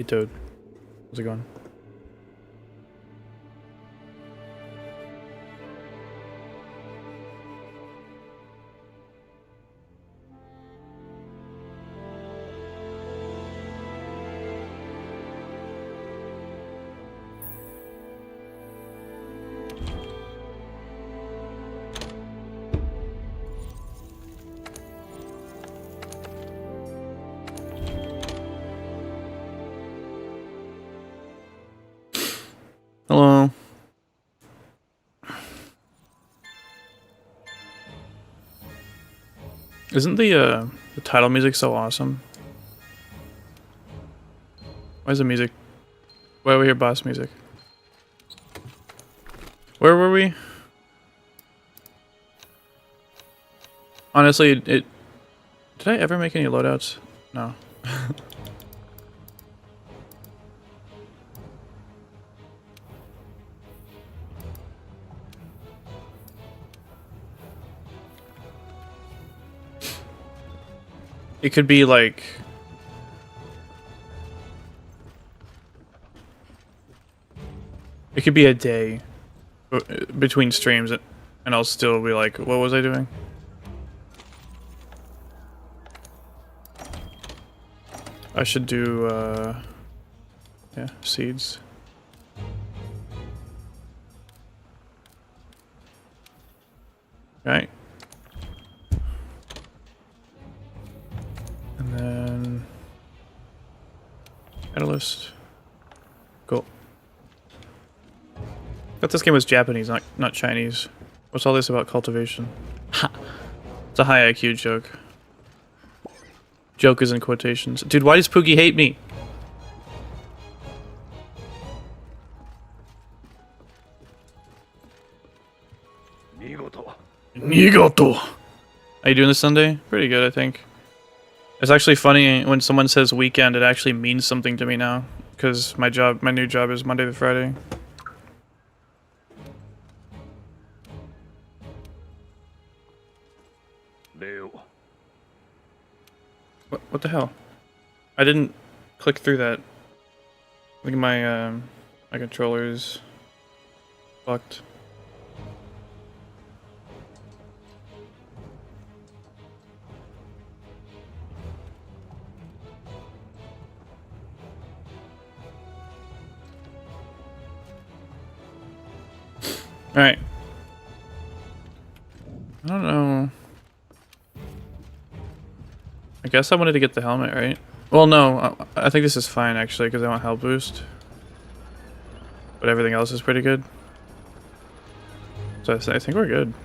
Hey Toad, how's it going? Hello. Isn't the title music so awesome? Why is the music? Why do we hear boss music? Where were we? Honestly, did I ever make any loadouts? No. It could be like... It could be a day between streams and I'll still be like, what was I doing? I should do, yeah, seeds. Right. And then catalyst. Cool. Thought this game was Japanese, not Chinese. What's all this about cultivation? Ha! It's a high IQ joke. Joke is in quotations. Dude, why does Poogie hate me? Nigoto! How you doing this Sunday? Pretty good, I think. It's actually funny when someone says weekend, it actually means something to me now. Because my new job is Monday to Friday. What the hell? I didn't click through that. I think my my controller's fucked. Alright. I don't know. I guess I wanted to get the helmet, right? Well, no. I think this is fine, actually, because I want health boost. But everything else is pretty good. So I think we're good.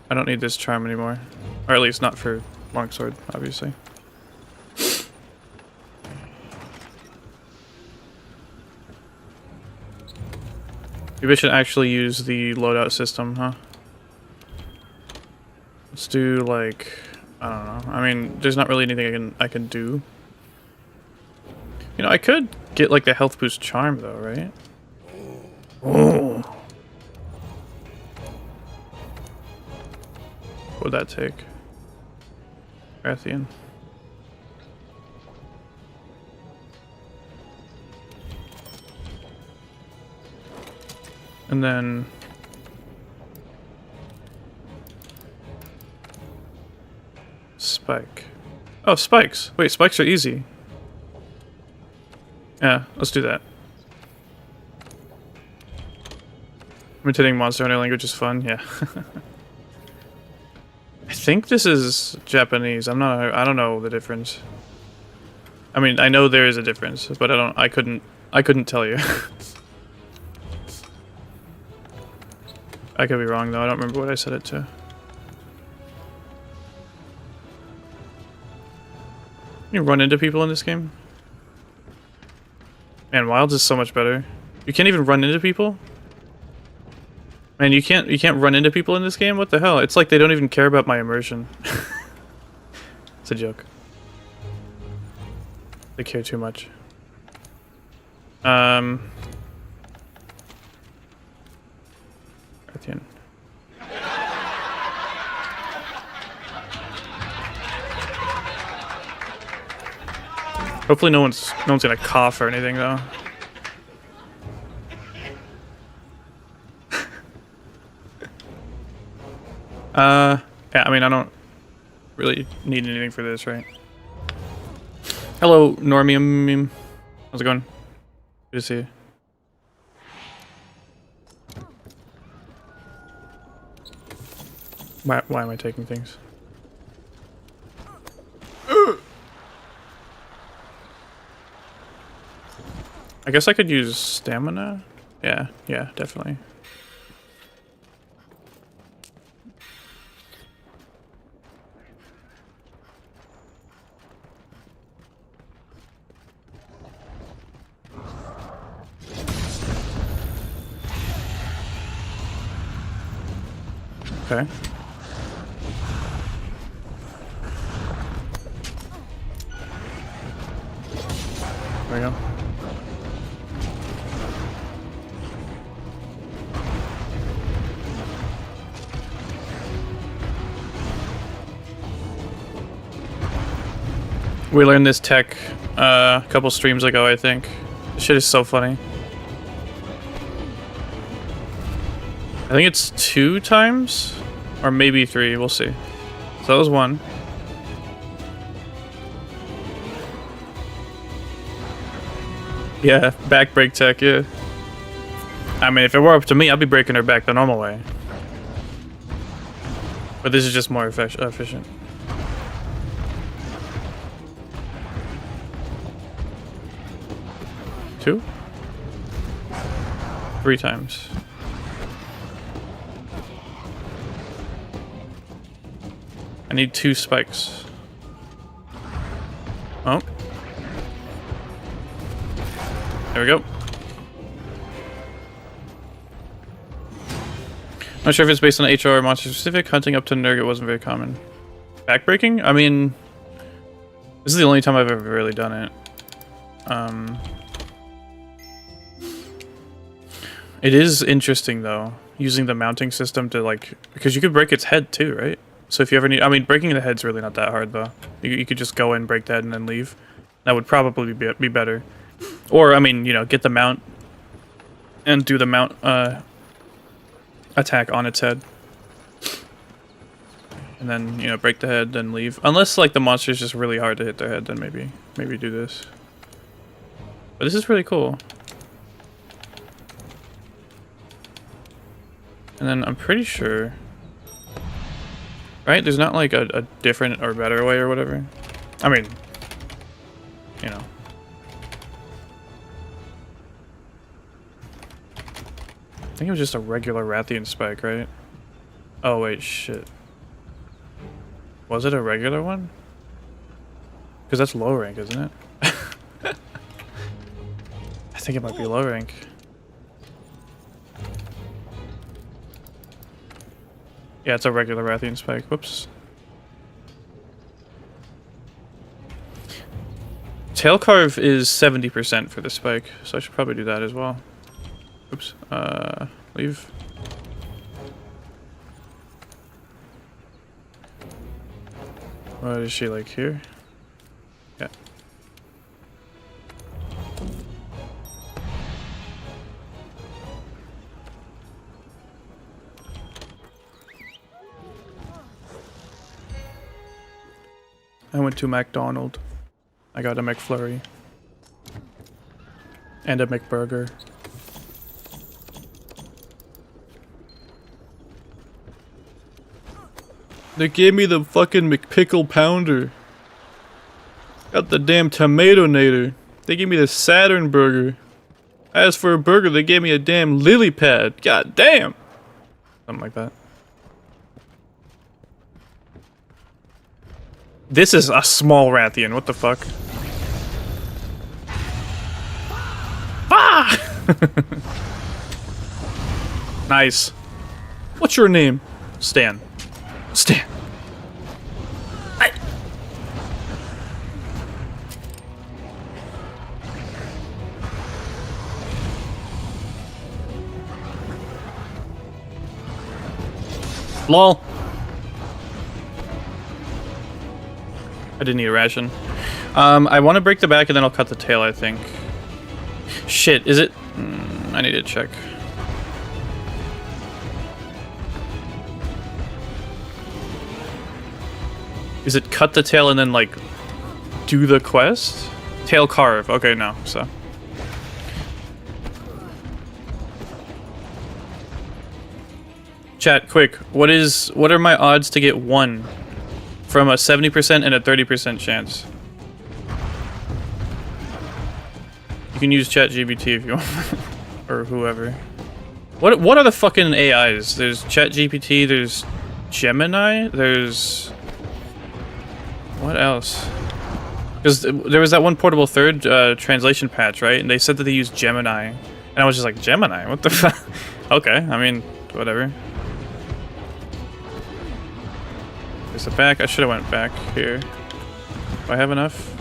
I don't need this charm anymore. Or at least not for longsword, obviously. Maybe I should actually use the loadout system, huh? Let's do like, I don't know. I mean, there's not really anything I can do. You know, I could get like the health boost charm though, right? Oh. What would that take? Rathian. And then Spike. Oh, spikes. Wait, spikes are easy. Yeah, let's do that. Imitating Monster Hunter language is fun, yeah. I think this is Japanese. I don't know the difference. I mean, I know there is a difference, but I couldn't tell you. I could be wrong though, I don't remember what I set it to. You run into people in this game? Man, Wilds is so much better. You can't even run into people? Man, you can't run into people in this game? What the hell? It's like they don't even care about my immersion. It's a joke. They care too much. Rathian. Hopefully no one's gonna cough or anything though. Yeah, I mean I don't really need anything for this, right? Hello, Normium. How's it going? Good to see you. Why am I taking things? I guess I could use stamina. Yeah, definitely. Okay. There we go. We learned this tech a couple streams ago, I think. This shit is so funny. I think it's 2 times, or maybe 3, we'll see. So that was 1. Yeah, back break tech, yeah. I mean, if it were up to me, I'd be breaking her back the normal way. But this is just more efficient. Two? 3 times. I need 2 spikes. Oh. There we go. Not sure if it's based on HR or monster specific. Hunting up to Nurgle wasn't very common. Backbreaking? I mean, this is the only time I've ever really done it. It is interesting though, using the mounting system to like, because you could break its head too, right? So if you ever need, I mean, breaking the head's really not that hard though. You could just go in, break the head, and then leave. That would probably be better. Or, I mean, you know, get the mount and do the mount attack on its head. And then, you know, break the head, then leave. Unless, like, the monster's just really hard to hit their head, then maybe do this. But this is really cool. And then I'm pretty sure... Right? There's not, like, a different or better way or whatever. I mean... You know. I think it was just a regular Rathian Spike, right? Oh, wait, shit. Was it a regular one? Because that's low rank, isn't it? I think it might be low rank. Yeah, it's a regular Rathian Spike. Whoops. Tail carve is 70% for the spike, so I should probably do that as well. Oops. Leave. What is she, like, here? Yeah. I went to McDonald's. I got a McFlurry. And a McBurger. They gave me the fucking McPickle Pounder. Got the damn Tomato-nator. They gave me the Saturn Burger. I asked for a burger, they gave me a damn lily pad. God damn! Something like that. This is a small Rathian, what the fuck? Ah! Nice. What's your name? Stan. Stan. LOL. I didn't need a ration. I want to break the back and then I'll cut the tail, I think. Shit, is it? I need to check. Is it cut the tail and then, like, do the quest? Tail carve. Okay, no, so. Chat, quick. What are my odds to get 1 from a 70% and a 30% chance? You can use ChatGPT if you want. Or whoever. What are the fucking AIs? There's ChatGPT, there's Gemini, there's... What else? Because there was that one Portable Third translation patch, right? And they said that they used Gemini. And I was just like, Gemini? What the fuck? Okay, I mean, whatever. There's the back. I should have went back here. Do I have enough?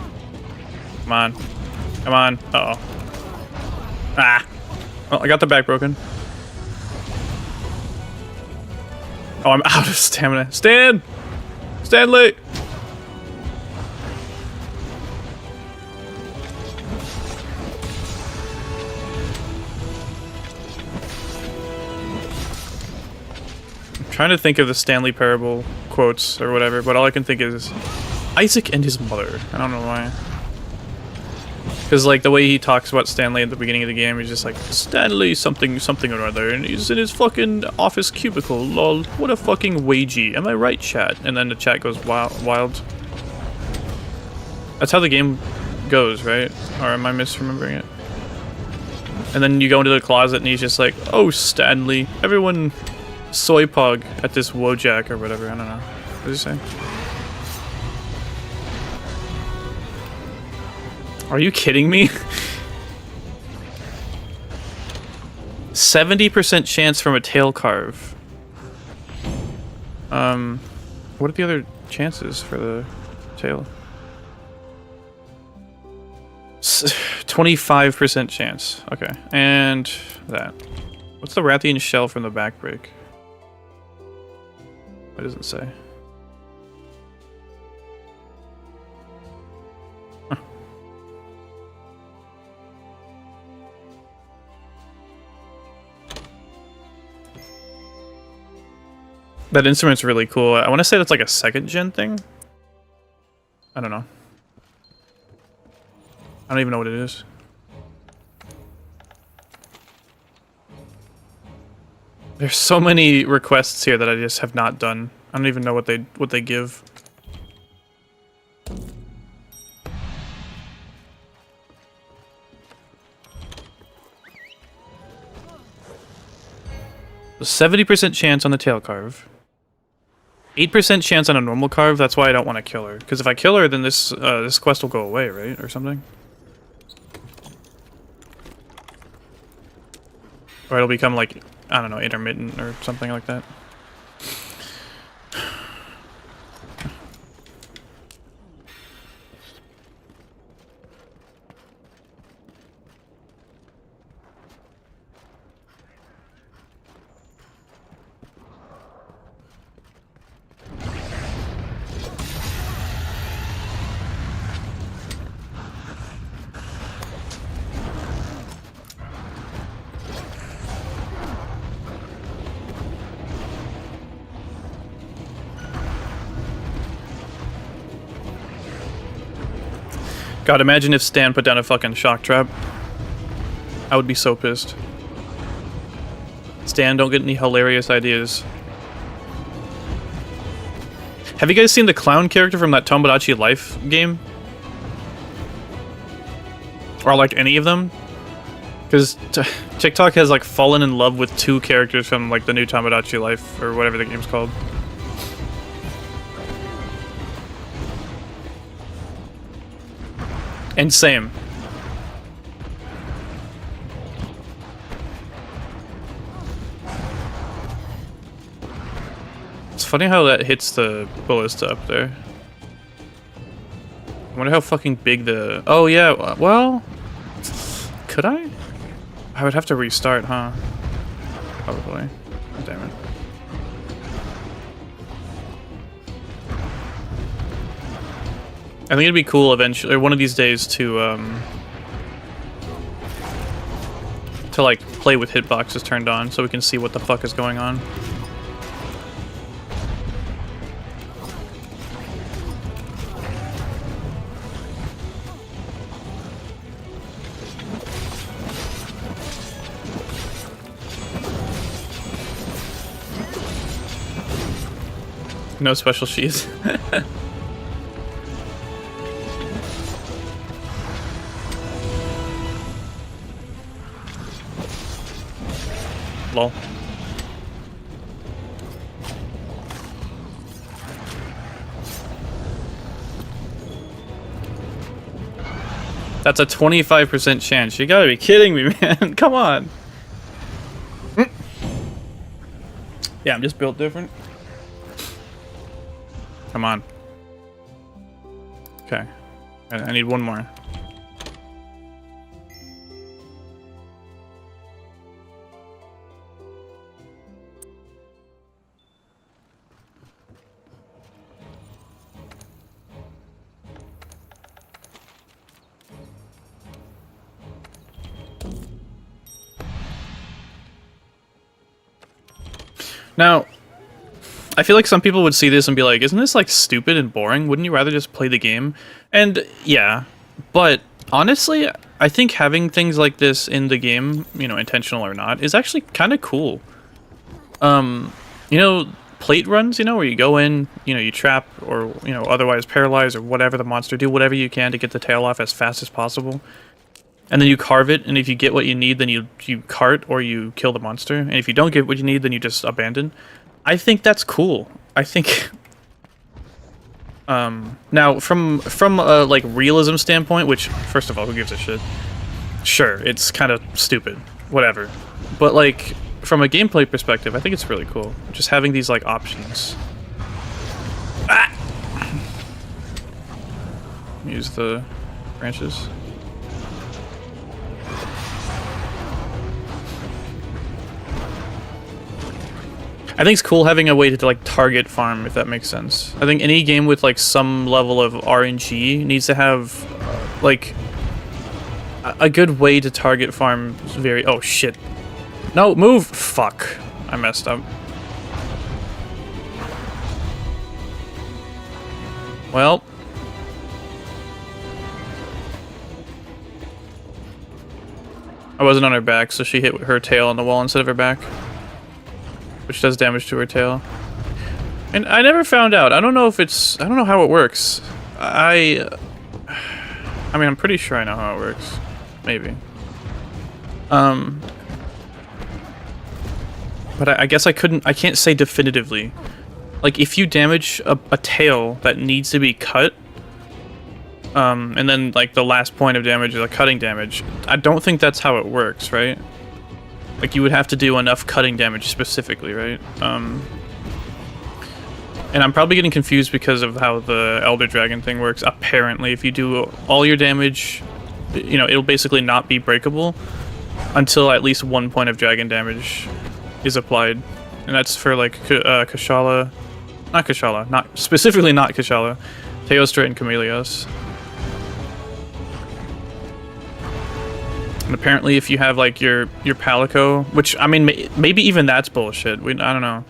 Come on. Come on. Uh-oh. Ah! Well, I got the back broken. Oh, I'm out of stamina. Stan! Stanley! Trying to think of the Stanley Parable quotes or whatever, but all I can think is Isaac and his mother. I don't know why. Because, like, the way he talks about Stanley at the beginning of the game, he's just like, Stanley something something or other, and he's in his fucking office cubicle, lol. What a fucking wagey. Am I right, chat? And then the chat goes wild. That's how the game goes, right? Or am I misremembering it? And then you go into the closet and he's just like, oh, Stanley. Everyone... soy pug at this Wojak or whatever, I don't know. What did he say? Are you kidding me? 70% chance from a tail carve. What are the other chances for the tail? 25% chance. Okay, and that. What's the Rathian shell from the back break? What does it say? Huh. That instrument's really cool. I want to say that's like a 2nd gen thing. I don't know. I don't even know what it is. There's so many requests here that I just have not done. I don't even know what they give. So 70% chance on the tail carve. 8% chance on a normal carve. That's why I don't want to kill her. Because if I kill her, then this quest will go away, right, or something. Or it'll become like, I don't know, intermittent or something like that. God, imagine if Stan put down a fucking shock trap. I would be so pissed. Stan, don't get any hilarious ideas. Have you guys seen the clown character from that Tomodachi Life game? Or like any of them? Because TikTok has like fallen in love with 2 characters from like the new Tomodachi Life or whatever the game's called. And same. It's funny how that hits the ballista up there. I wonder how fucking big the... Oh yeah, well... Could I? I would have to restart, huh? Probably. Damn it. I think it'd be cool eventually, or one of these days, to like play with hitboxes turned on, so we can see what the fuck is going on. No special sheets. Lol. That's a 25% chance. You gotta be kidding me, man. Come on. Yeah, I'm just built different. Come on. Okay. I need one more. Now, I feel like some people would see this and be like, isn't this like stupid and boring? Wouldn't you rather just play the game? And yeah, but honestly, I think having things like this in the game, you know, intentional or not, is actually kind of cool. You know, plate runs, you know, where you go in, you know, you trap or, you know, otherwise paralyze or whatever the monster, do whatever you can to get the tail off as fast as possible. And then you carve it, and if you get what you need, then you cart or you kill the monster. And if you don't get what you need, then you just abandon. I think that's cool. I think... now, from a, like, realism standpoint, which, first of all, who gives a shit? Sure, it's kind of stupid. Whatever. But, like, from a gameplay perspective, I think it's really cool. Just having these, like, options. Ah! Use the branches. I think it's cool having a way to like target farm, if that makes sense. I think any game with like some level of RNG needs to have like a good way to target farm. Very oh shit, no move. Fuck, I messed up. Well, I wasn't on her back, so she hit her tail on the wall instead of her back, which does damage to her tail. And I never found out. I don't know if it's... I don't know how it works. I mean, I'm pretty sure I know how it works. Maybe. But I guess I can't say definitively. Like, if you damage a tail that needs to be cut, and then, like, the last point of damage is a cutting damage, I don't think that's how it works, right? Like, you would have to do enough cutting damage specifically, right? And I'm probably getting confused because of how the Elder Dragon thing works. Apparently, if you do all your damage, you know, it'll basically not be breakable until at least 1 point of dragon damage is applied. And that's for, like, Kushala... Not Kushala. Specifically not Kushala. Teostra and Chameleos. And apparently if you have, like, your Palico, which, I mean, maybe even that's bullshit. I don't know.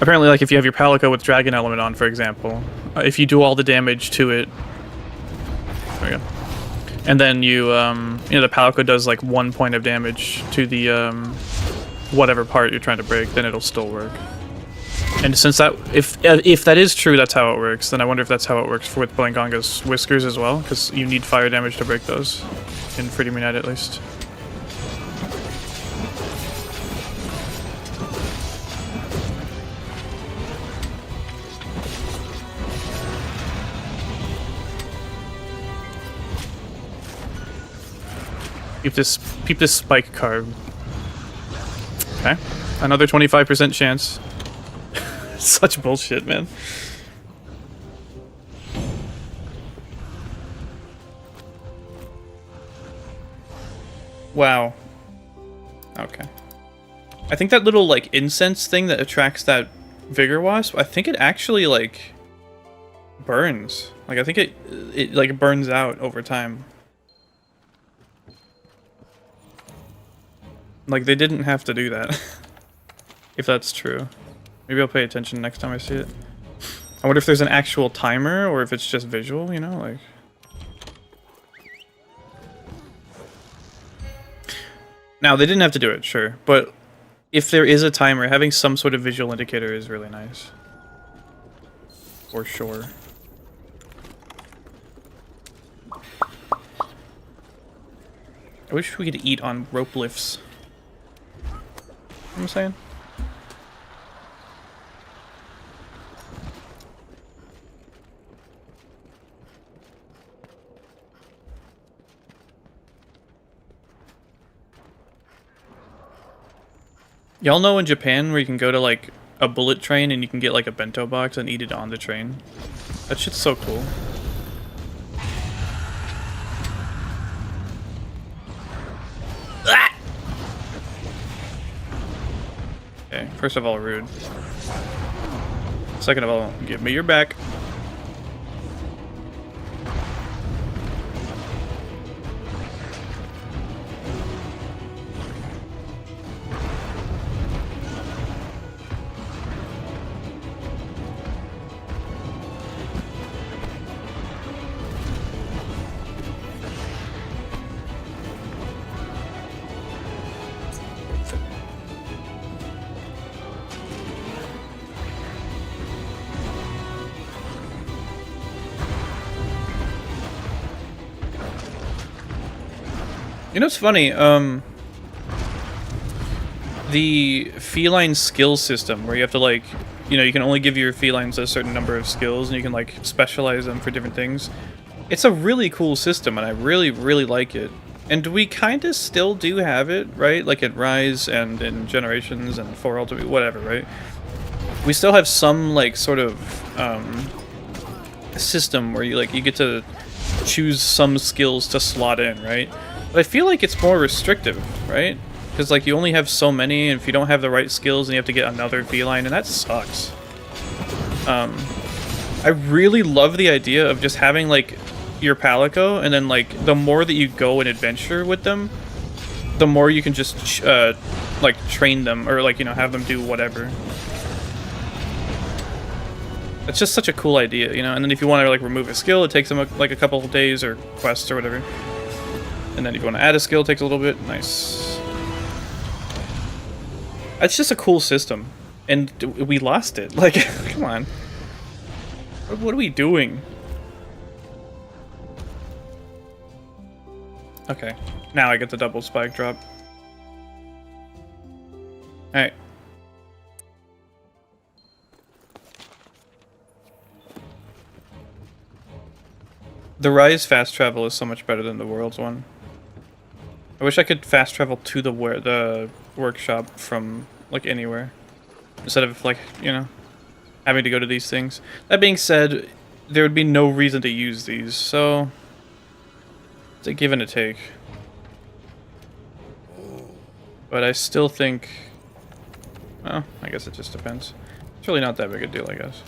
Apparently, like, if you have your Palico with Dragon Element on, for example, if you do all the damage to it... There we go. And then you know, the Palico does, like, 1 point of damage to the, whatever part you're trying to break, then it'll still work. And since that... If that is true, that's how it works, then I wonder if that's how it works with Blangonga's Whiskers as well, because you need fire damage to break those. In Pretty Minette, at least. Keep this spike card. Okay. Another 25% chance. Such bullshit, man. Wow. Okay. I think that little, like, incense thing that attracts that Vigor Wasp, I think it actually, like, burns. Like I think it like burns out over time. Like they didn't have to do that. If that's true. Maybe I'll pay attention next time I see it. I wonder if there's an actual timer or if it's just visual, you know, like. Now, they didn't have to do it, sure, but if there is a timer, having some sort of visual indicator is really nice. For sure. I wish we could eat on rope lifts. You know what I'm saying? Y'all know in Japan where you can go to like a bullet train and you can get like a bento box and eat it on the train? That shit's so cool. Ah! Okay, first of all, rude. Second of all, give me your back. You know what's funny? The feline skill system, where you have to like, you know, you can only give your felines a certain number of skills, and you can like specialize them for different things. It's a really cool system, and I really, really like it. And we kind of still do have it, right? Like at Rise and in Generations and 4 Ultimate, whatever, right? We still have some like sort of system where you get to choose some skills to slot in, right? But I feel like it's more restrictive, right? Because like you only have so many, and if you don't have the right skills, then you have to get another feline, and that sucks. I really love the idea of just having like your Palico, and then like the more that you go and adventure with them, the more you can just like train them or like, you know, have them do whatever. It's just such a cool idea, you know. And then if you want to like remove a skill, it takes them like a couple of days or quests or whatever. And then if you want to add a skill, it takes a little bit. Nice. It's just a cool system. And we lost it. Like, come on. What are we doing? Okay. Now I get the double spike drop. Alright. The Rise fast travel is so much better than the Worlds one. I wish I could fast travel to the workshop from like anywhere, instead of like, you know, having to go to these things. That being said, there would be no reason to use these, so it's a give and a take. But I still think, well, I guess it just depends. It's really not that big a deal, I guess.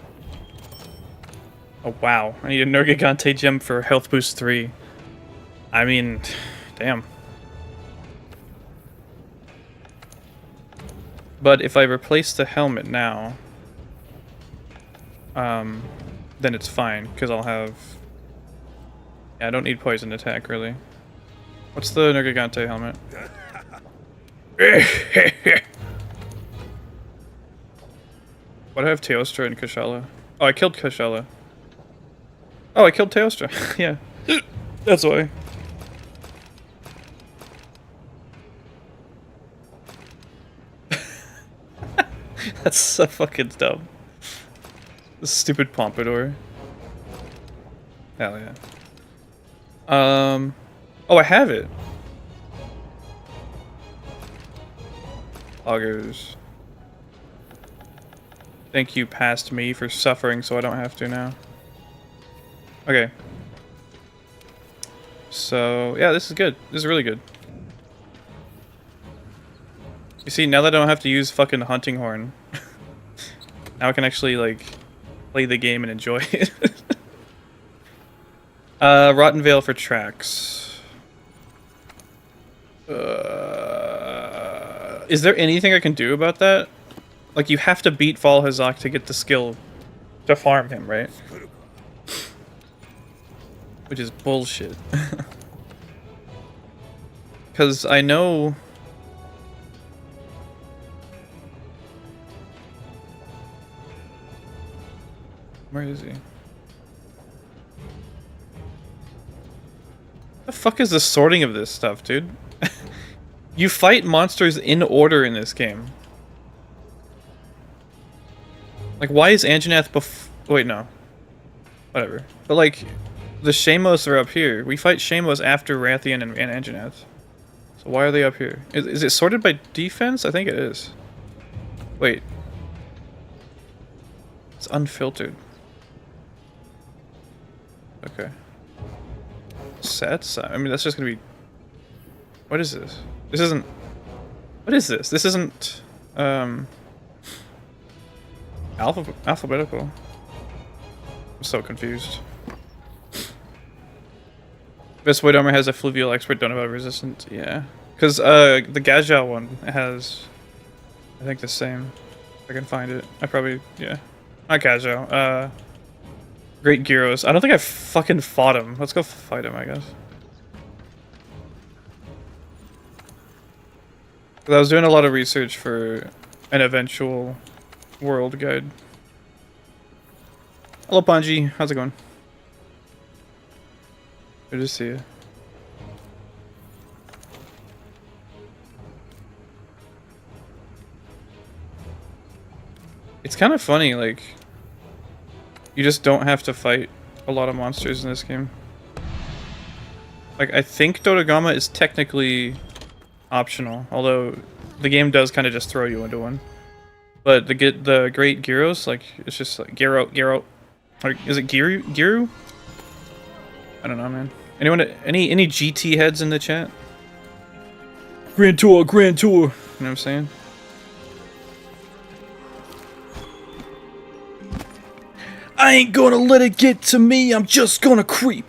Oh wow, I need a Nergigante gem for health boost 3. I mean, damn. But if I replace the helmet now, then it's fine, because I'll have... Yeah, I don't need poison attack, really. What's the Nergigante helmet? Why do I have Teostra and Kushala? Oh, I killed Kushala. Oh, I killed Teostra. Yeah. That's why. That's so fucking dumb. This stupid pompadour. Hell yeah. Oh, I have it. Augers. Thank you, past me, for suffering so I don't have to now. Okay. So, yeah, this is good. This is really good. You see, now that I don't have to use fucking hunting horn, now I can actually, like, play the game and enjoy it. Rotten Vale for tracks. Is there anything I can do about that? Like, you have to beat Vaal Hazak to get the skill to farm him, right? Which is bullshit. Because I know... Where is he? The fuck is the sorting of this stuff, dude? You fight monsters in order in this game. Like, why is Anjanath wait, no. Whatever. But, like, the Shamos are up here. We fight Shamos after Rathian and Anjanath. So why are they up here? Is it sorted by defense? I think it is. Wait. It's unfiltered. Okay. Sets? I mean, that's just gonna be... What is this? This isn't... What is this? This isn't... Alphabetical. I'm so confused. Best Void Armor has a Fluvial Expert, don't know about Resistance. Yeah. Because, the Gajal one has... I think the same. If I can find it. I probably... Yeah. Not Gajal. Great Girros. I don't think I fucking fought him. Let's go fight him, I guess. I was doing a lot of research for an eventual world guide. Hello, Panji. How's it going? Good to see you. It's kind of funny, like... You just don't have to fight a lot of monsters in this game. Like, I think Dodogama is technically optional, although the game does kind of just throw you into one. But the Great Girros, like, it's just like Giro. Or is it Giru? I don't know, man. Anyone? Any GT heads in the chat? Grand Tour. You know what I'm saying? I ain't gonna let it get to me, I'm just gonna creep.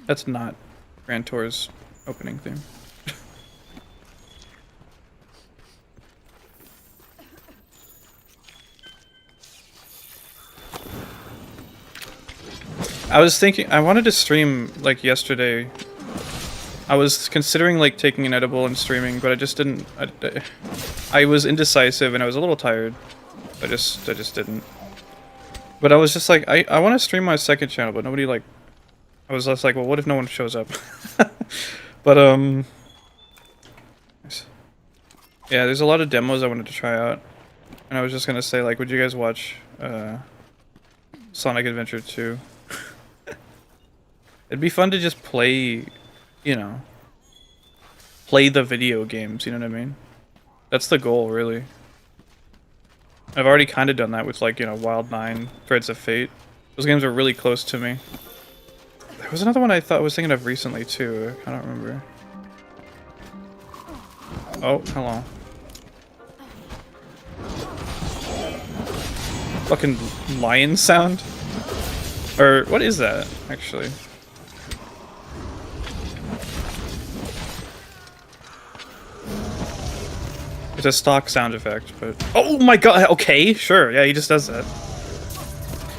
That's not Grand Tour's opening theme. I was thinking, I wanted to stream, like, yesterday. I was considering, like, taking an edible and streaming, but I just didn't. I was indecisive and I was a little tired. I just didn't. But I was just like, I want to stream my second channel, but nobody, like... I was just like, well, what if no one shows up? But, yeah, there's a lot of demos I wanted to try out. And I was just gonna say, like, would you guys watch, Sonic Adventure 2? It'd be fun to just play, you know, play the video games, you know what I mean? That's the goal, really. I've already kind of done that with, like, you know, Wild 9, Threads of Fate. Those games are really close to me. There was another one I was thinking of recently, too. I don't remember. Oh, hello. Fucking lion sound? Or, what is that, actually? It's a stock sound effect, but... Oh my god! Okay, sure. Yeah, he just does that.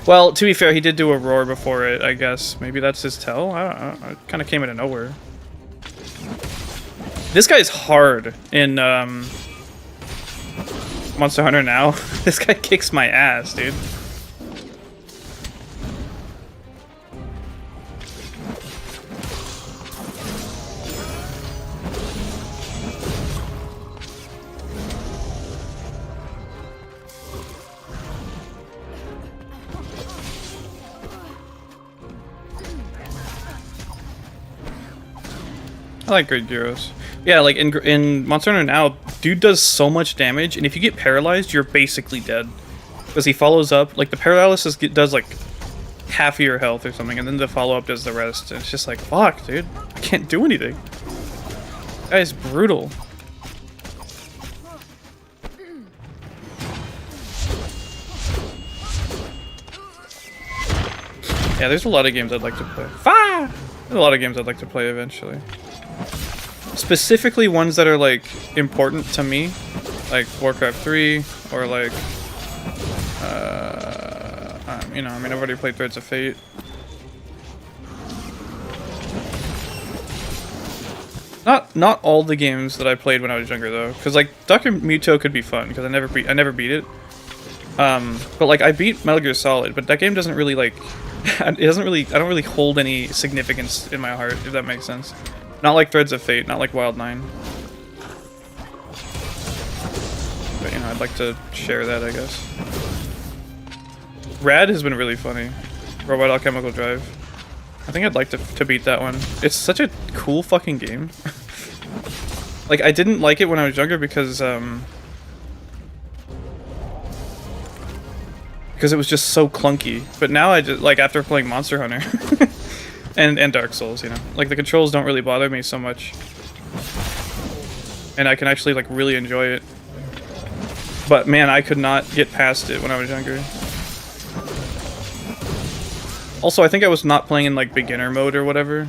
Well, to be fair, he did do a roar before it, I guess. Maybe that's his tell? I don't know. It kind of came out of nowhere. This guy's hard in, Monster Hunter now. This guy kicks my ass, dude. I like Great Girros. Yeah, like in Monster Hunter now, dude does so much damage, and if you get paralyzed, you're basically dead. Because he follows up, like the paralysis does like half of your health or something, and then the follow-up does the rest. And it's just like, fuck, dude. I can't do anything. That guy's brutal. Yeah, there's a lot of games I'd like to play. Fire! There's a lot of games I'd like to play eventually. Specifically ones that are like important to me, like Warcraft 3 or like, you know, I mean, I've already played Threads of Fate. Not all the games that I played when I was younger though, because like Dr. Muto could be fun because I never beat it. But like I beat Metal Gear Solid, but that game doesn't really like, I don't really hold any significance in my heart, if that makes sense. Not like Threads of Fate, not like Wild 9. But you know, I'd like to share that, I guess. Rad has been really funny. Robot Alchemical Drive. I think I'd like to beat that one. It's such a cool fucking game. Like, I didn't like it when I was younger because it was just so clunky. But now I just, like, after playing Monster Hunter and Dark Souls, you know, like the controls don't really bother me so much. And I can actually, like, really enjoy it. But man, I could not get past it when I was younger. Also, I think I was not playing in, like, beginner mode or whatever.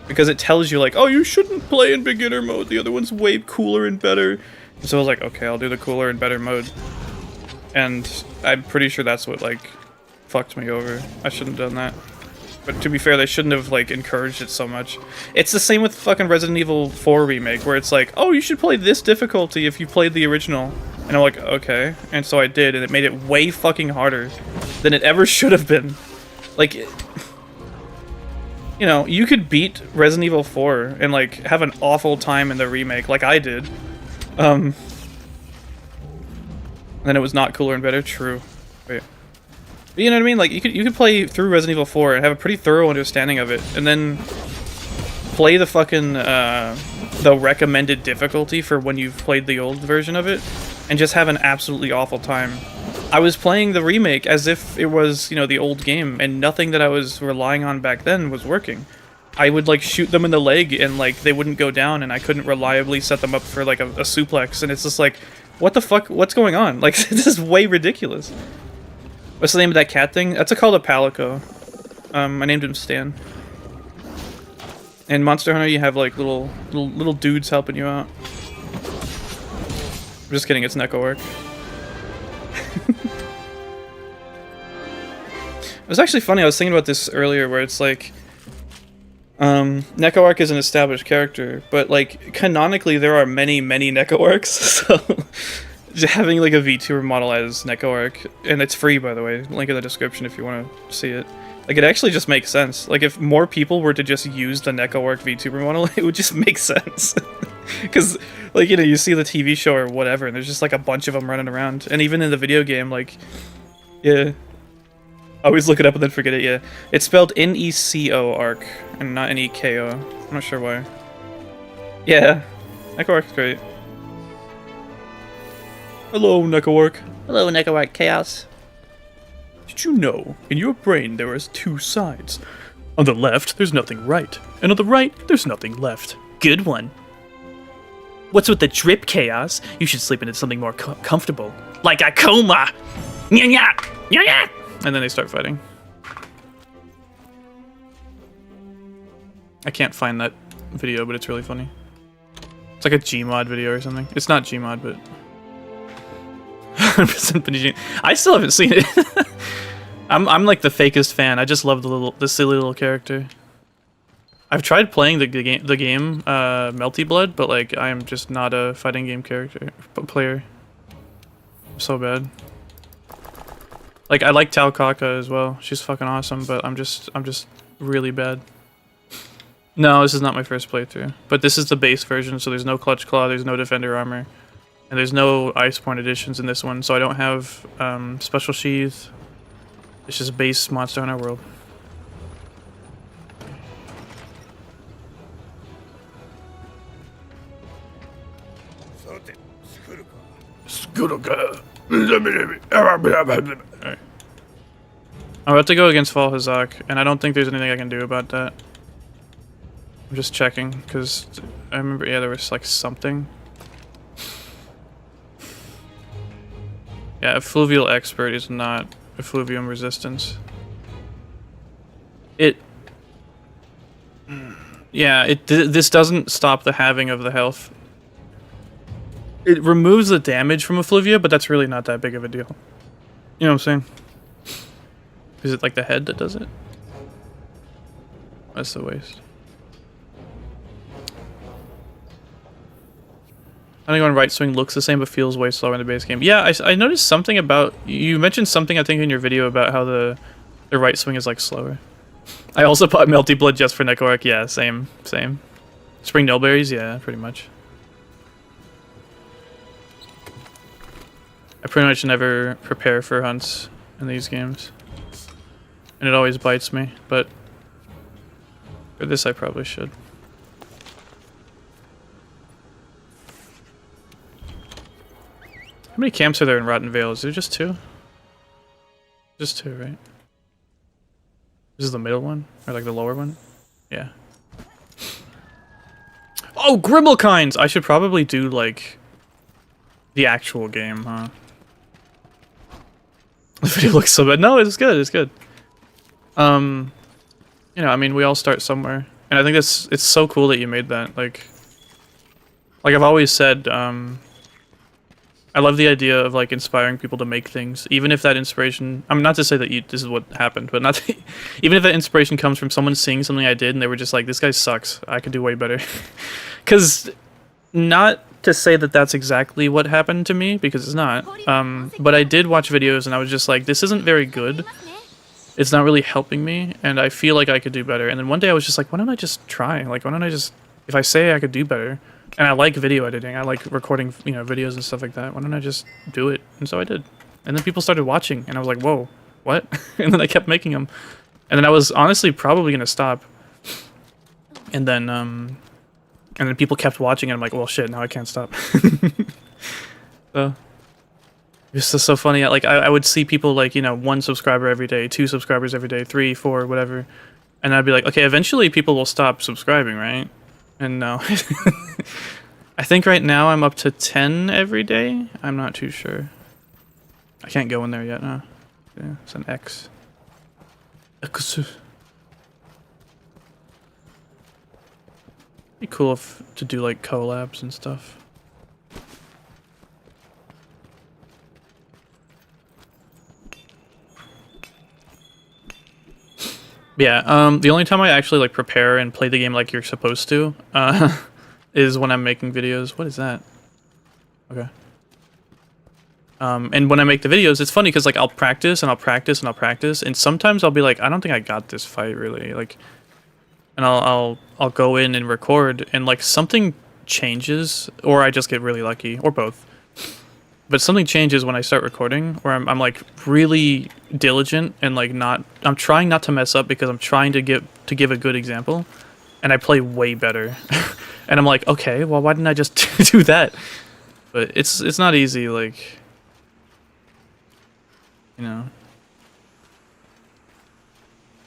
Because it tells you, like, oh, you shouldn't play in beginner mode. The other one's way cooler and better. So I was like, okay, I'll do the cooler and better mode. And I'm pretty sure that's what, like, fucked me over. I shouldn't have done that. But to be fair, they shouldn't have, like, encouraged it so much. It's the same with fucking Resident Evil 4 Remake, where it's like, oh, you should play this difficulty if you played the original. And I'm like, okay. And so I did, and it made it way fucking harder than it ever should have been. Like, you know, you could beat Resident Evil 4 and, like, have an awful time in the remake, like I did. And then it was not cooler and better? True. Wait. But you know what I mean? Like, you could play through Resident Evil 4 and have a pretty thorough understanding of it, and then play the fucking, the recommended difficulty for when you've played the old version of it, and just have an absolutely awful time. I was playing the remake as if it was, you know, the old game, and nothing that I was relying on back then was working. I would, like, shoot them in the leg, and, like, they wouldn't go down, and I couldn't reliably set them up for, like, a suplex, and it's just like, what the fuck? What's going on? Like, this is way ridiculous. What's the name of that cat thing? That's called a Palico. I named him Stan. In Monster Hunter, you have, like, little dudes helping you out. I'm just kidding, it's Neko-Arc. It was actually funny, I was thinking about this earlier, where it's like, Neko-Arc is an established character, but, like, canonically there are many, many Neko-Arcs, so having, like, a VTuber model as Neko-Arc, and it's free, by the way, link in the description if you want to see it. Like, it actually just makes sense. Like, if more people were to just use the Neko-Arc VTuber model, it would just make sense. Because, like, you know, you see the TV show or whatever, and there's just, like, a bunch of them running around. And even in the video game, like, yeah. I always look it up and then forget it, yeah. It's spelled N-E-C-O arc, and not N-E-K-O. I'm not sure why. Yeah. Neko-Arc's great. Hello, Neko-Arc. Hello, Neko-Arc Chaos. Did you know, in your brain there is two sides? On the left, there's nothing right. And on the right, there's nothing left. Good one. What's with the drip, Chaos? You should sleep into something more comfortable. Like a coma! Nya-nya! Nya-nya! And then they start fighting. I can't find that video, but it's really funny. It's like a Gmod video or something. It's not Gmod, but... 100% I still haven't seen it. I'm like the fakest fan. I just love the silly little character. I've tried playing the game Melty Blood, but like I am just not a fighting game player. I'm so bad. Like I like Tal Kaka as well. She's fucking awesome, but I'm just really bad. No, this is not my first playthrough, but this is the base version, so there's no Clutch Claw, there's no Defender Armor. And there's no Iceborne editions in this one, so I don't have Special Sheath. It's just base Monster Hunter World. Alright. I'm about to go against Vaal Hazak, and I don't think there's anything I can do about that. I'm just checking, because I remember, yeah, there was like something. Yeah, Effluvial Expert is not Effluvium Resistance. It... Yeah, this doesn't stop the halving of the health. It removes the damage from Effluvia, but that's really not that big of a deal. You know what I'm saying? Is it like the head that does it? That's the waste. I think on right swing looks the same but feels way slower in the base game. Yeah, I noticed something about... You mentioned something, I think, in your video about how the right swing is, like, slower. I also bought Melty Blood just for Necroarch. Yeah, same. Spring Nulberries? Yeah, pretty much. I pretty much never prepare for hunts in these games. And it always bites me, but... For this I probably should. How many camps are there in Rotten Vale? Is there just 2? Just 2, right? This is the middle one? Or like the lower one? Yeah. Oh, Grimalkines! I should probably do like the actual game, huh? The video looks so bad. No, it's good, it's good. You know, I mean, we all start somewhere. And I think it's so cool that you made that. Like I've always said, I love the idea of like inspiring people to make things, even if that inspiration. I'm not to say that this is what happened, but not to, even if that inspiration comes from someone seeing something I did and they were just like, "This guy sucks. I could do way better." Because not to say that that's exactly what happened to me, because it's not. But I did watch videos and I was just like, "This isn't very good. It's not really helping me, and I feel like I could do better." And then one day I was just like, "Why don't I just try? Like, why don't I just? If I say I could do better." And I like video editing. I like recording, you know, videos and stuff like that. Why don't I just do it? And so I did. And then people started watching, and I was like, "Whoa, what?" And then I kept making them. And then I was honestly probably gonna stop. And then people kept watching, and I'm like, "Well, shit, now I can't stop." So it's just so funny. Like I would see people like, you know, 1 subscriber every day, 2 subscribers every day, 3, 4, whatever, and I'd be like, "Okay, eventually people will stop subscribing, right?" And no. I think right now I'm up to 10 every day. I'm not too sure. I can't go in there yet, no. Yeah, it's an X. Be cool if to do like collabs and stuff. Yeah, the only time I actually like prepare and play the game like you're supposed to, is when I'm making videos. What is that? Okay. And when I make the videos, it's funny because like I'll practice and I'll practice and I'll practice, and sometimes I'll be like, I don't think I got this fight really, like, and I'll go in and record, and like something changes, or I just get really lucky, or both. But something changes when I start recording, where I'm like really diligent and like I'm trying not to mess up because I'm trying to give a good example, and I play way better. And I'm like, okay, well, why didn't I just do that? But it's not easy, like, you know,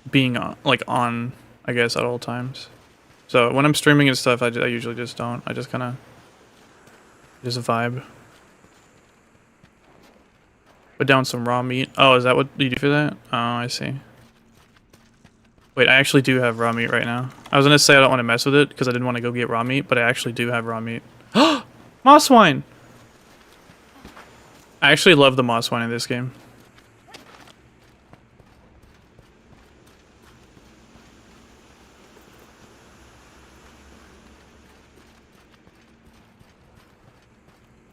being on, I guess, at all times. So when I'm streaming and stuff, I usually just don't. I just kind of just vibe. Put down some raw meat. Oh, is that what you do for that? Oh, I see. Wait, I actually do have raw meat right now. I was gonna say I don't want to mess with it because I didn't want to go get raw meat, but I actually do have raw meat. Moss wine! I actually love the moss wine in this game.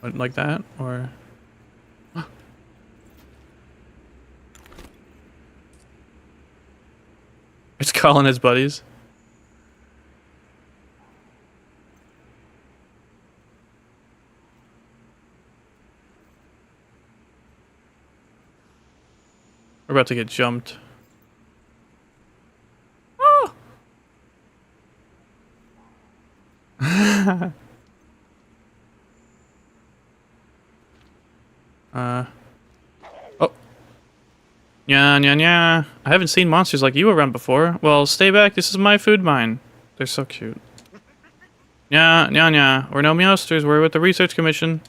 Like that, or... It's calling his buddies. We're about to get jumped. Oh! Oh. Nya, nya, nya. I haven't seen monsters like you around before. Well, stay back. This is my food mine. They're so cute. Nya, nya, nya. We're no monsters. We're with the Research Commission.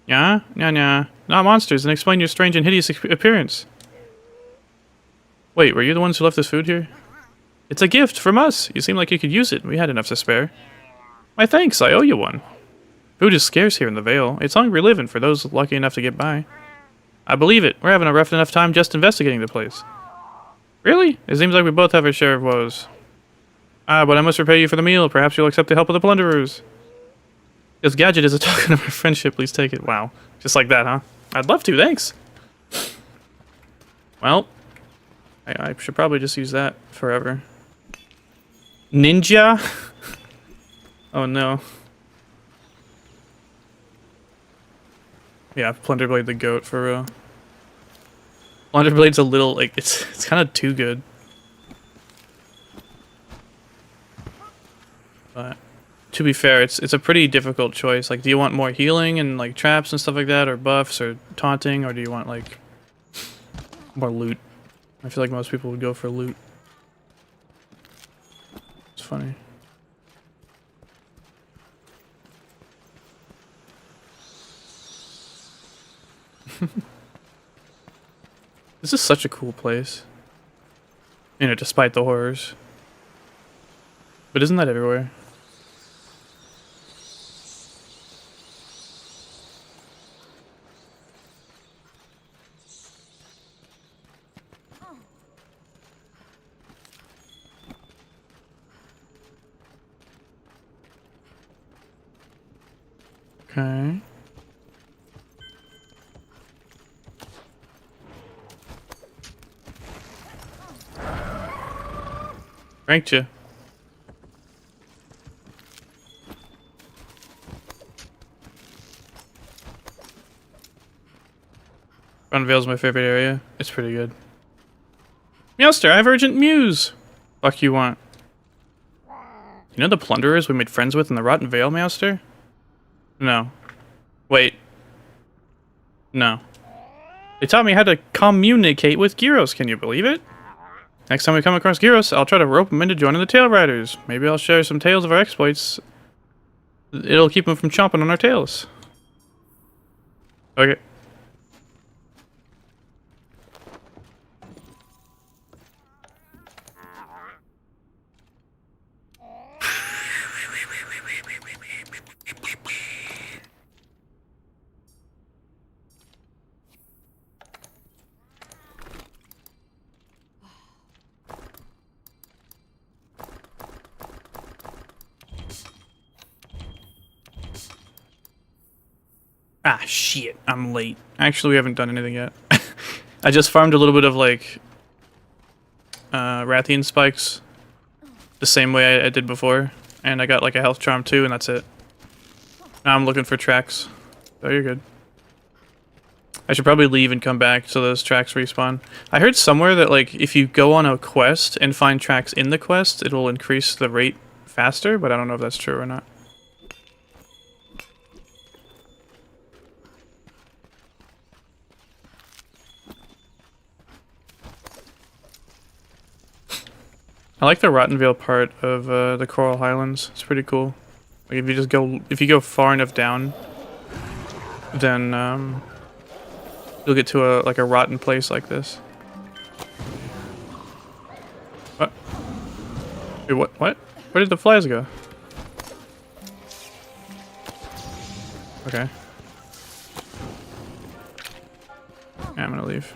Nya, nya, nya. Not monsters, and explain your strange and hideous appearance. Wait, were you the ones who left this food here? It's a gift from us. You seem like you could use it. We had enough to spare. My thanks, I owe you one. Food is scarce here in the Vale. It's hungry living for those lucky enough to get by. I believe it. We're having a rough enough time just investigating the place. Really? It seems like we both have our share of woes. Ah, but I must repay you for the meal. Perhaps you'll accept the help of the plunderers. This gadget is a token of our friendship. Please take it. Wow. Just like that, huh? I'd love to, thanks. Well, I should probably just use that forever. Ninja? Oh no. Yeah, Plunderblade the goat for real. Plunderblade's a little, like, it's kind of too good. But to be fair, it's a pretty difficult choice. Like, do you want more healing and like traps and stuff like that, or buffs, or taunting, or do you want like more loot? I feel like most people would go for loot. It's funny. This is such a cool place. You know, despite the horrors. But isn't that everywhere? Okay. Ranked you. Front Vale's my favorite area. It's pretty good. Meowster, I have urgent news. Fuck you want. You know the plunderers we made friends with in the Rotten Vale, Meowster? No. Wait. No. They taught me how to communicate with Girros, can you believe it? Next time we come across Girros, I'll try to rope him into joining the Tail Riders. Maybe I'll share some tales of our exploits. It'll keep him from chomping on our tails. Okay. Ah, shit. I'm late. Actually, we haven't done anything yet. I just farmed a little bit of, like, Rathian Spikes the same way I did before. And I got, like, a health charm, too, and that's it. Now I'm looking for tracks. Oh, you're good. I should probably leave and come back so those tracks respawn. I heard somewhere that, like, if you go on a quest and find tracks in the quest, it will increase the rate faster, but I don't know if that's true or not. I like the Rotten Vale part of the Coral Highlands. It's pretty cool. Like if you go far enough down, then you'll get to a rotten place like this. What? Wait, what? Where did the flies go? Okay. Yeah, I'm gonna leave.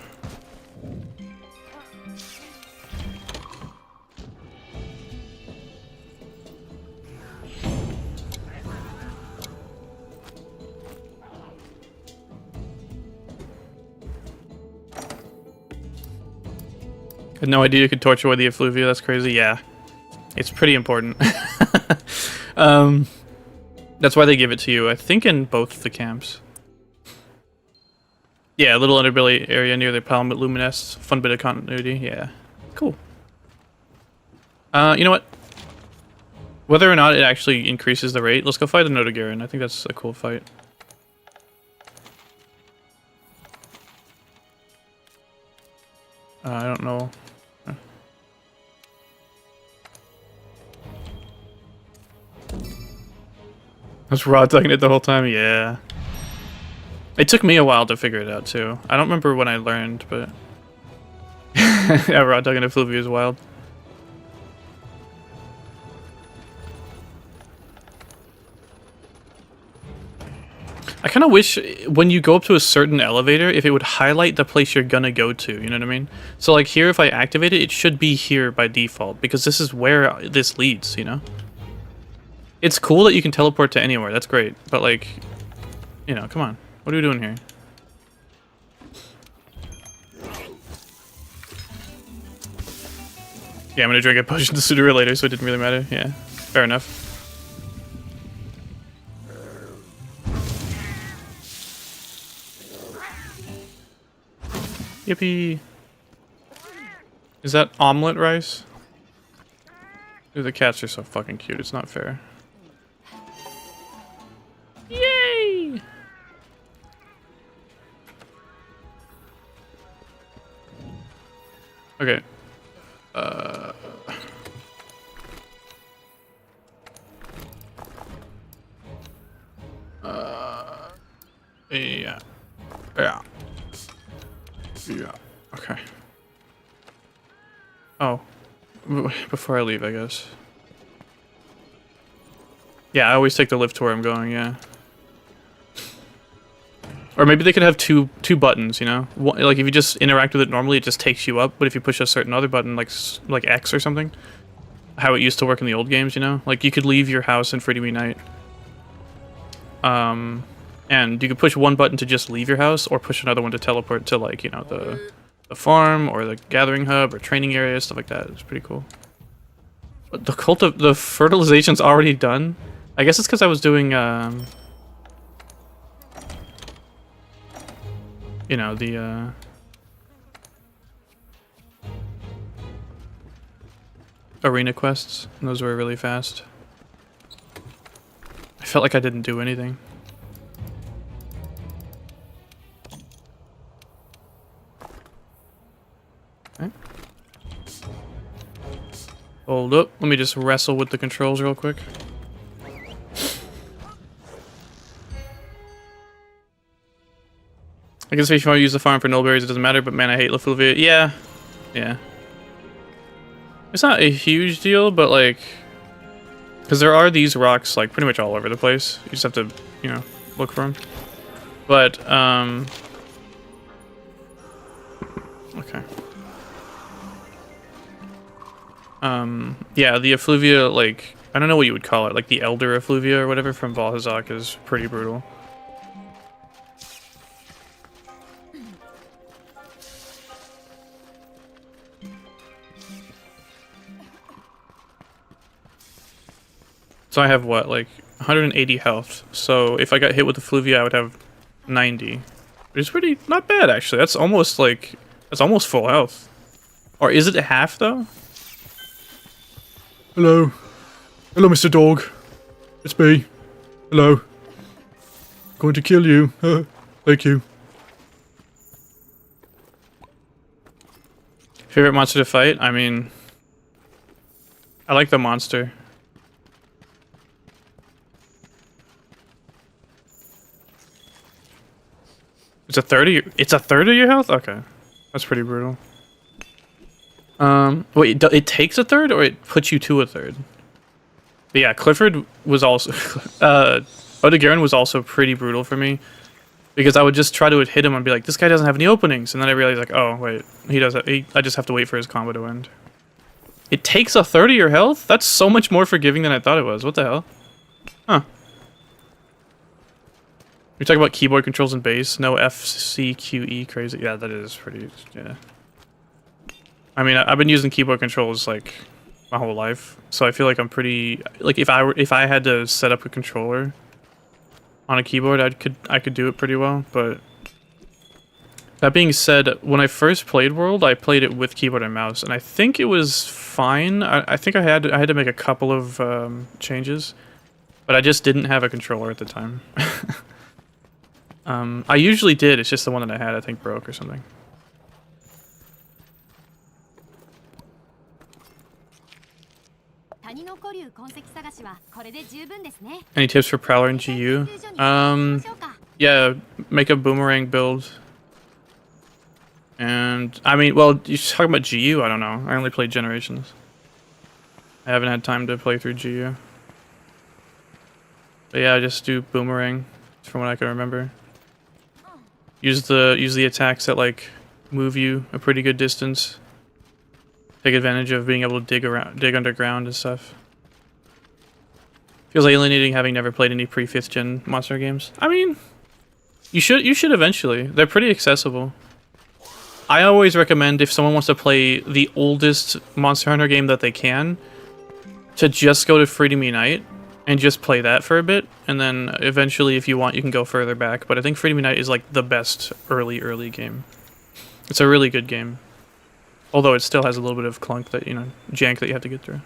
Had no idea you could torch away the effluvia. That's crazy. Yeah, it's pretty important. That's why they give it to you. I think in both the camps. Yeah, little underbelly area near the Palmet Fun bit of continuity. Yeah, cool. You know what? Whether or not it actually increases the rate, let's go fight an Odogaron. I think that's a cool fight. I don't know. I was raw dogging it the whole time? Yeah. It took me a while to figure it out, too. I don't remember when I learned, but... yeah, raw dogging effluvia is wild. kind of wish when you go up to a certain elevator, if it would highlight the place you're gonna go to, you know what I mean? So like here, if I activate it, it should be here by default, because this is where this leads, you know? It's cool that you can teleport to anywhere, that's great, but like, you know, come on. What are we doing here? Yeah, I'm gonna drink a potion sooner or later, so it didn't really matter. Yeah, fair enough. Yippee! Is that omelet rice? Dude, the cats are so fucking cute, it's not fair. Yay! Okay. Yeah. Yeah. Yeah. Okay. Oh. Before I leave, I guess. Yeah, I always take the lift to where I'm going, yeah. Or maybe they could have two buttons, you know? Like, if you just interact with it normally, it just takes you up, but if you push a certain other button, like X or something, how it used to work in the old games, you know? Like, you could leave your house in Freedom Night. And you could push one button to just leave your house, or push another one to teleport to, like, you know, the farm, or the gathering hub, or training area, stuff like that. It's pretty cool. But the fertilization's already done? I guess it's because I was doing, you know, the, arena quests, and those were really fast. I felt like I didn't do anything. Okay. Hold up, let me just wrestle with the controls real quick. I guess if you want to use the farm for null berries, it doesn't matter, but man, I hate Lafluvia. Yeah. Yeah. It's not a huge deal, but like... Because there are these rocks, like, pretty much all over the place. You just have to, you know, look for them. But, okay. Yeah, the effluvia, like... I don't know what you would call it. Like, the Elder Effluvia or whatever from Vaal Hazak is pretty brutal. So I have what, like 180 health. So if I got hit with the Fluvia, I would have 90. Which is pretty not bad actually. That's almost like full health. Or is it half though? Hello. Hello, Mr. Dog. It's me. Hello. Going to kill you. Thank you. Favorite monster to fight? I mean, I like the monster. It's a 30. It's a third of your health. Okay, that's pretty brutal. Wait, it takes a third, or it puts you to a third? But yeah, Clifford was also. Odogaron was also pretty brutal for me, because I would just try to hit him and be like, "This guy doesn't have any openings," and then I realized like, "Oh wait, he does. I just have to wait for his combo to end." It takes a third of your health. That's so much more forgiving than I thought it was. What the hell? Huh. We talk about keyboard controls and bass. No F, C, Q, E, crazy. Yeah, that is pretty. Yeah. I mean, I've been using keyboard controls like my whole life, so I feel like I'm pretty. Like if I had to set up a controller on a keyboard, I could do it pretty well. But that being said, when I first played World, I played it with keyboard and mouse, and I think it was fine. I think I had to make a couple of changes, but I just didn't have a controller at the time. I usually did, it's just the one that I had, I think, broke or something. Any tips for Prowler and GU? Yeah, make a boomerang build. And, I mean, well, you're talking about GU? I don't know. I only played Generations. I haven't had time to play through GU. But yeah, just do boomerang. from what I can remember. Use the attacks that like move you a pretty good distance. Take advantage of being able to dig underground and stuff. Feels alienating having never played any pre-5th gen Monster games. I mean, you should eventually. They're pretty accessible. I always recommend if someone wants to play the oldest Monster Hunter game that they can, to just go to Freedom Unite and just play that for a bit, and then eventually if you want you can go further back. But I think Freedom Unite is like the best early game. It's a really good game. Although it still has a little bit of clunk that, you know, jank that you have to get through.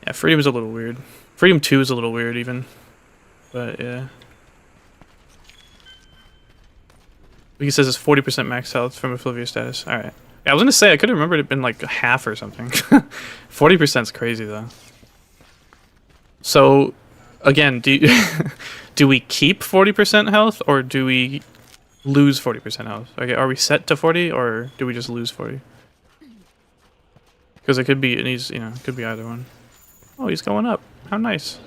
Yeah, Freedom is a little weird. Freedom 2 is a little weird even. But yeah. He says it's 40% max health from Effluvia status. Alright. Yeah, I was gonna say, I could have remembered it been like half or something. 40% is crazy though. So, again, do we keep 40% health or do we lose 40% health? Okay, are we set to 40 or do we just lose 40? Because it could be, it could be either one. Oh, he's going up. How nice.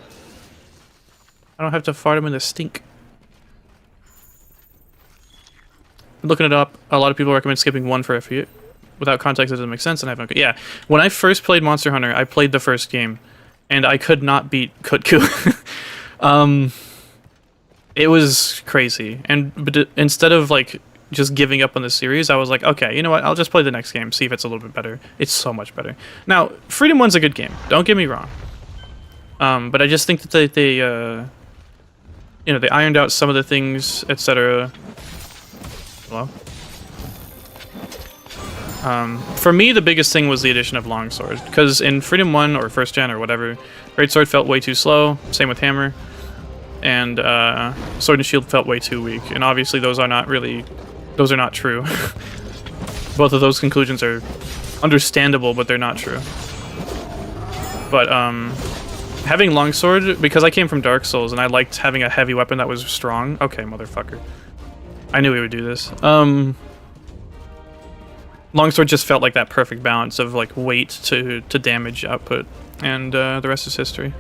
I don't have to fart him in the stink. Looking it up, a lot of people recommend skipping 1 for FE. Without context, it doesn't make sense, and I have no... Yeah, when I first played Monster Hunter, I played the first game, and I could not beat Kutku. It was crazy, but instead of, like, just giving up on the series, I was like, okay, you know what, I'll just play the next game, see if it's a little bit better. It's so much better. Now, Freedom 1's a good game, don't get me wrong. But I just think that they ironed out some of the things, etc. Hello? For me, the biggest thing was the addition of Longsword, because in Freedom 1 or First Gen or whatever, Greatsword felt way too slow, same with Hammer, and Sword and Shield felt way too weak, and obviously those are not true. Both of those conclusions are understandable, but they're not true. But having Longsword, because I came from Dark Souls and I liked having a heavy weapon that was strong. Okay, motherfucker. I knew he would do this. Longsword just felt like that perfect balance of like weight to damage output, and the rest is history.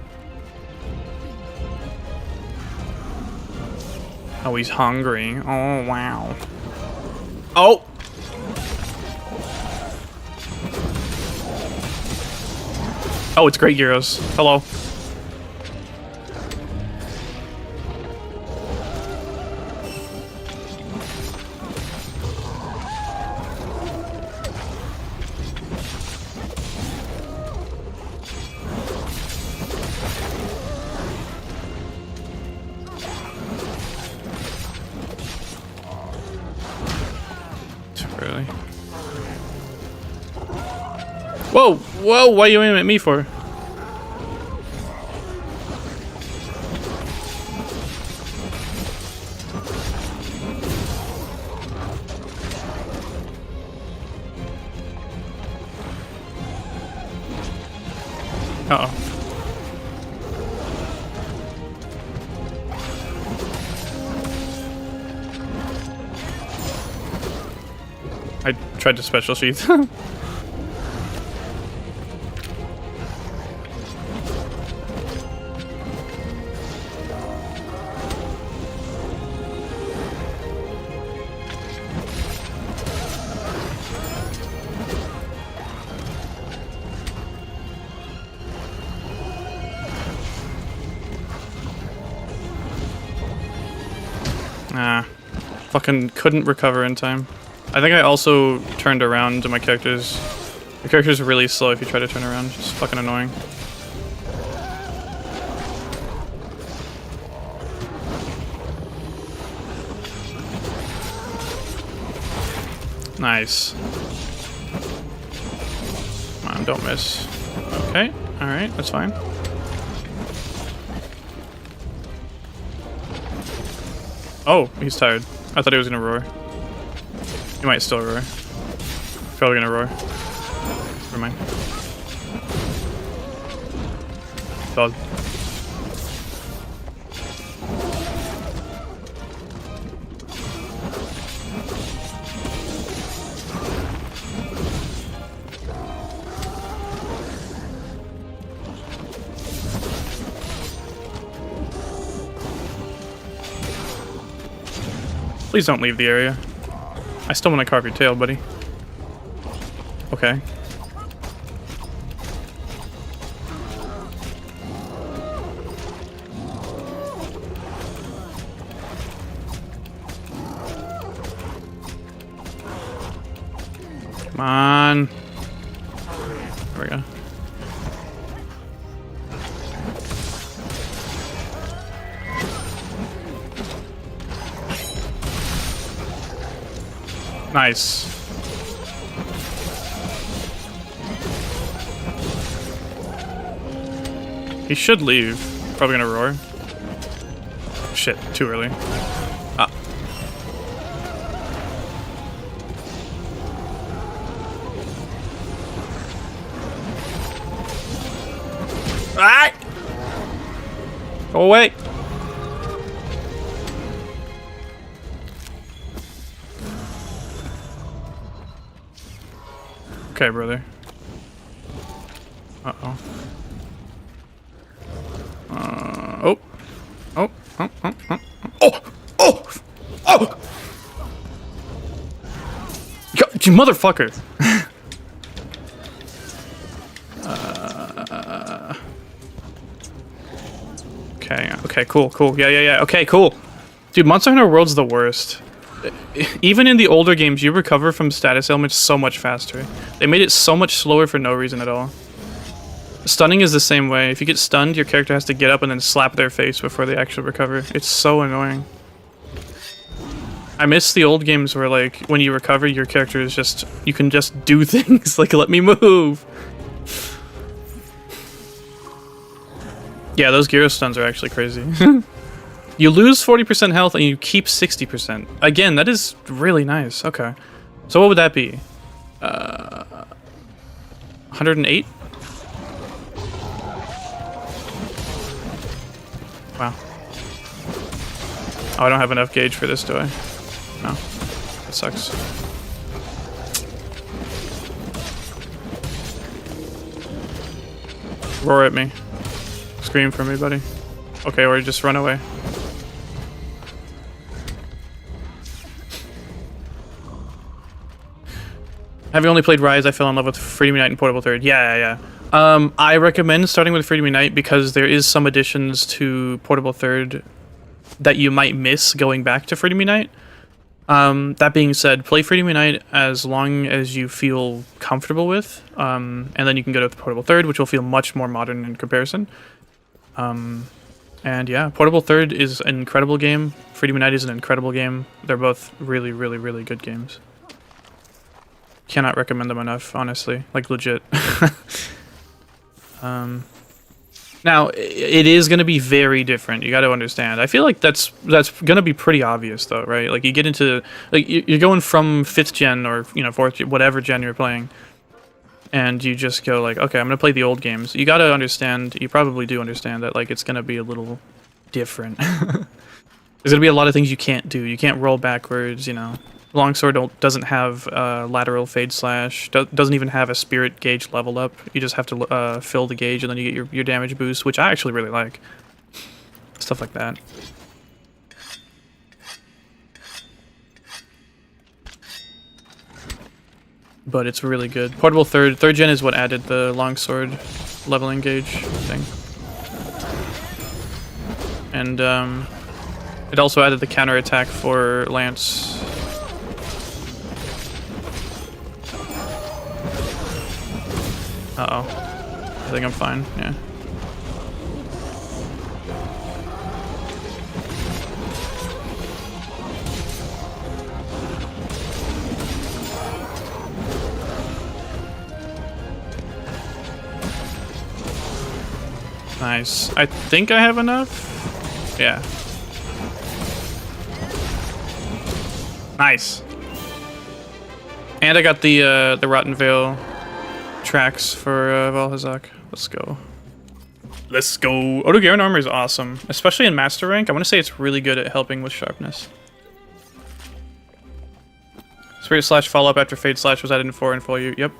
Oh, he's hungry. Oh, wow. Oh! Oh, it's great, Girros. Hello. Whoa! Whoa! What are you aiming at me for? Uh-oh. I tried to special sheath. Fucking couldn't recover in time. I think I also turned around to my characters. The character's really slow if you try to turn around. It's fucking annoying. Nice. Come on, don't miss. Okay, alright, that's fine. Oh, he's tired. I thought he was gonna roar. He might still roar. Probably gonna roar. Never mind. Dog. Please don't leave the area. I still want to carve your tail, buddy. Okay. Come on. There we go. Nice. He should leave. Probably gonna roar. Shit, too early. Ah. Ah! Go away. Okay, brother. Uh-oh. Oh. Oh. Oh. Oh. Oh. Oh. Oh. Oh. You motherfucker. Okay. Okay. Cool. Cool. Yeah. Yeah. Yeah. Okay. Cool. Dude, Monster Hunter World's the worst. Even in the older games, you recover from status ailments so much faster. They made it so much slower for no reason at all. Stunning is the same way. If you get stunned, your character has to get up and then slap their face before they actually recover. It's so annoying. I miss the old games where, like, when you recover, your character is just... You can just do things, like, let me move! Yeah, those Girros stuns are actually crazy. You lose 40% health and you keep 60%. Again, that is really nice. Okay. So what would that be? 108? Wow. Oh, I don't have enough gauge for this, do I? No. That sucks. Roar at me. Scream for me, buddy. Okay, or just run away. Having only played Rise, I fell in love with Freedom Unite and Portable Third. Yeah. I recommend starting with Freedom Unite because there is some additions to Portable Third that you might miss going back to Freedom Unite. That being said, play Freedom Unite as long as you feel comfortable with, and then you can go to Portable Third, which will feel much more modern in comparison. And yeah, Portable Third is an incredible game. Freedom Unite is an incredible game. They're both really, really, really good games. Cannot recommend them enough, honestly. Like, legit. Now, it is going to be very different. You got to understand. I feel like that's going to be pretty obvious, though, right? Like, you get into... Like, you're going from 5th gen or, you know, 4th gen, whatever gen you're playing. And you just go, like, okay, I'm going to play the old games. You got to understand... You probably do understand that, like, it's going to be a little different. There's going to be a lot of things you can't do. You can't roll backwards, you know. Longsword doesn't have lateral fade slash, doesn't even have a spirit gauge level up. You just have to fill the gauge and then you get your damage boost, which I actually really like. Stuff like that. But it's really good. Portable third gen is what added the longsword leveling gauge thing. And it also added the counter attack for Lance. Uh-oh. I think I'm fine, yeah. Nice. I think I have enough? Yeah. Nice. And I got the Rotten Veil tracks for Vaal Hazak. Let's go. Let's go. Odogaron armor is awesome, especially in Master Rank. I want to say it's really good at helping with sharpness. Spirit slash follow up after Fade slash was added in 4 and full. Yep.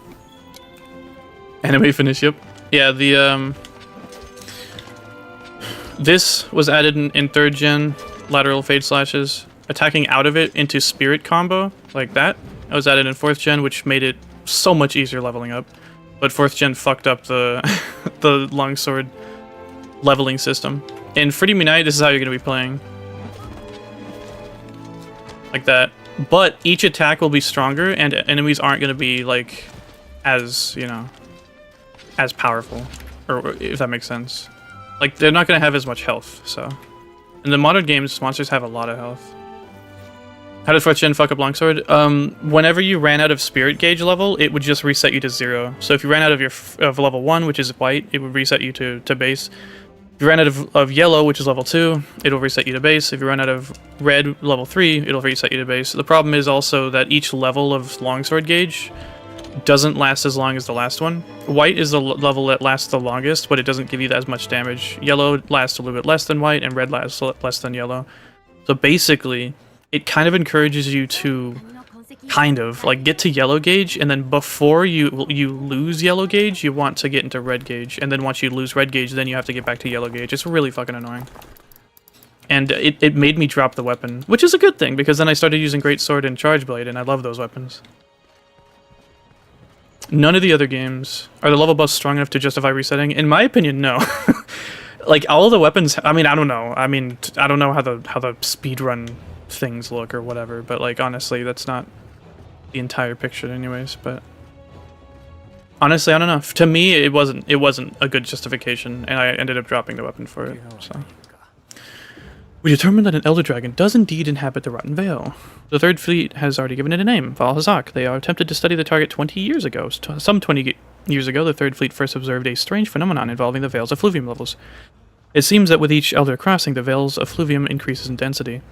Anime finish. Yep. Yeah. The this was added in 3rd gen lateral Fade slashes. attacking out of it into spirit combo like that. I was added in 4th gen, which made it so much easier leveling up. But 4th gen fucked up the the longsword leveling system. In Freedom Unite, this is how you're going to be playing. Like that. But each attack will be stronger, and enemies aren't going to be, like, as, you know, as powerful. Or if that makes sense. Like, they're not going to have as much health, so. In the modern games, monsters have a lot of health. How did 4th gen fuck up longsword? Whenever you ran out of spirit gauge level, it would just reset you to 0. So if you ran out of your level 1, which is white, it would reset you to base. If you ran out of yellow, which is level 2, it'll reset you to base. If you run out of red, level 3, it'll reset you to base. The problem is also that each level of longsword gauge doesn't last as long as the last one. White is the level that lasts the longest, but it doesn't give you as much damage. Yellow lasts a little bit less than white, and red lasts less than yellow. So basically, it kind of encourages you to like get to yellow gauge, and then before you lose yellow gauge, you want to get into red gauge, and then once you lose red gauge, then you have to get back to yellow gauge. It's really fucking annoying. And it made me drop the weapon, which is a good thing, because then I started using Greatsword and Charge Blade, and I love those weapons. None of the other games are the level buffs strong enough to justify resetting. In my opinion, no. Like all of the weapons, I mean, I don't know. I mean, I don't know how the speedrun things look or whatever, but like honestly, that's not the entire picture anyways. But honestly, I don't know. To me, it wasn't a good justification, and I ended up dropping the weapon for it. So we determined that an Elder Dragon does indeed inhabit the Rotten Vale. The Third Fleet has already given it a name, Vaal Hazak. They are attempted to study the target 20 years ago. Some 20 years ago, the Third Fleet first observed a strange phenomenon involving the Vale's effluvium levels. It seems that with each Elder crossing, the Vale's effluvium increases in density.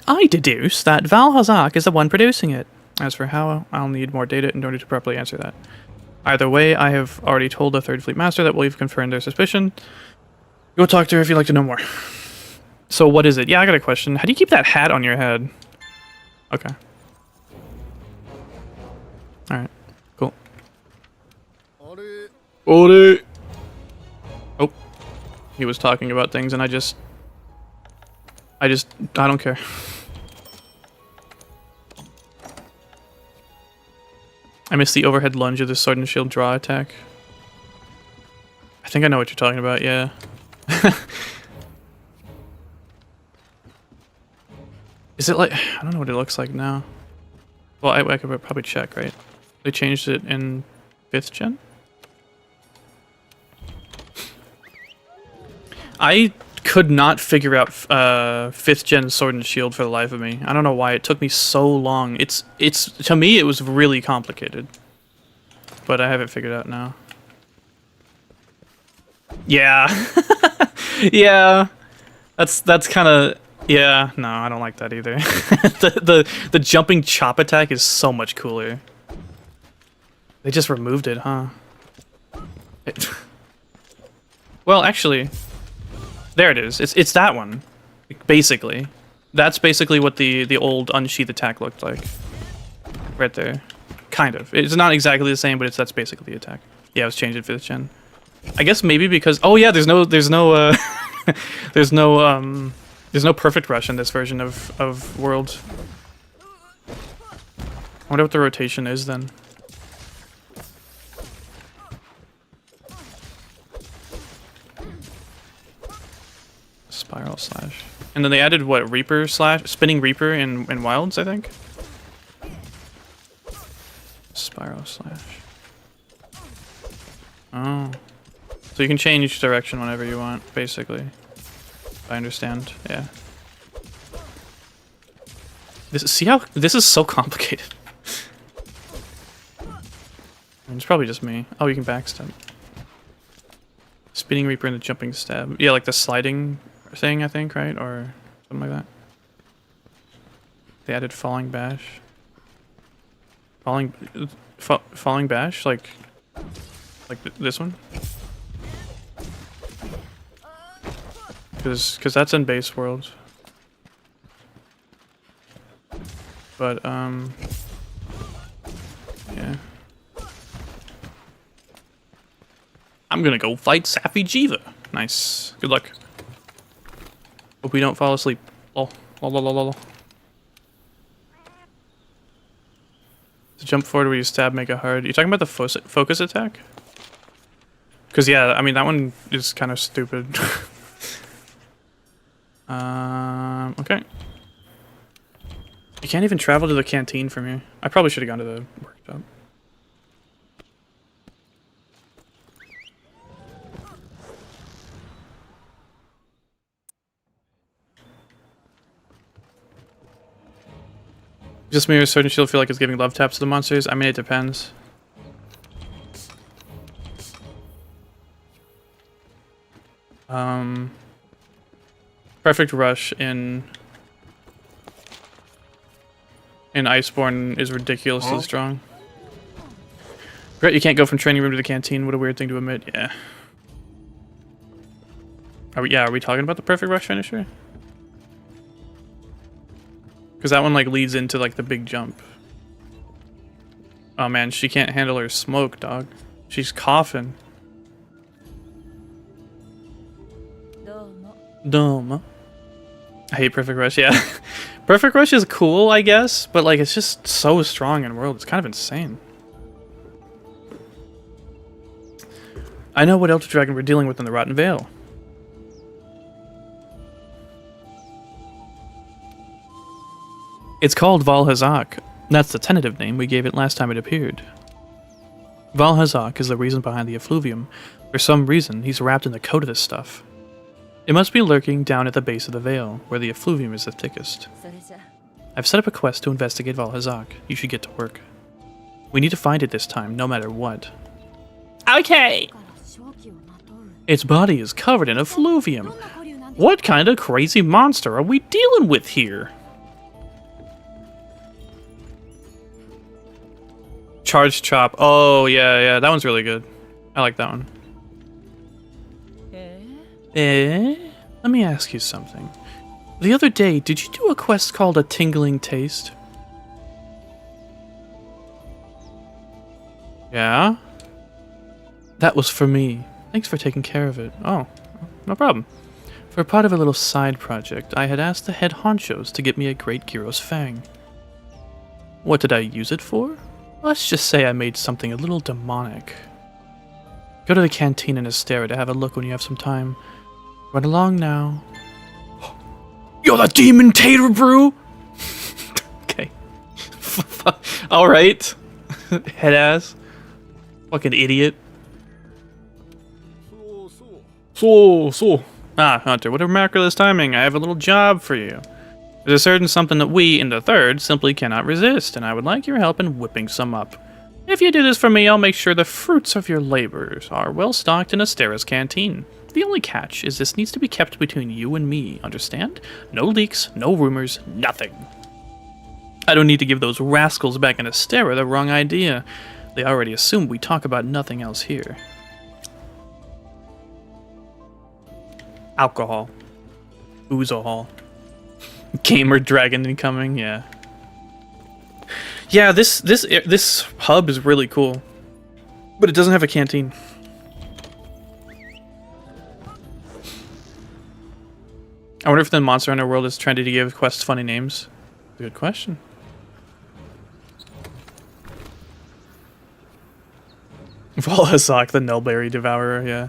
I deduce that Vaal Hazak is the one producing it. As for how, I'll need more data in order to properly answer that. Either way, I have already told the Third Fleet Master that we've confirmed their suspicion. Go talk to her if you'd like to know more. So what is it? Yeah, I got a question. How do you keep that hat on your head? Okay. Alright. Cool. Ore. Oh. He was talking about things and I don't care. I missed the overhead lunge of the sword and shield draw attack. I think I know what you're talking about, yeah. Is it like... I don't know what it looks like now. Well, I could probably check, right? They changed it in 5th gen? I could not figure out 5th gen sword and shield for the life of me. I don't know why it took me so long. It's to me it was really complicated. But I have it figured out now. Yeah. Yeah. That's kind of... Yeah, no, I don't like that either. the jumping chop attack is so much cooler. They just removed it, huh? Well, actually, there it is. It's that one, basically. That's basically what the old unsheath attack looked like, right there. Kind of. It's not exactly the same, but that's basically the attack. Yeah, it was changed in 5th gen. I guess maybe because there's no there's no perfect rush in this version of World. I wonder what the rotation is then. Spiral slash. And then they added what, Reaper slash? Spinning Reaper in Wilds, I think? Spiral slash. Oh. So you can change direction whenever you want, basically. I understand, yeah. See how this is so complicated. It's probably just me. Oh, you can backstab. Spinning Reaper and the jumping stab. Yeah, like the sliding thing, I think, right? Or something like that. They added falling bash. Falling bash, like this one. Because that's in base world. But yeah. I'm gonna go fight Xeno'jiiva. Nice. Good luck. Hope we don't fall asleep. Oh, To jump forward where you stab, make it hard. You talking about the focus attack? Because, yeah, I mean, that one is kind of stupid. Okay. You can't even travel to the canteen from here. I probably should have gone to the workshop. Just mirror Sword and Shield feel like it's giving love taps to the monsters? I mean, it depends. Perfect Rush in Iceborne is ridiculously strong. Great, you can't go from training room to the canteen. What a weird thing to admit. Yeah. Are we talking about the Perfect Rush finisher? Because that one like leads into like the big jump. Oh man, she can't handle her smoke, dog. She's coughing. Dumb. I hate Perfect Rush, yeah. Perfect Rush is cool, I guess, but like it's just so strong in World. It's kind of insane. I know what Elder Dragon we're dealing with in the Rotten Vale. It's called Vaal Hazak. That's the tentative name we gave it last time it appeared. Vaal Hazak is the reason behind the effluvium. For some reason, he's wrapped in the coat of this stuff. It must be lurking down at the base of the Vale, where the effluvium is the thickest. I've set up a quest to investigate Vaal Hazak. You should get to work. We need to find it this time, no matter what. Okay! Its body is covered in effluvium. What kind of crazy monster are we dealing with here? Charge Chop. Oh, yeah, that one's really good. I like that one. Let me ask you something. The other day, did you do a quest called A Tingling Taste? Yeah? That was for me. Thanks for taking care of it. Oh, no problem. For part of a little side project, I had asked the head honchos to get me a great Girros fang. What did I use it for? Let's just say I made something a little demonic. Go to the canteen in Astera to have a look when you have some time. Run along now. You're the demon tater brew! Okay. Alright. Head ass. Fucking idiot. Ah, Hunter, what a miraculous timing. I have a little job for you. There's a certain something that we, in the Third, simply cannot resist, and I would like your help in whipping some up. If you do this for me, I'll make sure the fruits of your labors are well stocked in Astera's canteen. The only catch is this needs to be kept between you and me, understand? No leaks, no rumors, nothing. I don't need to give those rascals back in Astera the wrong idea. They already assume we talk about nothing else here. Alcohol. Oozahol. Gamer Dragon incoming, yeah. Yeah, this hub is really cool. But it doesn't have a canteen. I wonder if the Monster Hunter World is trying to give quests funny names. Good question. Vaal Hazak, the Nullberry Devourer, yeah.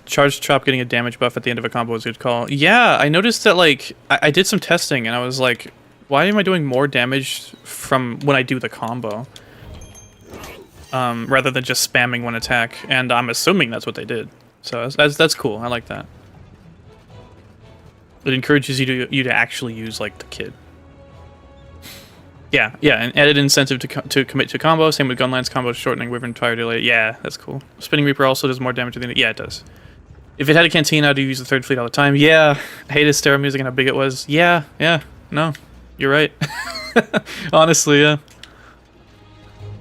Charge Chop getting a damage buff at the end of a combo is a good call. Yeah, I noticed that, like, I did some testing and I was like, why am I doing more damage from when I do the combo? Rather than just spamming one attack, and I'm assuming that's what they did. So that's cool. I like that. It encourages you to actually use like the kit. Yeah, and added incentive to commit to combo. Same with Gunlance combo shortening Wyvern Fire Delay. Yeah, that's cool. Spinning Reaper also does more damage than yeah, it does. If it had a canteen, I'd use the Third Fleet all the time. Yeah, I hated Astera music and how big it was. Yeah, no, you're right. Honestly, yeah.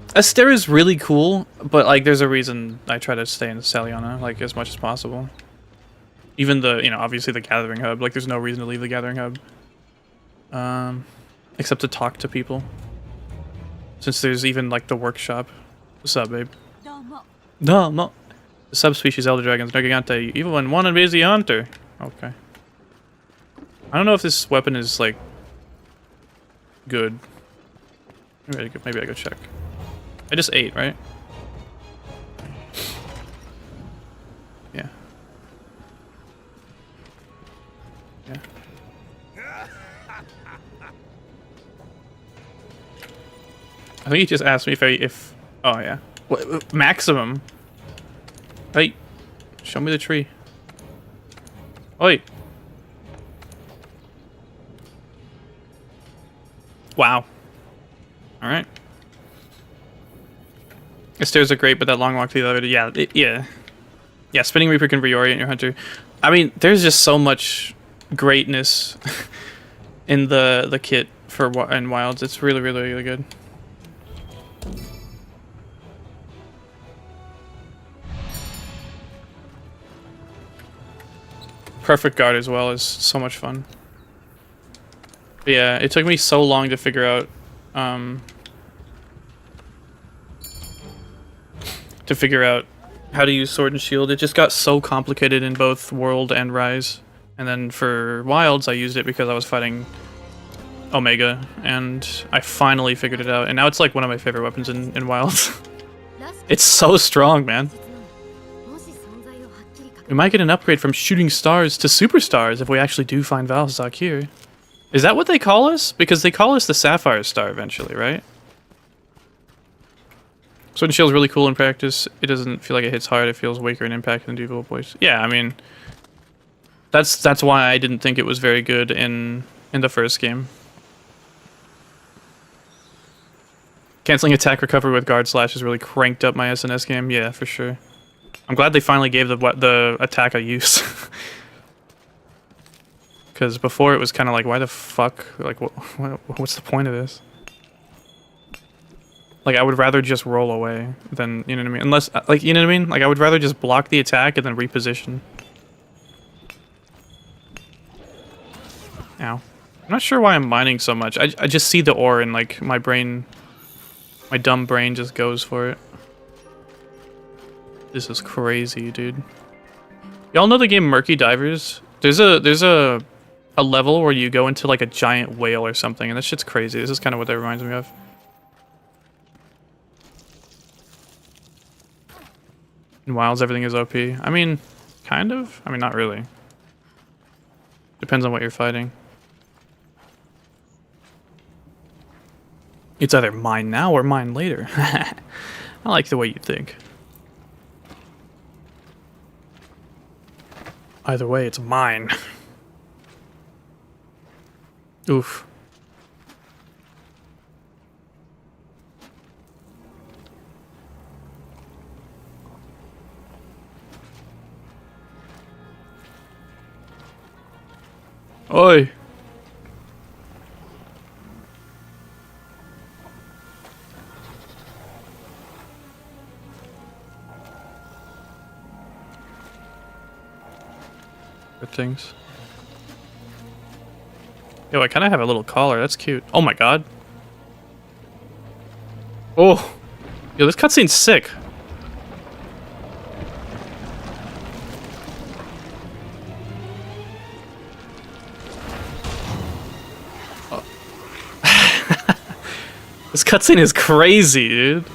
Astera is really cool, but like there's a reason I try to stay in Saliana like as much as possible. Even the, obviously the Gathering Hub, like there's no reason to leave the Gathering Hub. Except to talk to people. Since there's even like the workshop. What's up, babe? No. The subspecies Elder Dragons, no gigante, evil and one and busy hunter. Okay. I don't know if this weapon is, like, good. Maybe I go check. I just ate, right? Yeah. Yeah. I think he just asked me if oh yeah. What, maximum. Hey, show me the tree. Oi. Wow. All right. The stairs are great, but that long walk to the elevator, yeah. Spinning Reaper can reorient your hunter. I mean, there's just so much greatness in the kit for and wilds. It's really, really, really good. Perfect guard as well is so much fun. But yeah, it took me so long to figure out how to use Sword and Shield. It just got so complicated in both World and Rise. And then for Wilds, I used it because I was fighting Omega, and I finally figured it out. And now it's like one of my favorite weapons in Wilds. It's so strong, man. We might get an upgrade from shooting stars to superstars if we actually do find Vaal Hazak here. Is that what they call us? Because they call us the Sapphire Star eventually, right? Sword and Shield is really cool in practice. It doesn't feel like it hits hard. It feels weaker in impact than Deviljho Boys. Yeah, I mean, that's why I didn't think it was very good in the first game. Canceling attack recovery with guard slash has really cranked up my SNS game. Yeah, for sure. I'm glad they finally gave the attack a use. Because before it was kind of like, why the fuck? Like, what's the point of this? Like, I would rather just roll away than, you know what I mean? Unless, like, you know what I mean? Like, I would rather just block the attack and then reposition. Ow. I'm not sure why I'm mining so much. I just see the ore and, like, my brain, my dumb brain just goes for it. This is crazy, dude. Y'all know the game Murky Divers? There's a level where you go into like a giant whale or something, and that shit's crazy. This is kind of what that reminds me of. In Wilds, everything is OP. I mean, kind of. I mean, not really. Depends on what you're fighting. It's either mine now or mine later. I like the way you think. Either way, it's mine. Oof. Oi. Good things. Yo, I kind of have a little collar. That's cute. Oh my god. Oh. Yo, this cutscene's sick. Oh. This cutscene is crazy, dude.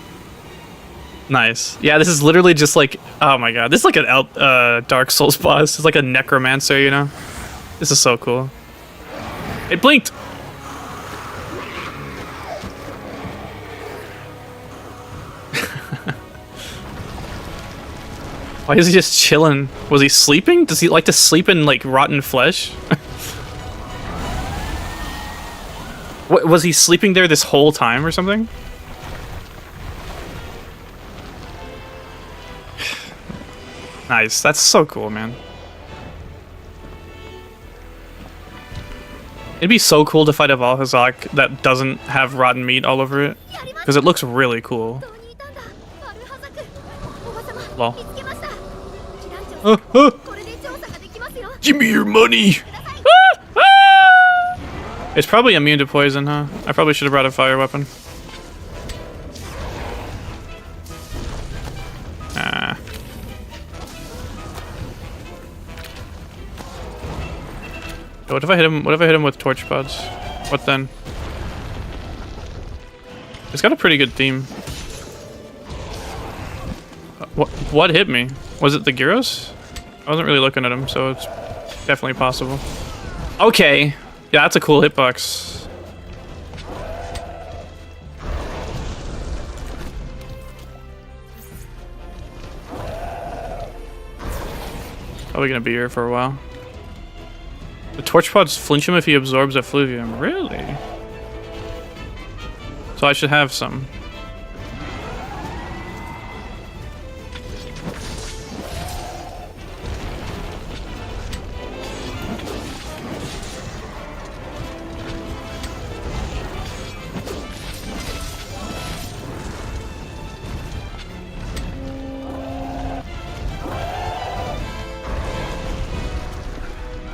Nice. Yeah, this is literally just like, oh my god. This is like a Dark Souls boss. It's like a necromancer, you know? This is so cool. It blinked! Why is he just chilling? Was he sleeping? Does he like to sleep in, like, rotten flesh? What, was he sleeping there this whole time or something? Nice. That's so cool, man. It'd be so cool to fight a Vaal Hazak that doesn't have rotten meat all over it. Because it looks really cool. Lol. Give me your money! It's probably immune to poison, huh? I probably should have brought a fire weapon. What if I hit him? What if I hit him with torch pods? What then? It's got a pretty good theme. What hit me? Was it the Girros? I wasn't really looking at him, so it's definitely possible. Okay. Yeah, that's a cool hitbox. Probably gonna be here for a while. The torch pods flinch him if he absorbs effluvium. Really? So I should have some.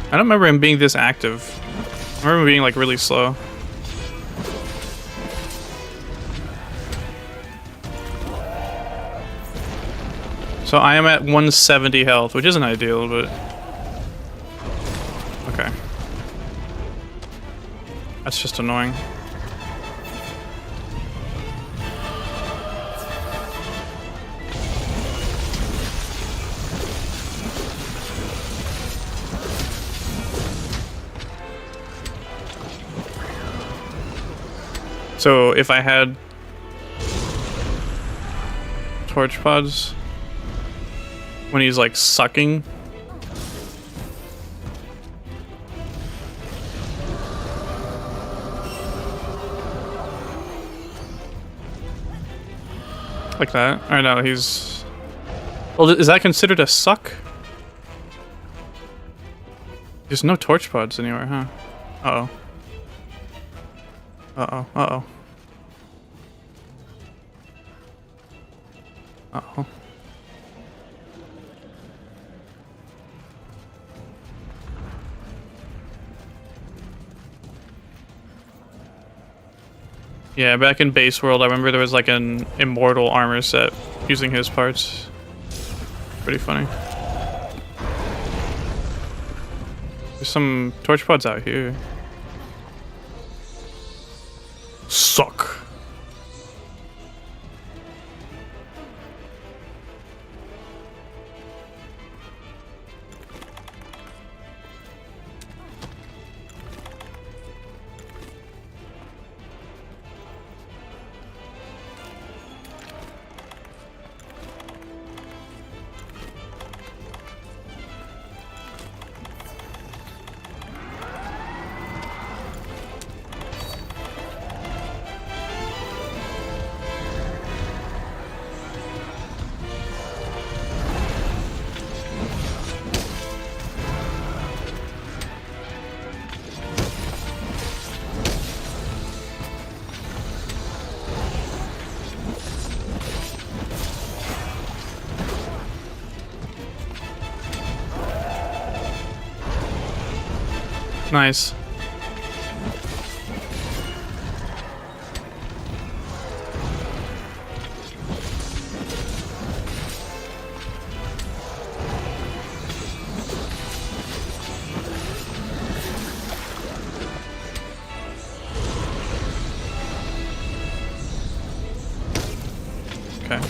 I don't remember him being this active. I remember him being like really slow. So I am at 170 health, which isn't ideal, but okay. That's just annoying. So if I had torch pods when he's like sucking, like that. Or no, he's. Well, is that considered a suck? There's no torch pods anywhere, huh? Uh-oh. Uh-oh. Uh-oh. Uh-oh. Yeah, back in base world, I remember there was like an immortal armor set using his parts. Pretty funny. There's some torch pods out here. Suck. Nice. Okay.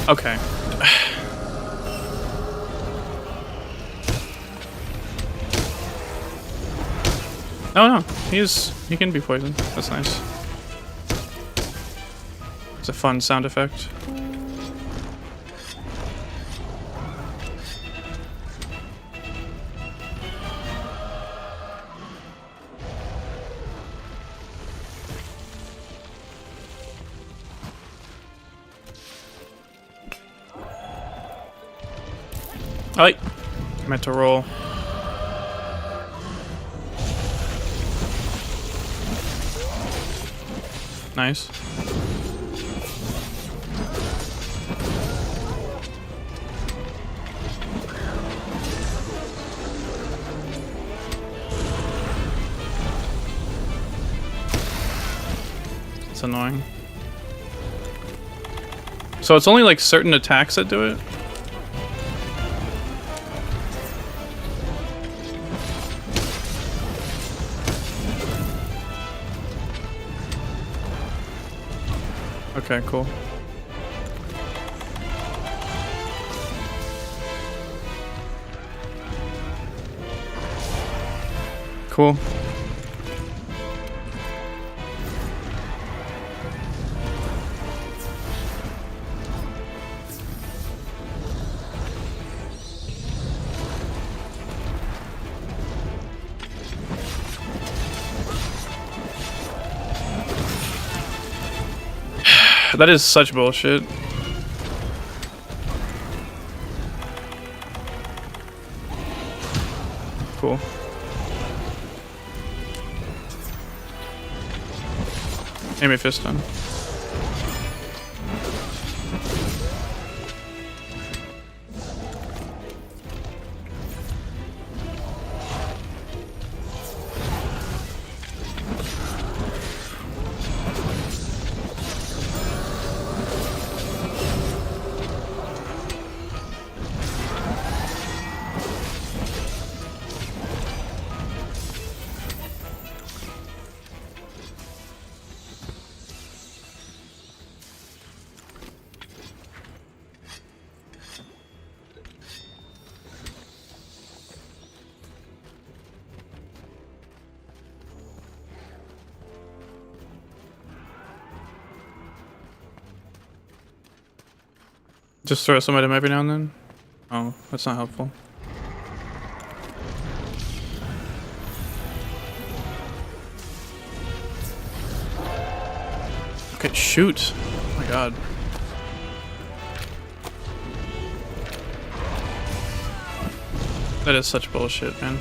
Okay. Oh no, he can be poisoned. That's nice. It's a fun sound effect. I meant to roll. Nice. It's annoying. So it's only like certain attacks that do it? Okay, cool. Cool. That is such bullshit. Cool. Enemy fist on. Just throw some at him every now and then? Oh, that's not helpful. Okay, shoot. Oh my god. That is such bullshit, man.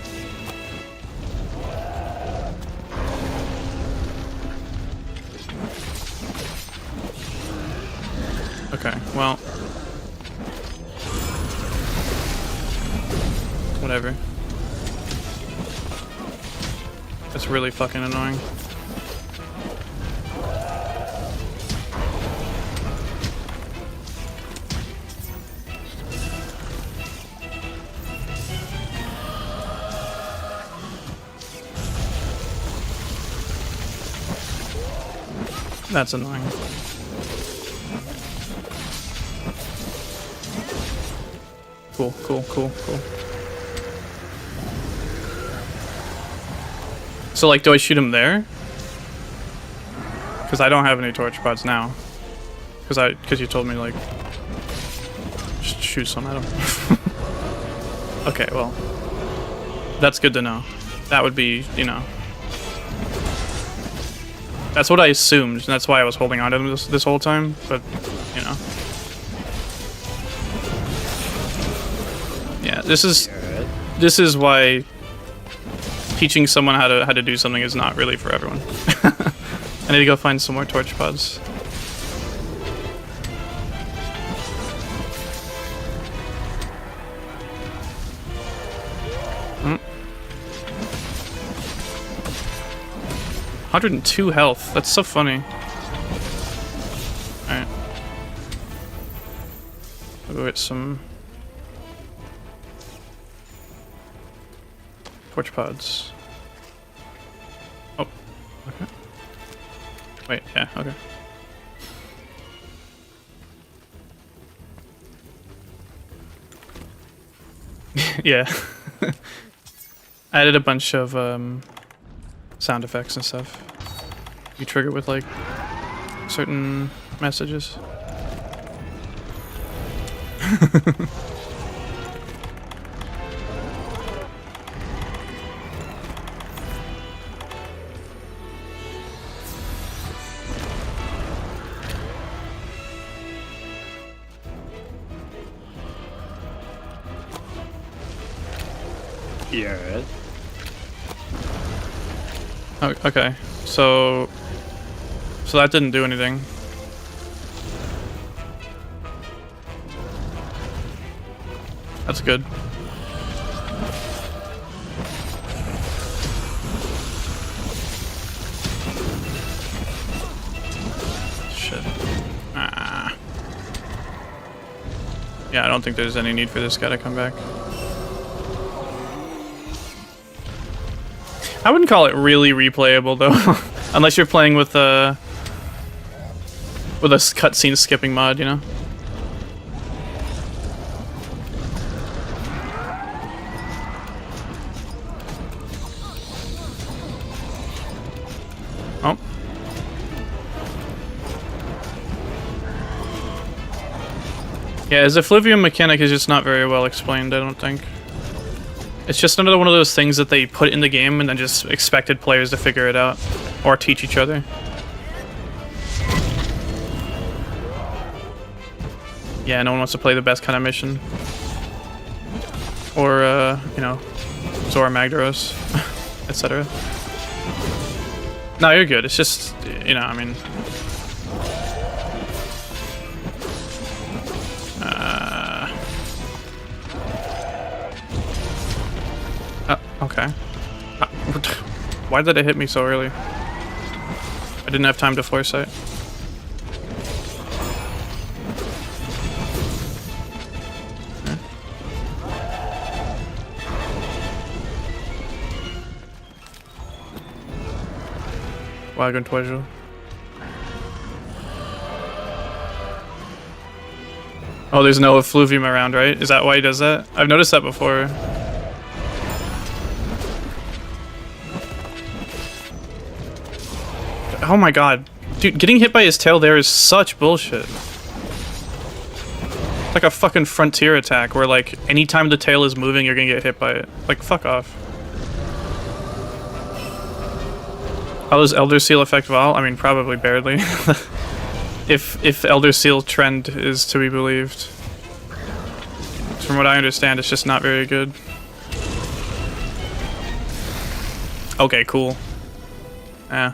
Okay, well. Whatever. That's really fucking annoying. That's annoying. Cool, cool, cool, cool. So, like, do I shoot him there? Because I don't have any torch pods now. Because you told me, like, just shoot some at him. Okay, well, that's good to know. That would be, you know. That's what I assumed, and that's why I was holding on to him this whole time, but, you know. Yeah, this is why teaching someone how to do something is not really for everyone. I need to go find some more torch pods. Hmm. 102 health. That's so funny. Alright. I'll go get some torch pods. Oh, okay. Wait, yeah, okay. Yeah. I added a bunch of sound effects and stuff. You trigger with like certain messages. Yeah. Oh, okay, so that didn't do anything. That's good. Shit. Ah. Yeah, I don't think there's any need for this guy to come back. I wouldn't call it really replayable though, unless you're playing with With a cutscene skipping mod, you know? Oh. Yeah, his effluvium mechanic is just not very well explained, I don't think. It's just another one of those things that they put in the game and then just expected players to figure it out. Or teach each other. Yeah, no one wants to play the best kind of mission. Or, you know, Zora Magdaros, etc. No, you're good. It's just, you know, I mean... okay. Why did it hit me so early? I didn't have time to foresight. Okay. Wagon treasure. Oh, there's no effluvium around, right? Is that why he does that? I've noticed that before. Oh my god. Dude, getting hit by his tail there is such bullshit. It's like a fucking frontier attack where, like, anytime the tail is moving, you're gonna get hit by it. Like, fuck off. How does Elder Seal affect Vaal? I mean, probably barely. if Elder Seal trend is to be believed. From what I understand, it's just not very good. Okay, cool. Yeah.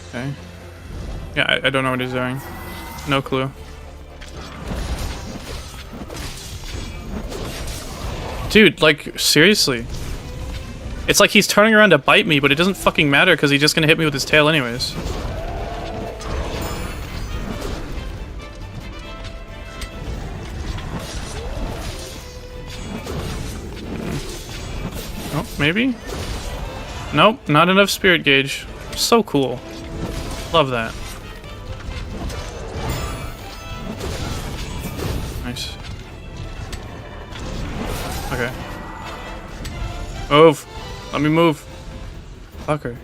Okay. Yeah, I don't know what he's doing. No clue. Dude, like, seriously. It's like he's turning around to bite me, but it doesn't fucking matter because he's just gonna hit me with his tail anyways. Oh, maybe? Nope, not enough spirit gauge. So cool. Love that. Nice. Okay. Move! Let me move. Fucker.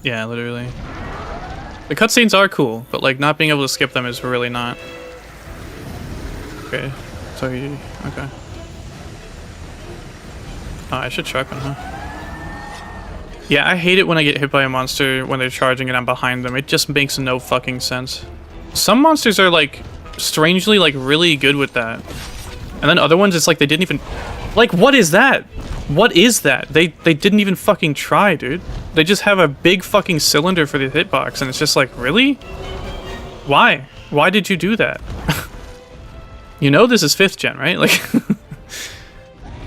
Yeah, literally. The cutscenes are cool, but like not being able to skip them is really not. Okay, so he, okay. Oh, I should sharpen, huh? Yeah, I hate it when I get hit by a monster when they're charging and I'm behind them. It just makes no fucking sense. Some monsters are like strangely like really good with that. And then other ones it's like they didn't even like what is that? What is that? They didn't even fucking try, dude. They just have a big fucking cylinder for the hitbox and it's just like, really? Why? Why did you do that? You know this is 5th gen, right? Like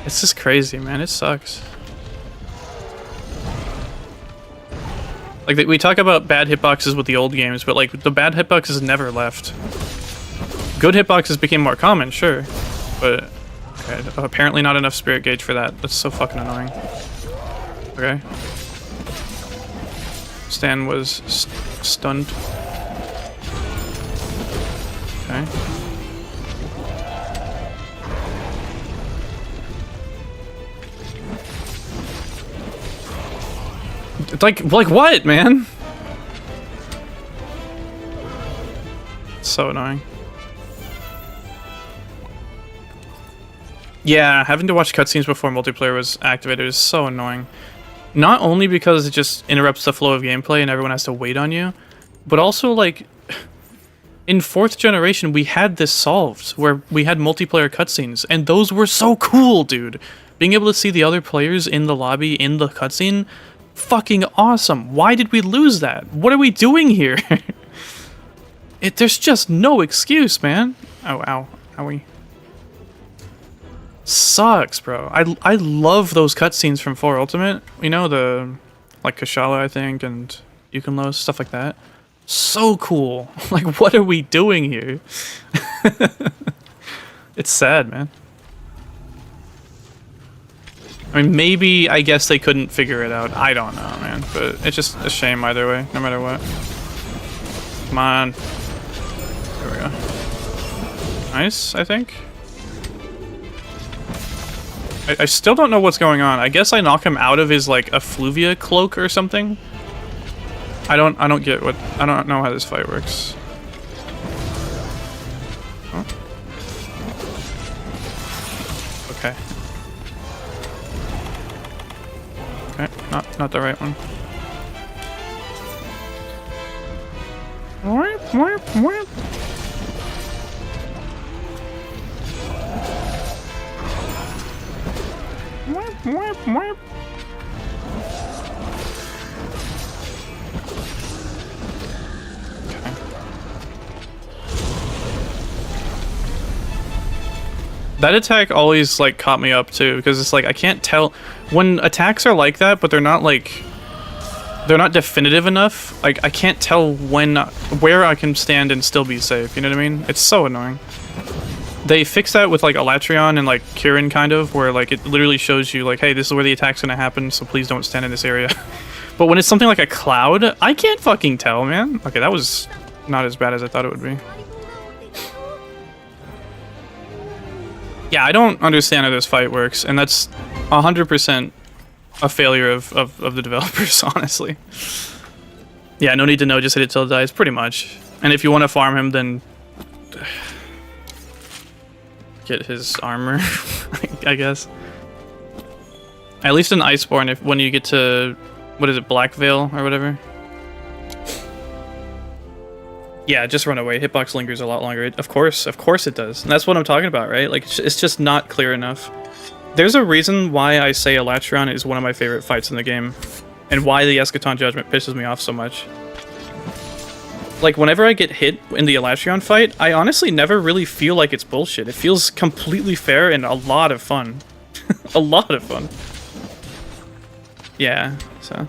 it's just crazy, man. It sucks. Like we talk about bad hitboxes with the old games, but like the bad hitboxes never left. Good hitboxes became more common, sure, but okay, apparently not enough spirit gauge for that. That's so fucking annoying. Okay. Stan was stunned. Okay. It's like what, man? It's so annoying. Yeah, having to watch cutscenes before multiplayer was activated is so annoying. Not only because it just interrupts the flow of gameplay and everyone has to wait on you, but also like in 4th generation we had this solved where we had multiplayer cutscenes and those were so cool, dude. Being able to see the other players in the lobby, in the cutscene, fucking awesome. Why did we lose that? What are we doing here? There's just no excuse, man. Oh, ow. Owie. Sucks, bro. I love those cutscenes from 4 Ultimate. You know, the, like, Kashala, I think, and Yukonlos, stuff like that. So cool. Like, what are we doing here? It's sad, man. I mean, maybe, I guess they couldn't figure it out. I don't know, man. But it's just a shame either way, no matter what. Come on. There we go. Nice, I think. I still don't know what's going on. I guess I knock him out of his, like, effluvia cloak or something. I don't get what... I don't know how this fight works. Oh. Okay. Okay, not the right one. That attack always, like, caught me up, too, because it's like, I can't tell... When attacks are like that, but they're not, like... They're not definitive enough, like, I can't tell where I can stand and still be safe, you know what I mean? It's so annoying. They fix that with, like, Alatreon and, like, Kirin, kind of, where, like, it literally shows you, like, hey, this is where the attack's gonna happen, so please don't stand in this area. But when it's something like a cloud, I can't fucking tell, man. Okay, that was not as bad as I thought it would be. Yeah, I don't understand how this fight works, and that's 100% a failure of the developers, honestly. Yeah, no need to know, just hit it till it dies, pretty much. And if you want to farm him, then... get his armor, I guess. At least in Iceborne, when you get to... What is it, Black Veil, or whatever? Yeah, just run away. Hitbox lingers a lot longer. Of course it does. And that's what I'm talking about, right? Like, it's just not clear enough. There's a reason why I say Alatreon is one of my favorite fights in the game, and why the Eschaton Judgment pisses me off so much. Like, whenever I get hit in the Alatreon fight, I honestly never really feel like it's bullshit. It feels completely fair and a lot of fun. A lot of fun. Yeah, so...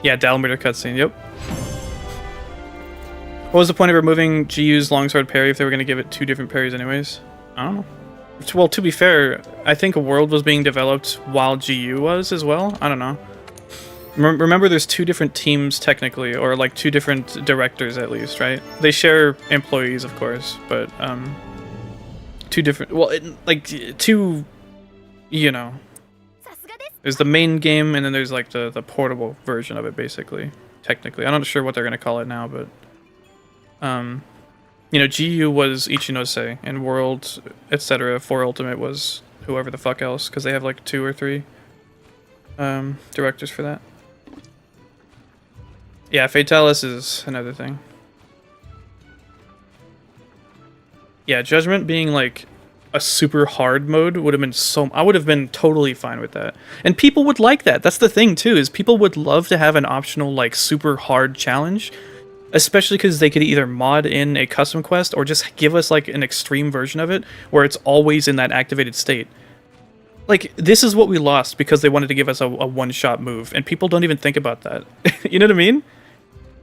Yeah, Dalmeter cutscene, yep. What was the point of removing GU's longsword parry if they were going to give it 2 different parries anyways? I don't know. Well, to be fair, I think a world was being developed while GU was as well. I don't know. Remember, there's 2 different teams technically, or like 2 different directors at least, right? They share employees, of course, but 2 different... Well, like 2, you know... There's the main game, and then there's like the portable version of it, basically. Technically. I'm not sure what they're going to call it now, but... you know, GU was Ichinose, and World, etc. 4 Ultimate was whoever the fuck else, because they have like 2 or 3 directors for that. Yeah, Fatalis is another thing. Yeah, Judgment being like a super hard mode would have been so... I would have been totally fine with that. And people would like that. That's the thing, too, is people would love to have an optional, like, super hard challenge. Especially because they could either mod in a custom quest or just give us, like, an extreme version of it where it's always in that activated state. Like, this is what we lost because they wanted to give us a one-shot move. And people don't even think about that. You know what I mean?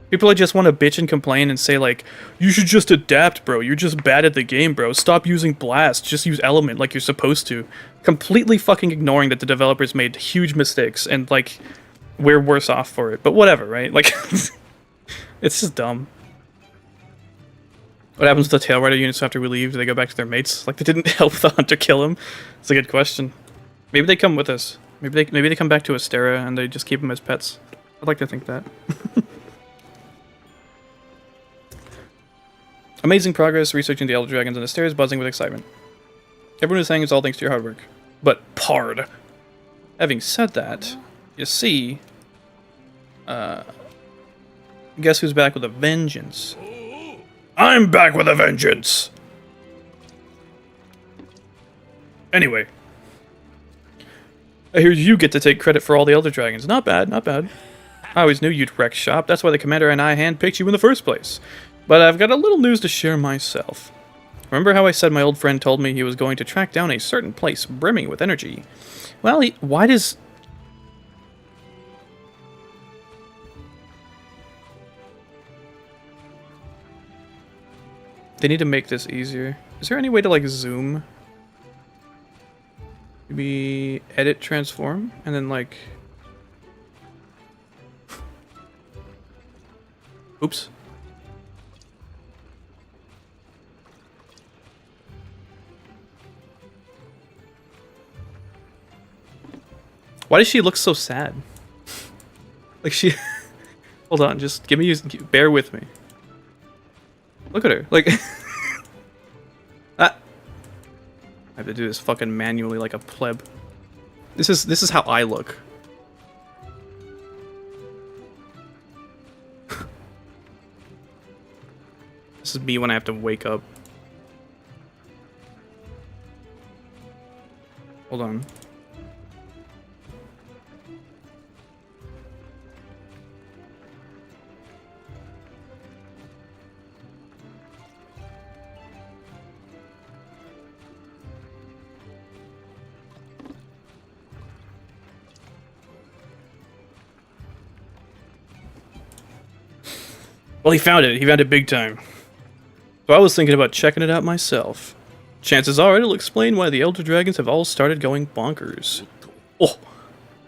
People just want to bitch and complain and say, like, you should just adapt, bro. You're just bad at the game, bro. Stop using Blast. Just use Element like you're supposed to. Completely fucking ignoring that the developers made huge mistakes and, like, we're worse off for it. But whatever, right? Like, it's just dumb. What happens to the Tail Rider units after we leave? Do they go back to their mates? Like, they didn't help the hunter kill him? It's a good question. Maybe they come with us. Maybe they come back to Astera and they just keep them as pets. I'd like to think that. Amazing progress researching the Elder Dragons and the stairs, buzzing with excitement. Everyone is saying it's all thanks to your hard work. But, Pard. Having said that, you see... guess who's back with a vengeance? I'm back with a vengeance! Anyway. I hear you get to take credit for all the Elder Dragons. Not bad, not bad. I always knew you'd wreck shop. That's why the commander and I handpicked you in the first place. But I've got a little news to share myself. Remember how I said my old friend told me he was going to track down a certain place brimming with energy? Well, why does... They need to make this easier. Is there any way to, like, zoom? Maybe edit, transform, and then, like... Oops. Why does she look so sad? Like she... Hold on, just give me... Bear with me. Look at her, like... Ah! I have to do this fucking manually like a pleb. This is how I look. This is me when I have to wake up. Hold on. Well, he found it. He found it big time. So I was thinking about checking it out myself. Chances are it'll explain why the Elder Dragons have all started going bonkers. Oh,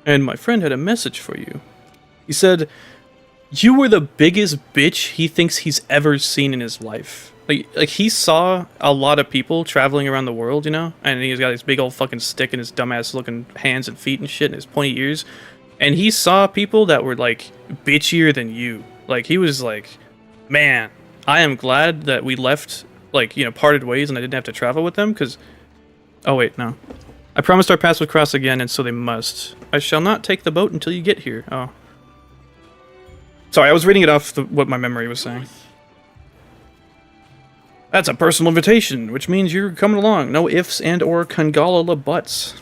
and my friend had a message for you. He said, you were the biggest bitch he thinks he's ever seen in his life. Like he saw a lot of people traveling around the world, you know? And he's got his big old fucking stick and his dumbass looking hands and feet and shit and his pointy ears. And he saw people that were, like, bitchier than you. Like, he was like... Man, I am glad that we left, like, you know, parted ways and I didn't have to travel with them, because... Oh, wait, no. I promised our paths would cross again, and so they must. I shall not take the boat until you get here. Oh. Sorry, I was reading it off what my memory was saying. That's a personal invitation, which means you're coming along. No ifs and or Kangala buts.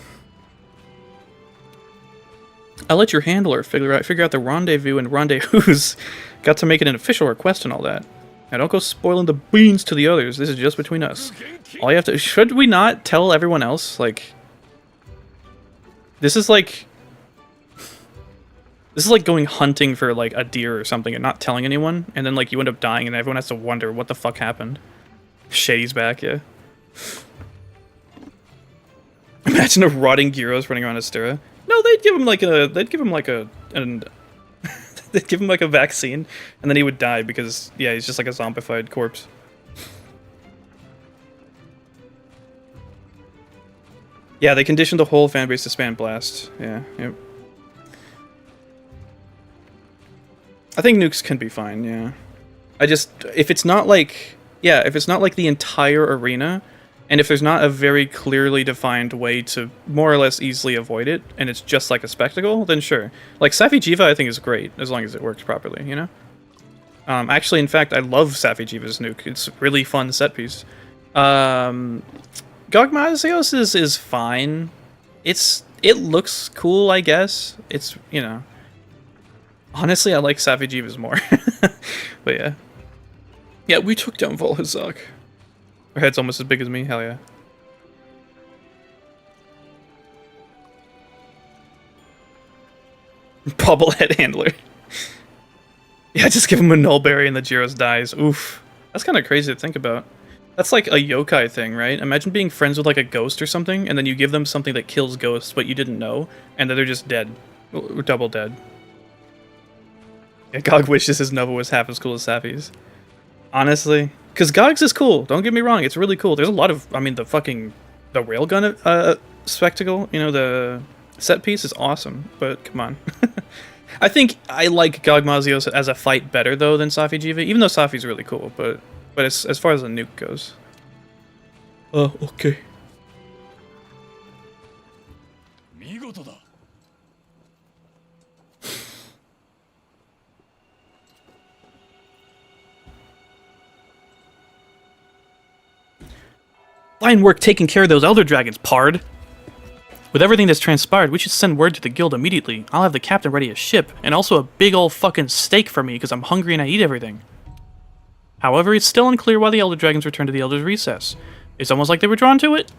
I'll let your handler figure out the rendezvous and rendezvous. Got to make it an official request and all that. Now don't go spoiling the beans to the others. This is just between us. All you have to... Should we not tell everyone else? Like... This is like going hunting for, like, a deer or something and not telling anyone. And then, like, you end up dying and everyone has to wonder what the fuck happened. Shady's back, yeah. Imagine a rotting Girros running around Astera. No, they'd give him like a... They'd give him like a vaccine, and then he would die because, yeah, he's just like a zombified corpse. Yeah, they conditioned the whole fanbase to spam Blast. Yeah, yep. I think nukes can be fine, yeah. If it's not like... Yeah, if it's not like the entire arena, and if there's not a very clearly defined way to more or less easily avoid it, and it's just like a spectacle, then sure. Like, Xeno'jiiva I think is great, as long as it works properly, you know? Actually, in fact, I love Xeno'jiiva's nuke. It's a really fun set piece. Gogmazios is fine. It looks cool, I guess. It's, you know... Honestly, I like Xeno'jiiva's more. But yeah. Yeah, we took down Vaal Hazak. Her head's almost as big as me, hell yeah. Bobblehead handler. Yeah, just give him a nullberry and the Girros dies. Oof. That's kind of crazy to think about. That's like a yokai thing, right? Imagine being friends with like a ghost or something, and then you give them something that kills ghosts, but you didn't know, and then they're just dead. Or double dead. Yeah, Gog wishes his Nova was half as cool as Safi's. Honestly. Because Gog's is cool, don't get me wrong, it's really cool. There's a lot of, I mean, the railgun spectacle, you know, the set piece is awesome, but come on. I think I like Gogmazios as a fight better, though, than Xeno'jiiva, even though Safi's really cool, but as far as the nuke goes. Okay. Fine work taking care of those Elder Dragons, Pard. With everything that's transpired, we should send word to the guild immediately. I'll have the captain ready a ship, and also a big ol' fucking steak for me because I'm hungry and I eat everything. However, it's still unclear why the Elder Dragons returned to the Elder's Recess. It's almost like they were drawn to it.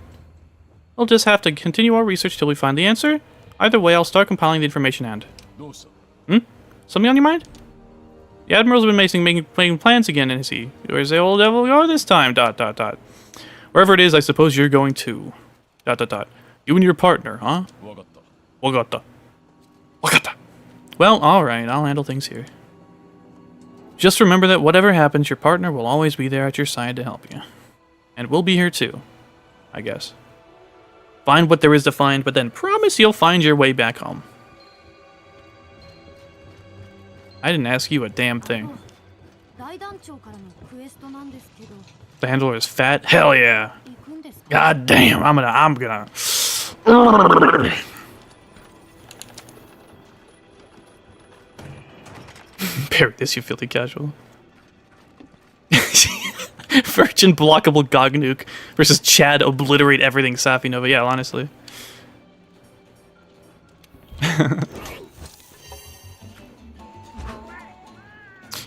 We'll just have to continue our research till we find the answer. Either way, I'll start compiling the information and... Something on your mind? The Admiral's been making plans again, is he? Where's the old devil go this time? ... Wherever it is, I suppose you're going too. ... You and your partner, huh? Wagata. Well, alright, I'll handle things here. Just remember that whatever happens, your partner will always be there at your side to help you. And we'll be here too, I guess. Find what there is to find, but then promise you'll find your way back home. I didn't ask you a damn thing. The handler is fat? Hell yeah. God damn, I'm gonna... Parry this, you filthy casual. Virgin blockable Gognuke versus Chad obliterate everything Safi Nova. Yeah, honestly.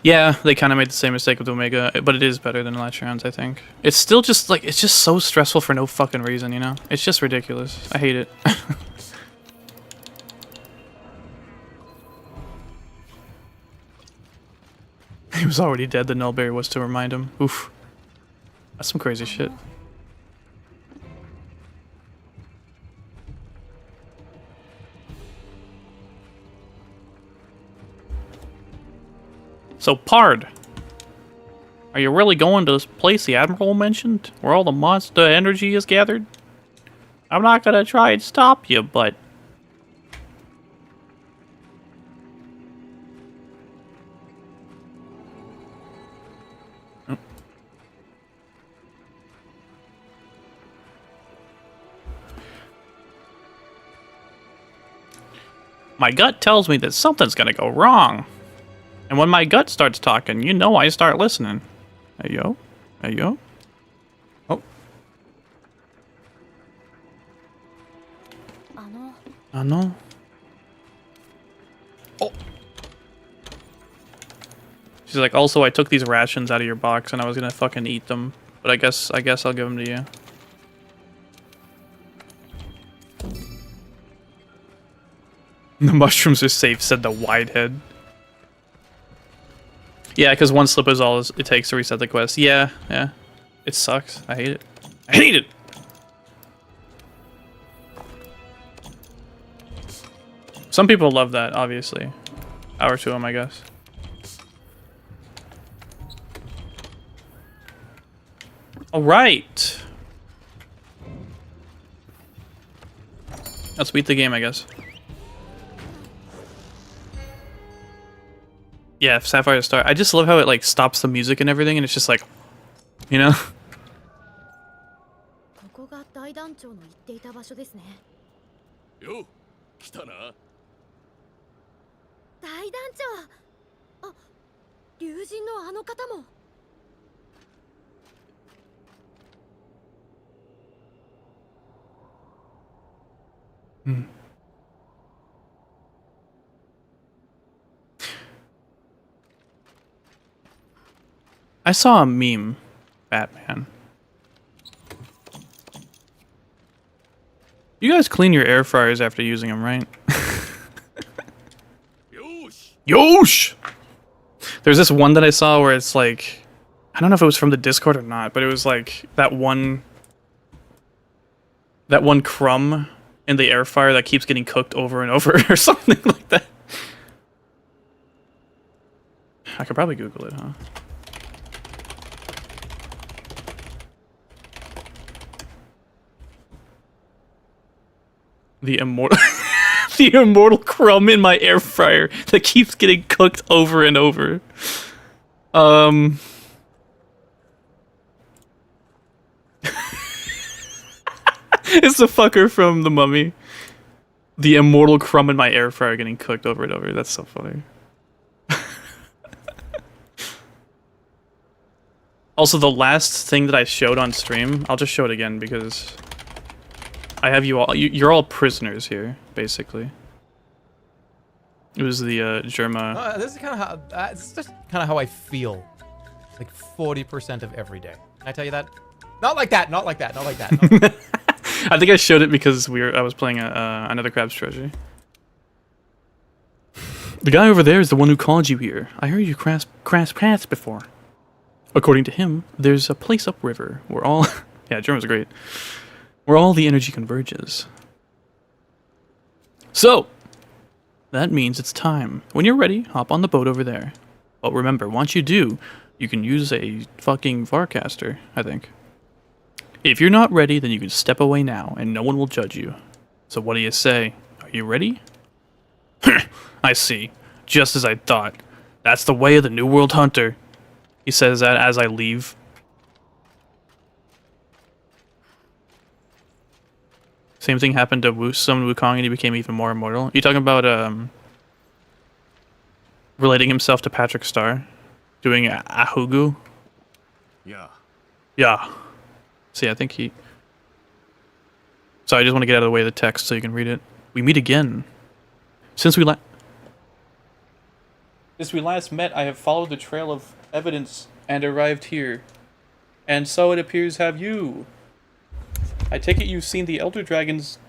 Yeah, they kind of made the same mistake with Omega, but it is better than last rounds, I think. It's still just, like, it's just so stressful for no fucking reason, you know? It's just ridiculous. I hate it. He was already dead, the Nullberry was to remind him. Oof. That's some crazy shit. So, Pard, are you really going to this place the Admiral mentioned, where all the monster energy is gathered? I'm not gonna try and stop you, but... My gut tells me that something's gonna go wrong. And when my gut starts talking, you know I start listening. Hey, yo. Hey, yo. Oh. I know. Oh. She's like, also, I took these rations out of your box and I was gonna fucking eat them. But I guess I'll give them to you. The mushrooms are safe, said the Widehead. Yeah, because one slip is all it takes to reset the quest. Yeah. It sucks. I hate it. I hate it! Some people love that, obviously. Power to them, I guess. Alright! Let's beat the game, I guess. Yeah, Sapphire Star. I just love how it like stops the music and everything, and it's just like, you know. I saw a meme, Batman. You guys clean your air fryers after using them, right? Yosh! There's this one that I saw where it's like, I don't know if it was from the Discord or not, but it was like that one crumb in the air fryer that keeps getting cooked over and over or something like that. I could probably Google it, huh? The immortal the immortal crumb in my air fryer that keeps getting cooked over and over. It's the fucker from The Mummy. The immortal crumb in my air fryer getting cooked over and over. That's so funny. Also, the last thing that I showed on stream, I'll just show it again because I have you all. You're all prisoners here, basically. It was the Germa. This is kind of how. This is just kind of how I feel. Like 40% of every day. Can I tell you that? Not like that. Not like that. Not like that. Not I think I showed it because I was playing another Crab's Treasure. The guy over there is the one who called you here. I heard you crash paths before. According to him, there's a place upriver where all... yeah, German's great. Where all the energy converges. So, that means it's time. When you're ready, hop on the boat over there. But remember, once you do, you can use a fucking Farcaster, I think. If you're not ready, then you can step away now, and no one will judge you. So what do you say? Are you ready? I see. Just as I thought. That's the way of the New World Hunter. He says that as I leave. Same thing happened to summoned Wukong and he became even more immortal. You talking about relating himself to Patrick Star? Doing Ahugu? Yeah. Yeah. See, I think he... So I just want to get out of the way of the text so you can read it. We meet again. Since we last met, I have followed the trail of evidence and arrived here. And so it appears have you. I take it you've seen the Elder Dragon's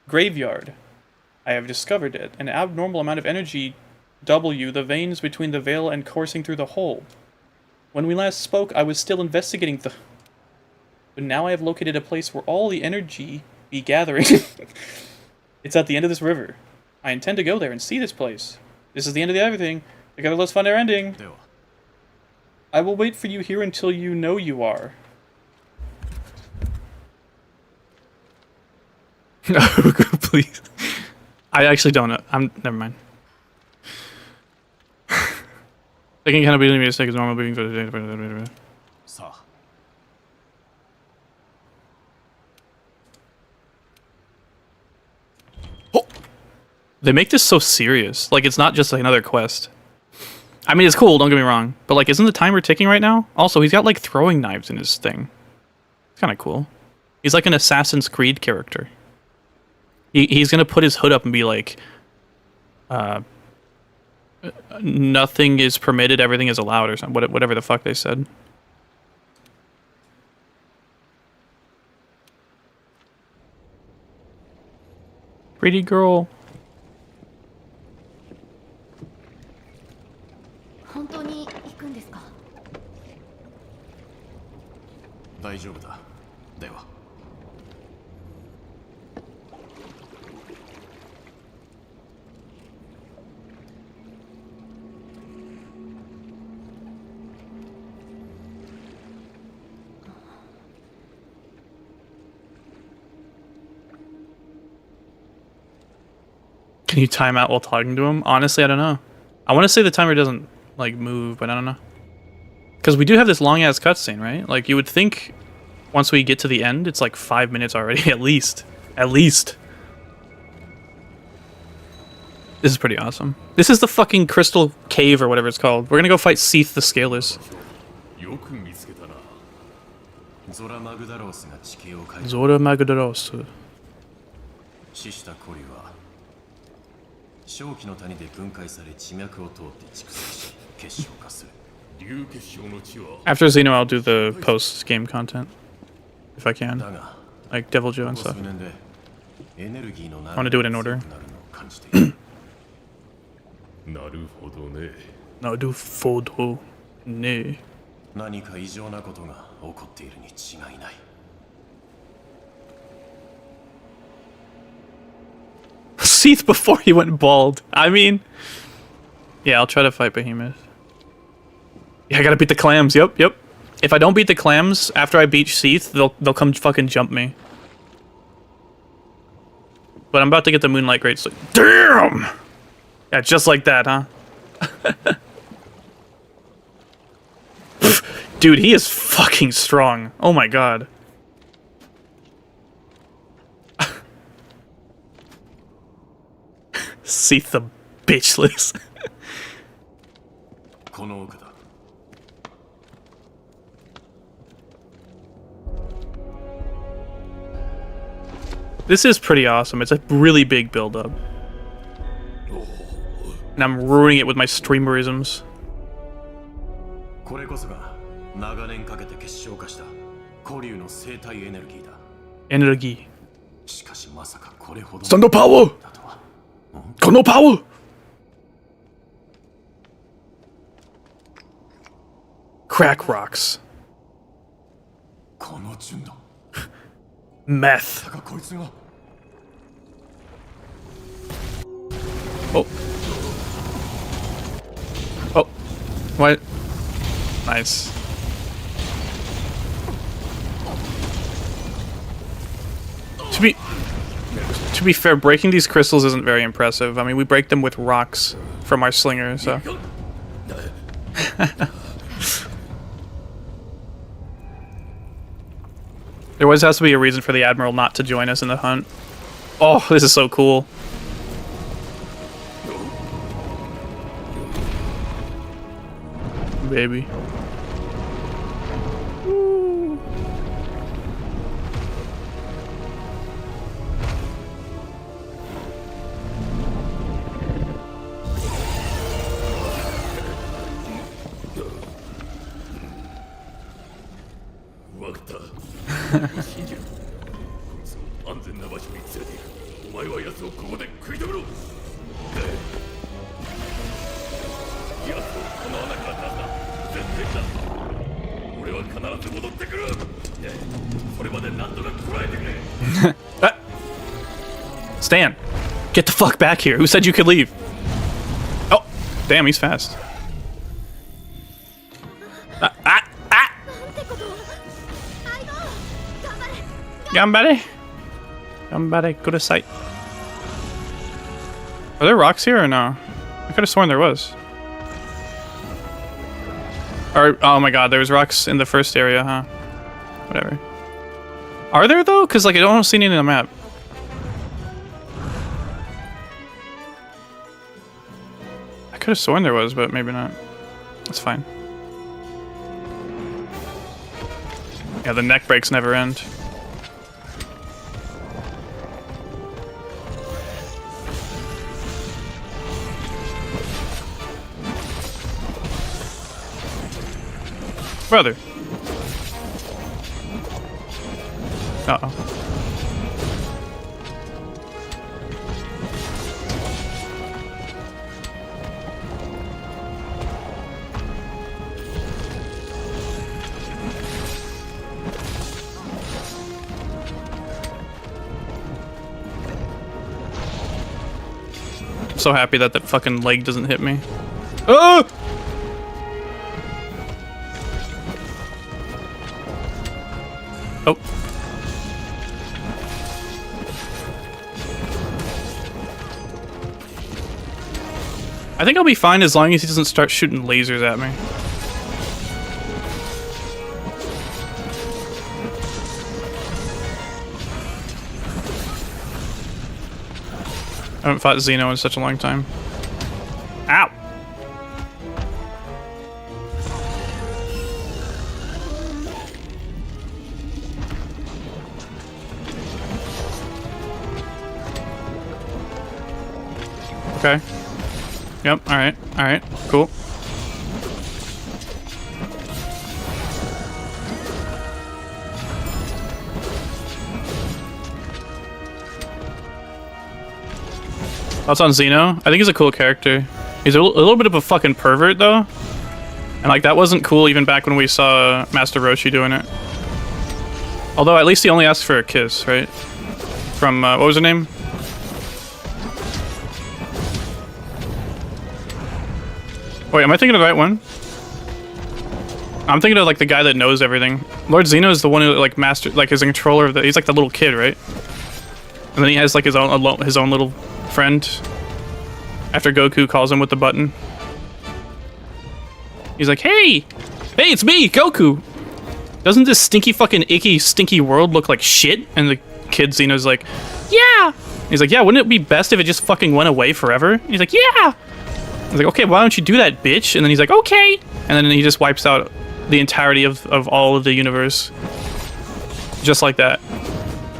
graveyard. I have discovered it. An abnormal amount of energy W, the veins between the veil and coursing through the hole. When we last spoke, I was still investigating the... But now I have located a place where all the energy be gathering. It's at the end of this river. I intend to go there and see this place. This is the end of the everything. Together let's find our ending. I will wait for you here until you know you are. Please. I actually don't know. Never mind. Thinking kind of beating me a mistake is normal being for the day. Oh! They make this so serious. Like, it's not just like another quest. I mean, it's cool, don't get me wrong. But, like, isn't the timer ticking right now? Also, he's got, like, throwing knives in his thing. It's kind of cool. He's like an Assassin's Creed character. He's gonna put his hood up and be like, nothing is permitted, everything is allowed, or something. Whatever the fuck they said. Pretty girl. 本当に行くんですか? 大丈夫だ。では。Can you time out while talking to him? Honestly, I don't know. I want to say the timer doesn't, like, move, but I don't know. Because we do have this long-ass cutscene, right? Like, you would think once we get to the end, it's like 5 minutes already, at least. At least. This is pretty awesome. This is the fucking Crystal Cave, or whatever it's called. We're gonna go fight Seath the Scaleless. Zora Magdaros. 正気の谷で分解され地脈を通って蓄積し結晶化する。竜結晶の地は After Xeno, I'll do the post-game content. If I can. Like Deviljho and stuff. I want to do it in order. なるほどね。なるほどね。何か異常なことが起こっているに違いない。Seath before he went bald. I mean, yeah, I'll try to fight Behemoth. Yeah, I gotta beat the clams. Yep. If I don't beat the clams after I beat Seath, they'll come fucking jump me. But I'm about to get the Moonlight Great Sword. Damn! Yeah, just like that, huh? Dude, he is fucking strong. Oh my god. Seath the bitchless. This is pretty awesome. It's a really big build-up. And I'm ruining it with my streamerisms. これこそが長年かけて結晶化した古竜の生態エネルギーだ。Energy. しかしまさかこれほどそのパワーだとは。このパワー Crack rocks. この純度。 Meth. だがこいつが。 Oh. Oh. What? Nice. To be fair, breaking these crystals isn't very impressive. I mean, we break them with rocks from our slinger, so. There always has to be a reason for the Admiral not to join us in the hunt. Oh, this is so cool. Baby. Stan, get the fuck back here. Who said you could leave? Oh, damn, he's fast. Gambare. Gambare, good sight. Are there rocks here or no? I could have sworn there was. Or, oh my god, there was rocks in the first area, huh? Whatever. Are there though? Because like I don't see any on the map. I could have sworn there was, but maybe not. That's fine. Yeah, the neck breaks never end. Brother. Uh-oh. I'm so happy that that fucking leg doesn't hit me. Oh! Oh. I think I'll be fine as long as he doesn't start shooting lasers at me. I haven't fought Xeno in such a long time. Ow! Okay. Yep, alright, cool. Thoughts on Xeno? I think he's a cool character. He's a little bit of a fucking pervert though. And like that wasn't cool even back when we saw Master Roshi doing it. Although at least he only asked for a kiss, right? From, what was her name? Wait, am I thinking of the right one? I'm thinking of like the guy that knows everything. Lord Xeno is the one who like is a controller of the. He's like the little kid, right? And then he has like his own little friend. After Goku calls him with the button, he's like, "Hey, it's me, Goku. Doesn't this stinky fucking icky stinky world look like shit?" And the kid Xeno's like, "Yeah." He's like, "Yeah, wouldn't it be best if it just fucking went away forever?" And he's like, "Yeah." I was like, okay, why don't you do that, bitch? And then he's like, okay. And then he just wipes out the entirety of all of the universe. Just like that.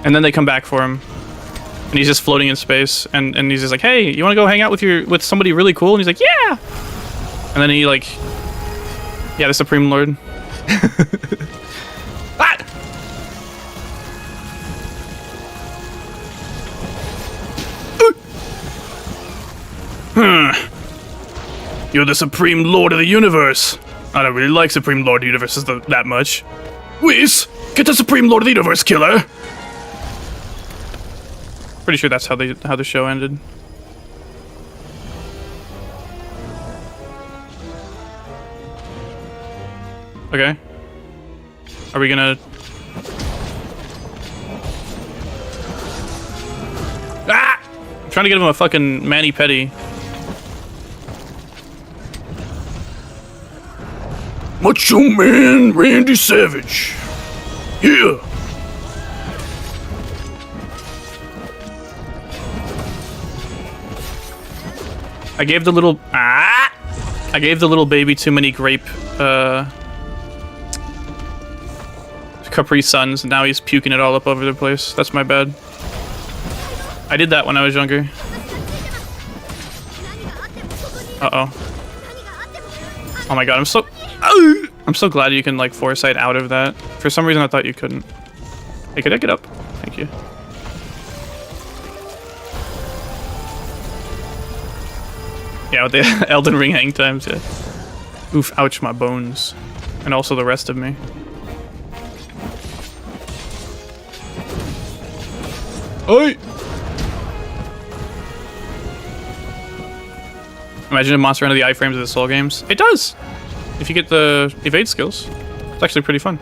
And then they come back for him. and he's just floating in space, and he's just like, hey, you want to go hang out with somebody really cool? And he's like, yeah. And then he like, yeah, the Supreme Lord. Ah! You're the Supreme Lord of the Universe. I don't really like Supreme Lord of the Universe that much. Whis, get the Supreme Lord of the Universe, killer. Pretty sure that's how the show ended. Okay. Are we gonna... Ah! I'm trying to get him a fucking mani-pedi. Macho Man Randy Savage. Yeah. I gave the little baby too many grape Capri Suns, and now he's puking it all up over the place. That's my bad. I did that when I was younger. Uh-oh. Oh my god, I'm so glad you can like foresight out of that. For some reason I thought you couldn't. Hey, could I get up? Thank you. Yeah, with the Elden Ring hang times, yeah. Oof, ouch, my bones. And also the rest of me. Oi! Imagine a monster under the iframes of the Soul games. It does! If you get the evade skills. It's actually pretty fun.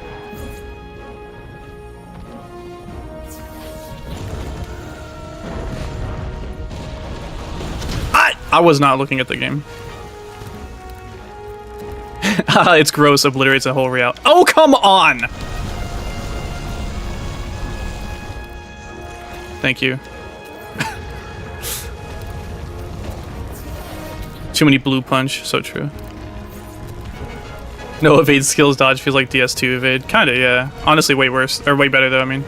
I was not looking at the game. It's gross, obliterates a whole reality. Oh, come on! Thank you. Too many blue punch, so true. No evade skills, dodge feels like DS2 evade. Kinda, yeah. Honestly, way worse. Or way better, though, I mean.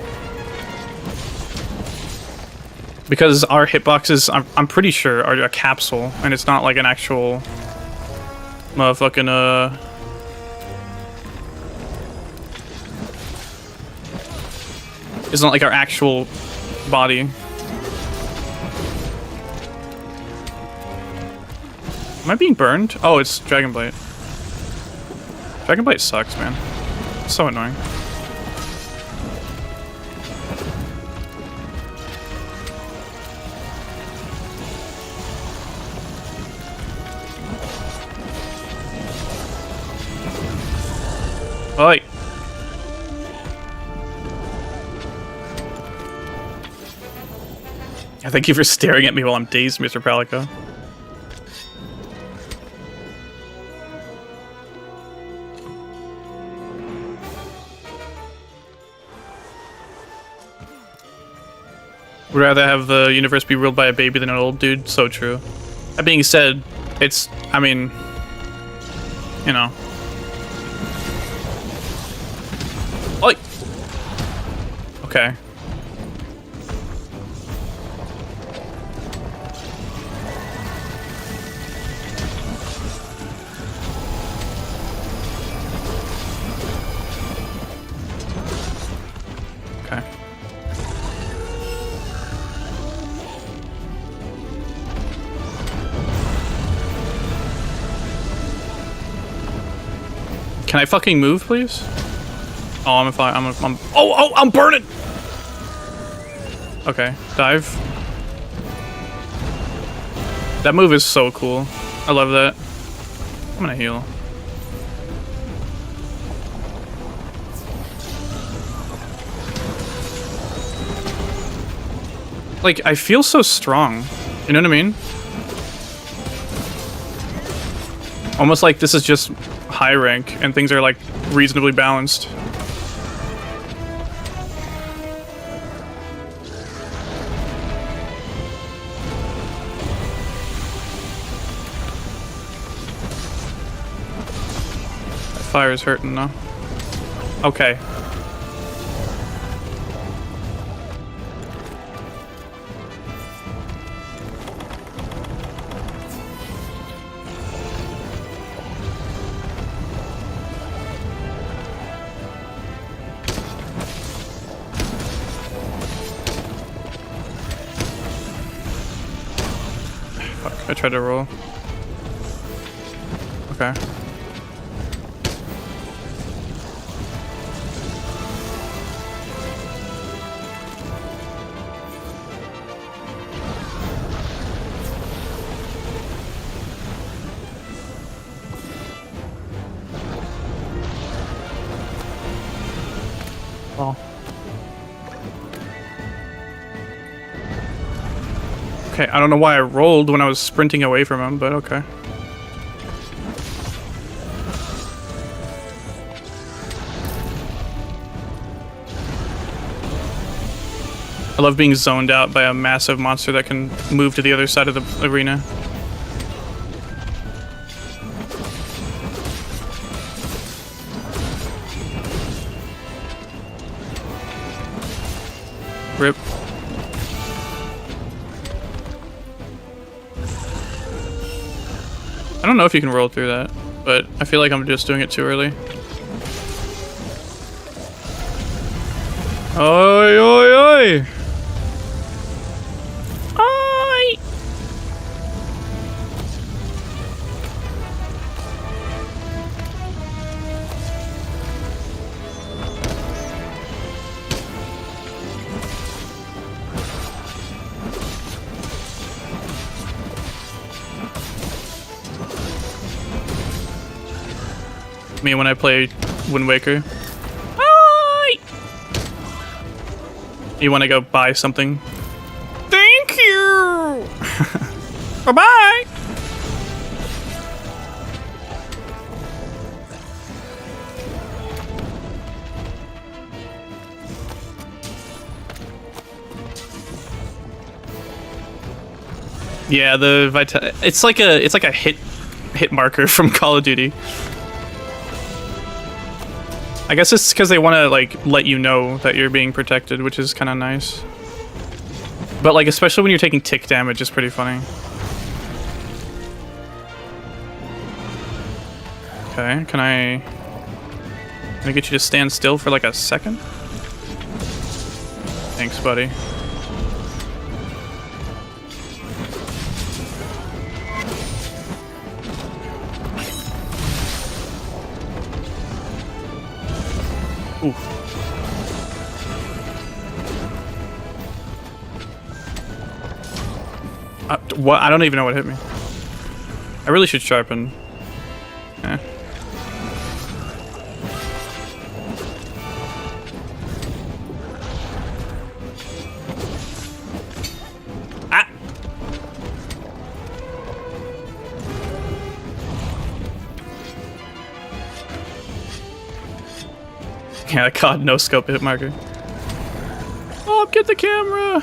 Because our hitboxes, I'm pretty sure, are a capsule, and it's not like an actual motherfucking, it's not like our actual body. Am I being burned? Oh, it's Dragonblight. Dragonblight sucks, man. It's so annoying. Oi! Thank you for staring at me while I'm dazed, Mr. Palico. Would rather have the universe be ruled by a baby than an old dude. So true. That being said, it's, I mean, you know. Oi! Okay. Okay. Can I fucking move, please? Oh, I'm burning! Okay, dive. That move is so cool. I love that. I'm gonna heal. Like, I feel so strong. You know what I mean? Almost like this is just high rank and things are like reasonably balanced. Fire's hurting though. Okay. I tried to roll. Okay. Well. Okay, I don't know why I rolled when I was sprinting away from him, but okay. I love being zoned out by a massive monster that can move to the other side of the arena. Rip. I don't know if you can roll through that, but I feel like I'm just doing it too early. Oi, oi, oi! Oi! Me when I play Wind Waker. Hi! You want to go buy something? Thank you! Bye-bye! Yeah, the it's like a hit marker from Call of Duty. I guess it's because they want to like let you know that you're being protected, which is kind of nice. But like, especially when you're taking tick damage, it's pretty funny. Okay, can I get you to stand still for like a second? Thanks, buddy. Ooh. What? I don't even know what hit me. I really should sharpen. Eh. Ah! Yeah, God, no scope hit marker. Oh, get the camera!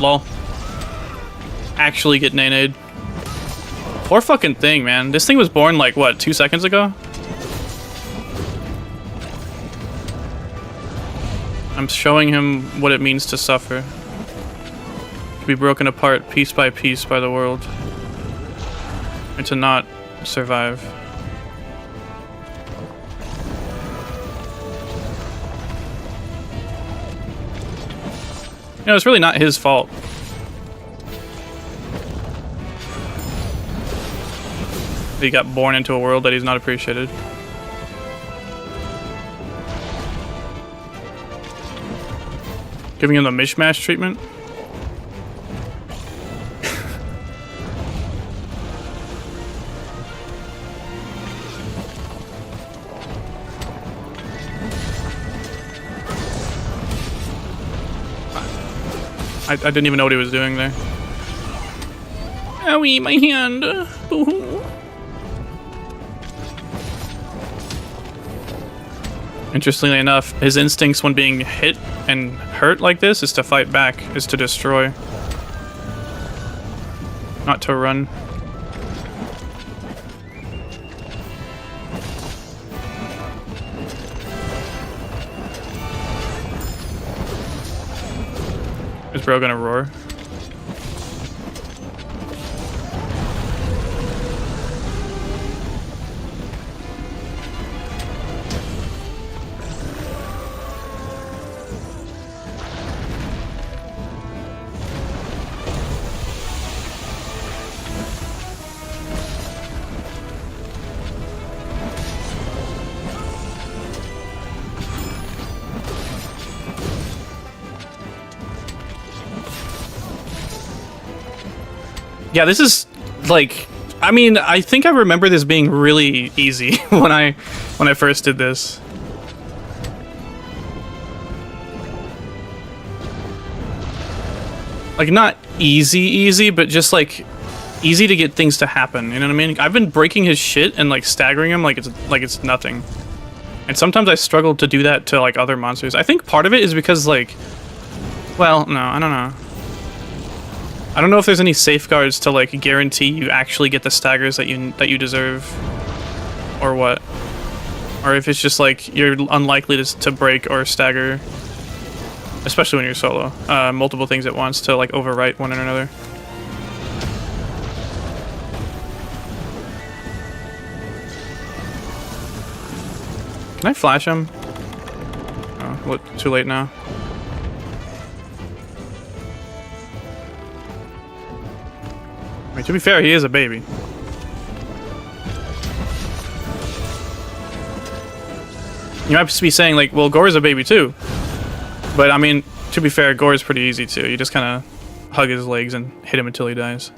Lol. Actually get nay-nayed. Poor fucking thing, man. This thing was born like, what, 2 seconds ago? I'm showing him what it means to suffer. To be broken apart piece by piece by the world. And to not survive. You know, it's really not his fault. He got born into a world that he's not appreciated. Giving him the mishmash treatment? I didn't even know what he was doing there. Owie, my hand. Boo-hoo. Interestingly enough, his instincts when being hit and hurt like this is to fight back, is to destroy. Not to run. Is bro gonna roar? Yeah, this is like, I mean, I think I remember this being really easy when I first did this. Like, not easy, but just like easy to get things to happen. You know what I mean? I've been breaking his shit and like staggering him like it's nothing. And sometimes I struggle to do that to like other monsters. I think part of it is because like, well, no, I don't know. I don't know if there's any safeguards to like guarantee you actually get the staggers that you deserve, or what, or if it's just like you're unlikely to break or stagger, especially when you're solo, multiple things at once to like overwrite one another. Can I flash him? Oh, what? Too late now. I mean, to be fair, he is a baby. You might be saying, like, well, Gore's a baby too. But, I mean, to be fair, Gore's pretty easy too. You just kind of hug his legs and hit him until he dies.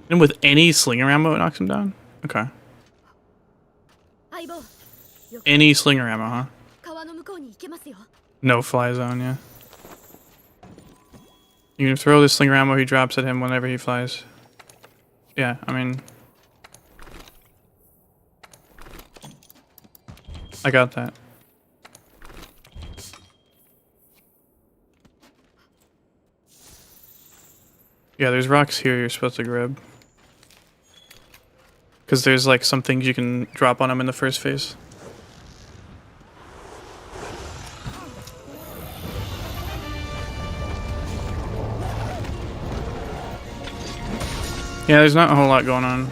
And with any slinger ammo, it knocks him down? Okay. Any slinger ammo, huh? No fly zone, yeah. You can throw the slinger ammo he drops at him whenever he flies. Yeah, I mean... I got that. Yeah, there's rocks here you're supposed to grab. Because there's like some things you can drop on him in the first phase. Yeah, there's not a whole lot going on.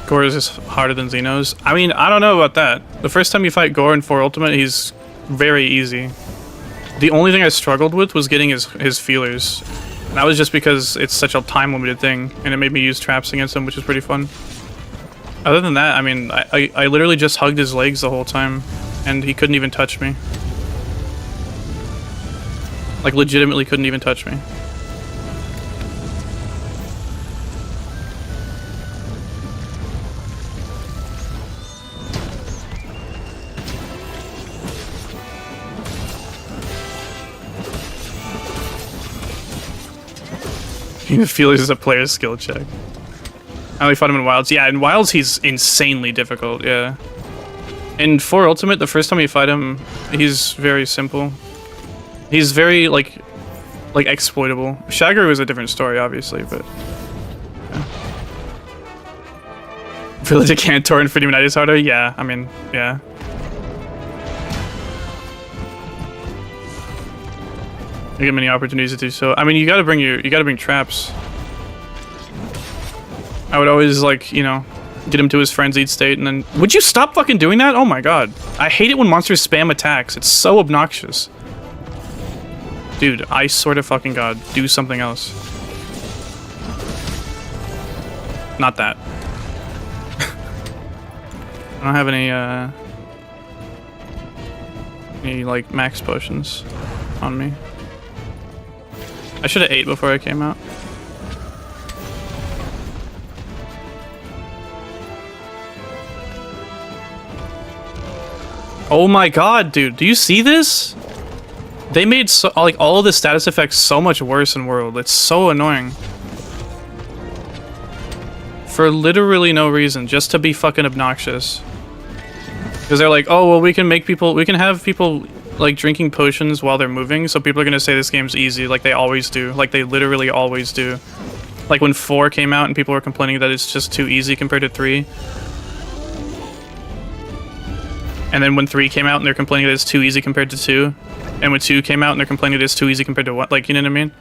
Gore is just harder than Xeno's. I mean, I don't know about that. The first time you fight Gore in 4 Ultimate, he's very easy. The only thing I struggled with was getting his feelers. And that was just because it's such a time-limited thing, and it made me use traps against him, which is pretty fun. Other than that, I mean, I literally just hugged his legs the whole time, and he couldn't even touch me. Like, legitimately couldn't even touch me. You feel this is a player skill check. I only fought him in Wilds. Yeah, in Wilds he's insanely difficult, yeah. In 4 Ultimate, the first time you fight him, he's very simple. He's very, like exploitable. Shagru is a different story, obviously, but... Yeah. Village of Cantor and Freedom United is harder? Yeah, I mean, yeah. You get many opportunities to do so. I mean, you gotta bring traps. I would always, like, you know, get him to his frenzied state and then... Would you stop fucking doing that? Oh my god. I hate it when monsters spam attacks. It's so obnoxious. Dude, I swear to fucking god, do something else. Not that. I don't have any, like, max potions on me. I should have ate before I came out. Oh my god, dude. Do you see this? They made like all of the status effects so much worse in World. It's so annoying. For literally no reason, just to be fucking obnoxious. Because they're like, oh, well, we can have people like drinking potions while they're moving, so people are gonna say this game's easy, like they always do. Like they literally always do. Like when 4 came out and people were complaining that it's just too easy compared to 3. And then when 3 came out and they're complaining that it's too easy compared to 2. And when 2 came out and they're complaining that it's too easy compared to 1. Like, you know what I mean?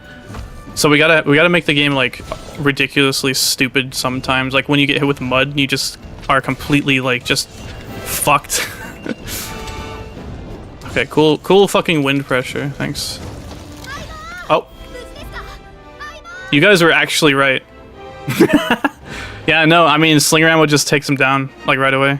So we gotta make the game like ridiculously stupid sometimes. Like when you get hit with mud, you just are completely like just fucked. Okay, cool fucking wind pressure. Thanks. Oh. You guys were actually right. Yeah, no, I mean, Slinger Ammo just takes him down, like, right away.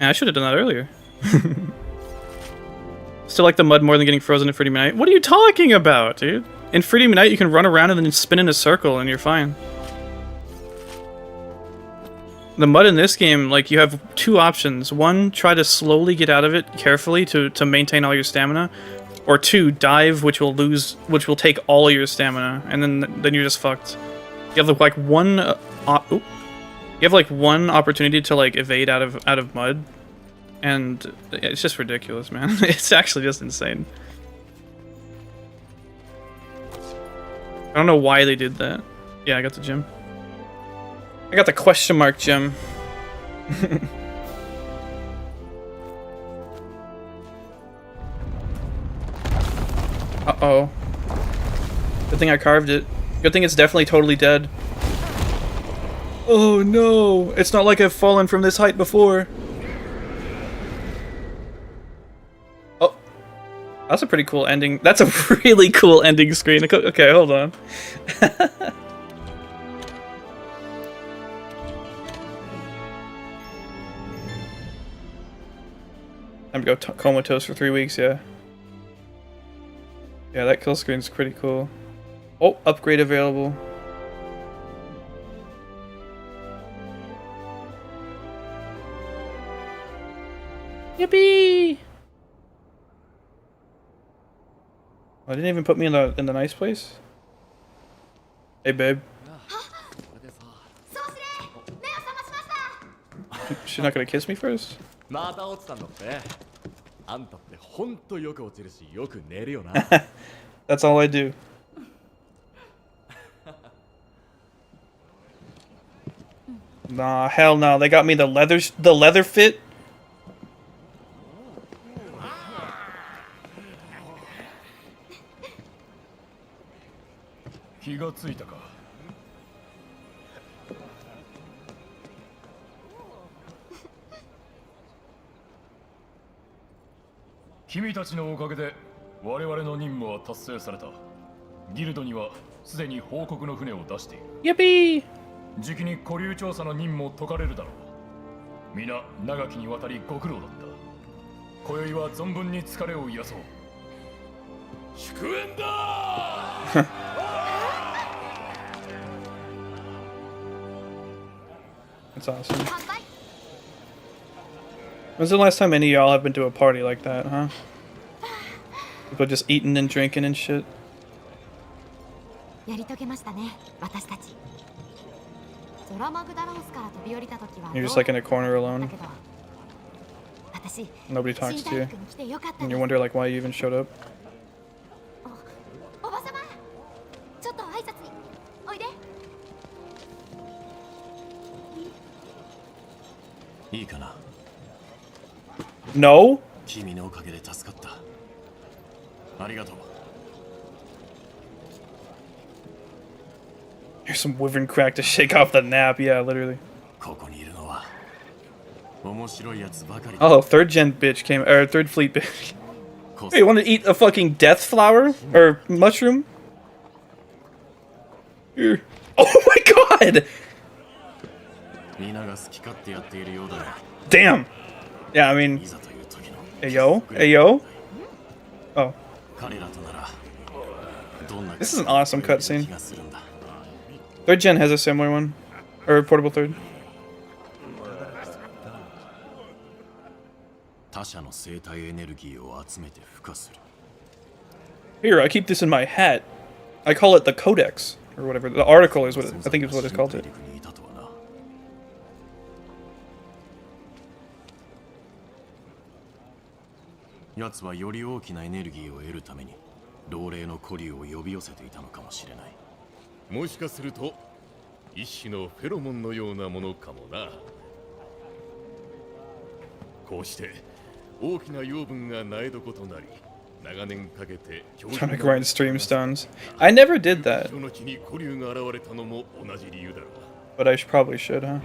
Yeah, I should have done that earlier. Still like the mud more than getting frozen in Freedom Unite. What are you talking about, dude? In Freedom Unite, you can run around and then spin in a circle and you're fine. The mud in this game, like, you have two options. One, try to slowly get out of it carefully to maintain all your stamina. Or two, dive, which will take all your stamina, and then you're just fucked. You have like one, you have like one opportunity to like evade out of mud, and it's just ridiculous, man. It's actually just insane. I don't know why they did that. Yeah, I got the gem. I got the question mark gem. Uh-oh. Good thing I carved it. Good thing it's definitely totally dead. Oh no! It's not like I've fallen from this height before. Oh. That's a pretty cool ending. That's a really cool ending screen. Okay, hold on. I'm gonna go comatose for 3 weeks, yeah. Yeah, that kill screen's pretty cool. Oh, upgrade available. Yippee! Oh, I didn't even put me in the nice place. Hey, babe. She's not gonna kiss me first? That's all I do. Nah, hell no. They got me the leather fit. Yippee! じきに古流調査の任務を解かれるだろう。皆長きにわたりご苦労だった。今宵は存分に疲れを癒そう。祝宴だThat's awesome. When's the last time any of y'all have been to a party like that, huh? People just eating and drinking and shit. You're just like in a corner alone. Nobody talks to you. And you wonder like why you even showed up. No? Here's some wyvern crack to shake off the nap. Yeah, literally. Oh, third gen bitch came, or third fleet bitch. Hey, you want to eat a fucking death flower or mushroom? Here. Oh my god! Damn. Yeah, I mean. Hey yo, hey yo. Oh. This is an awesome cutscene. Third gen has a similar one, or portable third. Here, I keep this in my hat. I call it the Codex, or whatever. The article is what I think is what it's called. It. Trying to grind stream stones. I never did that. But I probably should, huh?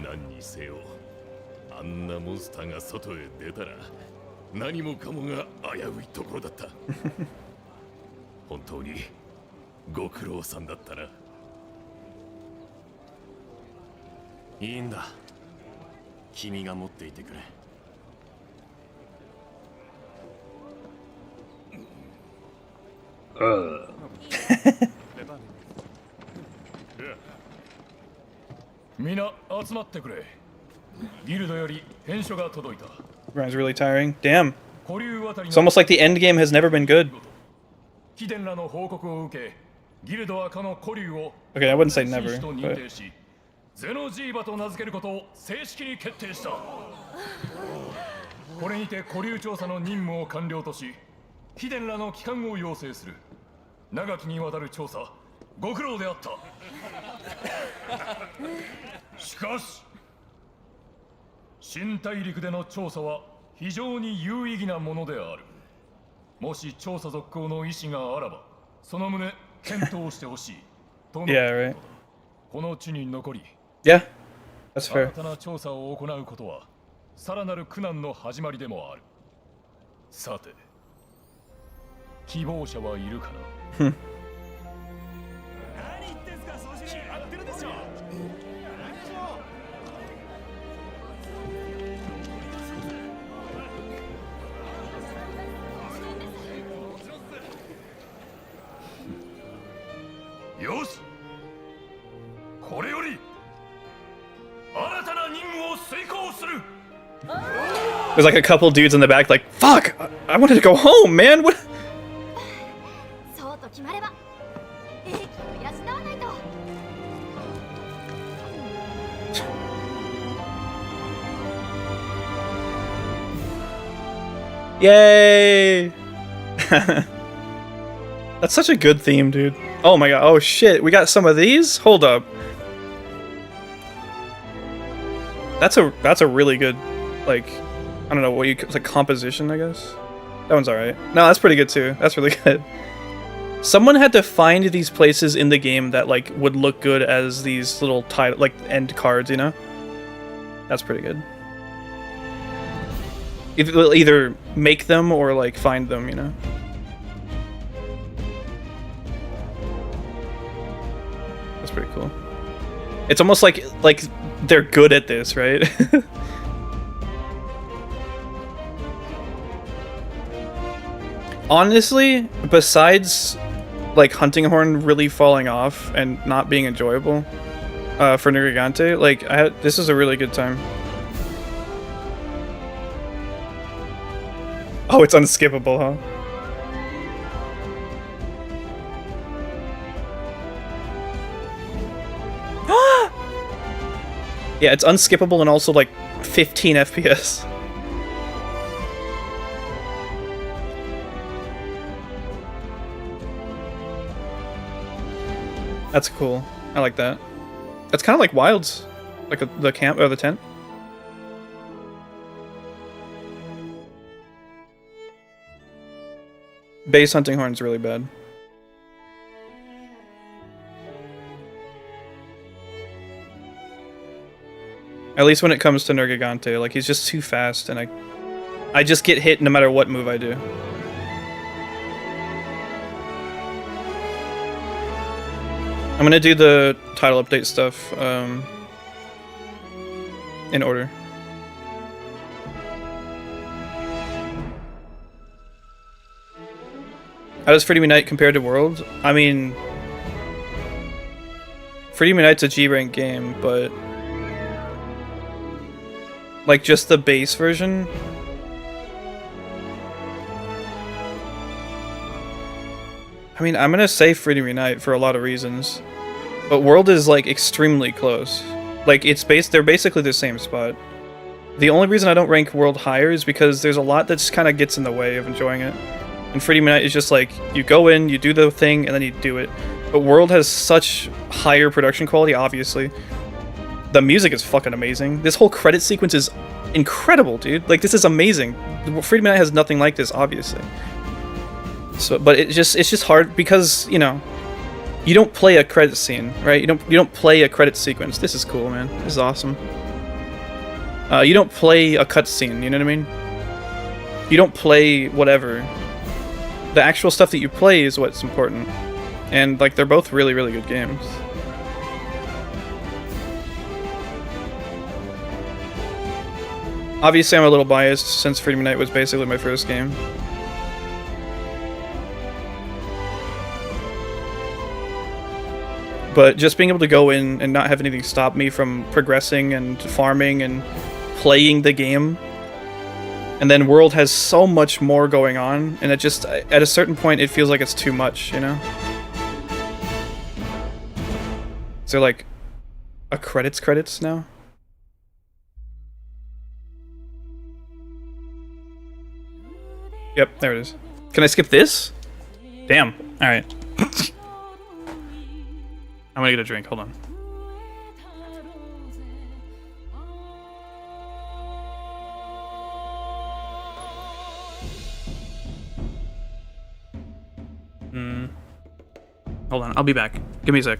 何もかもが危ういところだった。本当にご苦労さんだったな。いいんだ。君が持っていてくれ。皆集まってくれ。ギルドより返書が届いた。 Grime's really tiring. Damn. 古流渡り It's almost like the end game has never been good. 貴殿らの報告を受け、ギルドはかの古流を Okay, I wouldn't say 戦 never, 士と認 but 定し、ゼノジーバと名付けることを正式に決定した。これにて古流調査の任務を完了とし、貴殿らの帰還を要請する。長きにわたる調査、ご苦労であった。しかし、新大陸での調査は非常に有意義なものである。もし調査続行の意思があらば、その旨検討してほしい。との yeah, right. この地に残り、 Yeah, that's 新 fair. たな調査を行うことは、さらなる苦難の始まりでもある。さて、希望者はいるかな。何言ってんすか、そう決まってるでしょ。よし、これより新たな任務を遂行する。 There's like a couple dudes in the back like, fuck, I wanted to go home, man. What? そうと決まれば英気を養わないと。 Yay! That's such a good theme, dude. Oh my god. Oh shit. We got some of these? Hold up. That's a really good, like, I don't know what you, it's like composition, I guess. That one's alright. No, that's pretty good too. That's really good. Someone had to find these places in the game that like would look good as these little title, like end cards, you know? That's pretty good. Either make them or like find them, you know? That's pretty cool. It's almost like they're good at this, right? Honestly, besides like Hunting Horn really falling off and not being enjoyable for Nergigante, like this is a really good time. Oh, it's unskippable, huh? Yeah, it's unskippable and also like 15 FPS. That's cool. I like that. It's kind of like Wilds, like the camp or the tent. Base Hunting Horn's really bad. At least when it comes to Nergigante, like he's just too fast, and I just get hit no matter what move I do. I'm gonna do the title update stuff in order. How does Freedom Unite compare to World? I mean, Freedom Unite's a G-rank game, but like just the base version. I mean, I'm gonna say Freedom Unite for a lot of reasons, but World is like extremely close. Like they're basically the same spot. The only reason I don't rank World higher is because there's a lot that just kind of gets in the way of enjoying it. And Freedom Unite is just like, you go in, you do the thing, and then you do it. But World has such higher production quality, obviously. The music is fucking amazing. This whole credit sequence is incredible, dude. Like, this is amazing. Freedom Unite has nothing like this, obviously. So, but it's just hard because, you know, you don't play a credit scene, right? You don't play a credit sequence. This is cool, man. This is awesome. You don't play a cutscene, you know what I mean? You don't play whatever. The actual stuff that you play is what's important. And, like, they're both really, really good games. Obviously, I'm a little biased since Freedom Unite was basically my first game. but just being able to go in and not have anything stop me from progressing and farming and playing the game. And then World has so much more going on, and it just, at a certain point, it feels like it's too much, you know? Is there like a credits now? Yep, there it is. Can I skip this? Damn. Alright. I'm gonna get a drink, hold on. Hold on, I'll be back. Give me a sec.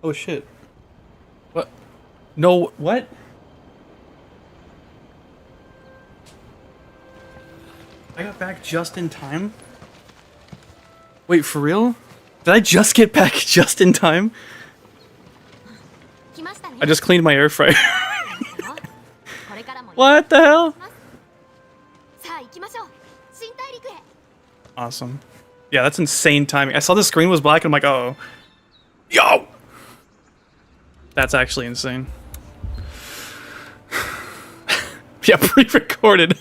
Oh shit. What? No, what? I got back just in time? Wait, for real? Did I just get back just in time? 来ましたね I just cleaned my air fryer. これからも What the hell? さあ行きましょう新大陸へ Awesome. Yeah, that's insane timing. I saw the screen was black and I'm like, oh. Yo! That's actually insane. Yeah, pre-recorded.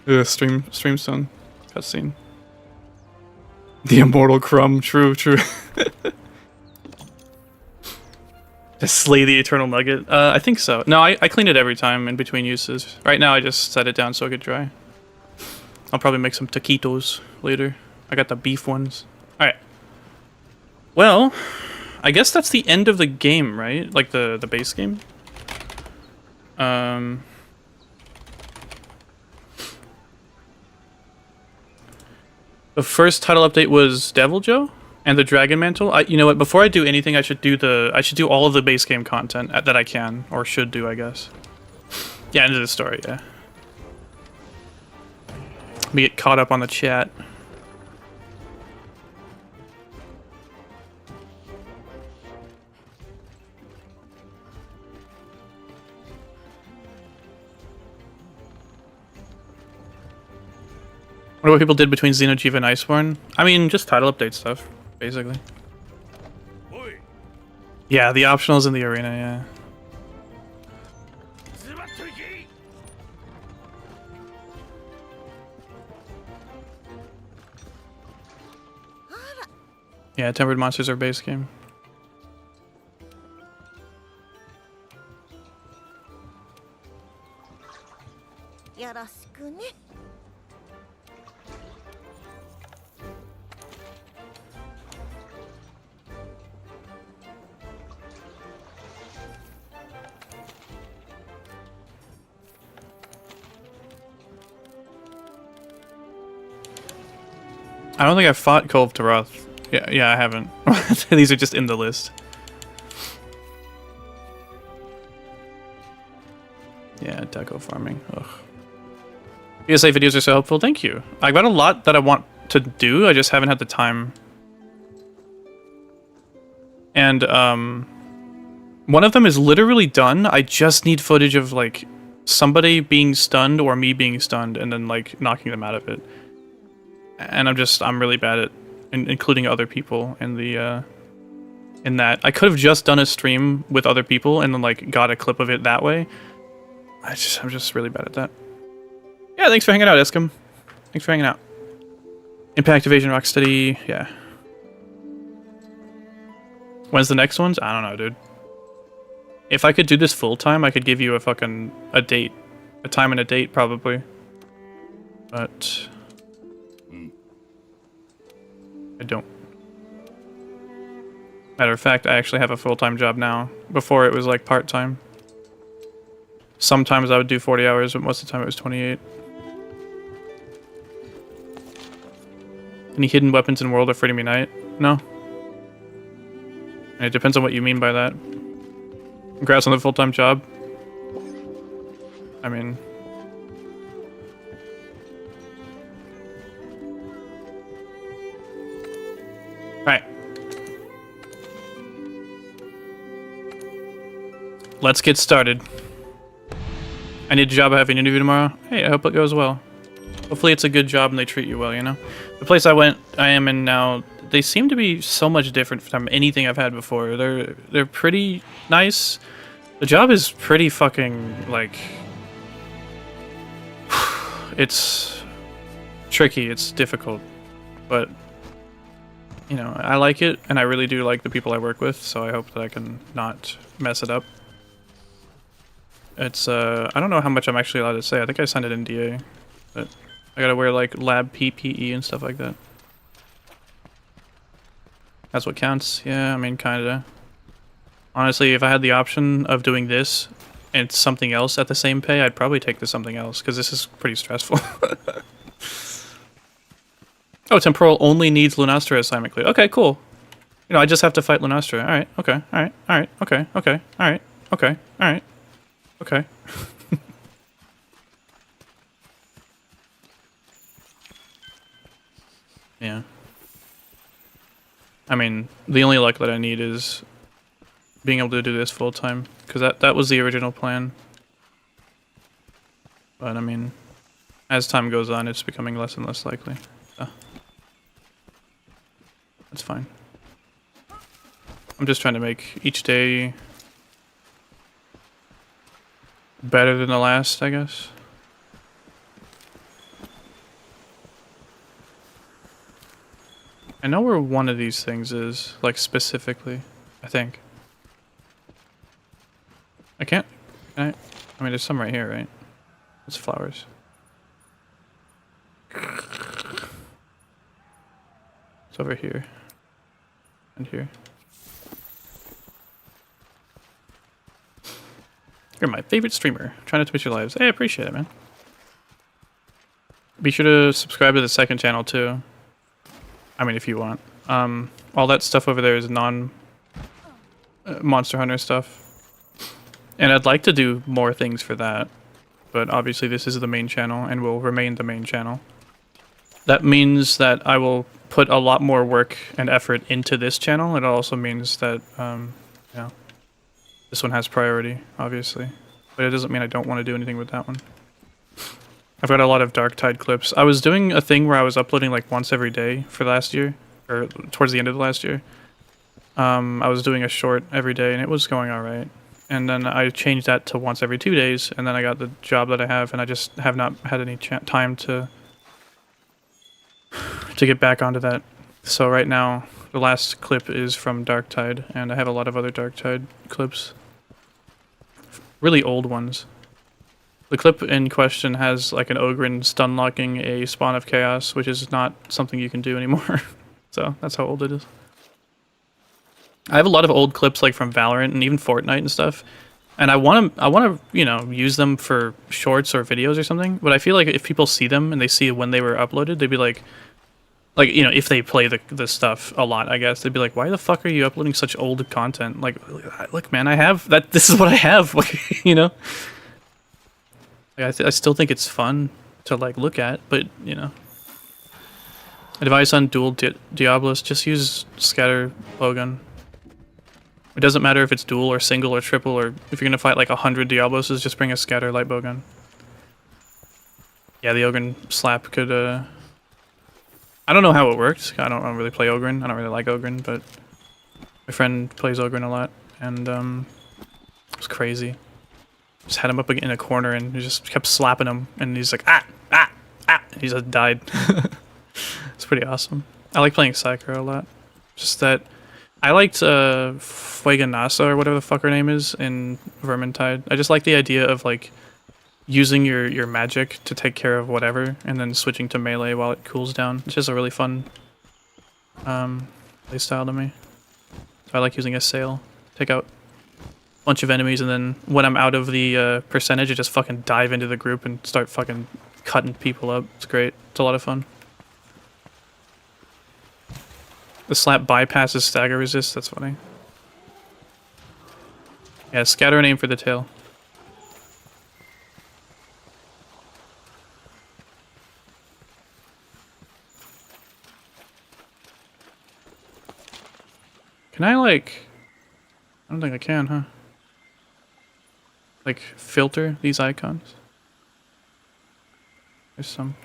Streamstone cutscene. The immortal crumb. True. To slay the eternal nugget. I think so. No, I clean it every time in between uses. Right now, I just set it down so it could dry. I'll probably make some taquitos later. I got the beef ones. All right. Well, I guess that's the end of the game, right? Like the base game. The first title update was Deviljho and the Dragon Mantle. You know what? Before I do anything, I should do all of the base game content that I can or should do, I guess. Yeah, into the story. Yeah. Let me get caught up on the chat. What people did between Xeno'jiiva and Iceborne? I mean, just title update stuff, basically. Yeah, the optionals in the arena, yeah. Yeah, Tempered Monsters are base game. I don't think I fought Kolv Taroth. Yeah, I haven't. These are just in the list. Yeah, deco farming. Ugh. PSA videos are so helpful. Thank you. I got a lot that I want to do. I just haven't had the time. And one of them is literally done. I just need footage of like somebody being stunned or me being stunned, and then like knocking them out of it. And I'm really bad at including other people in the in that. I could have just done a stream with other people and then like got a clip of it that way. I'm just really bad at that. Yeah, thanks for hanging out, Eskim. Thanks for hanging out. Impact Evasion Rocksteady, yeah. When's the next ones? I don't know, dude. If I could do this full time, I could give you a date. A time and a date, probably. But I don't. Matter of fact, I actually have a full-time job now. Before it was like part-time. Sometimes I would do 40 hours, but most of the time it was 28. Any hidden weapons in World of Freedom Unite? No. And it depends on what you mean by that. Congrats on the full-time job. I mean... Alright. Let's get started. I need a job. I have an interview tomorrow. Hey, I hope it goes well. Hopefully it's a good job and they treat you well, you know? The place I am in now, they seem to be so much different from anything I've had before. They're pretty nice. The job is pretty fucking, like... It's tricky, it's difficult, but... You know, I like it, and I really do like the people I work with, so I hope that I can not mess it up. It's, I don't know how much I'm actually allowed to say. I think I signed an NDA, but I gotta wear, like, lab PPE and stuff like that. That's what counts. Yeah, I mean, kinda. Honestly, if I had the option of doing this and something else at the same pay, I'd probably take this something else, because this is pretty stressful. Oh, Temporal only needs Lunastra assignment clear. Okay, cool. You know, I just have to fight Lunastra. Alright, okay, alright, alright, okay, okay, alright, okay, alright, okay. Yeah. I mean, the only luck that I need is being able to do this full time, because that was the original plan. But I mean, as time goes on, it's becoming less and less likely. That's fine. I'm just trying to make each day better than the last, I guess. I know where one of these things is, like specifically, I think. I can't, can I mean, there's some right here, right? It's flowers. It's over here. And here. You're my favorite streamer. Trying to twitch your lives. Hey, I appreciate it, man. Be sure to subscribe to the second channel, too. I mean, if you want. All that stuff over there is non-Monster Hunter stuff. And I'd like to do more things for that. But obviously this is the main channel and will remain the main channel. That means that I will put a lot more work and effort into this channel. It also means that, yeah, this one has priority, obviously. But it doesn't mean I don't want to do anything with that one. I've got a lot of Dark Tide clips. I was doing a thing where I was uploading like once every day for last year, or towards the end of the last year. I was doing a short every day and it was going alright. And then I changed that to once every 2 days, and then I got the job that I have, and I just have not had any time to get back onto that. So right now, the last clip is from Dark Tide, and I have a lot of other Dark Tide clips. Really old ones. The clip in question has like an Odogaron stun locking a spawn of chaos, which is not something you can do anymore. So that's how old it is. I have a lot of old clips like from Valorant and even Fortnite and stuff, and I want to you know, use them for shorts or videos or something. But I feel like if people see them and they see when they were uploaded, they'd be like, you know, if they play the stuff a lot, I guess they'd be like, why the fuck are you uploading such old content? Like, look, man, I have that. This is what I have. Like, you know, like, I still think it's fun to like look at, but you know. Advice on dual Diablos: just use scatter bowgun. It doesn't matter if it's dual or single or triple, or if you're gonna fight like 100 Diabloses, just bring a scatter light bowgun. Yeah, the Odogaron slap could, I don't know how it worked. I don't really play Odogaron. I don't really like Odogaron, but my friend plays Odogaron a lot, and it was crazy. Just had him up in a corner and he just kept slapping him, and he's like, ah, ah, ah, he just died. It's pretty awesome. I like playing Psycho a lot. Just that I liked Fueganasa or whatever the fuck her name is in Vermintide. I just like the idea of like using your magic to take care of whatever and then switching to melee while it cools down. It's just a really fun playstyle to me. So I like using a sail. Take out a bunch of enemies, and then when I'm out of the percentage, I just fucking dive into the group and start fucking cutting people up. It's great. It's a lot of fun. The slap bypasses stagger resist, that's funny. Yeah, scatter and aim for the tail. Can I like... I don't think I can, huh? Like, filter these icons? There's some...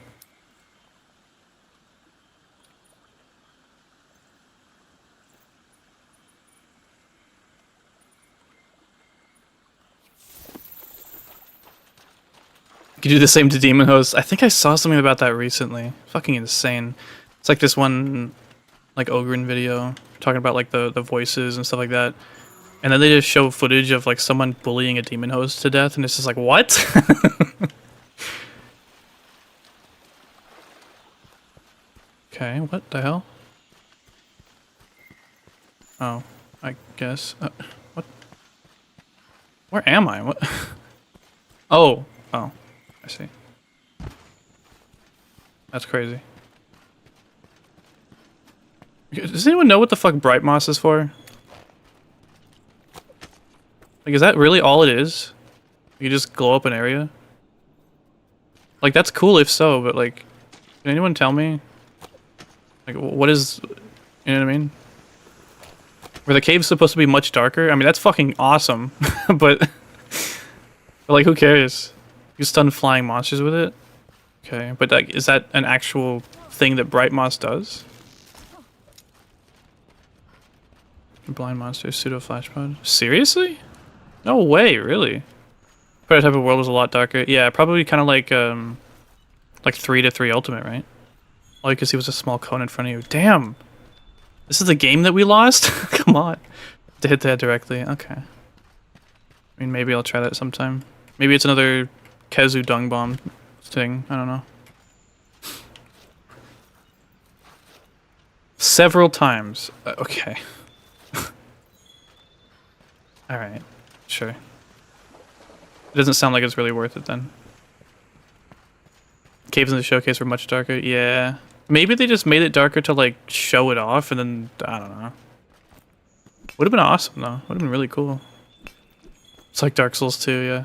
You do the same to demon hosts. I think I saw something about that recently. Fucking insane. It's like this one, like Odogaron video talking about like the voices and stuff like that, and then they just show footage of like someone bullying a demon host to death, and it's just like, what? Okay, what the hell? Oh, I guess. What? Where am I? What? Oh. I see. That's crazy. Does anyone know what the fuck bright moss is for? Like, is that really all it is? You just glow up an area? Like, that's cool if so, but like, can anyone tell me? Like, what is, you know what I mean? Were the caves supposed to be much darker? I mean, that's fucking awesome, but like, who cares? You stun flying monsters with it? Okay, but like, is that an actual thing that bright moss does? Blind monster, pseudo flashpod. Seriously? No way, really? Prototype of world was a lot darker. Yeah, probably kind of like 3 to 3 ultimate, right? All you could see was a small cone in front of you. Damn! This is the game that we lost? Come on. To hit that directly. Okay. I mean, maybe I'll try that sometime. Maybe it's another Kezu dung bomb thing. I don't know. Several times. Okay. Alright. Sure. It doesn't sound like it's really worth it then. Caves in the showcase were much darker. Yeah. Maybe they just made it darker to like show it off and then, I don't know. Would have been awesome though. Would have been really cool. It's like Dark Souls 2, yeah.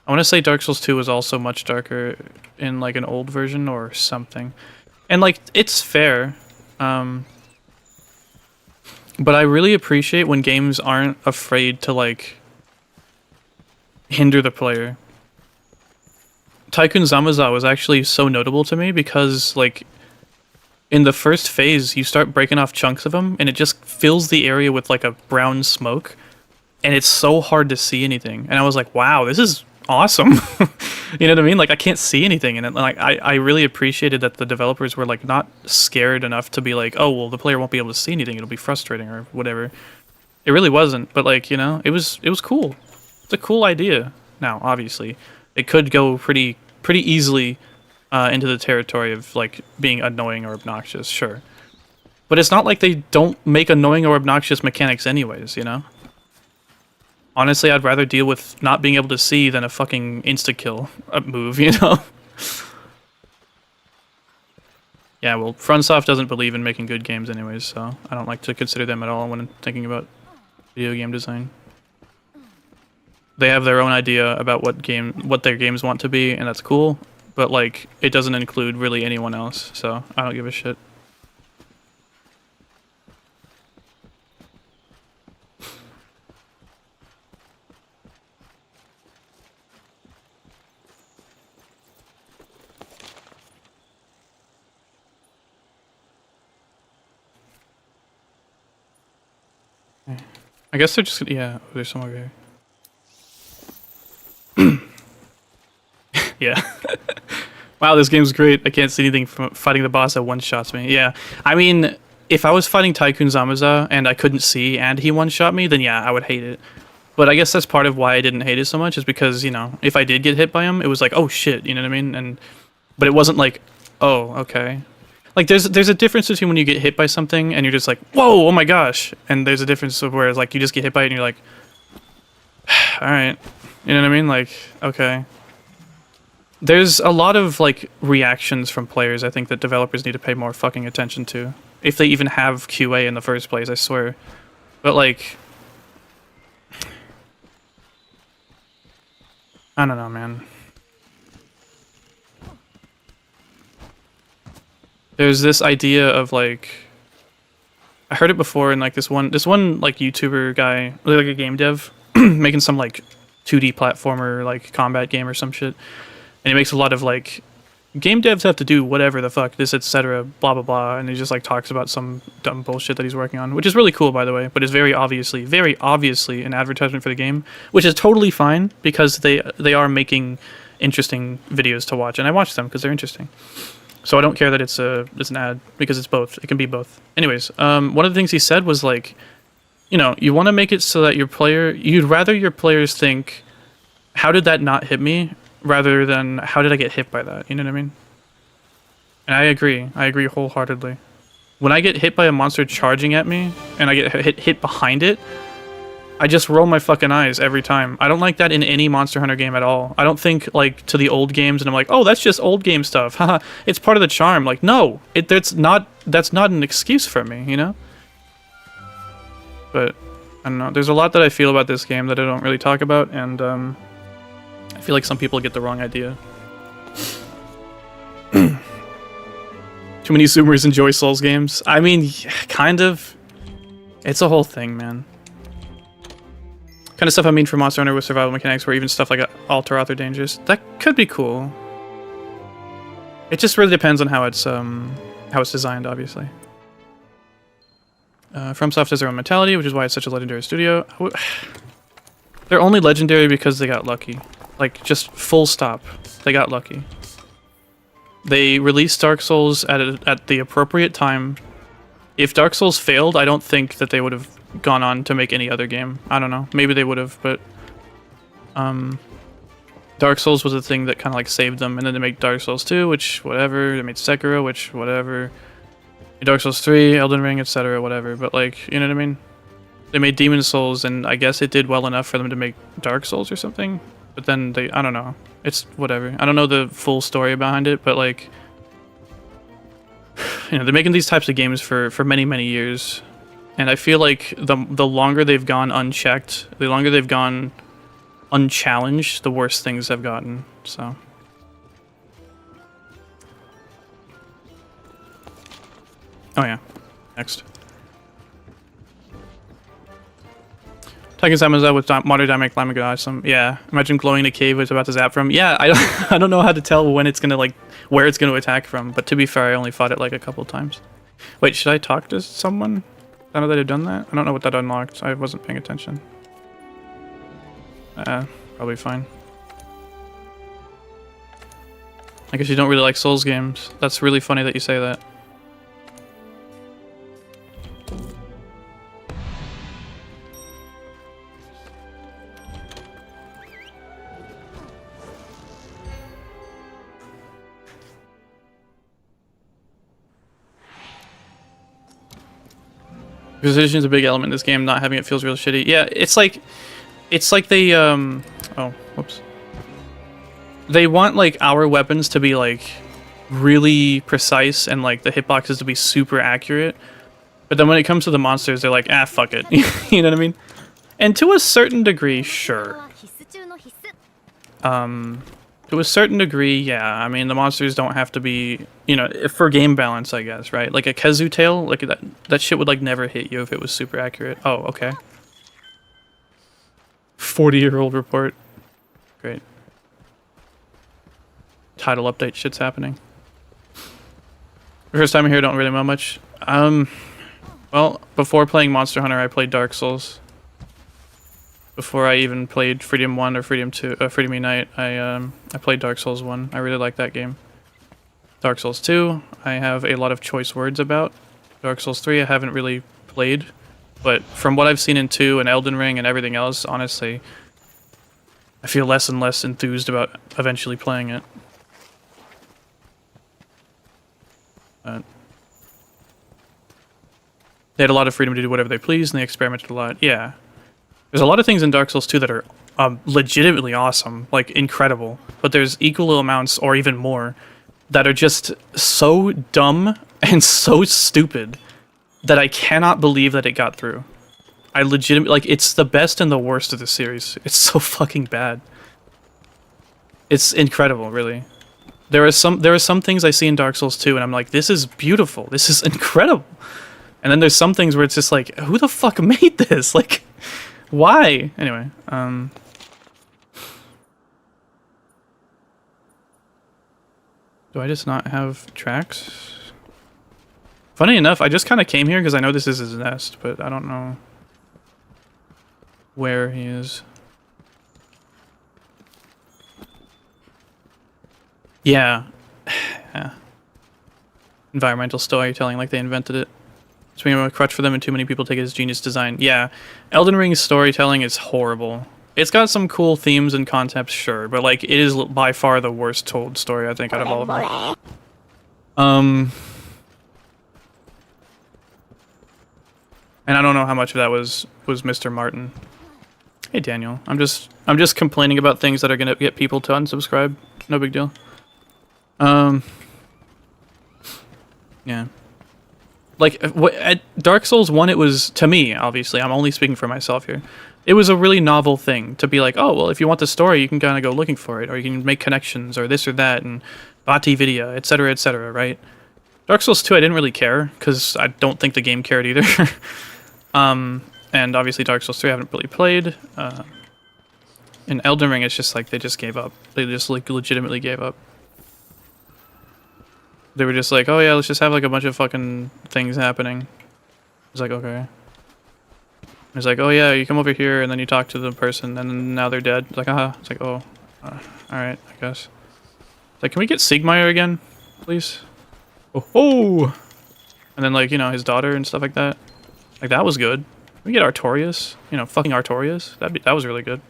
I want to say Dark Souls 2 was also much darker in like an old version or something. And like, it's fair. But I really appreciate when games aren't afraid to like hinder the player. Tycoon Zamaza was actually so notable to me because like in the first phase you start breaking off chunks of them and it just fills the area with like a brown smoke and it's so hard to see anything. And I was like, wow, this is awesome. You know what I mean? Like, I can't see anything, and it, like I really appreciated that the developers were like not scared enough to be like, oh well, the player won't be able to see anything, it'll be frustrating or whatever. It really wasn't, but like, you know, it was cool. It's a cool idea. Now obviously it could go pretty easily into the territory of like being annoying or obnoxious, sure, but it's not like they don't make annoying or obnoxious mechanics anyways, you know. Honestly, I'd rather deal with not being able to see than a fucking insta-kill move, you know? Yeah, well, FromSoft doesn't believe in making good games anyways, so I don't like to consider them at all when thinking about video game design. They have their own idea about what their games want to be, and that's cool, but like, it doesn't include really anyone else, so I don't give a shit. I guess they're just, yeah, there's some over here. Yeah. Wow, this game's great. I can't see anything from fighting the boss that one-shots me. Yeah, I mean, if I was fighting Tycoon Zamaza and I couldn't see and he one-shot me, then yeah, I would hate it. But I guess that's part of why I didn't hate it so much, is because, you know, if I did get hit by him, it was like, oh shit, you know what I mean? But it wasn't like, oh, okay. Like, there's a difference between when you get hit by something and you're just like, whoa, oh my gosh. And there's a difference of where it's like, you just get hit by it and you're like, alright. You know what I mean? Like, okay. There's a lot of, like, reactions from players I think that developers need to pay more fucking attention to. If they even have QA in the first place, I swear. But, like, I don't know, man. There's this idea of like, I heard it before in like this one like YouTuber guy, like a game dev, making some like 2D platformer like combat game or some shit, and he makes a lot of like, game devs have to do whatever the fuck this, etc., blah blah blah, and he just like talks about some dumb bullshit that he's working on, which is really cool by the way, but is very obviously an advertisement for the game, which is totally fine because they are making interesting videos to watch, and I watch them because they're interesting. So I don't care that it's an ad, because it's both. It can be both. Anyways, one of the things he said was like, you know, you want to make it so that you'd rather your players think, how did that not hit me, rather than how did I get hit by that? You know what I mean? And I agree wholeheartedly. When I get hit by a monster charging at me and I get hit behind it, I just roll my fucking eyes every time. I don't like that in any Monster Hunter game at all. I don't think like to the old games and I'm like, oh, that's just old game stuff. Haha, it's part of the charm. Like, no, that's not that's not an excuse for me, you know? But I don't know. There's a lot that I feel about this game that I don't really talk about, and I feel like some people get the wrong idea. Too many Zoomers enjoy Souls games. I mean, kind of. It's a whole thing, man. Kind of stuff I mean for Monster Hunter with survival mechanics, or even stuff like Alter Author Dangers. That could be cool. It just really depends on how it's designed, obviously. FromSoft has their own mentality, which is why it's such a legendary studio. They're only legendary because they got lucky. Like, just full stop. They got lucky. They released Dark Souls at the appropriate time. If Dark Souls failed, I don't think that they would have gone on to make any other game. I don't know. Maybe they would have, but Dark Souls was the thing that kind of like saved them. And then they make Dark Souls 2, which whatever. They made Sekiro, which whatever. Dark Souls 3, Elden Ring, etc., whatever. But like, you know what I mean? They made Demon Souls, and I guess it did well enough for them to make Dark Souls or something. But then they, I don't know. It's whatever. I don't know the full story behind it, but like, you know, they're making these types of games for many, many years. And I feel like the longer they've gone unchecked, the longer they've gone unchallenged, the worse things have gotten. So. Oh yeah. Next. Taking Samuza with modern dynamic climate good awesome. Yeah. Imagine glowing in a cave it's about to zap from. Yeah, I don't know how to tell when it's gonna like where it's gonna attack from, but to be fair, I only fought it like a couple times. Wait, should I talk to someone? I know that I've done that. I don't know what that unlocked. I wasn't paying attention. Probably fine. I guess you don't really like Souls games. That's really funny that you say that. Precision is a big element in this game. Not having it feels real shitty. Yeah, it's like they oh, whoops. They want like our weapons to be like really precise and like the hitboxes to be super accurate. But then when it comes to the monsters, they're like, ah, fuck it. You know what I mean? And to a certain degree, sure. To a certain degree, yeah. I mean, the monsters don't have to be, you know, for game balance, I guess, right? Like a Kezu tail, like that shit would like never hit you if it was super accurate. Oh, okay. 40-year-old report. Great. Title update shit's happening. First time here, don't really know much. Well, before playing Monster Hunter, I played Dark Souls. Before I even played Freedom 1 or Freedom 2, Freedom Unite, I played Dark Souls 1. I really like that game. Dark Souls 2, I have a lot of choice words about. Dark Souls 3, I haven't really played. But from what I've seen in 2 and Elden Ring and everything else, honestly, I feel less and less enthused about eventually playing it. They had a lot of freedom to do whatever they pleased, and they experimented a lot. Yeah. There's a lot of things in Dark Souls 2 that are legitimately awesome, like incredible. But there's equal amounts, or even more, that are just so dumb and so stupid that I cannot believe that it got through. I legitimately, like, it's the best and the worst of the series. It's so fucking bad. It's incredible, really. There are some things I see in Dark Souls 2, and I'm like, this is beautiful. This is incredible. And then there's some things where it's just like, who the fuck made this? Like, why? Anyway, do I just not have tracks? Funny enough, I just kind of came here because I know this is his nest, but I don't know where he is. Yeah. Yeah. Environmental storytelling, like they invented it. It's become a crutch for them and too many people take it as genius design. Yeah. Elden Ring's storytelling is horrible. It's got some cool themes and concepts, sure, but like it is by far the worst told story I think out of all of them. And I don't know how much of that was Mr. Martin. Hey Daniel, I'm just complaining about things that are gonna get people to unsubscribe. No big deal. Yeah. Like at Dark Souls 1, it was, to me, obviously, I'm only speaking for myself here. It was a really novel thing to be like, oh, well, if you want the story, you can kind of go looking for it, or you can make connections, or this or that, and Bati Vidya, etc., right? Dark Souls 2, I didn't really care, because I don't think the game cared either. And obviously Dark Souls 3 I haven't really played. In Elden Ring, it's just like they just gave up. They just like legitimately gave up. They were just like, oh yeah, let's just have like a bunch of fucking things happening. It's like, okay. It's like, oh yeah, you come over here and then you talk to the person and then now they're dead. It's like, aha. It's like, oh, alright, I guess. It's like, can we get Siegmeyer again, please? Oh! And then like, you know, his daughter and stuff like that. Like, that was good. Can we get Artorias? You know, fucking Artorias? That was really good.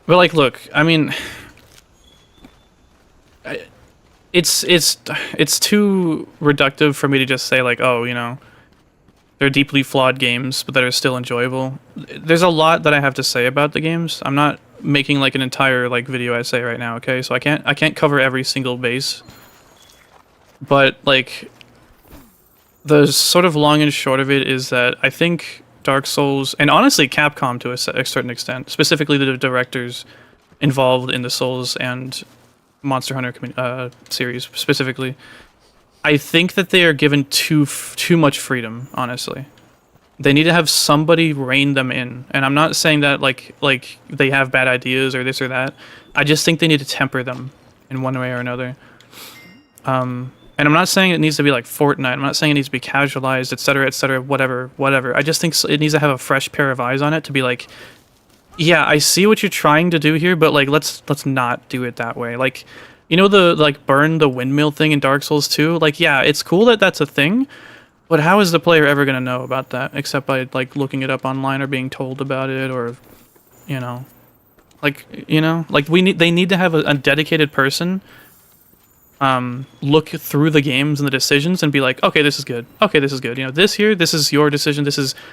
But like, look, I mean, it's too reductive for me to just say like, oh, you know, they're deeply flawed games, but that are still enjoyable. There's a lot that I have to say about the games. I'm not making like an entire like video essay right now, okay? So I can't cover every single base. But like, the sort of long and short of it is that I think Dark Souls, and honestly Capcom to a certain extent, specifically the directors involved in the Souls and Monster Hunter series specifically, I think that they are given too much freedom, honestly. They need to have somebody rein them in. And I'm not saying that like they have bad ideas or this or that. I just think they need to temper them in one way or another. And I'm not saying it needs to be like Fortnite. I'm not saying it needs to be casualized, etc., whatever. I just think it needs to have a fresh pair of eyes on it to be like, yeah, I see what you're trying to do here, but like let's not do it that way. Like, you know, the like burn the windmill thing in Dark Souls 2? Like, yeah, it's cool that that's a thing, but how is the player ever going to know about that except by like looking it up online or being told about it, or you know, like they need to have a dedicated person look through the games and the decisions and be like, okay, this is good. Okay, this is good. You know, this is your decision.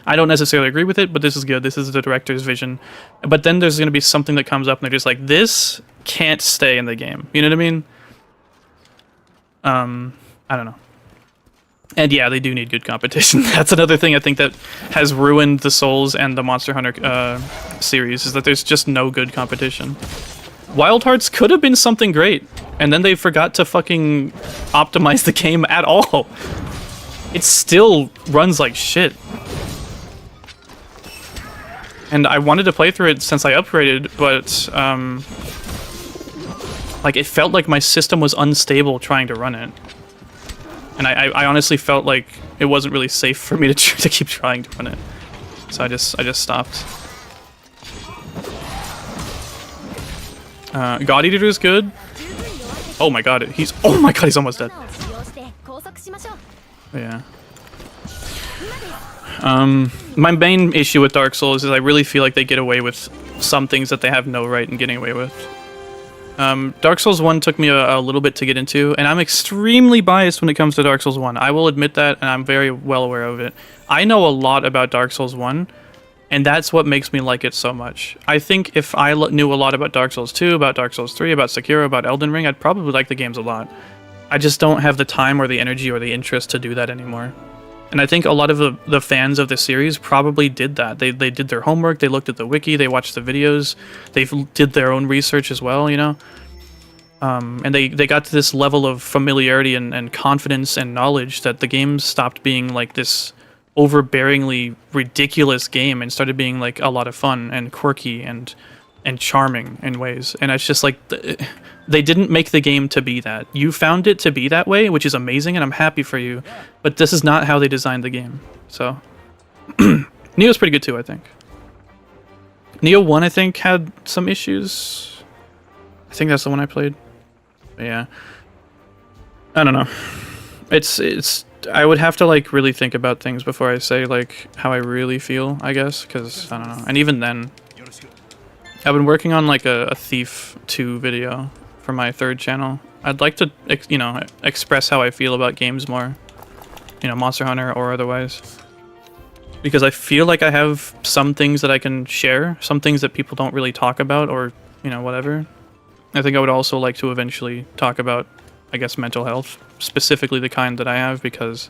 I don't necessarily agree with it, but this is good. This is the director's vision. But then there's going to be something that comes up and they're just like, this can't stay in the game. You know what I mean? I don't know. And yeah, they do need good competition. That's another thing I think that has ruined the Souls and the Monster Hunter series, is that there's just no good competition. Wild Hearts could have been something great, and then they forgot to fucking optimize the game at all. It still runs like shit. And I wanted to play through it since I upgraded, but like it felt like my system was unstable trying to run it. And I honestly felt like it wasn't really safe for me to keep trying to run it. So I just stopped. God Eater is good. Oh my god, he's almost dead. Yeah. My main issue with Dark Souls is I really feel like they get away with some things that they have no right in getting away with. Dark Souls 1 took me a little bit to get into, and I'm extremely biased when it comes to Dark Souls 1. I will admit that, and I'm very well aware of it. I know a lot about Dark Souls 1, and that's what makes me like it so much. I think if I knew a lot about Dark Souls 2, about Dark Souls 3, about Sekiro, about Elden Ring, I'd probably like the games a lot. I just don't have the time or the energy or the interest to do that anymore. And I think a lot of the fans of the series probably did that. They did their homework, they looked at the wiki, they watched the videos, they did their own research as well, you know? And they got to this level of familiarity and confidence and knowledge that the game stopped being like this overbearingly ridiculous game and started being like a lot of fun and quirky and charming in ways. And it's just like they didn't make the game to be that. You found it to be that way, which is amazing, and I'm happy for you. But this is not how they designed the game. So Neo's pretty good too, I think. Neo 1, I think, had some issues. I think that's the one I played. But yeah. I don't know. It's I would have to like really think about things before I say like how I really feel, I guess, because I don't know. And even then, I've been working on like a Thief 2 video for my third channel. I'd like to, you know, express how I feel about games more, you know, Monster Hunter or otherwise, because I feel like I have some things that I can share, some things that people don't really talk about, or you know, whatever. I think I would also like to eventually talk about, I guess, mental health, specifically the kind that I have, because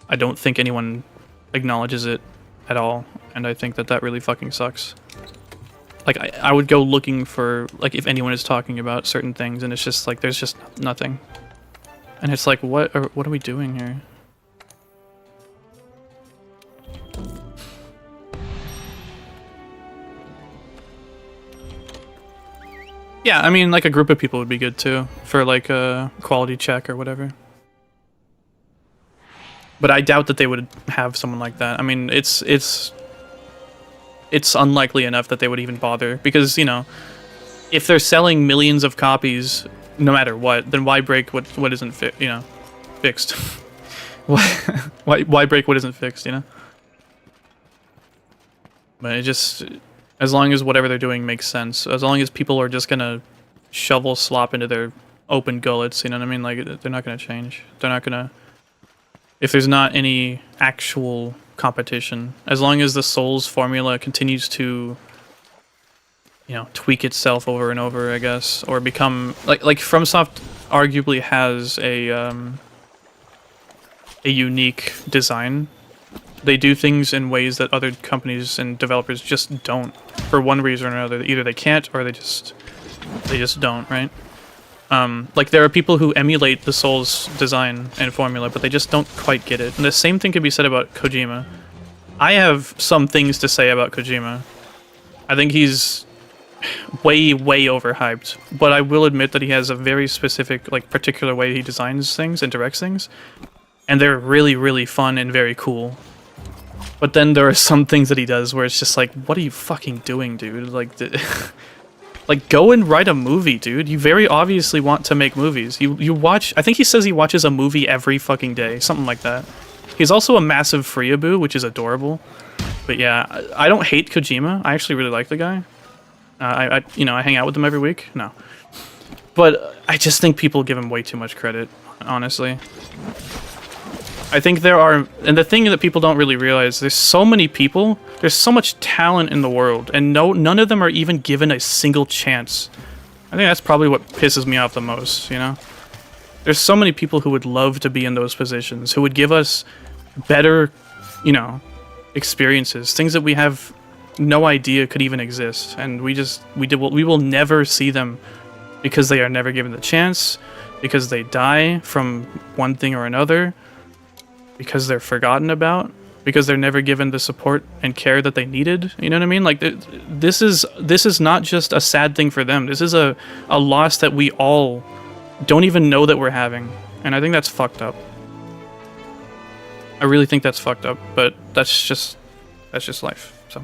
I don't think anyone acknowledges it at all, and I think that that really fucking sucks. Like, I would go looking for, like, if anyone is talking about certain things, and it's just like, there's just nothing. And it's like, what are we doing here? Yeah, I mean, like, a group of people would be good, too, for, like, a quality check or whatever. But I doubt that they would have someone like that. I mean, it's unlikely enough that they would even bother, because, you know, if they're selling millions of copies no matter what, then why break what isn't fixed? why break what isn't fixed, you know? But it just, as long as whatever they're doing makes sense, as long as people are just gonna shovel slop into their open gullets, you know what I mean? Like, they're not gonna change. They're not gonna, if there's not any actual competition, as long as the Souls formula continues to, you know, tweak itself over and over, I guess, or become like FromSoft arguably has a unique design. They do things in ways that other companies and developers just don't, for one reason or another. Either they can't, or they just don't, right? Like, there are people who emulate the Souls design and formula, but they just don't quite get it. And the same thing could be said about Kojima. I have some things to say about Kojima. I think he's way overhyped, but I will admit that he has a very specific, like, particular way he designs things and directs things, and they're really fun and very cool. But then there are some things that he does where it's just like, what are you fucking doing, dude? Like, like, go and write a movie, dude. You very obviously want to make movies. You watch, I think he says he watches a movie every fucking day, something like that. He's also a massive Freeaboo, which is adorable. But yeah, I don't hate Kojima. I actually really like the guy. I hang out with him every week. No. But I just think people give him way too much credit, honestly. I think there are, and the thing that people don't really realize, there's so many people, there's so much talent in the world, and none of them are even given a single chance. I think that's probably what pisses me off the most, you know? There's so many people who would love to be in those positions, who would give us better, you know, experiences, things that we have no idea could even exist, and we will never see them because they are never given the chance, because they die from one thing or another, because they're forgotten about, because they're never given the support and care that they needed. You know what I mean? Like, this is not just a sad thing for them. This is a loss that we all don't even know that we're having, and I think that's fucked up. I really think that's fucked up, but that's just life. So.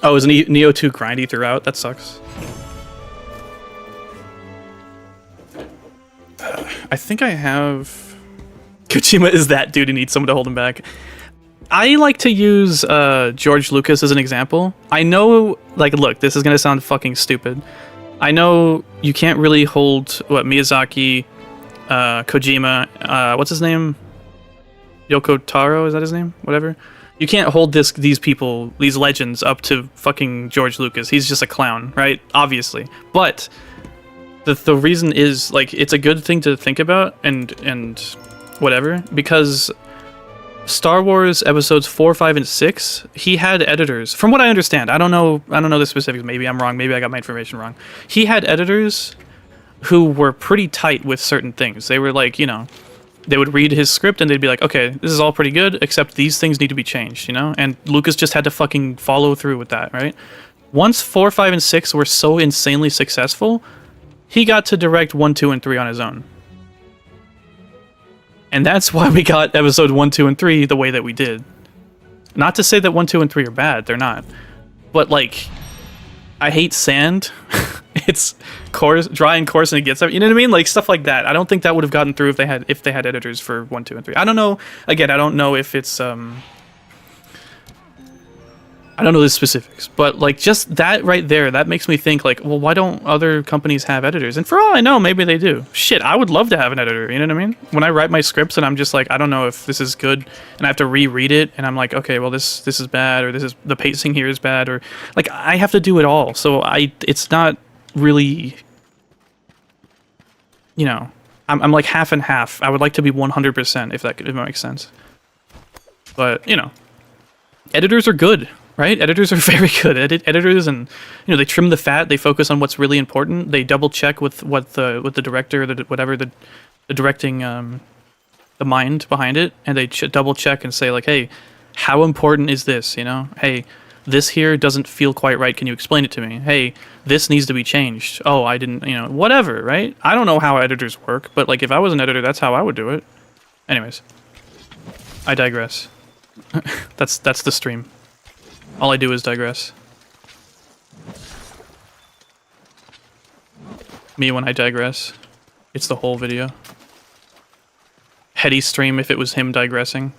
Oh, is Neo 2 grindy throughout? That sucks. I think I have... Kojima is that dude who needs someone to hold him back. I like to use George Lucas as an example. I know, like, look, this is gonna sound fucking stupid. I know you can't really hold, Miyazaki, Kojima, what's his name? Yoko Taro, is that his name? Whatever. You can't hold these people, these legends, up to fucking George Lucas. He's just a clown, right? Obviously. But the reason is, like, it's a good thing to think about and whatever, because Star Wars episodes 4, 5, and 6, he had editors. From what I understand, I don't know the specifics. Maybe I'm wrong. Maybe I got my information wrong. He had editors who were pretty tight with certain things. They were like, you know, they would read his script and they'd be like, okay, this is all pretty good, except these things need to be changed, you know? And Lucas just had to fucking follow through with that, right? Once 4, 5, and 6 were so insanely successful, he got to direct 1, 2, and 3 on his own. And that's why we got episode 1, 2, and 3 the way that we did. Not to say that 1, 2, and 3 are bad, they're not. But, like, I hate sand. It's coarse, dry and coarse, and it gets up. You know what I mean? Like, stuff like that. I don't think that would have gotten through if they had editors for 1, 2, and 3. I don't know. Again, I don't know if it's I I don't know the specifics, but like just that right there, that makes me think like, well, why don't other companies have editors? And for all I know, maybe they do. Shit, I would love to have an editor, you know what I mean? When I write my scripts and I'm just like, I don't know if this is good, and I have to reread it, and I'm like, okay, well this is bad, or this is the pacing here is bad, or like I have to do it all. So it's not really, you know, I'm like half and half. I would like to be 100% if that makes sense. But you know, editors are good. Right? Editors are very good. Editors, and you know, they trim the fat. They focus on what's really important. They double check with what the director, the directing, the mind behind it, and they double check and say like, hey, how important is this? You know, hey, this here doesn't feel quite right. Can you explain it to me? Hey, this needs to be changed. Oh, I didn't. You know, whatever. Right? I don't know how editors work, but like if I was an editor, that's how I would do it. Anyways, I digress. That's the stream. All I do is digress. Me when I digress. It's the whole video. Hetty stream if it was him digressing.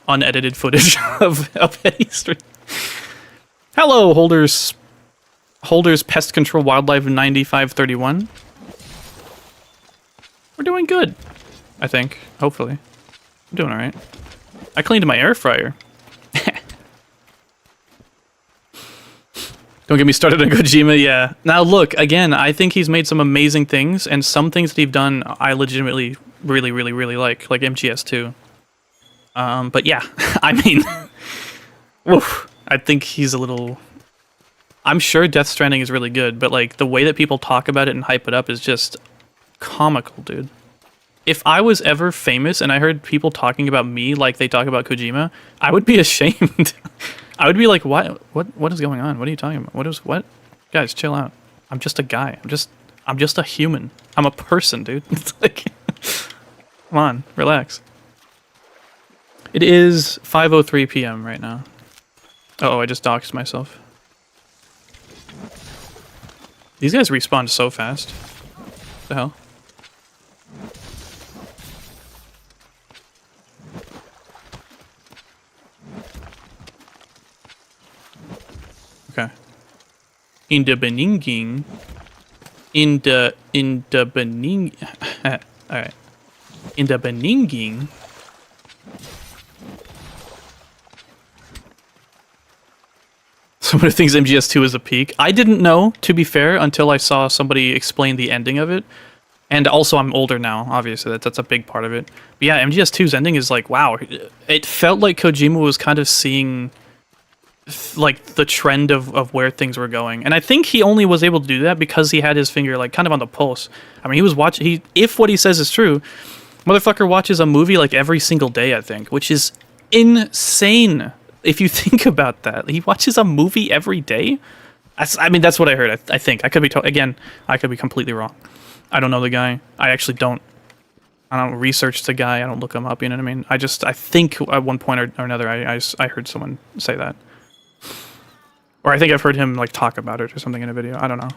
Unedited footage of Hetty stream. Hello, holders Pest Control Wildlife 9531. We're doing good, I think. Hopefully. I'm doing alright. I cleaned my air fryer. Don't get me started on Kojima, yeah. Now look, again, I think he's made some amazing things, and some things that he's done I legitimately really like MGS2. But yeah, I mean, oof, I think he's a little... I'm sure Death Stranding is really good, but like the way that people talk about it and hype it up is just comical, dude. If I was ever famous and I heard people talking about me like they talk about Kojima, I would be ashamed. I would be like, what is going on? What are you talking about? What? Guys, chill out. I'm just a guy. I'm just a human. I'm a person, dude. It's like, come on, relax. It is 5:03 p.m. right now. Uh-oh, I just doxed myself. These guys respawn so fast. What the hell? Okay. In the Beninging. Alright. In the Beninging. Someone who thinks MGS2 is a peak. I didn't know, to be fair, until I saw somebody explain the ending of it. And also, I'm older now, obviously. That's a big part of it. But yeah, MGS2's ending is like, wow. It felt like Kojima was kind of seeing like the trend of where things were going, and I think he only was able to do that because he had his finger like kind of on the pulse. I mean, he was watching. If what he says is true, motherfucker watches a movie like every single day, I think, which is insane if you think about that. He watches a movie every day. I mean, that's what I heard. I think I could be again. I could be completely wrong. I don't know the guy. I actually don't. I don't research the guy. I don't look him up. You know what I mean? I think at one point or another, I heard someone say that. Or I think I've heard him like talk about it or something in a video. I don't know.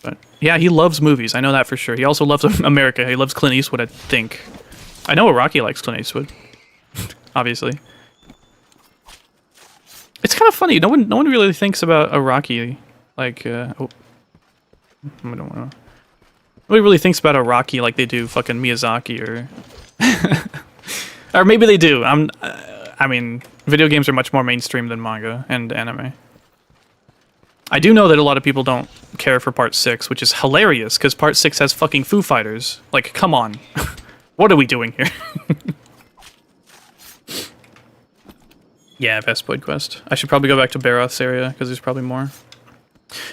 But yeah, he loves movies. I know that for sure. He also loves America. He loves Clint Eastwood, I think. I know Iraqi likes Clint Eastwood. Obviously. It's kind of funny. No one really thinks about Iraqi like I don't know. Nobody really thinks about Iraqi like they do fucking Miyazaki or or maybe they do. I mean, video games are much more mainstream than manga and anime. I do know that a lot of people don't care for Part 6, which is hilarious, because Part 6 has fucking Foo Fighters. Like, come on. What are we doing here? Yeah, Vespoid Quest. I should probably go back to Baroth's area, because there's probably more.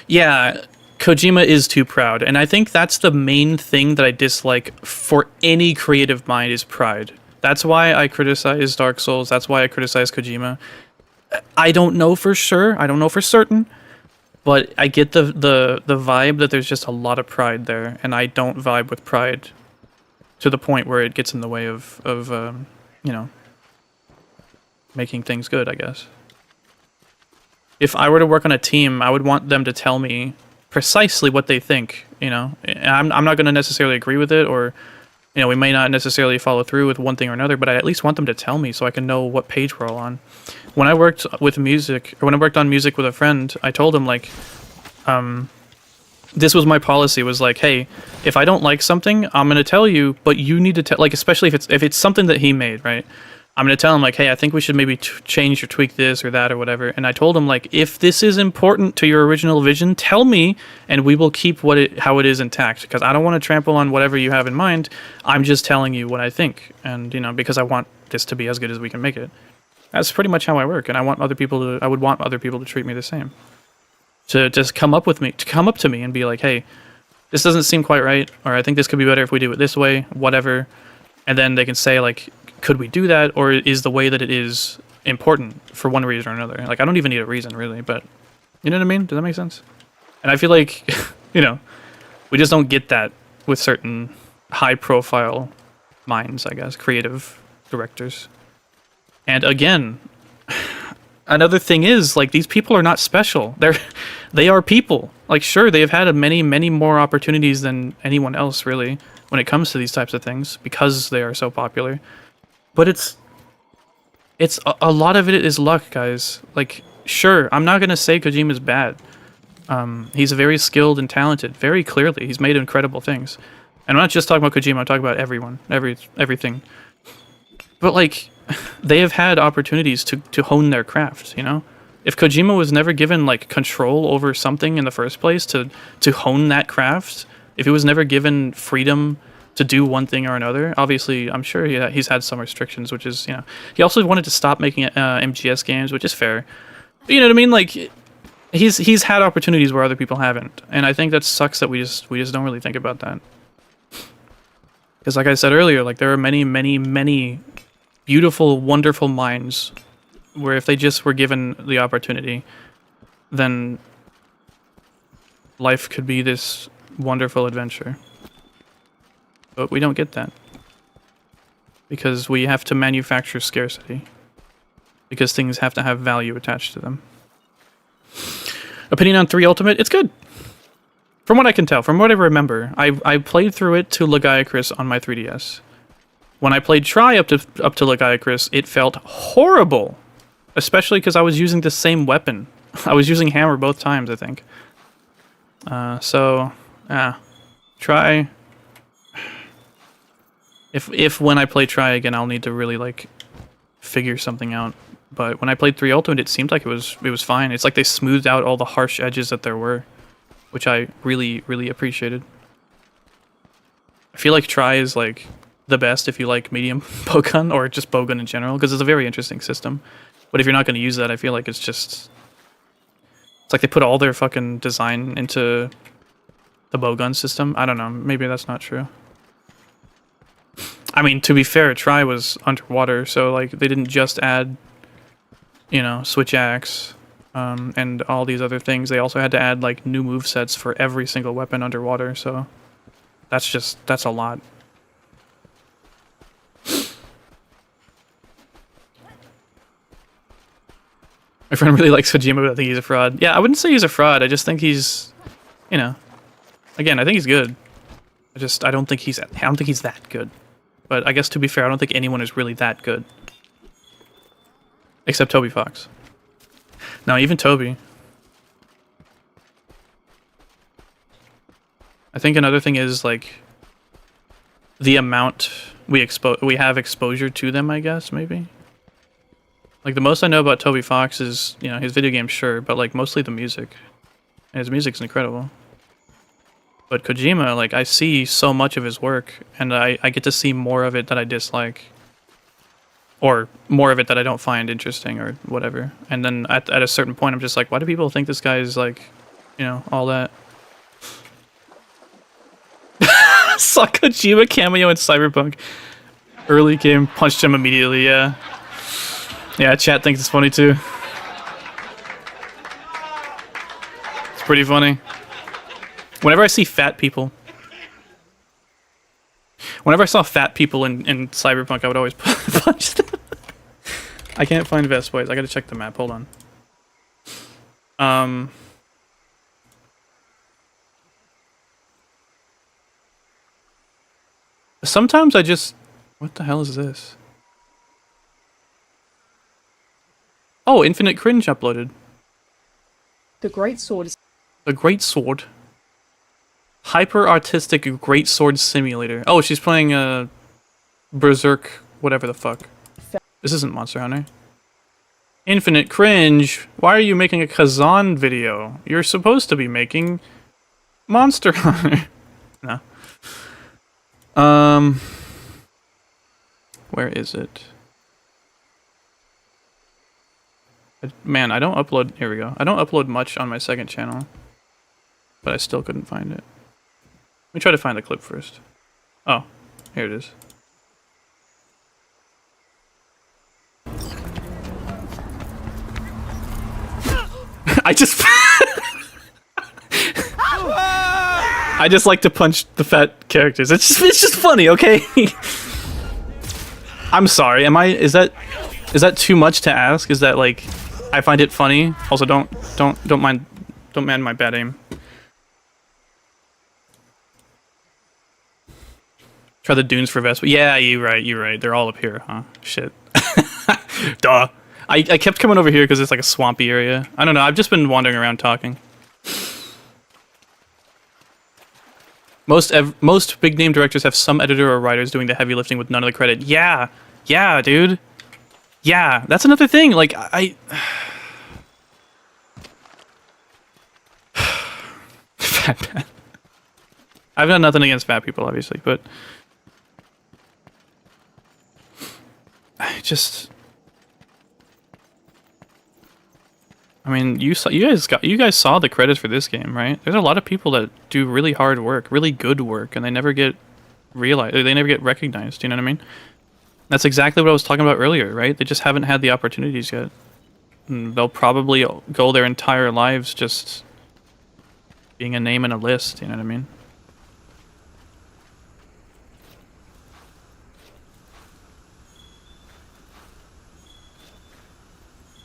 Yeah, Kojima is too proud, and I think that's the main thing that I dislike for any creative mind is pride. That's why I criticize Dark Souls, that's why I criticize Kojima. I don't know for sure, I don't know for certain, but I get the vibe that there's just a lot of pride there, and I don't vibe with pride to the point where it gets in the way of you know, making things good, I guess. If I were to work on a team, I would want them to tell me precisely what they think, you know? I'm not going to necessarily agree with it or You know, we may not necessarily follow through with one thing or another, but I at least want them to tell me so I can know what page we're all on. When I worked with music, or when I worked on music with a friend, I told him, like, this was my policy, was like, hey, if I don't like something, I'm going to tell you, but you need to tell, like, especially if it's something that he made, right? I'm going to tell him, like, hey, I think we should maybe change or tweak this or that or whatever. And I told him, like, if this is important to your original vision, tell me, and we will keep how it is intact. Because I don't want to trample on whatever you have in mind. I'm just telling you what I think. And, you know, because I want this to be as good as we can make it. That's pretty much how I work. And I would want other people to treat me the same. To just come up to me and be like, hey, this doesn't seem quite right. Or I think this could be better if we do it this way, whatever. And then they can say, like, could we do that, or is the way that it is important for one reason or another? Like, I don't even need a reason, really, but you know what I mean? Does that make sense? And I feel like, you know, we just don't get that with certain high-profile minds, I guess, creative directors. And again, another thing is, like, these people are not special. They are people. Like, sure, they have had many, many more opportunities than anyone else, really, when it comes to these types of things, because they are so popular. But it's a lot of it is luck, guys. Like, sure, I'm not gonna say Kojima's bad. He's very skilled and talented, very clearly. He's made incredible things. And I'm not just talking about Kojima, I'm talking about everyone, everything. But, like, they have had opportunities to hone their craft, you know? If Kojima was never given, like, control over something in the first place to hone that craft, if he was never given freedom to do one thing or another, obviously, I'm sure he's had some restrictions, which is, you know, he also wanted to stop making MGS games, which is fair. But you know what I mean? Like, he's had opportunities where other people haven't, and I think that sucks that we just don't really think about that. Because, like I said earlier, like, there are many, many, many beautiful, wonderful minds where if they just were given the opportunity, then life could be this wonderful adventure. But we don't get that. Because we have to manufacture scarcity. Because things have to have value attached to them. Opinion on 3 Ultimate? It's good. From what I can tell, from what I remember, I played through it to Lagiacrus on my 3DS. When I played Tri up to Lagiacrus, it felt horrible. Especially because I was using the same weapon. I was using hammer both times, I think. Tri... If when I play Tri again, I'll need to really, like, figure something out. But when I played 3 Ultimate, it seemed like it was fine. It's like they smoothed out all the harsh edges that there were, which I really, really appreciated. I feel like Tri is, like, the best if you like medium bowgun, or just bowgun in general, because it's a very interesting system. But if you're not going to use that, I feel like it's like they put all their fucking design into the bowgun system. I don't know, maybe that's not true. I mean, to be fair, Tri was underwater, so, like, they didn't just add, you know, switch axe, and all these other things. They also had to add, like, new movesets for every single weapon underwater, so that's a lot. My friend really likes Kojima, but I think he's a fraud. Yeah, I wouldn't say he's a fraud, I just think he's, you know, again, I think he's good. I don't think he's that good. But I guess, to be fair, I don't think anyone is really that good. Except Toby Fox. No, even Toby. I think another thing is, like, the amount we have exposure to them, I guess, maybe? Like, the most I know about Toby Fox is, you know, his video games, sure, but, like, mostly the music. And his music's incredible. But Kojima, like, I see so much of his work, and I get to see more of it that I dislike. Or more of it that I don't find interesting, or whatever. And then at a certain point, I'm just like, why do people think this guy is, like, you know, all that? Saw Kojima cameo in Cyberpunk. Early game, punched him immediately, yeah. Yeah, chat thinks it's funny, too. It's pretty funny. Whenever I see fat people... Whenever I saw fat people in Cyberpunk, I would always punch them. I can't find Vest Boys. I gotta check the map. Hold on. Sometimes I just... What the hell is this? Oh, Infinite Cringe uploaded. The great sword is The Great Sword. Hyper artistic Great Sword Simulator. Oh, she's playing Berserk, whatever the fuck. This isn't Monster Hunter. Infinite Cringe. Why are you making a Kazan video? You're supposed to be making Monster Hunter. No. Where is it? Man, I don't upload... Here we go. I don't upload much on my second channel. But I still couldn't find it. Let me try to find the clip first. Oh, here it is. I just... I just like to punch the fat characters. It's just funny, okay? I'm sorry. Is that too much to ask? Is that like I find it funny? Also, don't mind my bad aim. Try the dunes for Vespa. Yeah, you're right. They're all up here, huh? Shit. Duh. I kept coming over here because it's like a swampy area. I don't know. I've just been wandering around talking. Most big name directors have some editor or writers doing the heavy lifting with none of the credit. Yeah, dude. Yeah, that's another thing. Like fat man. I've got nothing against fat people, obviously, but I mean, you guys saw the credits for this game, right? There's a lot of people that do really hard work, really good work, and they never get realized, or they never get recognized, you know what I mean? That's exactly what I was talking about earlier, right? They just haven't had the opportunities yet. And they'll probably go their entire lives just being a name in a list, you know what I mean?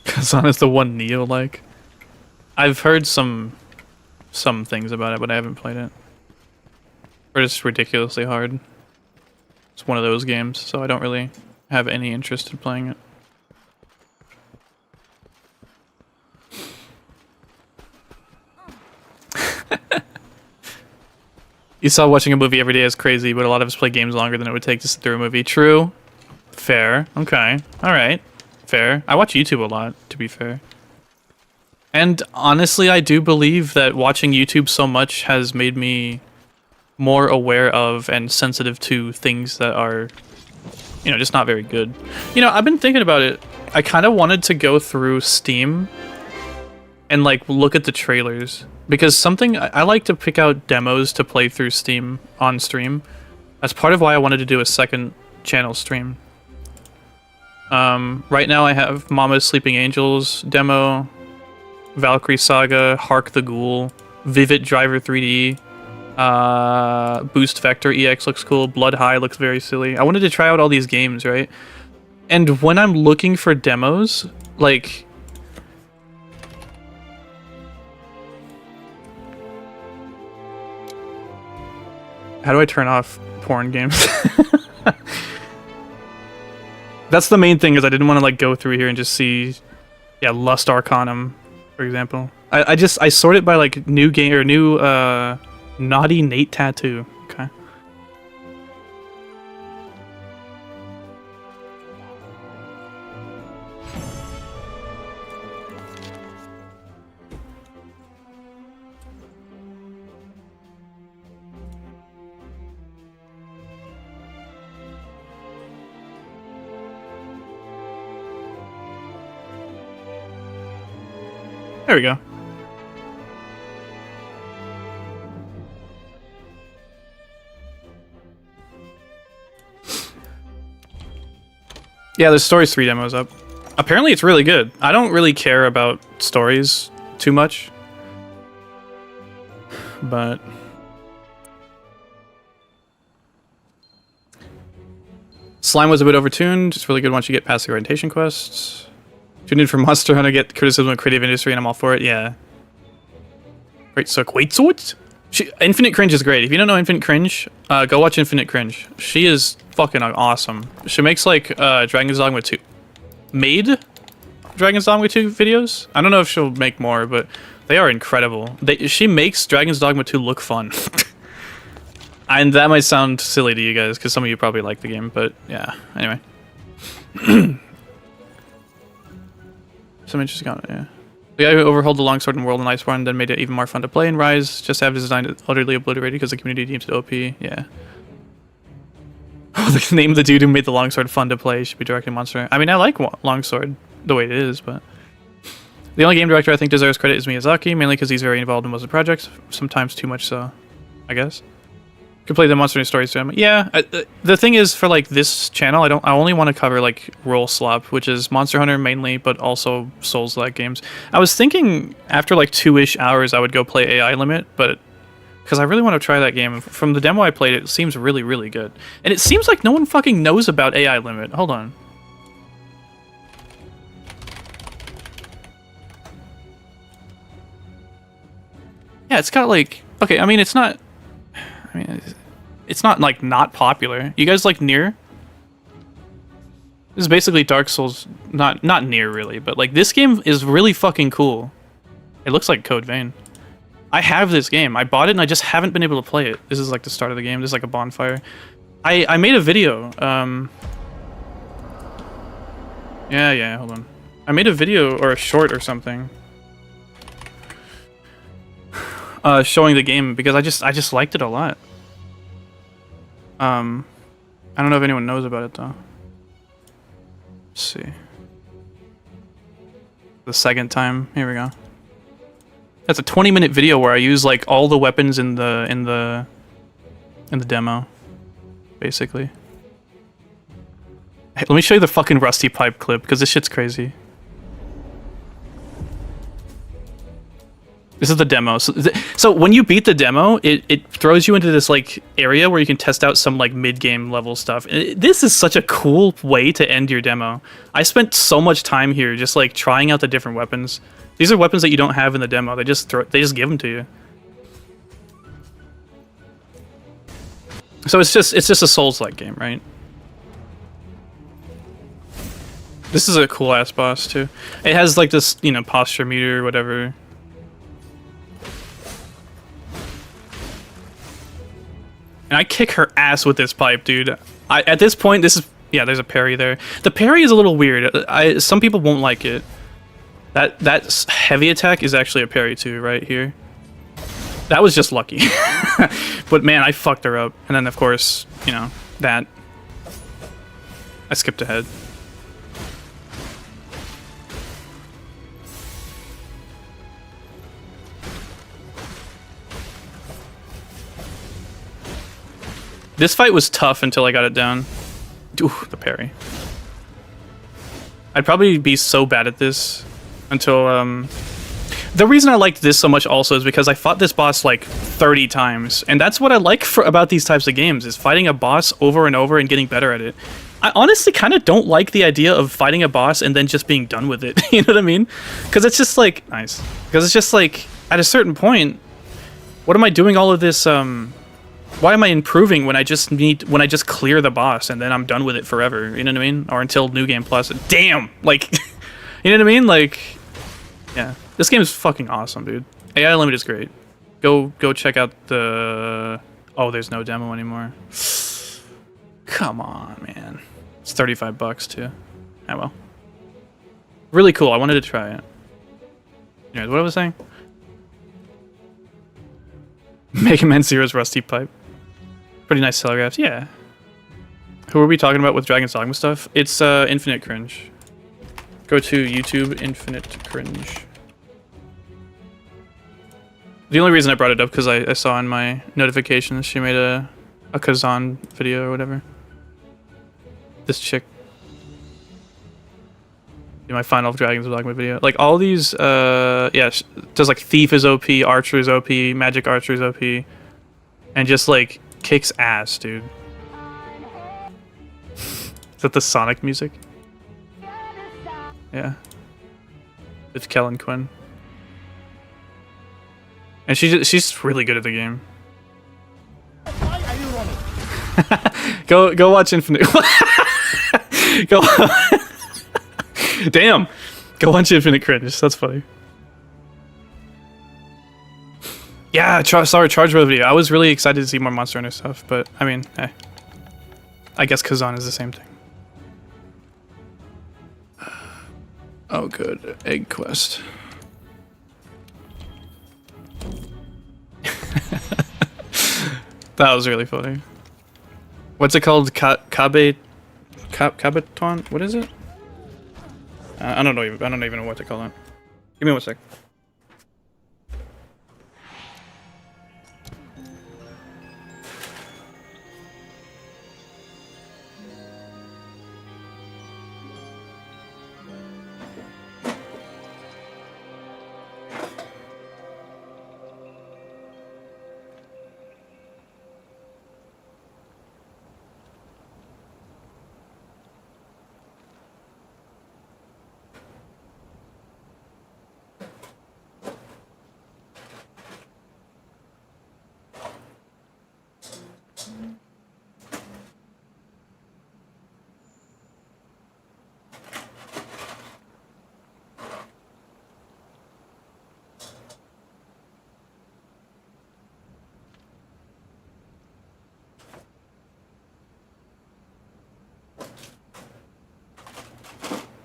Kazan is the one Neo-like. I've heard some things about it, but I haven't played it. Or it's ridiculously hard. It's one of those games, so I don't really have any interest in playing it. You saw watching a movie every day is crazy, but a lot of us play games longer than it would take to sit through a movie. True. Fair. Okay. Alright. Fair. I watch YouTube a lot, to be fair. And honestly, I do believe that watching YouTube so much has made me more aware of and sensitive to things that are, you know, just not very good. You know, I've been thinking about it. I kind of wanted to go through Steam and, like, look at the trailers. Because I like to pick out demos to play through Steam on stream. That's part of why I wanted to do a second channel stream. Right now I have Mama's Sleeping Angels demo, Valkyrie Saga, Hark the Ghoul, Vivid Driver 3D, Boost Vector EX looks cool, Blood High looks very silly. I wanted to try out all these games, right? And when I'm looking for demos, like... How do I turn off porn games? That's the main thing, is I didn't want to like go through here and just see, yeah, Lust Arcanum, for example. I sort it by like new game or new Naughty Nate tattoo. Okay. There we go. Yeah, there's Stories 3 demos up. Apparently it's really good. I don't really care about stories too much. But... Slime was a bit overtuned. It's really good once you get past the orientation quests. Tuned in for Monster Hunter, get criticism of creative industry, and I'm all for it. Yeah. Great Sword. Wait, swords? Infinite Cringe is great. If you don't know Infinite Cringe, go watch Infinite Cringe. She is fucking awesome. She makes like Dragon's Dogma 2. Made Dragon's Dogma 2 videos. I don't know if she'll make more, but they are incredible. She makes Dragon's Dogma 2 look fun. And that might sound silly to you guys, because some of you probably like the game, but yeah, anyway. Some interesting comment, yeah. The guy who overhauled the longsword in World and Iceborne then made it even more fun to play in Rise, just to have his design utterly obliterated because the community deems it OP, yeah. Oh, the name of the dude who made the longsword fun to play should be directing Monster. I mean, I like longsword the way it is, but... The only game director I think deserves credit is Miyazaki, mainly because he's very involved in most of the projects, sometimes too much so, I guess. Could play the Monster Hunter Stories too. Yeah, the thing is, for like this channel, I only want to cover like Roll Slop, which is Monster Hunter mainly, but also Souls-like games. I was thinking after like 2-ish hours I would go play AI Limit, but because I really want to try that game. From the demo I played, it seems really, really good. And it seems like no one fucking knows about AI Limit. Hold on. Yeah, it's got like... Okay, I mean, it's not... I mean, it's not like not popular. You guys like Nier? This is basically Dark Souls, not Nier really, but like this game is really fucking cool. It looks like Code Vein. I have this game. I bought it and I just haven't been able to play it. This is like the start of the game. This is like a bonfire. I made a video. Yeah, hold on. I made a video or a short or something. Showing the game because I just liked it a lot. I don't know if anyone knows about it though. Let's see. The second time, here we go. That's a 20-minute video where I use like all the weapons in the demo, basically. Hey, let me show you the fucking Rusty Pipe clip because this shit's crazy. This is the demo. So when you beat the demo, it throws you into this like area where you can test out some like mid-game level stuff. This is such a cool way to end your demo. I spent so much time here just like trying out the different weapons. These are weapons that you don't have in the demo. They just give them to you. So it's just a Souls-like game, right? This is a cool ass boss too. It has like this, you know, posture meter or whatever. And I kick her ass with this pipe, dude. At this point, this is... Yeah, there's a parry there. The parry is a little weird. Some people won't like it. That heavy attack is actually a parry too, right here. That was just lucky. But man, I fucked her up. And then, of course, you know, that... I skipped ahead. This fight was tough until I got it down. Ooh, the parry. I'd probably be so bad at this until, The reason I liked this so much also is because I fought this boss like 30 times. And that's what I like about these types of games, is fighting a boss over and over and getting better at it. I honestly kind of don't like the idea of fighting a boss and then just being done with it. You know what I mean? Because it's just like... Nice. Because it's just like, at a certain point, what am I doing all of this, Why am I improving when I just clear the boss and then I'm done with it forever? You know what I mean? Or until New Game Plus. Damn! Like, you know what I mean? Like, yeah. This game is fucking awesome, dude. AI Limit is great. Go check out the... Oh, there's no demo anymore. Come on, man. It's $35 too. Ah, well. Really cool. I wanted to try it. Anyways, what was I saying? Mega Man Zero's Rusty Pipe. Pretty nice telegraphs, yeah. Who are we talking about with Dragon's Dogma stuff? It's Infinite Cringe. Go to YouTube, Infinite Cringe. The only reason I brought it up because I saw in my notifications she made a Kazan video or whatever. This chick. In my final Dragon's Dogma video. Like all these, yeah, does like Thief is OP, Archer is OP, Magic Archer is OP. And just like kicks ass, dude. Is that the Sonic music? Yeah. It's Kellen Quinn. And she's really good at the game. Why are you running? Go watch Infinite. Go. Damn. Go watch Infinite Cringe. That's funny. Yeah, sorry, Charge Road video. I was really excited to see more Monster Hunter stuff, but I mean, I guess Kazan is the same thing. Oh, good. Egg quest. That was really funny. What's it called? Kabeton? What is it? I don't even know what to call it. Give me 1 sec.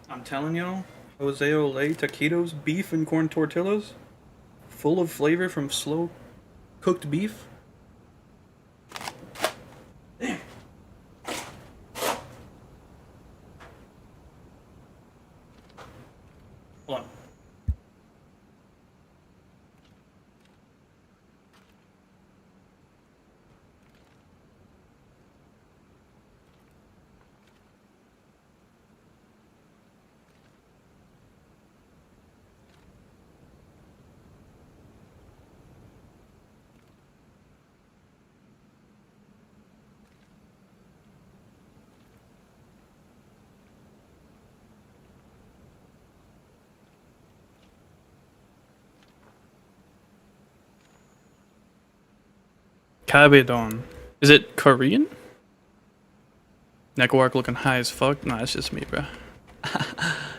I'm telling y'all, Jose Olay taquitos, beef and corn tortillas, full of flavor from slow cooked beef. Damn. Hold on. Kabedon. Is it Korean? Neckwork looking high as fuck. Nah, that's just me, bro.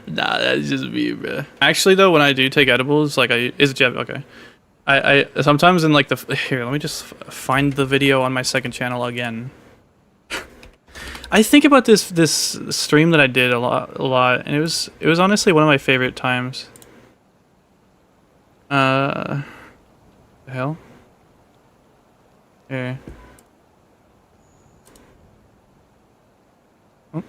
Nah, that's just me, bro. Actually, though, when I do take edibles, like is it Jeff? Okay. I sometimes in like here. Let me just find the video on my second channel again. I think about this stream that I did a lot, and it was honestly one of my favorite times. The hell. Here. Oh.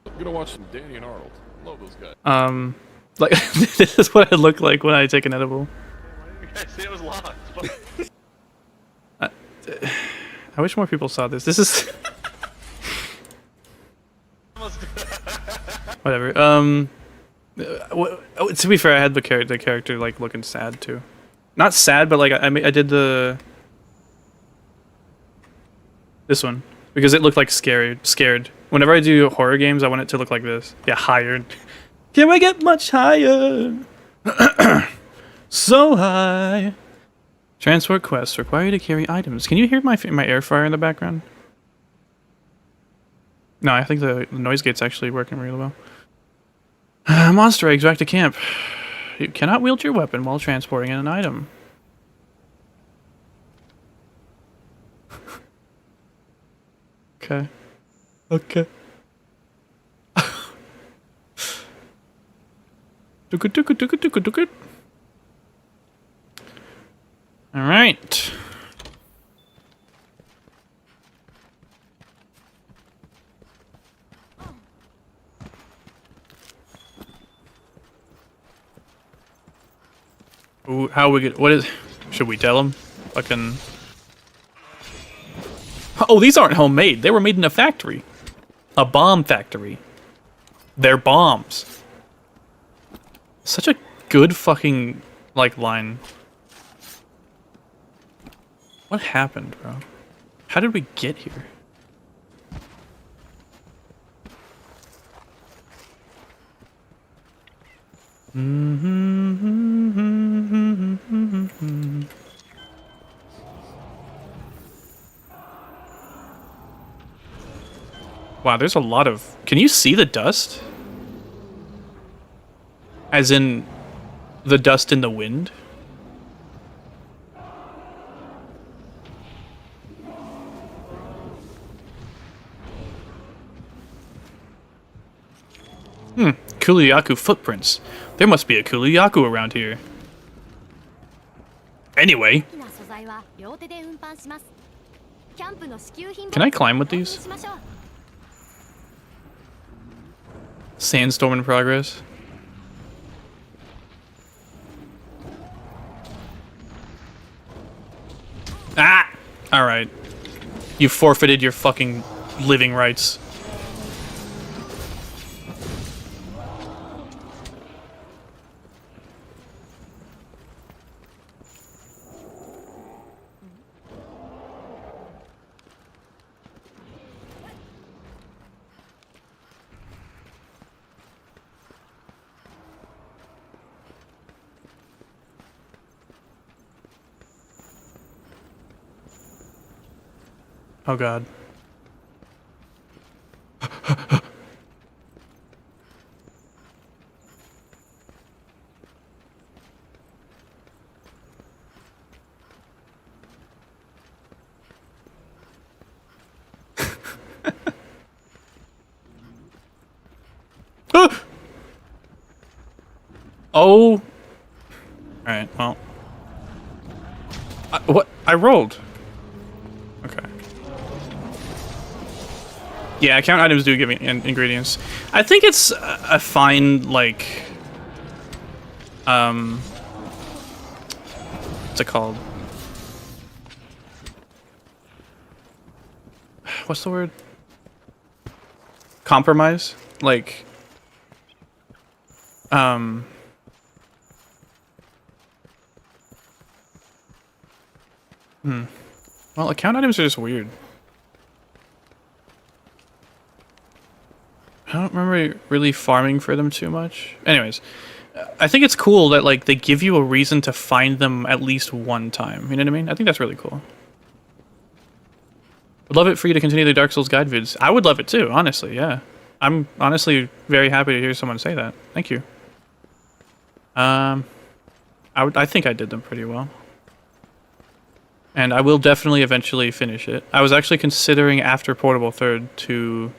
I'm gonna watch some Danny and Arnold. Love those guys. Like this is what I look like when I take an edible. You guys say it was locked. I wish more people saw this. This is whatever. To be fair, I had the character like looking sad too. Not sad, but like I did this one because it looked like scared. Whenever I do horror games, I want it to look like this. Yeah, higher. Can we get much higher? So high. Transport quests require you to carry items. Can you hear my air fryer in the background? No, I think the noise gate's actually working really well. Monster eggs back to camp. You cannot wield your weapon while transporting an item. Okay. Okay. All right. Ooh, how we get? What is? Should we tell them? Fucking. Oh, these aren't homemade. They were made in a factory, a bomb factory. They're bombs. Such a good fucking like line. What happened, bro? How did we get here? Wow, there's a lot of... Can you see the dust? As in the dust in the wind? Kuliyaku footprints. There must be a Kuliyaku around here. Anyway, 好きな素材は両手で運搬します。キャンプの支給品 can I climb with these? しましょう。 Sandstorm in progress. Ah! Alright. You forfeited your fucking living rights. Oh god. Oh. Alright, well. What? I rolled. Okay. Yeah, account items do give me ingredients. I think it's a fine, like... What's it called? What's the word? Compromise? Like... Well, account items are just weird. I don't remember really farming for them too much. Anyways, I think it's cool that like they give you a reason to find them at least one time. You know what I mean? I think that's really cool. Would love it for you to continue the Dark Souls guide vids. I would love it too, honestly, yeah. I'm honestly very happy to hear someone say that. Thank you. I think I did them pretty well. And I will definitely eventually finish it. I was actually considering after Portable Third to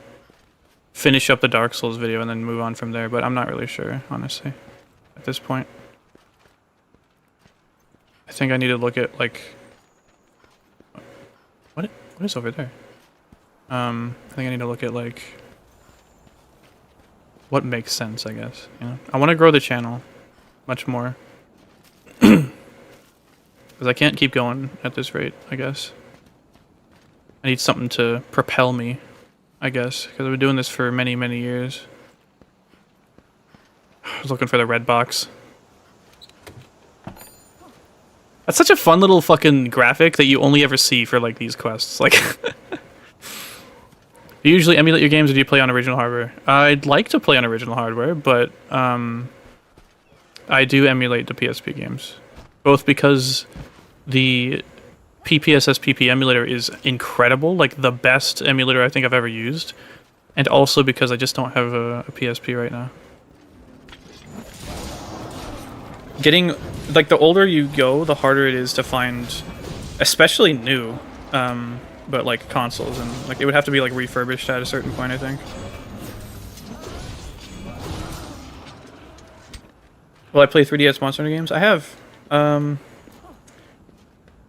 finish up the Dark Souls video and then move on from there, but I'm not really sure, honestly, at this point. I think I need to look at, like... What is over there? I think I need to look at, like... what makes sense, I guess, you know? I want to grow the channel much more. Because I can't keep going at this rate, I guess. I need something to propel me, I guess, because I've been doing this for many, many years. I was looking for the red box. That's such a fun little fucking graphic that you only ever see for, like, these quests. Like, do you usually emulate your games or do you play on original hardware? I'd like to play on original hardware, but I do emulate the PSP games. Both because the PPSSPP emulator is incredible, like the best emulator I think I've ever used, and also because I just don't have a PSP right now. Getting, like, the older you go, the harder it is to find, especially new, but like consoles, and like it would have to be like refurbished at a certain point, I think. Will I play 3DS Monster Hunter games? I have.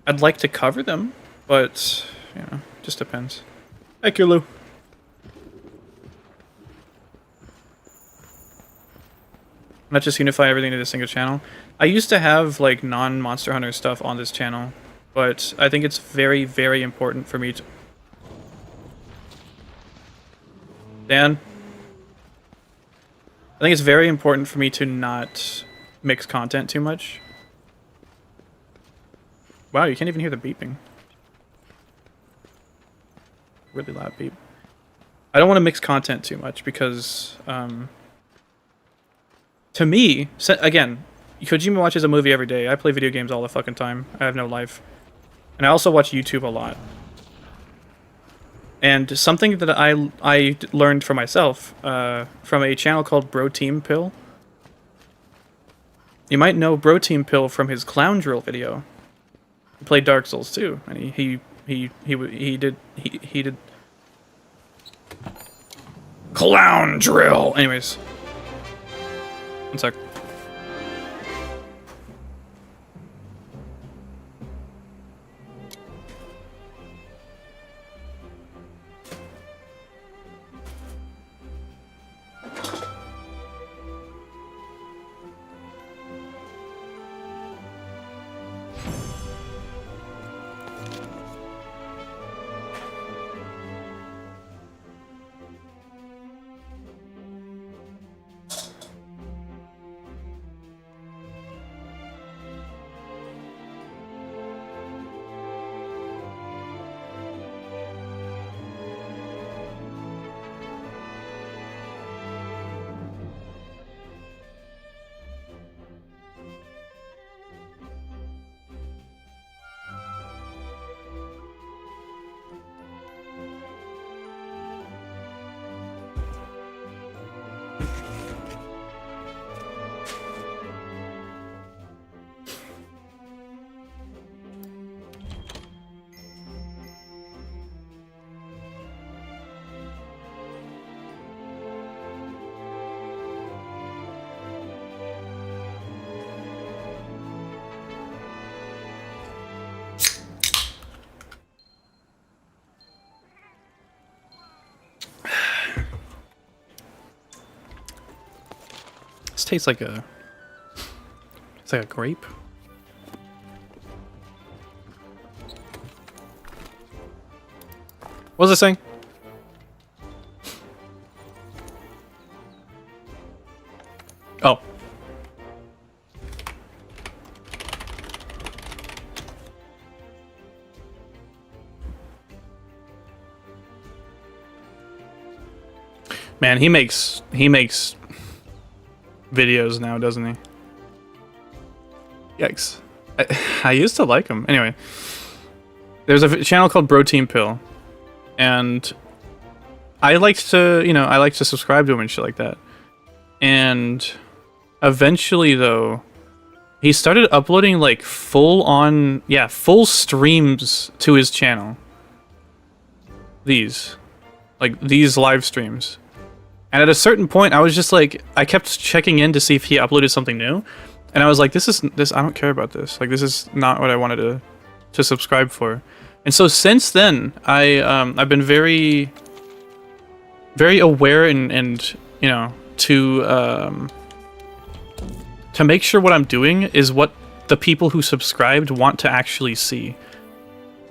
I'd like to cover them, but, you know, just depends. Hey, Kulu. Not just unify everything into a single channel. I used to have, like, non-Monster Hunter stuff on this channel, but I think it's very, very important for me to... Dan? I think it's very important for me to not mix content too much. Wow, you can't even hear the beeping. Really loud beep. I don't want to mix content too much because to me, again, Kojima watches a movie every day. I play video games all the fucking time. I have no life. And I also watch YouTube a lot. And something that I learned for myself from a channel called Bro Team Pill. You might know Bro Team Pill from his clown drill video. He played Dark Souls too, and he did clown drill. Anyways, one sec. This tastes like a... It's like a grape. What was I saying? Oh. Man, he makes videos now, doesn't he? Yikes. I used to like him. Anyway, there's a channel called Bro Team Pill, and I like to subscribe to him and shit like that. And eventually, though, he started uploading like full streams to his channel. These live streams. And at a certain point, I was just like, I kept checking in to see if he uploaded something new. And I was like, this, I don't care about this. Like, this is not what I wanted to subscribe for. And so since then, I've been very, very aware and you know, to make sure what I'm doing is what the people who subscribed want to actually see.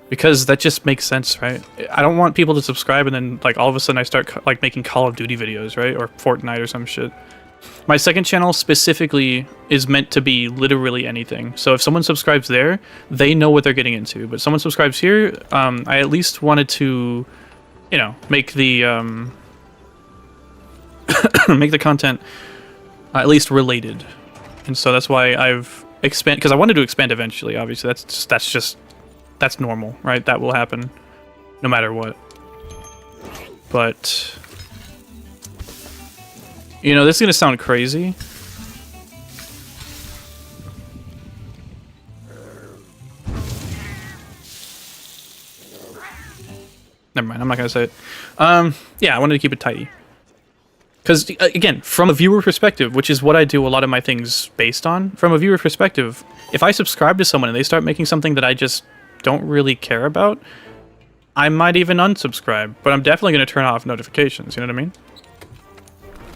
Because that just makes sense, right? I don't want people to subscribe and then, like, all of a sudden I start, like, making Call of Duty videos, right? Or Fortnite or some shit. My second channel specifically is meant to be literally anything. So if someone subscribes there, they know what they're getting into. But someone subscribes here, I at least wanted to, you know, make the, make the content at least related. And so that's why I've expanded, because I wanted to expand eventually, obviously. That's normal, right? That will happen no matter what. But, you know, this is gonna sound crazy. Never mind, I'm not gonna say it. Yeah, I wanted to keep it tidy. Because, again, from a viewer perspective, which is what I do a lot of my things based on, from a viewer perspective, if I subscribe to someone and they start making something that I just don't really care about, I might even unsubscribe, but I'm definitely going to turn off notifications, you know what I mean?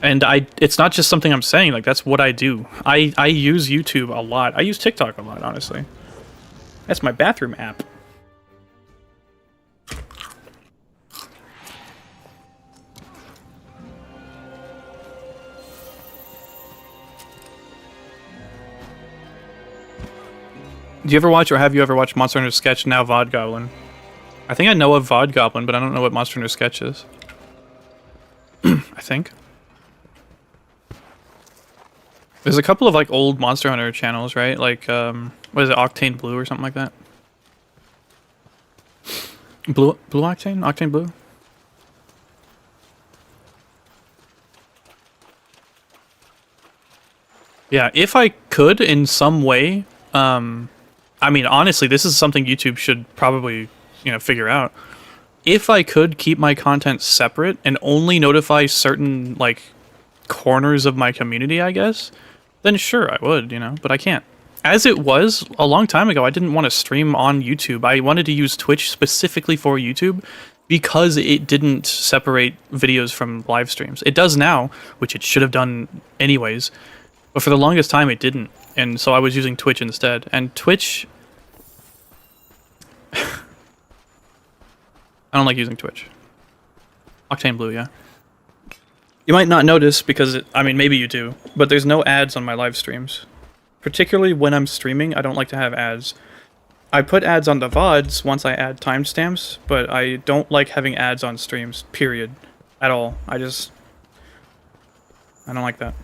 And it's not just something I'm saying, like, that's what I do. I use YouTube a lot. I use TikTok a lot, honestly. That's my bathroom app. Do you ever watch, or have you ever watched Monster Hunter Sketch, now VOD Goblin? I think I know of VOD Goblin, but I don't know what Monster Hunter Sketch is. I think. There's a couple of like old Monster Hunter channels, right? Like what is it, Octane Blue or something like that? Blue Octane? Octane Blue? Yeah, if I could in some way, I mean, honestly, this is something YouTube should probably, figure out. If I could keep my content separate and only notify certain, like, corners of my community, I guess, then sure, I would, but I can't. As it was, a long time ago, I didn't want to stream on YouTube. I wanted to use Twitch specifically for YouTube because it didn't separate videos from live streams. It does now, which it should have done anyways, but for the longest time it didn't. And so I was using Twitch instead. And Twitch... I don't like using Twitch. Octane Blue, yeah. You might not notice because, maybe you do, but there's no ads on my live streams. Particularly when I'm streaming, I don't like to have ads. I put ads on the VODs once I add timestamps, but I don't like having ads on streams, period. At all. I don't like that.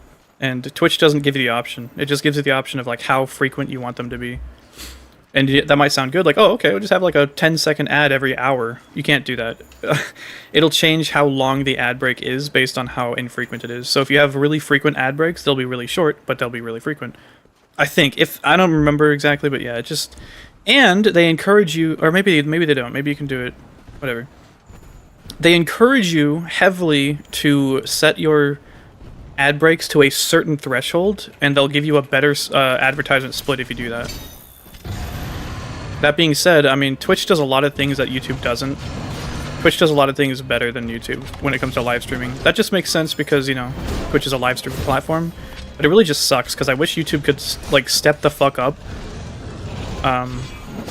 And Twitch doesn't give you the option. It just gives you the option of like how frequent you want them to be. And that might sound good, like, oh, okay, we'll just have like a 10-second ad every hour. You can't do that. It'll change how long the ad break is based on how infrequent it is. So if you have really frequent ad breaks, they'll be really short, but they'll be really frequent. I think, I don't remember exactly, but yeah, and they encourage you, or maybe they don't, maybe you can do it, whatever. They encourage you heavily to set your ad breaks to a certain threshold, and they'll give you a better advertisement split if you do that. That being said, Twitch does a lot of things that YouTube doesn't. Twitch does a lot of things better than YouTube when it comes to live streaming. That just makes sense because, Twitch is a live streaming platform. But it really just sucks because I wish YouTube could, like, step the fuck up.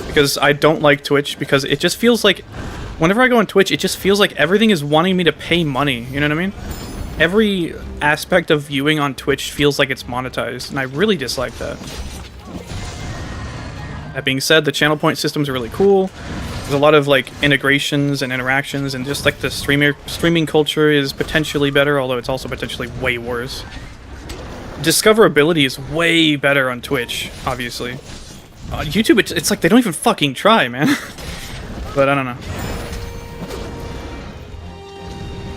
Because I don't like Twitch because it just feels like... Whenever I go on Twitch, it just feels like everything is wanting me to pay money. You know what I mean? Every aspect of viewing on Twitch feels like it's monetized, and I really dislike that. That being said, the channel point systems are really cool. There's a lot of like integrations and interactions, and just like the streaming culture is potentially better, although it's also potentially way worse. Discoverability is way better on Twitch, obviously. YouTube, it's like they don't even fucking try, man. But I don't know.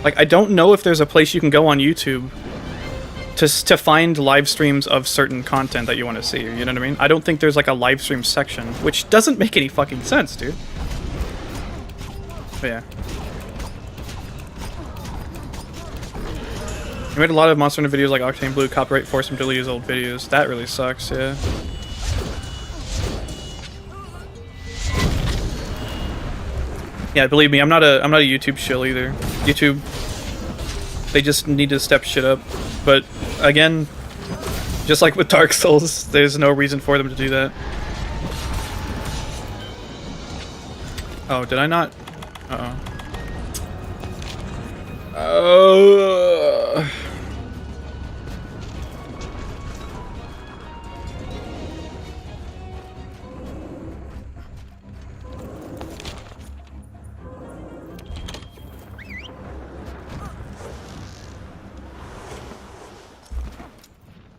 Like, I don't know if there's a place you can go on YouTube to find live streams of certain content that you want to see, you know what I mean? I don't think there's like a live stream section, which doesn't make any fucking sense, dude. But yeah. I made a lot of Monster Hunter videos like Octane Blue, copyright forced him to delete his old videos. That really sucks, yeah. Yeah, believe me, I'm not a YouTube shill either. YouTube, they just need to step shit up. But again, just like with Dark Souls, there's no reason for them to do that. Oh, did I not? Uh-oh. Oh.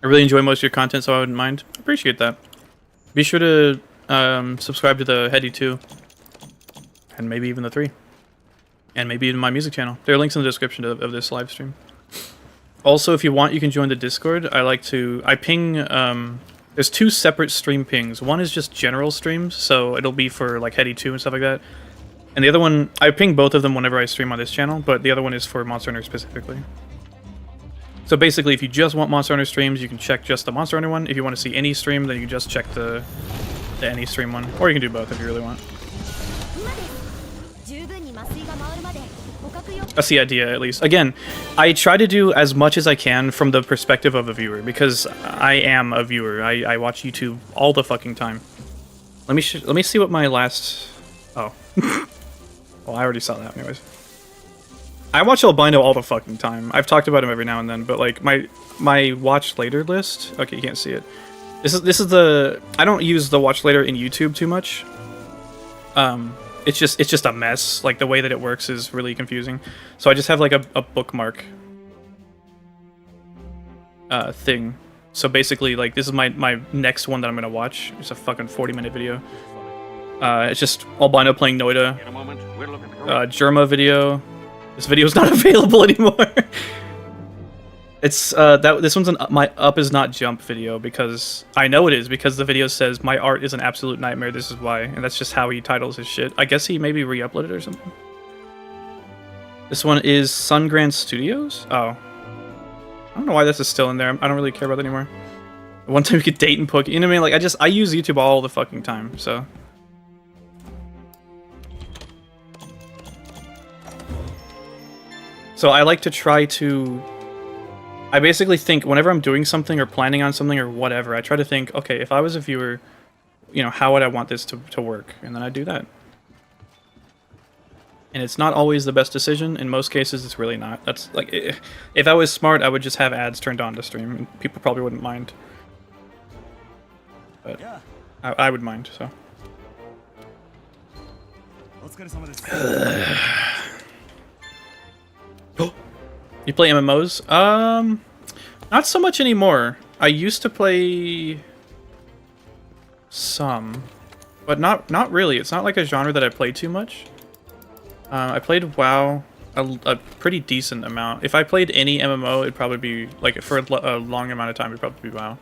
I really enjoy most of your content, so I wouldn't mind. Appreciate that. Be sure to subscribe to the Heady 2. And maybe even the 3. And maybe even my music channel. There are links in the description of this live stream. Also, if you want, you can join the Discord. I ping, there's 2 separate stream pings. One is just general streams, so it'll be for like Heady 2 and stuff like that. And the other one, I ping both of them whenever I stream on this channel, but the other one is for Monster Hunter specifically. So basically, if you just want Monster Hunter streams, you can check just the Monster Hunter one. If you want to see any stream, then you can just check the any stream one. Or you can do both if you really want. That's the idea, at least. Again, I try to do as much as I can from the perspective of a viewer, because I am a viewer. I watch YouTube all the fucking time. Let me see what my last... Oh. Well, I already saw that anyways. I watch Albino all the fucking time. I've talked about him every now and then, but like my watch later list. Okay, you can't see it. This is the... I don't use the watch later in YouTube too much. It's just a mess. Like the way that it works is really confusing. So I just have like a bookmark thing. So basically, like, this is my next one that I'm gonna watch. It's a fucking 40-minute video. It's just albino playing Noida. Germa video. This video is not available anymore. It's this one's my up is not jump video because I know it is because the video says my art is an absolute nightmare. This is why, and that's just how he titles his shit. I guess he maybe re-uploaded it or something. This one is Sungrand Studios. Oh, I don't know why this is still in there. I don't really care about it anymore. One time we could date and poke. You know what I mean? Like I use YouTube all the fucking time. So. So I like to try to. I basically think whenever I'm doing something or planning on something or whatever, I try to think, okay, if I was a viewer, you know, how would I want this to work? And then I do that. And it's not always the best decision. In most cases, it's really not. That's like, if I was smart, I would just have ads turned on to stream, and people probably wouldn't mind. But I would mind, so. You play MMOs? Not so much anymore. I used to play some, but not really. It's not like a genre that I play too much. I played WoW a pretty decent amount. If I played any MMO, it'd probably be like for a long amount of time. It'd probably be WoW.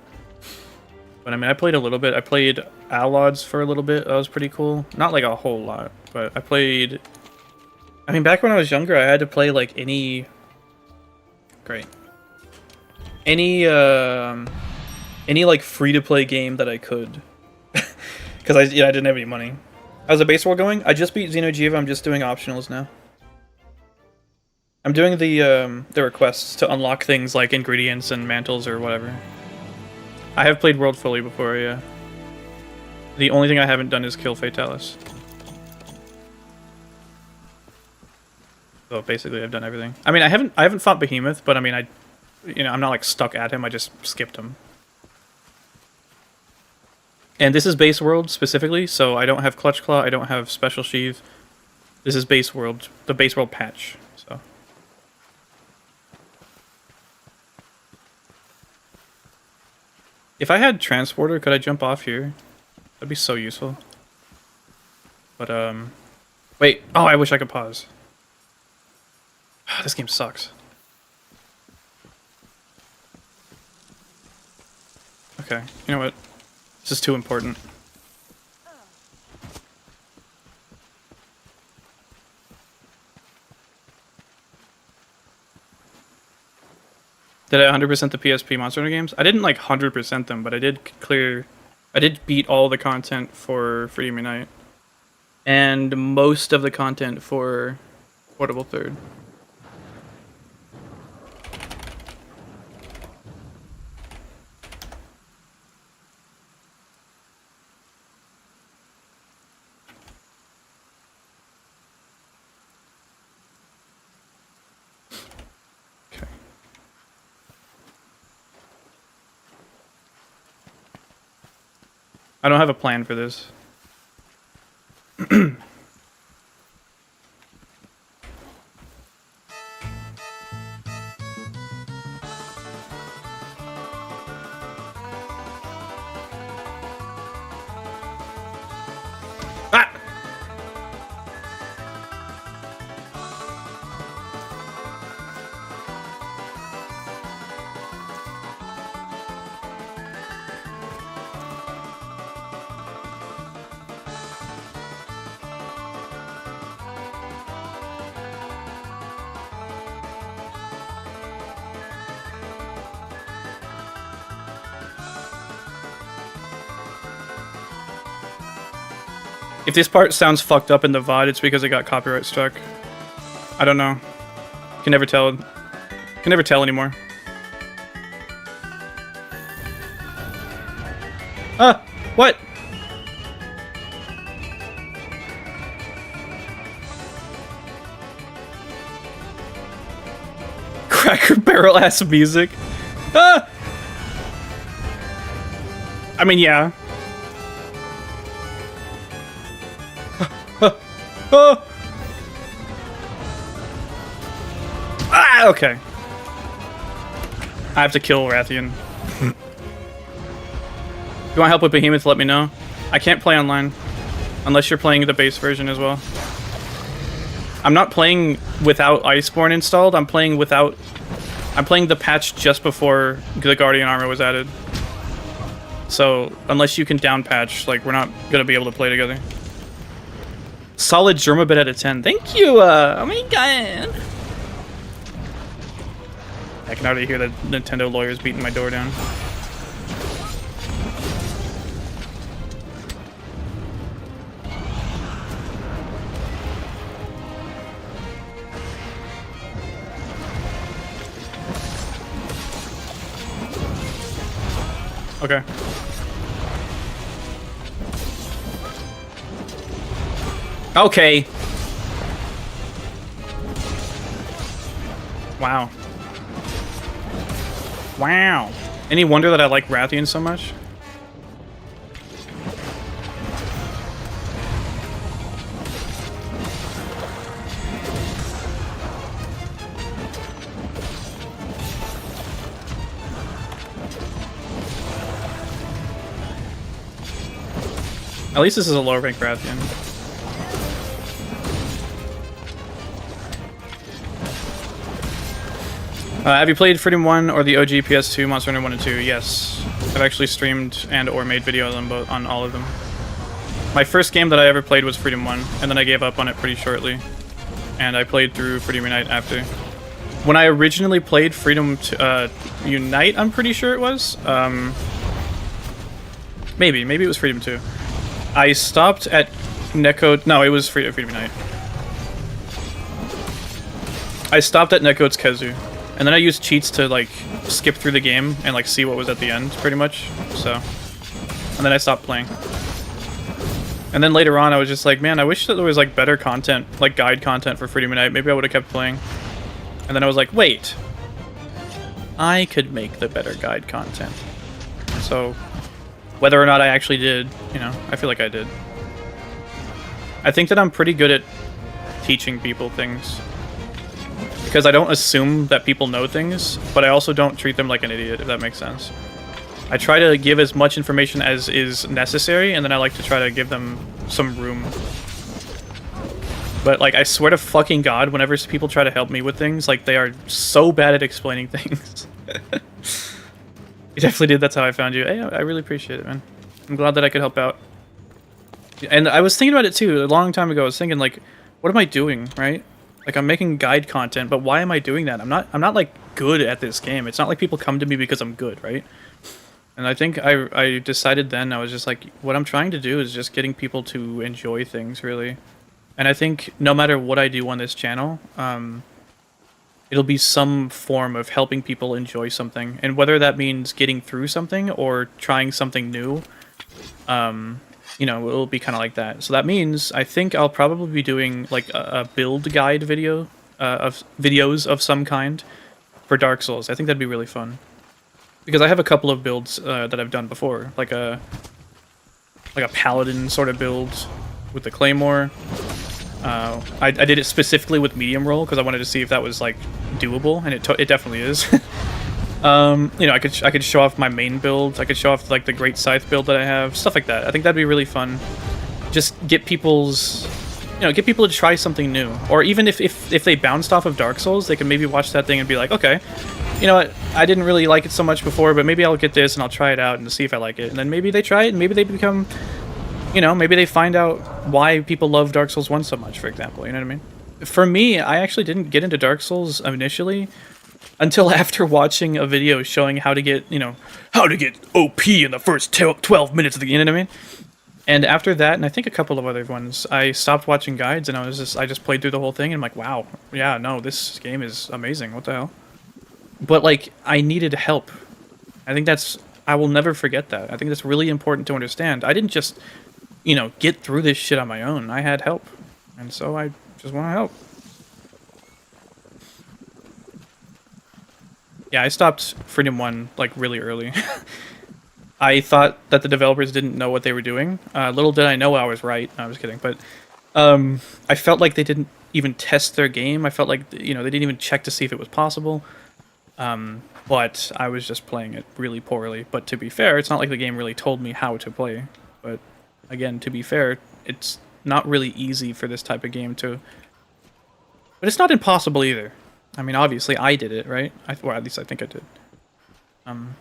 But I mean, I played a little bit. I played Allods for a little bit. That was pretty cool. Not like a whole lot, but I played. I mean, back when I was younger, I had to play like any. Great. Any like free-to-play game that I could, because I didn't have any money. How's the base world going? I just beat Xeno'jiiva. I'm just doing optionals now. I'm doing the requests to unlock things like ingredients and mantles or whatever. I have played World fully before, yeah. The only thing I haven't done is kill Fatalis. So basically, I've done everything. I mean, I haven't fought Behemoth, but I mean, I'm not like stuck at him. I just skipped him. And this is base world specifically, so I don't have Clutch Claw. I don't have Special Sheath. This is base world, the base world patch. So. If I had Transporter, could I jump off here? That'd be so useful. But wait. Oh, I wish I could pause. This game sucks. Okay, you know what? This is too important. Did I 100% the PSP Monster Hunter games? I didn't like 100% them, but I did beat all the content for Freedom Unite. And most of the content for Portable Third. I don't have a plan for this. If this part sounds fucked up in the VOD, it's because it got copyright struck. I don't know. Can never tell. Can never tell anymore. Ah! What? Cracker Barrel ass music. Ah! I mean, yeah. Oh! Ah, okay. I have to kill Rathian. you want help with Behemoth, let me know. I can't play online unless you're playing the base version as well. I'm not playing without Iceborne installed. I'm playing the patch just before the Guardian armor was added. So unless you can down patch, like, we're not gonna be able to play together. Solid Germabit out of 10. Thank you. Oh my god. I can already hear the Nintendo lawyers beating my door down. Okay. Okay. Wow. Wow. Any wonder that I like Rathian so much? At least this is a lower rank Rathian. Have you played Freedom 1 or the OG PS2 Monster Hunter 1 and 2? Yes. I've actually streamed and or made video on them both, on all of them. My first game that I ever played was Freedom 1, and then I gave up on it pretty shortly. And I played through Freedom Unite after. When I originally played Freedom Unite, I'm pretty sure it was. Maybe it was Freedom 2. I stopped at Netcode. No, it was Freedom Unite. I stopped at Netcode's Kezu. And then I used cheats to, like, skip through the game and, like, see what was at the end, pretty much. So. And then I stopped playing. And then later on, I was just like, man, I wish that there was, like, better content, like, guide content for Freedom Unite. Maybe I would have kept playing. And then I was like, wait. I could make the better guide content. So, whether or not I actually did, you know, I feel like I did. I think that I'm pretty good at teaching people things. Because I don't assume that people know things, but I also don't treat them like an idiot, if that makes sense. I try to give as much information as is necessary, and then I like to try to give them some room. But, like, I swear to fucking God, whenever people try to help me with things, like, they are so bad at explaining things. You definitely did, that's how I found you. Hey, I really appreciate it, man. I'm glad that I could help out. And I was thinking about it, too, a long time ago. I was thinking, like, what am I doing, right? Like, I'm making guide content, but why am I doing that? I'm not like good at this game. It's not like people come to me because I'm good, right? And I think I decided then, I was just like, what I'm trying to do is just getting people to enjoy things, really. And I think no matter what I do on this channel, it'll be some form of helping people enjoy something. And whether that means getting through something or trying something new, you know, it'll be kind of like that. So that means I think I'll probably be doing like a build guide video, of videos of some kind for Dark Souls. I think that'd be really fun because I have a couple of builds that I've done before, like a paladin sort of build with the claymore. I did it specifically with medium roll because I wanted to see if that was like doable, and it definitely is. You know, I could show off my main build. I could show off like the Great Scythe build that I have, stuff like that. I think that'd be really fun. Just get people to try something new, or even if they bounced off of Dark Souls, they can maybe watch that thing and be like, okay, you know what, I didn't really like it so much before, but maybe I'll get this and I'll try it out and see if I like it. And then maybe they try it and maybe they become, you know, maybe they find out why people love Dark Souls 1 so much, for example. You know what I mean? For me, I actually didn't get into Dark Souls initially until after watching a video showing how to get, you know, how to get OP in the first 12 minutes of the game, you know what I mean? And after that, and I think a couple of other ones, I stopped watching guides and I just played through the whole thing and I'm like, wow, yeah, no, this game is amazing, what the hell? But like, I needed help. I think I will never forget that. I think that's really important to understand. I didn't just, you know, get through this shit on my own. I had help. And so I just want to help. Yeah, I stopped Freedom 1, like, really early. I thought that the developers didn't know what they were doing. Little did I know I was right. No, I was kidding. But I felt like they didn't even test their game. I felt like, you know, they didn't even check to see if it was possible. But I was just playing it really poorly. But to be fair, it's not like the game really told me how to play. But again, to be fair, it's not really easy for this type of game to... But it's not impossible either. I mean, obviously I did it, right? Or at least I think I did. And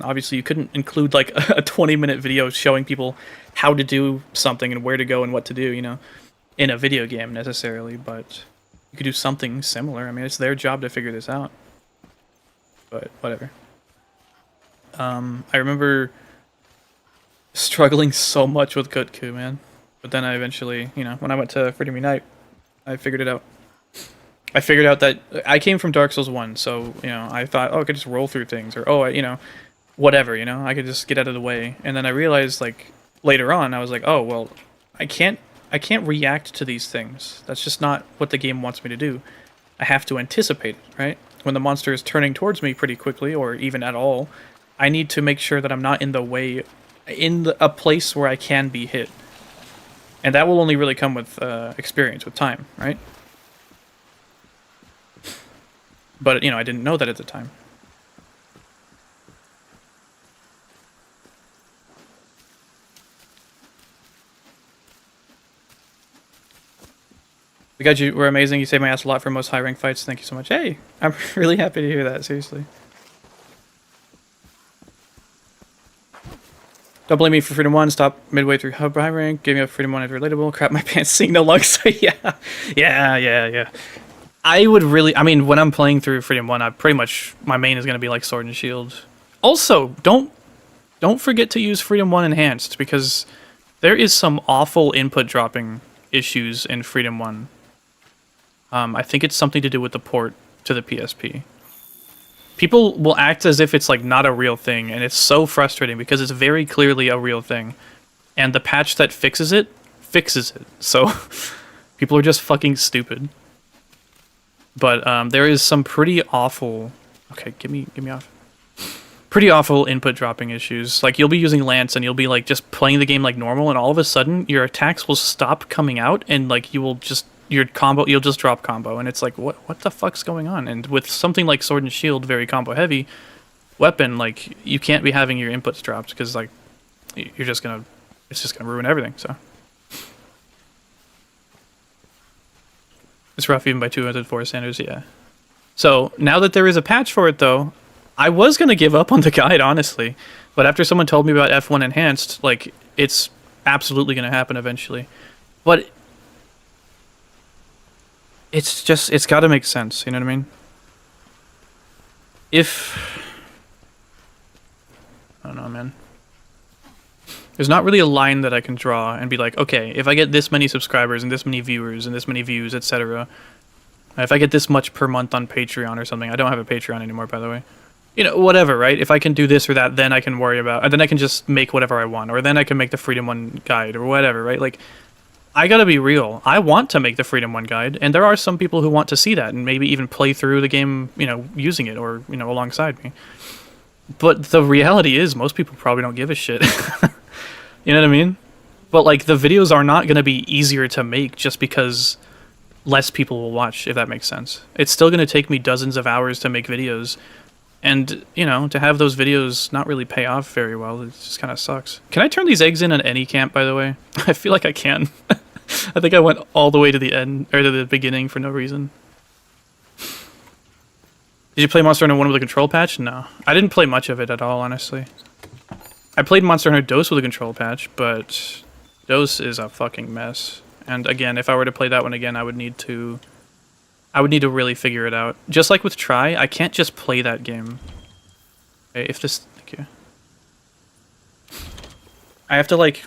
obviously you couldn't include like a 20-minute video showing people how to do something and where to go and what to do, you know, in a video game necessarily, but you could do something similar. I mean, it's their job to figure this out. But whatever. I remember struggling so much with Kutku, man. But then I eventually, you know, when I went to Freedom Unite, I figured it out. I figured out that I came from Dark Souls 1, so, you know, I thought, oh, I could just roll through things, or, oh, you know, whatever, you know, I could just get out of the way. And then I realized, like, later on, I was like, oh, well, I can't react to these things. That's just not what the game wants me to do. I have to anticipate it, right? When the monster is turning towards me pretty quickly, or even at all, I need to make sure that I'm not in the way, a place where I can be hit. And that will only really come with experience, with time, right? But, you know, I didn't know that at the time. We got you. We're amazing. You saved my ass a lot for most high-rank fights. Thank you so much. Hey, I'm really happy to hear that, seriously. Don't blame me for Freedom 1. Stop midway through hub high rank. Gave me up Freedom 1 as relatable. Crap my pants seeing no luck. So yeah. I would really... I mean, when I'm playing through Freedom 1, I pretty much... My main is going to be like Sword and Shield. Also, don't forget to use Freedom 1 Enhanced, because there is some awful input dropping issues in Freedom 1. I think it's something to do with the port to the PSP. People will act as if it's like not a real thing, and it's so frustrating because it's very clearly a real thing. And the patch that fixes it. So people are just fucking stupid. But there is some pretty awful... Okay, get me off. Pretty awful input dropping issues. Like, you'll be using Lance and you'll be like just playing the game like normal, and all of a sudden your attacks will stop coming out, and like you will just... You'll just drop combo, and it's like, what the fuck's going on? And with something like Sword and Shield, very combo heavy weapon, like, you can't be having your inputs dropped, because like it's just gonna ruin everything. So it's rough even by 204 standards. Yeah. So now that there is a patch for it, though, I was gonna give up on the guide, honestly, but after someone told me about F1 Enhanced, like, it's absolutely gonna happen eventually. But it's got to make sense, you know what I mean? I don't know, man. There's not really a line that I can draw and be like, okay, if I get this many subscribers and this many viewers and this many views, etc., if I get this much per month on Patreon or something — I don't have a Patreon anymore, by the way. You know, whatever, right? If I can do this or that, then I can worry about... And then I can just make whatever I want, or then I can make the Freedom 1 guide, or whatever, right? Like, I gotta be real. I want to make the Freedom 1 guide, and there are some people who want to see that and maybe even play through the game, you know, using it, or, you know, alongside me. But the reality is, most people probably don't give a shit. You know what I mean? But, like, the videos are not gonna be easier to make just because less people will watch, if that makes sense. It's still gonna take me dozens of hours to make videos, and, you know, to have those videos not really pay off very well, it just kind of sucks. Can I turn these eggs in on any camp, by the way? I feel like I can. I think I went all the way to the end, or to the beginning, for no reason. Did you play Monster Hunter 1 with a control patch? No. I didn't play much of it at all, honestly. I played Monster Hunter DOS with a control patch, but DOS is a fucking mess. And again, if I were to play that one again, I would need to really figure it out. Just like with Try, I can't just play that game. Okay, thank you. I have to, like,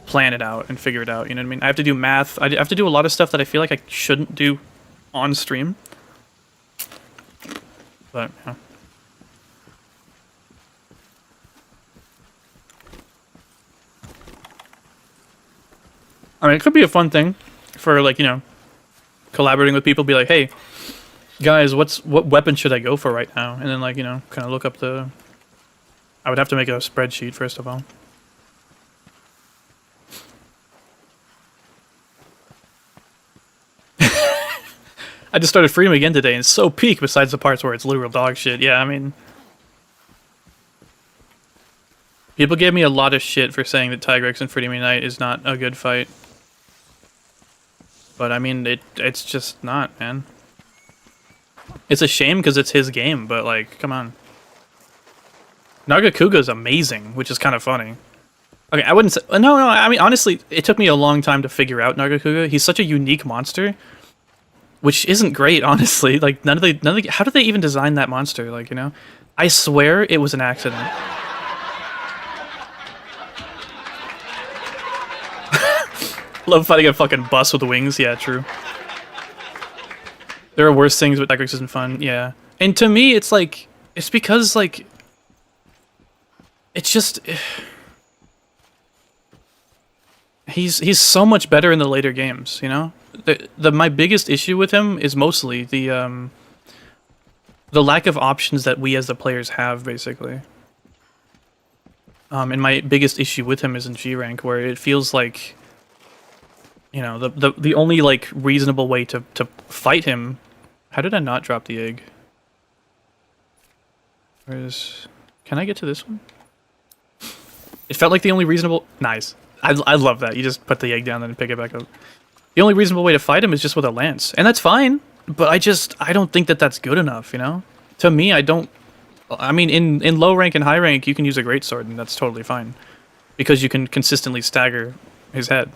plan it out and figure it out, you know what I mean? I have to do math. I have to do a lot of stuff that I feel like I shouldn't do on stream. But, yeah. I mean, it could be a fun thing for, like, you know, collaborating with people, be like, hey, guys, what weapon should I go for right now? And then, like, you know, kind of look up the... I would have to make a spreadsheet, first of all. I just started Freedom again today, and it's so peak besides the parts where it's literal dog shit. Yeah, I mean... People gave me a lot of shit for saying that Tigrex and Freedom Unite is not a good fight. But I mean, it's just not, man. It's a shame because it's his game, but like, come on. Nagakuga's amazing, which is kind of funny. Okay, I wouldn't say... No, I mean, honestly, it took me a long time to figure out Nagakuga. He's such a unique monster, which isn't great, honestly. Like, none of the... How did they even design that monster? Like, you know? I swear it was an accident. Love fighting a fucking bus with wings. Yeah, true. There are worse things, but Tigrex isn't fun. Yeah. And to me, it's like... It's because, like... It's just... He's so much better in the later games, you know? My biggest issue with him is mostly the lack of options that we as the players have, basically. And my biggest issue with him is in G rank, where it feels like... You know, the only, like, reasonable way to fight him... How did I not drop the egg? Where's... Can I get to this one? It felt like the only reasonable... Nice. I love that. You just put the egg down and then pick it back up. The only reasonable way to fight him is just with a lance. And that's fine, but I don't think that that's good enough, you know? To me, I don't... I mean, in low rank and high rank, you can use a greatsword, and that's totally fine. Because you can consistently stagger his head.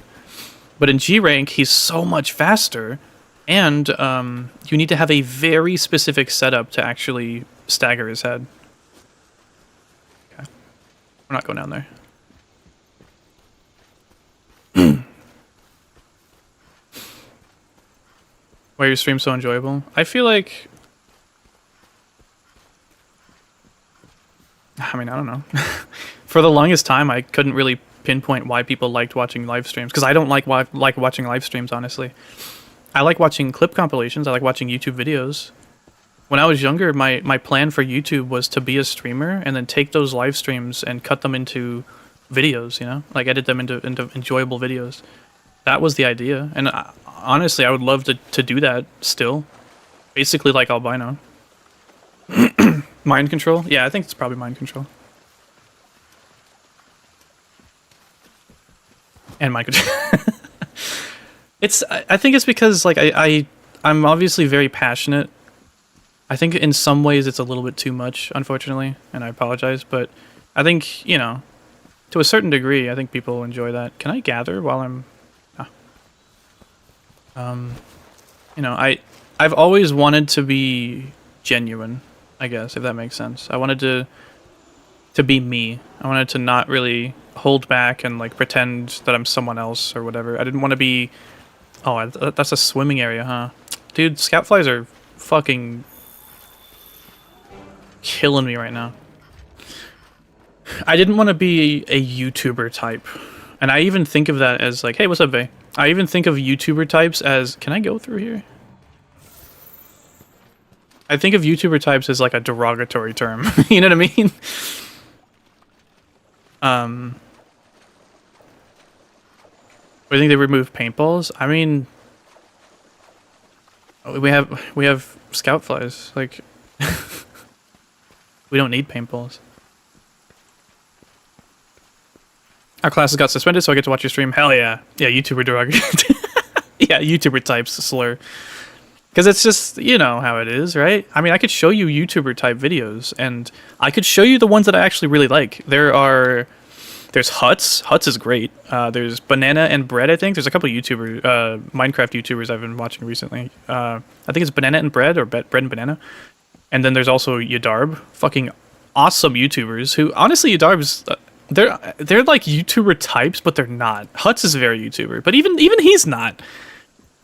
But in G rank, he's so much faster, and you need to have a very specific setup to actually stagger his head. Okay. We're not going down there. Why are your streams so enjoyable? I feel like... I mean, I don't know. For the longest time, I couldn't really pinpoint why people liked watching live streams, because I don't like watching live streams, honestly. I like watching clip compilations. I like watching YouTube videos. When I was younger, my plan for YouTube was to be a streamer and then take those live streams and cut them into videos, you know? Like, edit them into enjoyable videos. That was the idea. And honestly, I would love to do that still. Basically like Albino. Mind control? Yeah, I think it's probably mind control. And mind control. I think it's because, like, I'm obviously very passionate. I think in some ways it's a little bit too much, unfortunately, and I apologize, but I think, you know, to a certain degree, I think people enjoy that. Can I gather while I'm... you know, I've always wanted to be genuine, I guess, if that makes sense. I wanted to be me. I wanted to not really hold back and, like, pretend that I'm someone else or whatever. I didn't want to be... Oh, that's a swimming area, huh? Dude, scout flies are fucking killing me right now. I didn't want to be a YouTuber type. And I even think of that as, like, hey, what's up, Vay? I even think of YouTuber types as... Can I go through here? I think of YouTuber types as, like, a derogatory term. You know what I mean? I think they remove paintballs. I mean... We have scout flies. Like... We don't need paintballs. Our classes got suspended, so I get to watch your stream. Hell yeah. Yeah, YouTuber derogatory. Yeah, YouTuber types slur. Because it's just, you know how it is, right? I mean, I could show you YouTuber type videos, and I could show you the ones that I actually really like. There's Huts. Huts is great. There's Banana and Bread, I think. There's a couple of Minecraft YouTubers I've been watching recently. I think it's Banana and Bread, or Bread and Banana. And then there's also Yadarb. Fucking awesome YouTubers who, honestly, Yadarb's... They're like YouTuber types, but they're not. Huts is very YouTuber, but even he's not.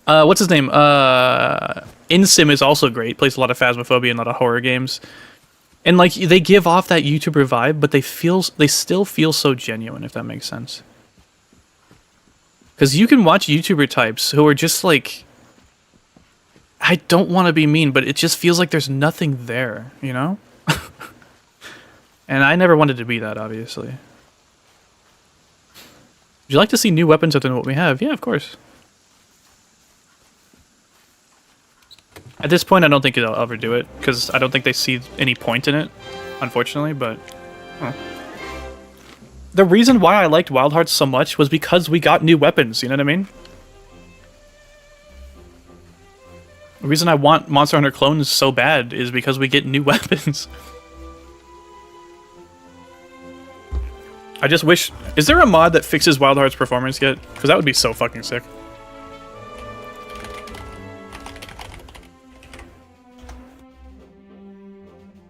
What's his name? InSim is also great. Plays a lot of Phasmophobia and a lot of horror games. And like they give off that YouTuber vibe, but they still feel so genuine, if that makes sense. Because you can watch YouTuber types who are just like, I don't want to be mean, but it just feels like there's nothing there, you know? And I never wanted to be that, obviously. Would you like to see new weapons other than what we have? Yeah, of course. At this point, I don't think they'll ever do it, because I don't think they see any point in it, unfortunately, but... The reason why I liked Wild Hearts so much was because we got new weapons, you know what I mean? The reason I want Monster Hunter clones so bad is because we get new weapons. I just wish... Is there a mod that fixes Wild Hearts performance yet? Because that would be so fucking sick.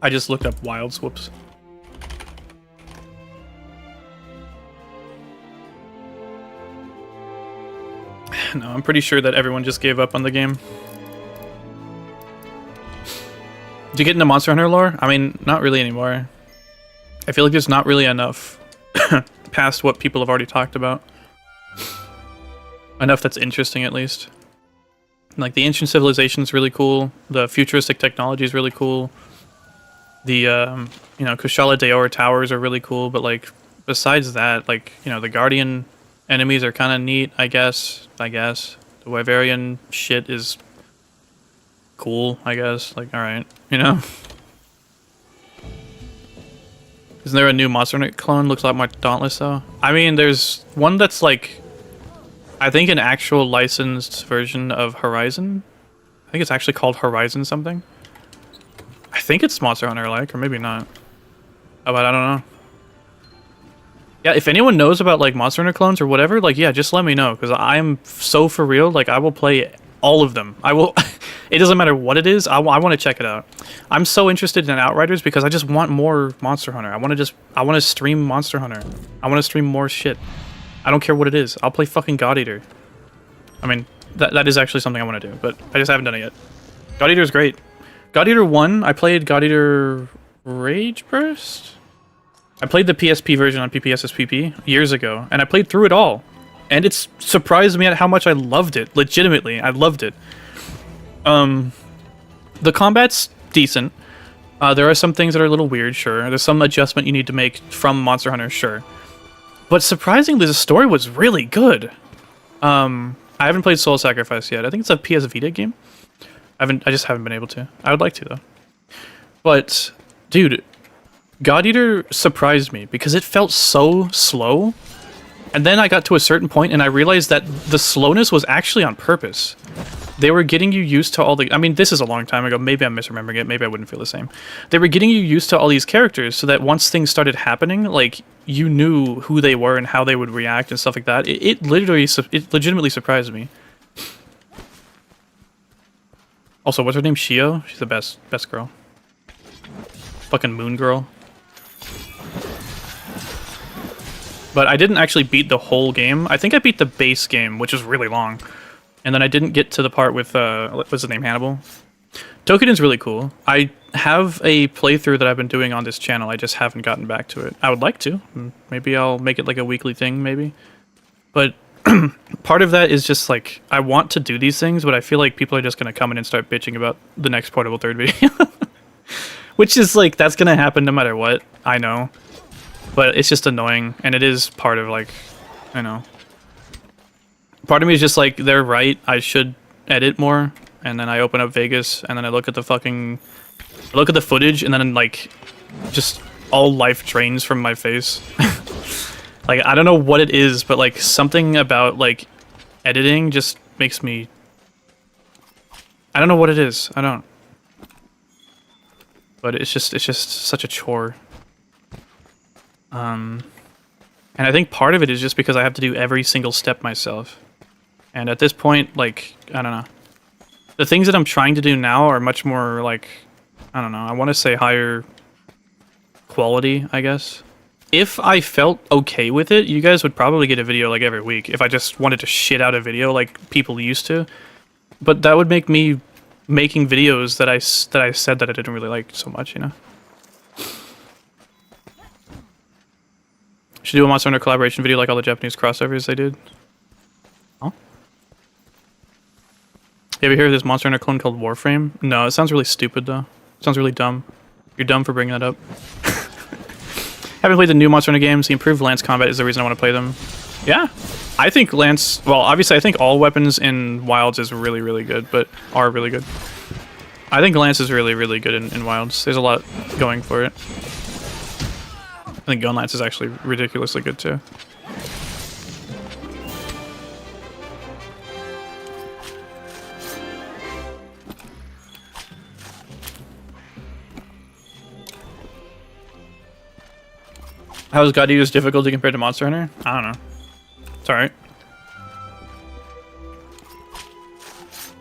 I just looked up Wilds, whoops. No, I'm pretty sure that everyone just gave up on the game. Do you get into Monster Hunter lore? I mean, not really anymore. I feel like there's not really enough past what people have already talked about. Enough that's interesting, at least. Like, the ancient civilization is really cool. The futuristic technology is really cool. The, you know, Kushala Daora towers are really cool, but, like, besides that, like, you know, the Guardian enemies are kind of neat, I guess. The Wyverian shit is cool, I guess. Like, alright, you know? Isn't there a new Monster Hunter clone? Looks a lot more Dauntless, though. I mean, there's one that's, like, I think an actual licensed version of Horizon. I think it's actually called Horizon something. I think it's Monster Hunter-like, or maybe not. Oh, but I don't know. Yeah, if anyone knows about, like, Monster Hunter clones or whatever, like, yeah, just let me know, because I'm so for real, like, I will play all of them. I will... It doesn't matter what it is, I want to check it out. I'm so interested in Outriders because I just want more Monster Hunter. I want to stream Monster Hunter. I want to stream more shit. I don't care what it is. I'll play fucking God Eater. I mean, that is actually something I want to do, but I just haven't done it yet. God Eater is great. God Eater 1, I played God Eater Rage Burst? I played the PSP version on PPSSPP years ago, and I played through it all. And it's surprised me at how much I loved it. Legitimately, I loved it. The combat's decent. There are some things that are a little weird, sure. There's some adjustment you need to make from Monster Hunter, sure. But surprisingly, the story was really good. I haven't played Soul Sacrifice yet. I think it's a PS Vita game. I just haven't been able to. I would like to, though. But, dude, God Eater surprised me because it felt so slow. And then I got to a certain point and I realized that the slowness was actually on purpose. They were getting you used to all the... I mean, this is a long time ago. Maybe I'm misremembering it. Maybe I wouldn't feel the same. They were getting you used to all these characters so that once things started happening, like, you knew who they were and how they would react and stuff like that. It legitimately surprised me. Also, what's her name? Shio? She's the best girl. Fucking moon girl. But I didn't actually beat the whole game. I think I beat the base game, which is really long. And then I didn't get to the part with, what's his name, Hannibal? Toukouden's really cool. I have a playthrough that I've been doing on this channel. I just haven't gotten back to it. I would like to. Maybe I'll make it like a weekly thing, maybe. But part of that is just like, I want to do these things, but I feel like people are just going to come in and start bitching about the next Portable Third video. Which is like, that's going to happen no matter what, I know. But it's just annoying, and it is part of like, I know. Part of me is just like, they're right, I should edit more, and then I open up Vegas, and then I look at the footage, and then like, just all life drains from my face. Like, I don't know what it is, but like, something about like, editing just makes me... I don't know what it is, I don't. But it's just such a chore. And I think part of it is just because I have to do every single step myself. And at this point, like, I don't know. The things that I'm trying to do now are much more, like, I don't know, I want to say higher quality, I guess. If I felt okay with it, you guys would probably get a video, like, every week. If I just wanted to shit out a video like people used to. But that would make me making videos that I said that I didn't really like so much, you know? Should do a Monster Hunter collaboration video like all the Japanese crossovers they did. Huh? You ever hear of this Monster Hunter clone called Warframe? No, it sounds really stupid though. It sounds really dumb. You're dumb for bringing that up. Haven't played the new Monster Hunter games. The improved Lance combat is the reason I want to play them. Yeah. I think Lance... Well, obviously I think all weapons in Wilds is really, really good, but are really good. I think Lance is really, really good in Wilds. There's a lot going for it. I think Gun Lance is actually ridiculously good too. How is God Eater's difficulty compared to Monster Hunter? I don't know. It's alright.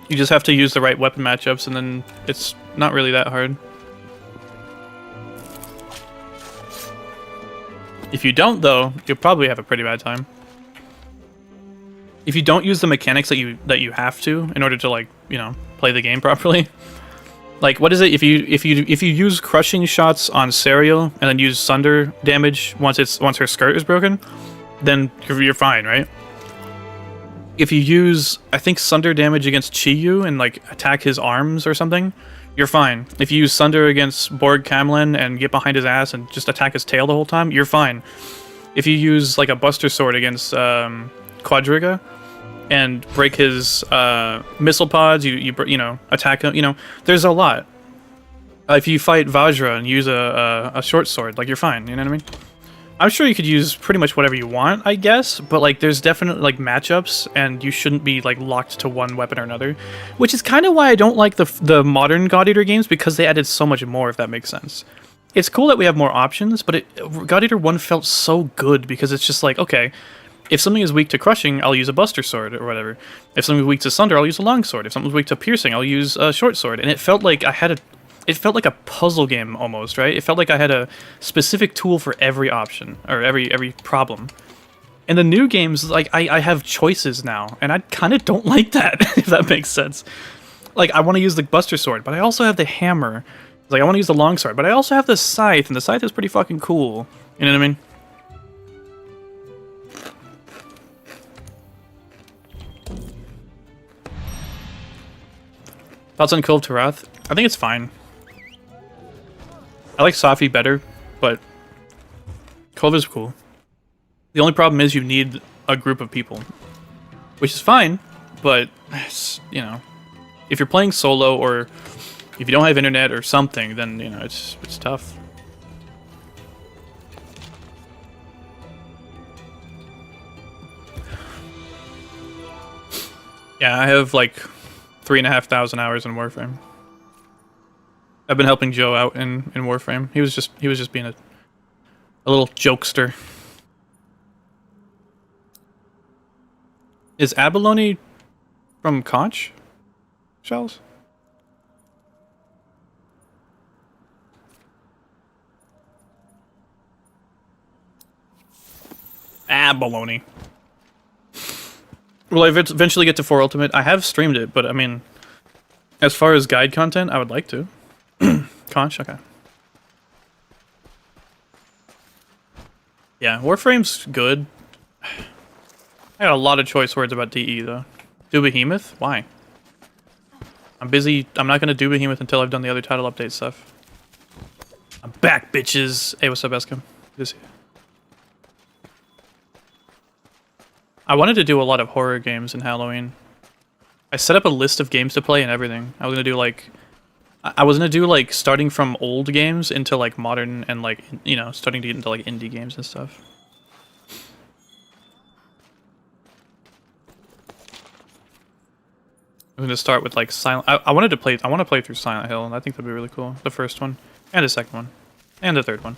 You just have to use the right weapon matchups, and then it's not really that hard. If you don't, though, you'll probably have a pretty bad time. If you don't use the mechanics that you have to in order to, like, you know, play the game properly. Like, what is it? If you use crushing shots on Serial and then use Sunder damage once her skirt is broken, then you're fine, right? If you use, I think, Sunder damage against Chiyu and like attack his arms or something, you're fine. If you use Sunder against Borg Kamlin and get behind his ass and just attack his tail the whole time, you're fine. If you use like a Buster Sword against Quadriga and break his missile pods, you know, attack him. You know, there's a lot. If you fight Vajra and use a short sword, like, you're fine. You know what I mean? I'm sure you could use pretty much whatever you want, I guess, but like there's definitely like matchups, and you shouldn't be like locked to one weapon or another, which is kind of why I don't like the modern God Eater games, because they added so much more, if that makes sense. It's cool that we have more options, but God Eater 1 felt so good because it's just like, okay, if something is weak to crushing, I'll use a Buster Sword or whatever. If something is weak to Sunder, I'll use a long sword. If something's weak to piercing, I'll use a short sword. And it felt like it felt like a puzzle game almost, right? It felt like I had a specific tool for every option, or every problem. In the new games, like, I have choices now, and I kind of don't like that, if that makes sense. Like, I want to use the Buster Sword, but I also have the hammer. Like, I want to use the long sword, but I also have the scythe, and the scythe is pretty fucking cool. You know what I mean? Thoughts on Cove to Wrath? I think it's fine. I like Safi better, but Cove is cool. The only problem is you need a group of people, which is fine, but it's, you know, if you're playing solo or if you don't have internet or something, then, you know, it's tough. Yeah, I have like 3,500 hours in Warframe. I've been helping Joe out in Warframe. He was just being a little jokester. Is abalone from conch shells? Abalone. Will I eventually get to 4 Ultimate? I have streamed it, but I mean, as far as guide content, I would like to. Conch? Okay. Yeah, Warframe's good. I got a lot of choice words about DE, though. Do Behemoth? Why? I'm busy. I'm not going to do Behemoth until I've done the other title update stuff. I'm back, bitches! Hey, what's up, Eskim? Good to see you. I wanted to do a lot of horror games in Halloween. I set up a list of games to play and everything. I was gonna do like starting from old games into like modern and like, you know, starting to get into like indie games and stuff. I'm gonna start with like Silent. I want to play through Silent Hill, and I think that'd be really cool. The first one, and the second one, and the third one.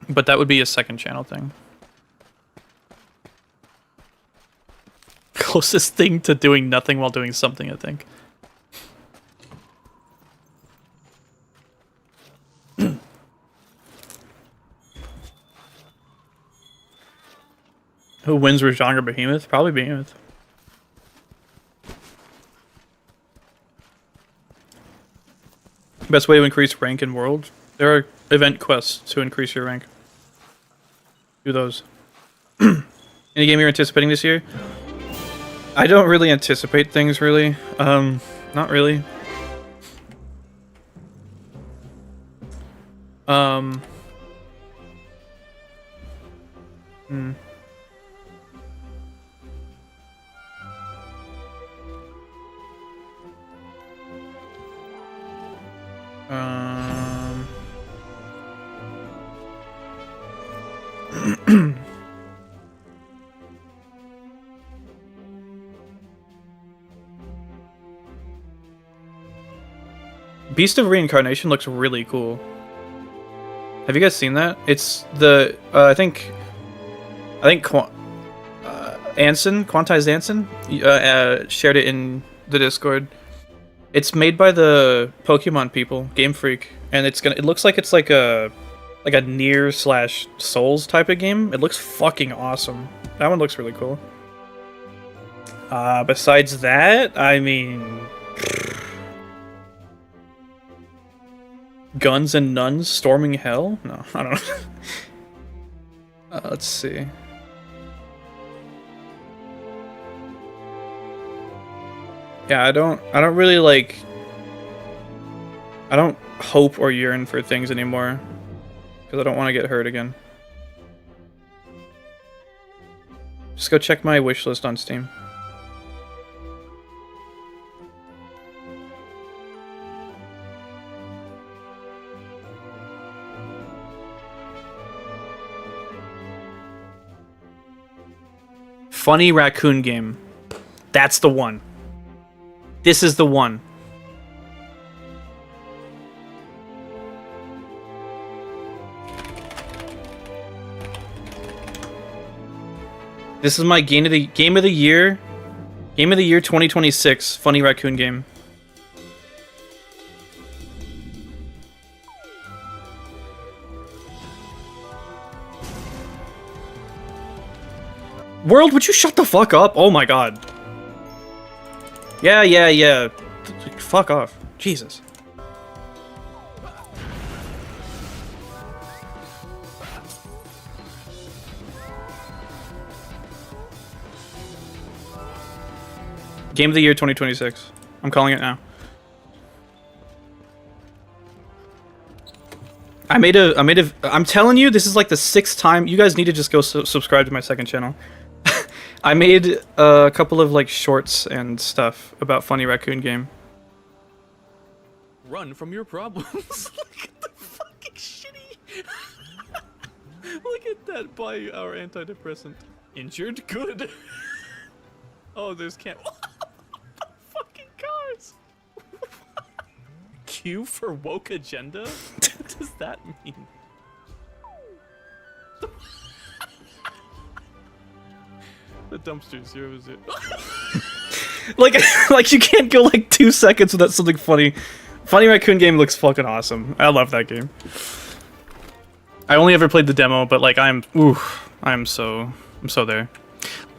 But that would be a second channel thing. Closest thing to doing nothing while doing something, I think. Who wins with genre Behemoth? Probably Behemoth. Best way to increase rank in World? There are event quests to increase your rank. Do those. Any game you're anticipating this year? I don't really anticipate things, really. Not really. Beast of Reincarnation looks really cool. Have you guys seen that? It's the I think Quantized Anson shared it in the Discord. It's made by the Pokemon people, Game Freak, and it looks like it's like a Nier / Souls type of game. It looks fucking awesome. That one looks really cool. Besides that, I mean, Guns and Nuns Storming Hell? No, I don't know. Let's see. Yeah, I don't really like. I don't hope or yearn for things anymore because I don't want to get hurt again. Just go check my wish list on Steam. Funny raccoon game. That's the one. This is the one. This is my game of the year 2026 funny raccoon game. World, would you shut the fuck up? Oh my god. Yeah. Fuck off. Jesus. Game of the year 2026. I'm calling it now. I'm telling you, this is like the 6th time. You guys need to just go subscribe to my second channel. I made a couple of like shorts and stuff about Funny Raccoon Game. Run from your problems. Look at the fucking shitty. Look at that by our antidepressant. Injured? Good. Oh, there's can't. Fucking cars. Q for woke agenda? What does that mean? The dumpster's 0-0. like you can't go like 2 seconds without something funny. Funny Raccoon Game looks fucking awesome. I love that game. I only ever played the demo, but like I'm so there.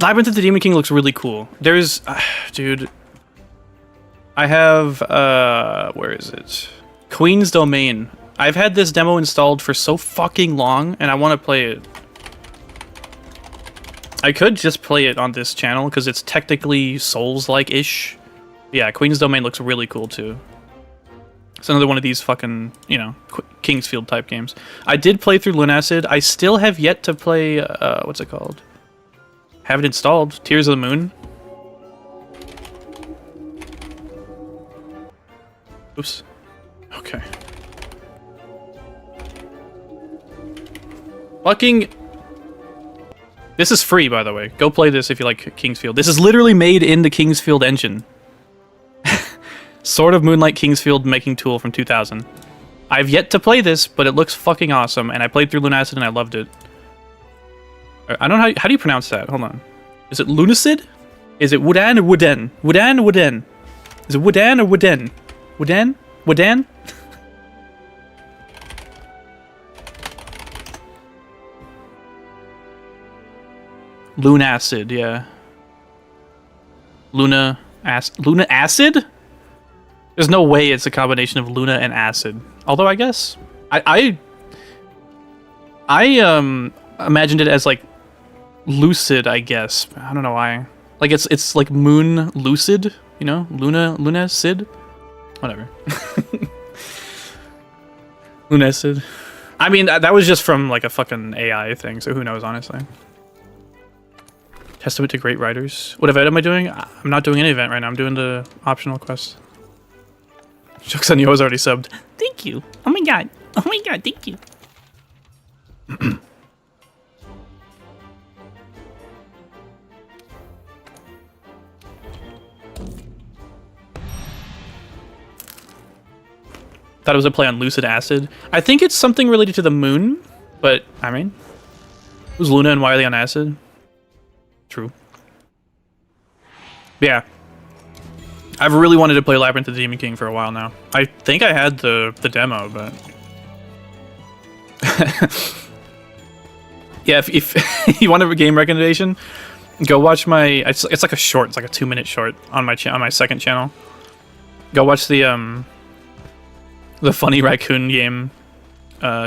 Labyrinth of the Demon King looks really cool. There's dude, I have where is it? Queen's Domain. I've had this demo installed for so fucking long and I want to play it. I could just play it on this channel because it's technically Souls-like-ish. Yeah, Queen's Domain looks really cool too. It's another one of these fucking, you know, Kingsfield type games. I did play through Lunacid. I still have yet to play, what's it called? Have it installed. Tears of the Moon. Oops. Okay. Fucking... This is free, by the way. Go play this if you like Kingsfield. This is literally made in the Kingsfield engine. Sword of Moonlight Kingsfield making tool from 2000. I've yet to play this, but it looks fucking awesome, and I played through Lunacid and I loved it. I don't know how do you pronounce that? Hold on. Is it Lunacid? Is it Woodan or Wooden? Woodan or Wooden? Is it Woodan or Wooden? Woodan? Woodan? Lunacid, yeah. Luna Acid? There's no way it's a combination of Luna and Acid. Although I guess I imagined it as like lucid, I guess. I don't know why. Like it's like Moon Lucid, you know? Luna Cid? Whatever. Lunacid. I mean, that was just from like a fucking AI thing, so who knows, honestly. Testament to great writers. What event am I doing? I'm not doing any event right now. I'm doing the optional quest. Jokes on you, I was already subbed. Thank you. Oh my god. Oh my god, thank you. Thought it was a play on lucid acid. I think it's something related to the moon, but I mean, was Luna and Wily on acid? True. Yeah. I've really wanted to play Labyrinth of the Demon King for a while now. I think I had the demo, but yeah, if you want a game recommendation, go watch my. It's like a short. It's like a 2-minute short on my second channel. Go watch the funny raccoon game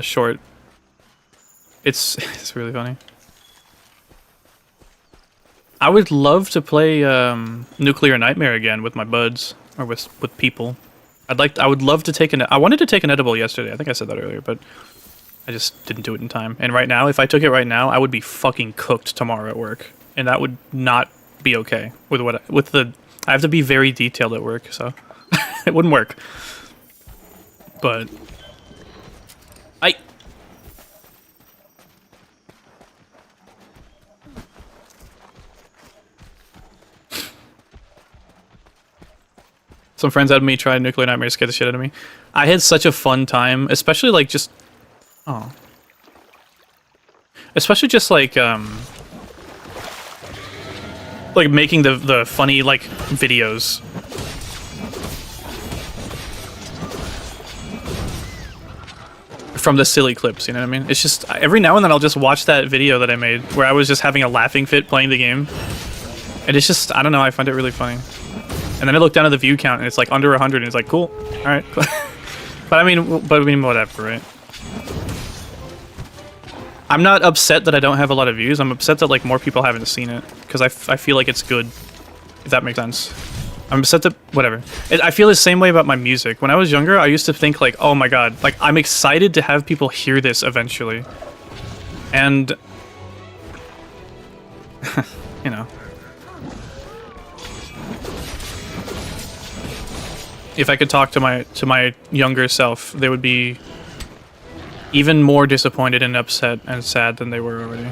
short. It's really funny. I would love to play Nuclear Nightmare again with my buds or with people. I would love to take I wanted to take an edible yesterday. I think I said that earlier, but I just didn't do it in time. And right now, if I took it right now, I would be fucking cooked tomorrow at work, and that would not be okay with I have to be very detailed at work, so it wouldn't work. But some friends had me try Nuclear Nightmare, scared the shit out of me. I had such a fun time, especially like just like making the funny like videos. From the silly clips, you know what I mean? It's just every now and then I'll just watch that video that I made where I was just having a laughing fit playing the game. And it's just, I don't know, I find it really funny. And then I look down at the view count and it's like under 100 and it's like, cool, alright. But I mean, whatever, right? I'm not upset that I don't have a lot of views. I'm upset that like more people haven't seen it because I feel like it's good, if that makes sense. I'm upset that, whatever. I feel the same way about my music. When I was younger, I used to think like, oh my god, like I'm excited to have people hear this eventually. And, you know. If I could talk to my younger self, they would be even more disappointed and upset and sad than they were already.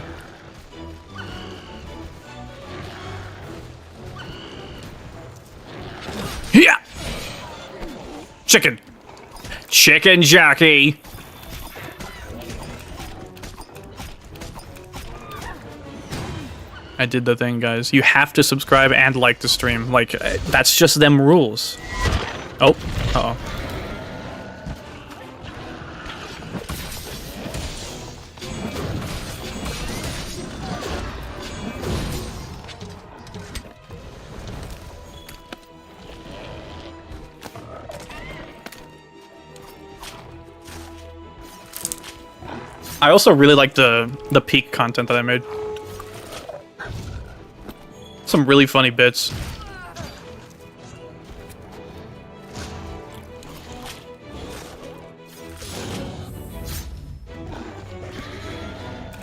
Yeah. Chicken jockey. I did the thing, guys. You have to subscribe and like the stream. Like, that's just them rules. Oh, uh-oh. I also really like the peak content that I made. Some really funny bits.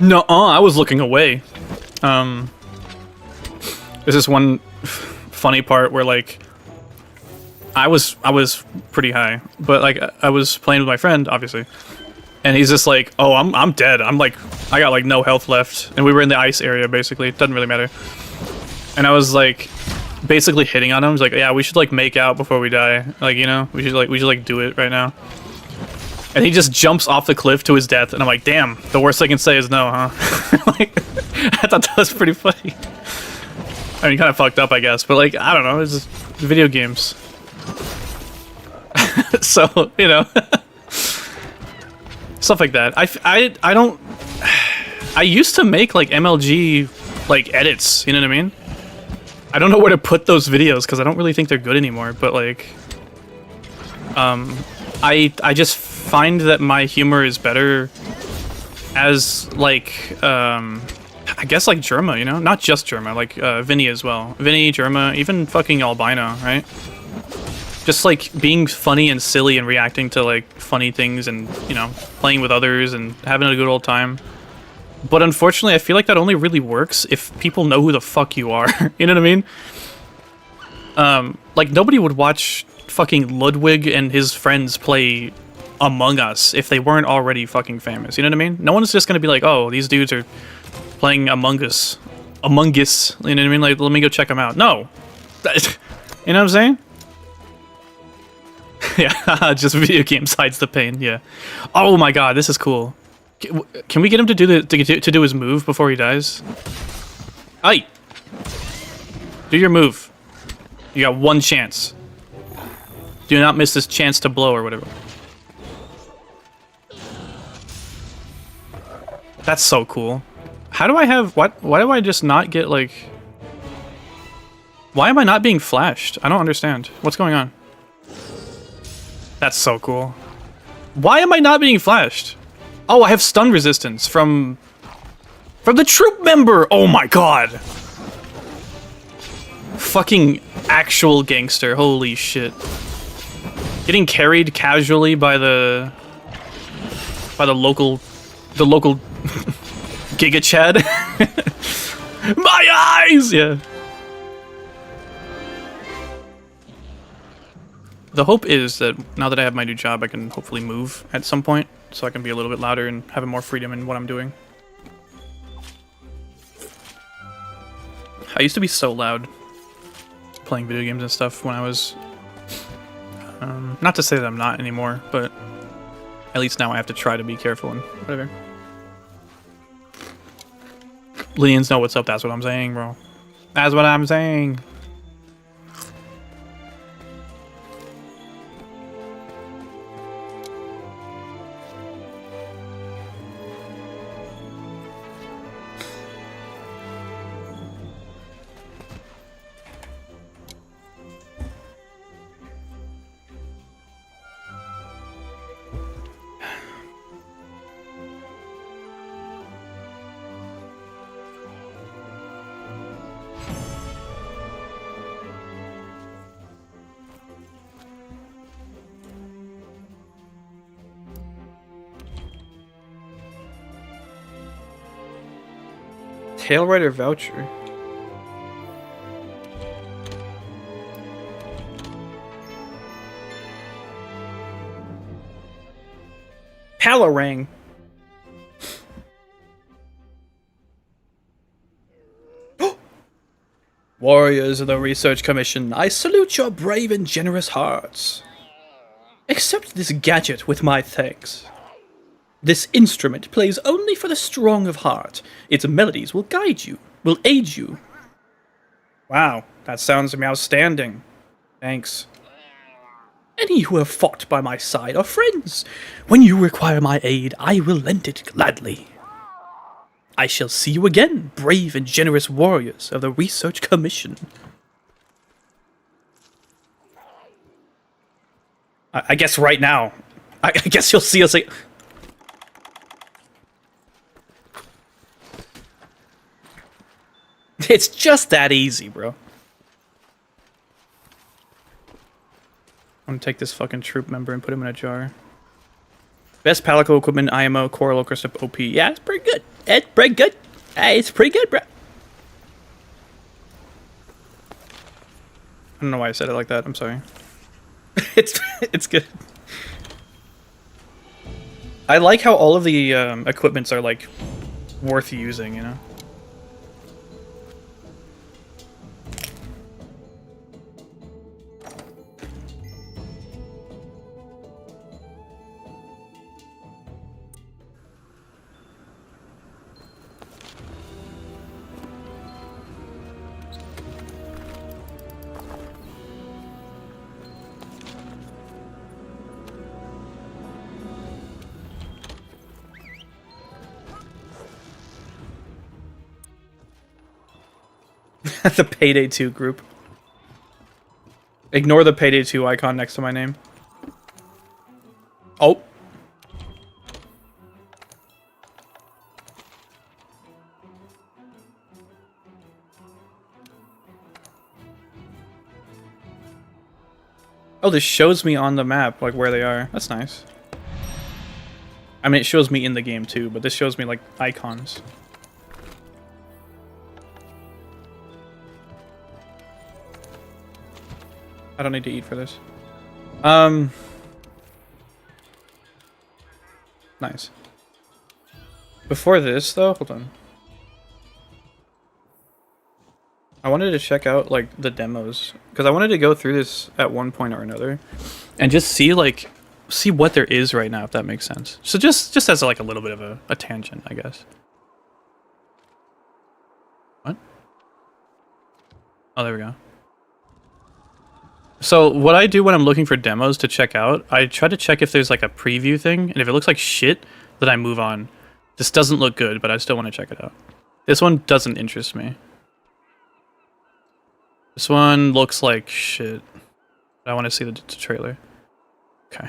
No, I was looking away. There's this one funny part where like I was pretty high, but like I was playing with my friend, obviously, and he's just like, "Oh, I'm dead. I'm like, I got like no health left," and we were in the ice area basically. It doesn't really matter. And I was like, basically hitting on him. He's like, "Yeah, we should like make out before we die. Like, you know, we should do it right now." And he just jumps off the cliff to his death, and I'm like, damn, the worst I can say is no, huh? Like, I thought that was pretty funny. I mean, kind of fucked up, I guess, but like, I don't know, it's just video games. So, you know, stuff like that. I used to make like MLG like edits, you know what I mean? I don't know where to put those videos because I don't really think they're good anymore, but like, I just find that my humor is better as like I guess like Germa, you know, not just Germa, like Vinny as well. Vinny, Germa, even fucking Albino, right? Just like being funny and silly and reacting to like funny things and, you know, playing with others and having a good old time. But unfortunately, I feel like that only really works if people know who the fuck you are. You know what I mean? Like nobody would watch fucking Ludwig and his friends play Among Us if they weren't already fucking famous. You know what I mean? No one's just gonna be like, oh, these dudes are playing Among Us. You know what I mean? Like, let me go check them out. No. You know what I'm saying? Yeah, just video games hides the pain. Yeah. Oh my god, this is cool. Can we get him to do to do his move before he dies? Aye. Do your move. You got one chance. Do not miss this chance to blow or whatever. That's so cool. How do I have what? Why do I just not get like? Why am I not being flashed? I don't understand. What's going on? That's so cool. Why am I not being flashed? Oh, I have stun resistance from the troop member. Oh my god. Fucking actual gangster. Holy shit. Getting carried casually by the local Giga Chad. My eyes. Yeah. The hope is that now that I have my new job, I can hopefully move at some point, so I can be a little bit louder and have more freedom in what I'm doing. I used to be so loud playing video games and stuff when I was... not to say that I'm not anymore, but at least now I have to try to be careful and whatever. Lians know what's up, that's what I'm saying, bro. That's what I'm saying. Tailrider voucher. Palarang. Warriors of the Research Commission, I salute your brave and generous hearts. Accept this gadget with my thanks. This instrument plays only for the strong of heart. Its melodies will guide you, will aid you. Wow, that sounds outstanding. Thanks. Any who have fought by my side are friends. When you require my aid, I will lend it gladly. I shall see you again, brave and generous warriors of the Research Commission. I guess right now. I guess you'll see us like... It's just that easy, bro. I'm gonna take this fucking troop member and put him in a jar. Best Palico equipment, IMO, Coral Crystip OP. Yeah, it's pretty good. It's pretty good. Hey, it's pretty good, bro. I don't know why I said it like that. I'm sorry. it's good. I like how all of the equipments are like worth using, you know? The Payday 2 group. Ignore the Payday 2 icon next to my name. Oh. Oh, this shows me on the map, like, where they are. That's nice. I mean, it shows me in the game, too, but this shows me, like, icons. I don't need to eat for this. Nice. Before this, though, hold on. I wanted to check out like the demos because I wanted to go through this at one point or another and just see what there is right now, if that makes sense. So just as like a little bit of a tangent, I guess. What? Oh, there we go. So what I do when I'm looking for demos to check out, I try to check if there's like a preview thing, and if it looks like shit, then I move on. This doesn't look good, but I still want to check it out. This one doesn't interest me. This one looks like shit. I want to see the trailer. Okay.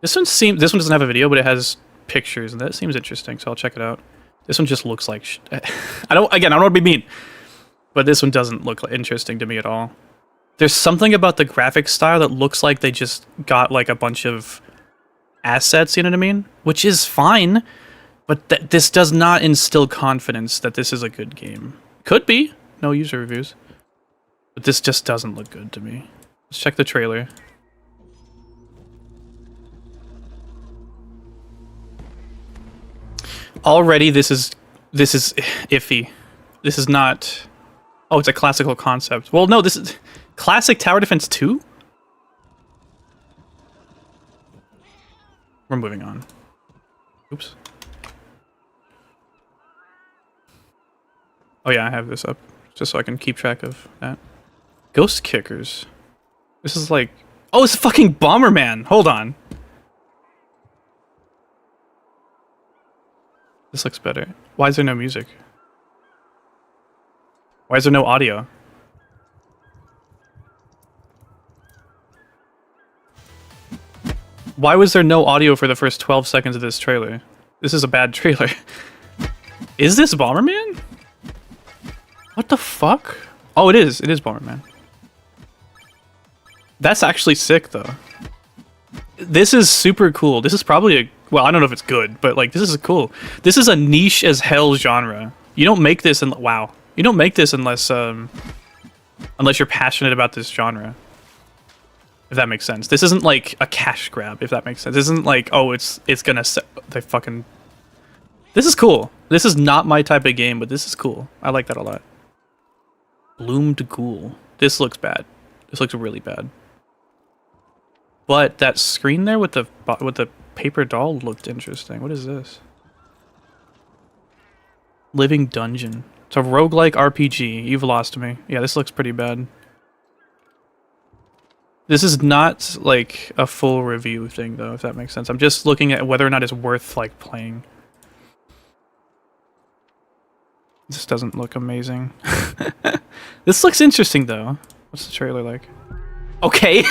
This one doesn't have a video, but it has pictures, and that seems interesting, so I'll check it out. This one just looks like I don't want to be mean, but this one doesn't look interesting to me at all. There's something about the graphic style that looks like they just got like a bunch of assets, you know what I mean? Which is fine, but this does not instill confidence that this is a good game. Could be. No user reviews. But this just doesn't look good to me. Let's check the trailer. Already this is iffy. This is not... Oh, it's a classical concept. Well, no, this is... Classic Tower Defense 2? We're moving on. Oops. Oh yeah, I have this up. Just so I can keep track of that. Ghost Kickers. This is like... Oh, it's fucking Bomberman! Hold on. This looks better. Why is there no music? Why is there no audio? Why was there no audio for the first 12 seconds of this trailer? This is a bad trailer. Is this Bomberman? What the fuck? Oh, it is. It is Bomberman. That's actually sick, though. This is super cool. This is probably a... Well, I don't know if it's good, but, like, this is cool. This is a niche as hell genre. You don't make this in... Wow. You don't make this unless you're passionate about this genre. If that makes sense. This isn't, like, a cash grab, if that makes sense. This isn't like, oh, it's gonna... They fucking... This is cool. This is not my type of game, but this is cool. I like that a lot. Bloomed Ghoul. This looks bad. This looks really bad. But that screen there with the paper doll looked interesting. What is this? Living Dungeon. It's a roguelike RPG. You've lost me. Yeah, this looks pretty bad. This is not like a full review thing though, if that makes sense. I'm just looking at whether or not it's worth like playing. This doesn't look amazing. This looks interesting though. What's the trailer like? Okay.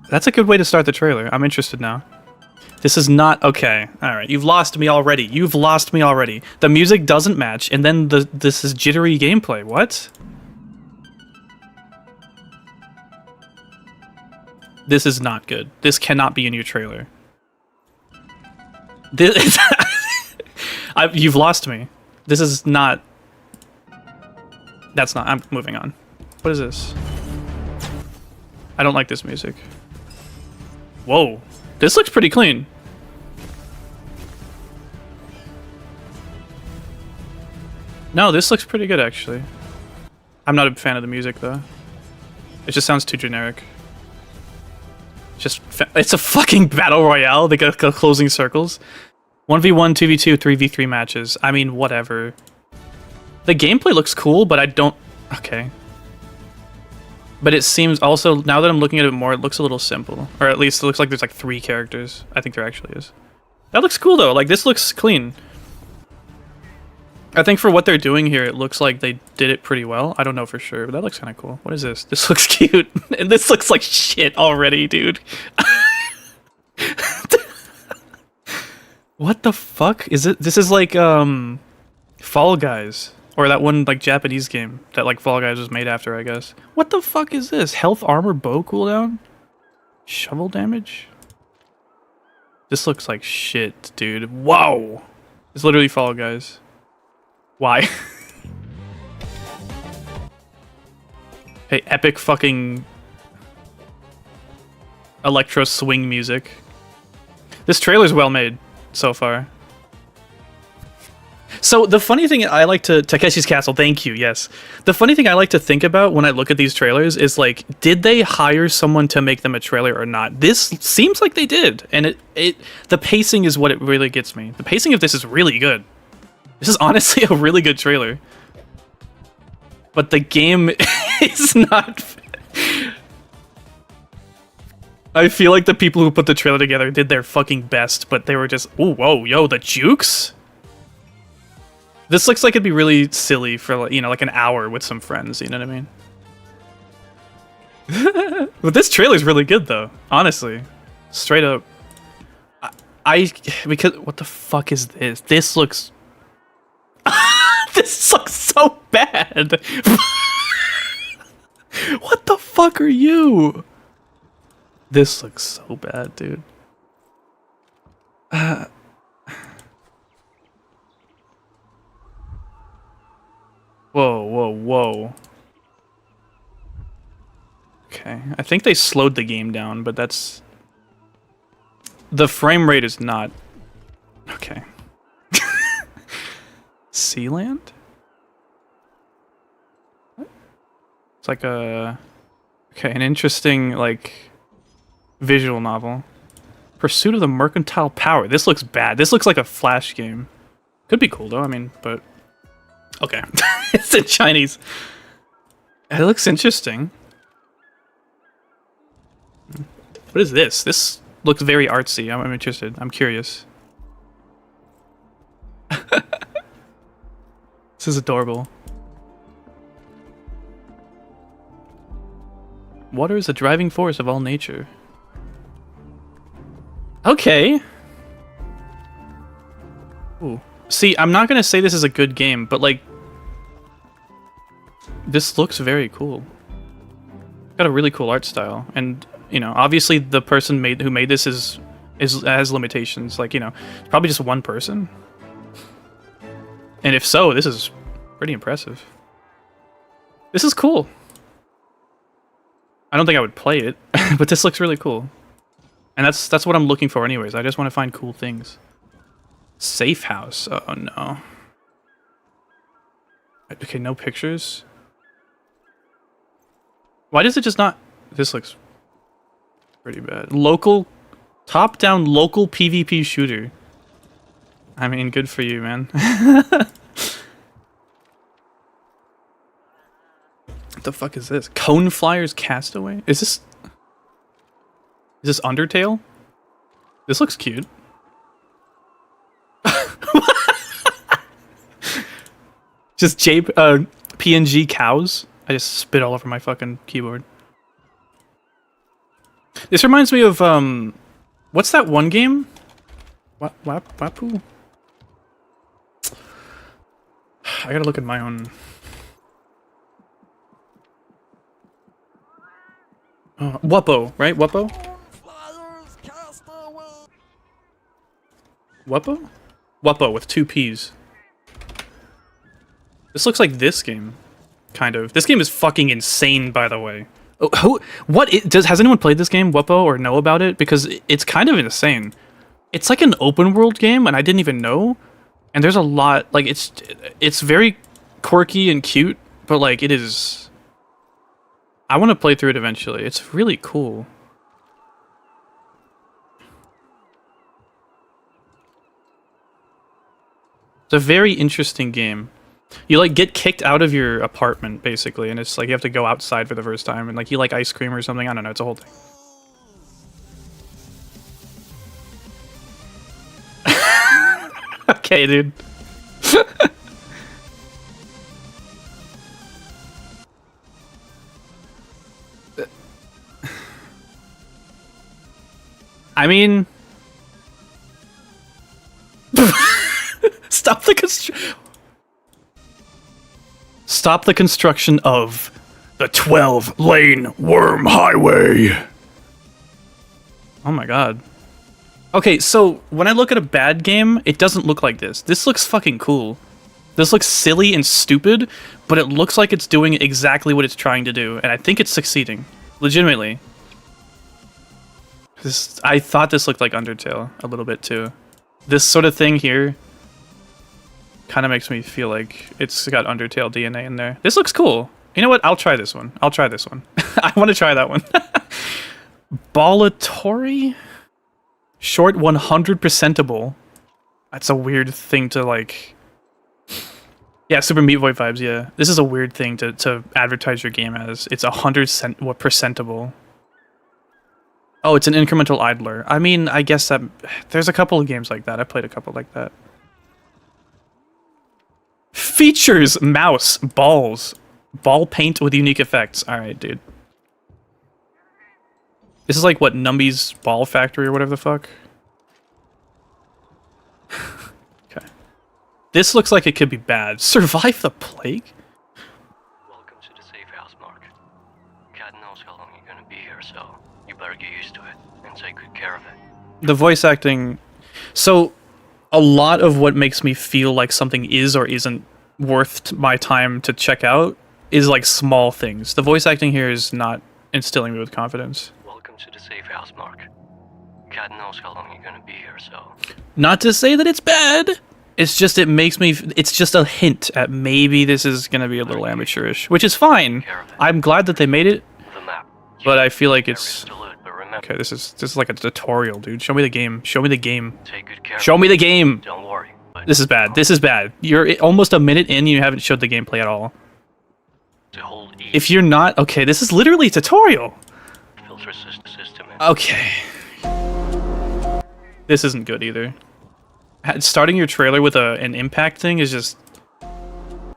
That's a good way to start the trailer. I'm interested now. This is not... Okay. Alright, you've lost me already. You've lost me already. The music doesn't match, and then this is jittery gameplay. What? This is not good. This cannot be a new trailer. This... You've lost me. This is not... That's not... I'm moving on. What is this? I don't like this music. Whoa. This looks pretty clean. No, this looks pretty good, actually. I'm not a fan of the music, though. It just sounds too generic. It's a fucking battle royale. They got closing circles. 1v1, 2v2, 3v3 matches. I mean, whatever. The gameplay looks cool, but I don't... Okay. But it seems also, now that I'm looking at it more, it looks a little simple. Or at least it looks like there's like 3 characters. I think there actually is. That looks cool, though. Like, this looks clean. I think for what they're doing here, it looks like they did it pretty well. I don't know for sure, but that looks kind of cool. What is this? This looks cute. And this looks like shit already, dude. What the fuck? Is it? This is like, Fall Guys. Or that one, like, Japanese game that, like, Fall Guys was made after, I guess. What the fuck is this? Health, armor, bow cooldown? Shovel damage? This looks like shit, dude. Whoa! It's literally Fall Guys. Why? Hey, epic fucking electro swing music. This trailer's well made so far. So the funny thing I like to Takeshi's Castle, thank you, yes. The funny thing I like to think about when I look at these trailers is like, did they hire someone to make them a trailer or not? This seems like they did, and the pacing is what it really gets me. The pacing of this is really good. This is honestly a really good trailer. But the game is not. I feel like the people who put the trailer together did their fucking best, but they were just, ooh, whoa, yo, the jukes? This looks like it'd be really silly for, you know, like an hour with some friends, you know what I mean? But this trailer's really good, though, honestly. Straight up. Because, what the fuck is this? This looks... This looks so bad! What the fuck are you? This looks so bad, dude. Whoa, whoa, whoa. Okay, I think they slowed the game down, but that's... The frame rate is not... Okay. Sealand? What? It's like a... Okay, an interesting, like, visual novel. Pursuit of the Mercantile Power. This looks bad. This looks like a Flash game. Could be cool, though, I mean, but... Okay. It's in Chinese. It looks interesting. What is this? This looks very artsy. I'm interested. I'm curious. This is adorable. Water is the driving force of all nature. Okay. Ooh. See, I'm not gonna say this is a good game, but like, this looks very cool. Got a really cool art style, and you know, obviously the person who made this has limitations. Like, you know, it's probably just one person. And if so, this is pretty impressive. This is cool. I don't think I would play it, but this looks really cool. And that's what I'm looking for anyways. I just want to find cool things. Safe house. Oh no. Okay, no pictures. Why does it just not... This looks pretty bad. Local... Top-down local PvP shooter. I mean, good for you, man. What the fuck is this? Cone Flyers Castaway? Is this Undertale? This looks cute. Just PNG cows. I just spit all over my fucking keyboard. This reminds me of what's that one game? Wapu? I gotta look at my own. Wuppo, right? Wuppo? Wuppo? Wuppo with 2 P's. This looks like this game, kind of. This game is fucking insane, by the way. Oh, has anyone played this game, Wuppo, or know about it? Because it's kind of insane. It's like an open world game, and I didn't even know. And there's a lot, like, it's very quirky and cute, but like, it is... I want to play through it eventually. It's really cool. It's a very interesting game. You like get kicked out of your apartment basically, and it's like you have to go outside for the first time, and like you like ice cream or something. I don't know. It's a whole thing. Okay, dude. I mean, stop the construction of the 12-lane worm highway. Oh my god. Okay, so when I look at a bad game, it doesn't look like this. This looks fucking cool. This looks silly and stupid, but it looks like it's doing exactly what it's trying to do, and I think it's succeeding. Legitimately. I thought this looked like Undertale a little bit too. This sort of thing here. kind of makes me feel like it's got Undertale DNA in there. This looks cool. You know what? I'll try this one. I want to try that one. Ballatory? Short 100%able. That's a weird thing to like... Yeah, Super Meat Boy vibes, yeah. This is a weird thing to advertise your game as. It's 100%able. Oh, it's an incremental idler. I mean, I guess that... There's a couple of games like that. I played a couple like that. Features! Mouse. Balls. Ball paint with unique effects. Alright, dude. This is like, what, Numby's Ball Factory or whatever the fuck? Okay. This looks like it could be bad. Survive the plague? Welcome to the safe house, Mark. God knows how long you're gonna be here, so you better get used to it and take good care of it. The voice acting... So, a lot of what makes me feel like something is or isn't worth my time to check out is like small things. The voice acting here is not instilling me with confidence. Welcome to the safe house, Mark. God knows how long you're gonna be here, so... Not to say that it's bad. It's just it makes me... It's just a hint at maybe this is going to be a little amateurish, which is fine. I'm glad that they made it, The map. but I feel like it's... To loot, but remember, Okay, this is like a tutorial, dude. Show me the game. Show me the game. take good care Show of me the game. it. Don't worry. But This is bad. This is bad. You're almost a minute in, you haven't showed the gameplay at all. to hold E If you're not... Okay, this is literally a tutorial. filter system and Okay. This isn't good either. Starting your trailer with an impact thing is just...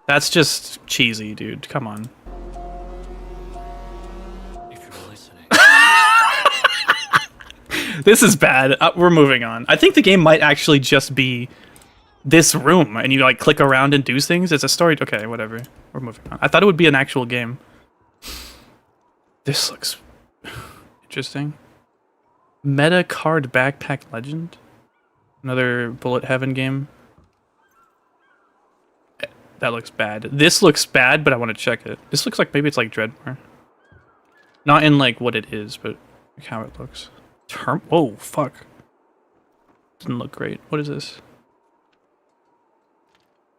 That's just cheesy, dude. Come on. if you're listening. This is bad. We're moving on. I think the game might actually just be this room, and you like click around and do things. It's a story. Okay, whatever. We're moving on. I thought it would be an actual game. This looks interesting. Meta Card Backpack Legend? Another Bullet Heaven game? That looks bad. This looks bad, but I want to check it. This looks like maybe it's like Dreadmore. Not in like what it is, but like how it looks. Whoa, fuck. Doesn't look great. What is this?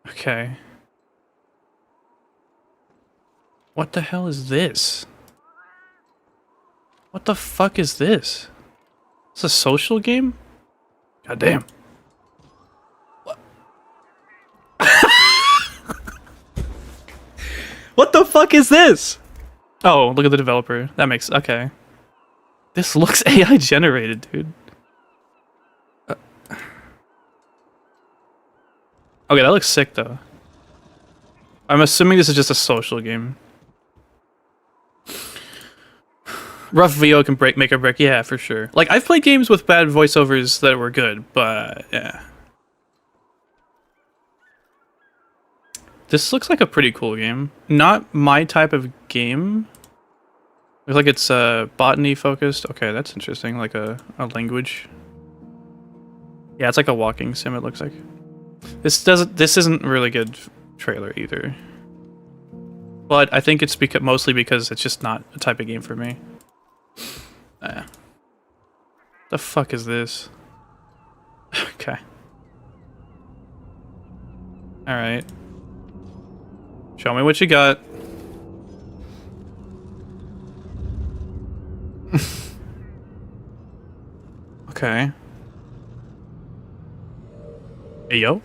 Okay. What the hell is this? What the fuck is this? It's a social game? God damn. What? What the fuck is this? Oh, look at the developer. That makes... Okay. This looks AI generated, dude. Okay, that looks sick, though. I'm assuming this is just a social game. Rough VO can make or break. Yeah, for sure. Like, I've played games with bad voiceovers that were good, but yeah. This looks like a pretty cool game. Not my type of game. Looks like it's botany focused. Okay, that's interesting. Like a language. Yeah, it's like a walking sim, it looks like. This isn't really good trailer either. But I think it's mostly because it's just not a type of game for me. The fuck is this? Okay. Alright. Show me what you got. Okay. Hey, yo?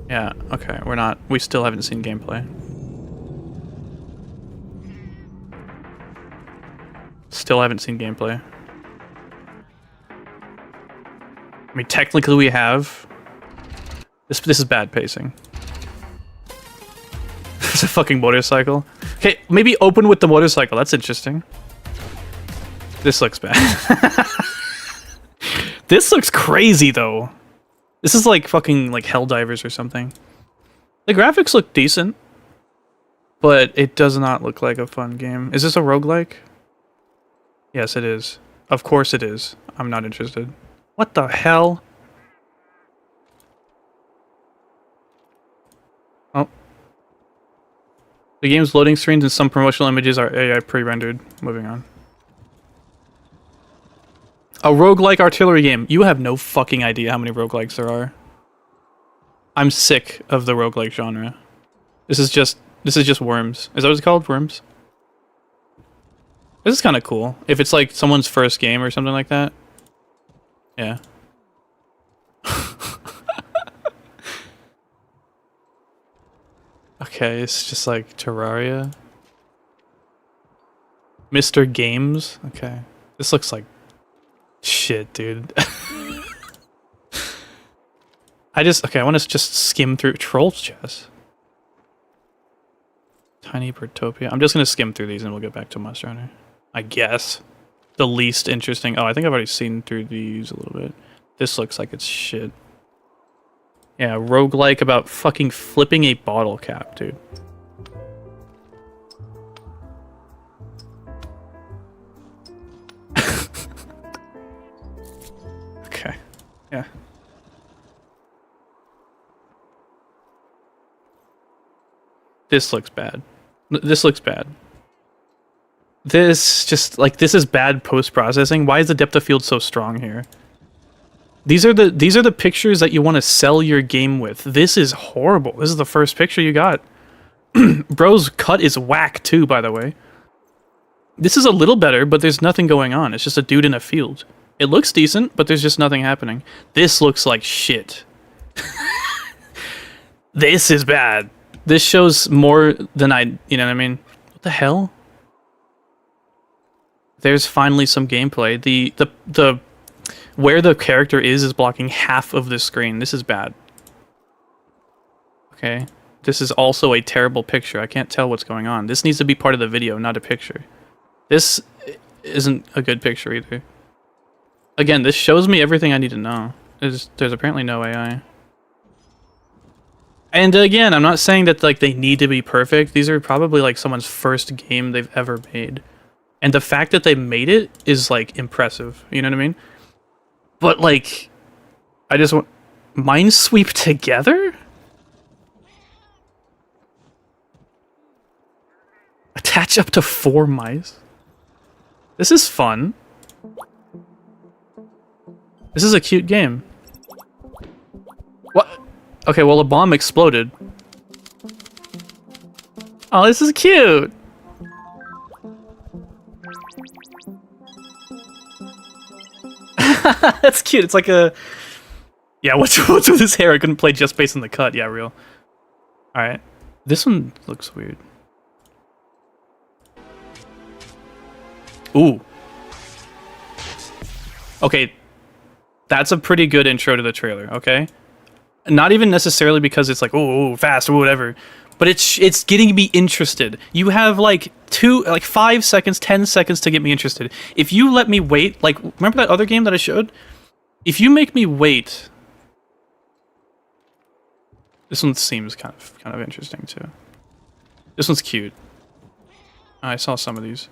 Yeah, okay, we still haven't seen gameplay. Still haven't seen gameplay. I mean, technically we have. This is bad pacing. It's a fucking motorcycle. Okay, maybe open with the motorcycle. That's interesting. This looks bad. This looks crazy, though. This is like fucking like Helldivers or something. The graphics look decent, but it does not look like a fun game. Is this a roguelike? Yes, it is. Of course it is. I'm not interested. What the hell? Oh. The game's loading screens and some promotional images are AI pre-rendered. Moving on. A roguelike artillery game. You have no fucking idea how many roguelikes there are. I'm sick of the roguelike genre. This is just Worms. Is that what it's called? Worms? This is kind of cool. If it's like someone's first game or something like that. Yeah. Okay, it's just like Terraria. Mr. Games. Okay. This looks like shit, dude. I want to just skim through Troll Chess. Tiny Birdtopia. I'm just going to skim through these and we'll get back to Monster Hunter. I guess. The least interesting. Oh, I think I've already seen through these a little bit. This looks like it's shit. Yeah, roguelike about fucking flipping a bottle cap, dude. Okay. Yeah. This looks bad. This looks bad. This just like this is bad post-processing. Why is the depth of field so strong here? These are the pictures that you want to sell your game with. This is horrible. This is the first picture you got. Bro's cut is whack too, by the way. This is a little better, but there's nothing going on. It's just a dude in a field. It looks decent, but there's just nothing happening. This looks like shit. This is bad. This shows more than you know what I mean? What the hell? There's finally some gameplay. The where the character is blocking half of the screen. This is bad. Okay. This is also a terrible picture. I can't tell what's going on. This needs to be part of the video, not a picture. This isn't a good picture either. Again, this shows me everything I need to know. There's apparently no AI. And again, I'm not saying that like they need to be perfect. These are probably like someone's first game they've ever made. And the fact that they made it is like impressive. You know what I mean? But like, I just want Minesweep together? Attach up to 4 mice? This is fun. This is a cute game. What? Okay, well a bomb exploded. Oh, this is cute! That's cute. It's like a... Yeah, what's with his hair? I couldn't play just based on the cut. Yeah, real. Alright. This one looks weird. Ooh. Okay. That's a pretty good intro to the trailer, okay? Not even necessarily because it's like, oh, fast or whatever. But it's getting me interested. You have like 5 seconds, 10 seconds to get me interested. If you let me wait, like, remember that other game that I showed? If you make me wait... This one seems kind of interesting too. This one's cute. I saw some of these.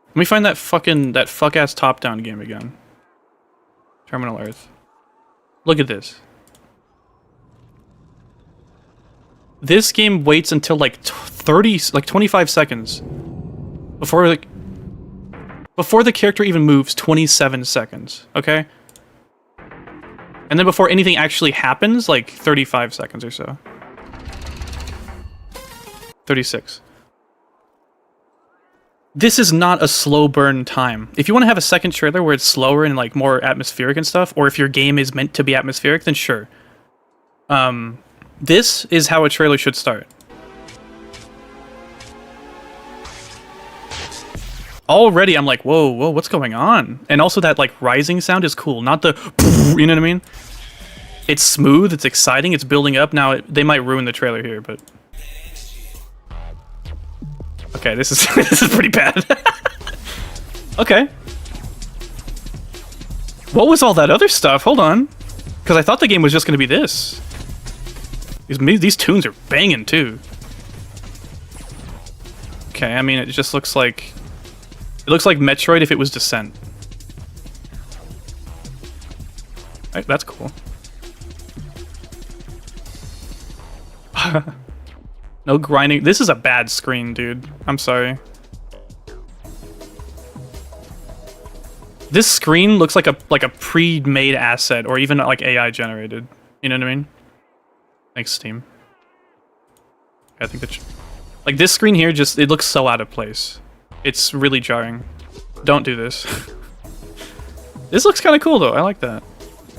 Let me find that fuck-ass top-down game again. Terminal Earth. Look at this. This game waits until like 25 seconds before the character even moves. 27 seconds, okay? And then before anything actually happens, like 35 seconds or so. 36. This is not a slow burn time. If you want to have a second trailer where it's slower and like more atmospheric and stuff, or if your game is meant to be atmospheric, then sure. This is how a trailer should start. Already, I'm like, whoa, what's going on? And also that like rising sound is cool, not the, you know what I mean? It's smooth, it's exciting, it's building up. Now, they might ruin the trailer here, but... Okay, this is this is pretty bad. Okay. What was all that other stuff? Hold on. Because I thought the game was just going to be this. These tunes are banging, too. Okay, I mean, it just looks like... It looks like Metroid if it was Descent. Right, that's cool. No grinding. This is a bad screen, dude. I'm sorry. This screen looks like a pre-made asset, or even like AI generated. You know what I mean? Thanks, Steam. I think that like this screen here just it looks so out of place. It's really jarring. Don't do this. This looks kind of cool though. I like that.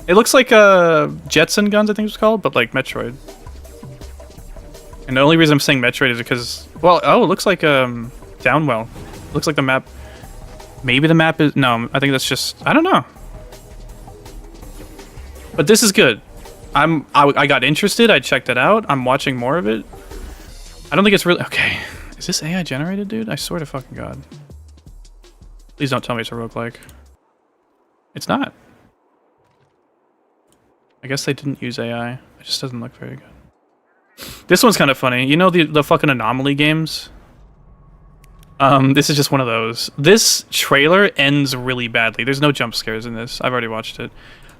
It looks like Jetson guns, I think it's called, but like Metroid. And the only reason I'm saying Metroid is because, well, oh, it looks like Downwell. Looks like the map. Maybe the map is no. I think that's just I don't know. But this is good. I got interested. I checked it out. I'm watching more of it. I don't think it's really okay. Is this AI generated, dude? I swear to fucking god. Please don't tell me it's a roguelike. It's not. I guess they didn't use AI. It just doesn't look very good. This one's kind of funny. You know the fucking Anomaly games? This is just one of those. This trailer ends really badly. There's no jump scares in this. I've already watched it.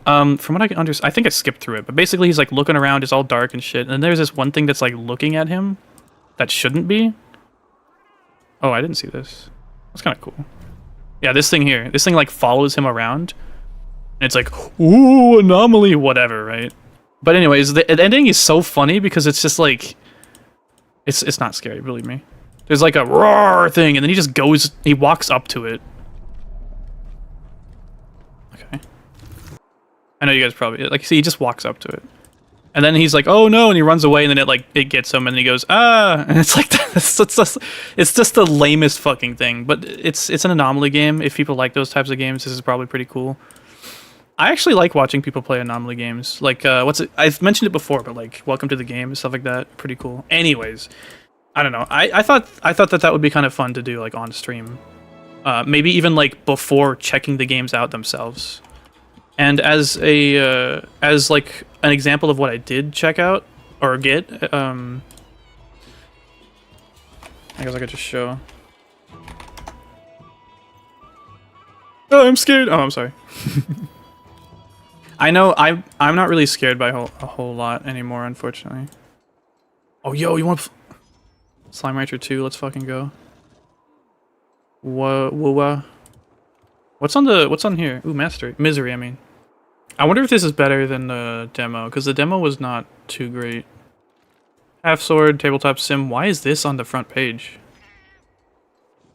From what I can understand, I think I skipped through it, but basically he's like looking around, it's all dark and shit, and then there's this one thing that's like looking at him that shouldn't be. Oh, I didn't see this. That's kind of cool. Yeah, this thing here. This thing like follows him around. And it's like, ooh, anomaly, whatever, right? But anyways, the ending is so funny because it's just like, it's not scary, believe me. There's like a roar thing, and then he just goes, he walks up to it. Okay. I know you guys probably, like, see, he just walks up to it. And then he's like, oh no, and he runs away, and then it gets him, and he goes, ah, and it's like, it's just the lamest fucking thing. But it's an Anomaly game. If people like those types of games, this is probably pretty cool. I actually like watching people play Anomaly games. Like, I've mentioned it before, but like, Welcome to the Game and stuff like that. Pretty cool. Anyways, I don't know. I thought that would be kind of fun to do, like, on stream. Maybe even, like, before checking the games out themselves. And as like, an example of what I did check out, or get, I guess I could just show. Oh, I'm scared! Oh, I'm sorry. I know, I'm not really scared by a whole lot anymore, unfortunately. Oh, yo, you want Slime Rancher 2? Let's fucking go. Whoa. What's on here? Ooh, Mastery. Misery, I mean. I wonder if this is better than the demo, because the demo was not too great. Half Sword, Tabletop Sim. Why is this on the front page?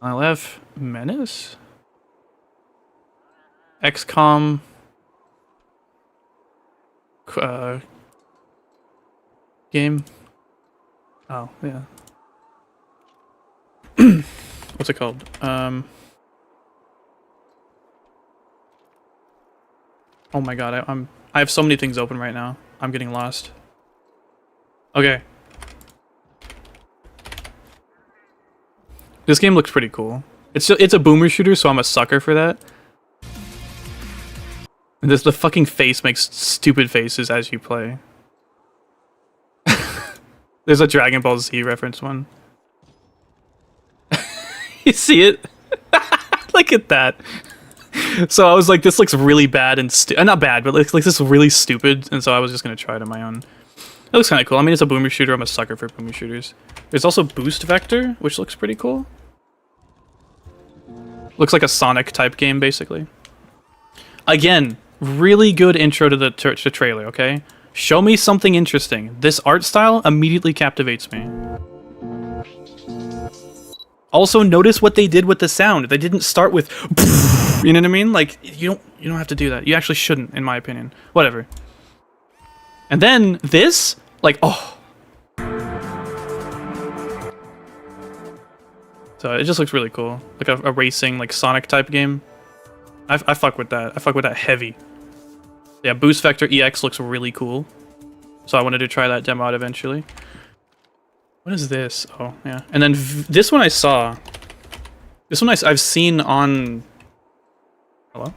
LF Menace? XCOM. Game. Oh, yeah. What's it called? Oh my god, I have so many things open right now. I'm getting lost. Okay. This game looks pretty cool. It's a boomer shooter, so I'm a sucker for that. And the fucking face makes stupid faces as you play. There's a Dragon Ball Z reference one. You see it? Look at that. So I was like, this looks really bad and not bad, but like this is really stupid, and so I was just gonna try it on my own. It looks kind of cool. I mean, it's a boomer shooter. I'm a sucker for boomer shooters. There's also Boost Vector, which looks pretty cool. Looks like a Sonic type game, basically. Again, really good intro to the trailer. Okay, show me something interesting. This art style immediately captivates me. Also, notice what they did with the sound. They didn't start with, you know what I mean? Like, you don't have to do that. You actually shouldn't, in my opinion. Whatever. And then this, like, oh. So it just looks really cool, like a racing, like Sonic type game. I fuck with that. I fuck with that heavy. Yeah, Boost Vector EX looks really cool. So I wanted to try that demo out eventually. What is this? Oh, yeah. And then this one I saw. This one I've seen on... Hello?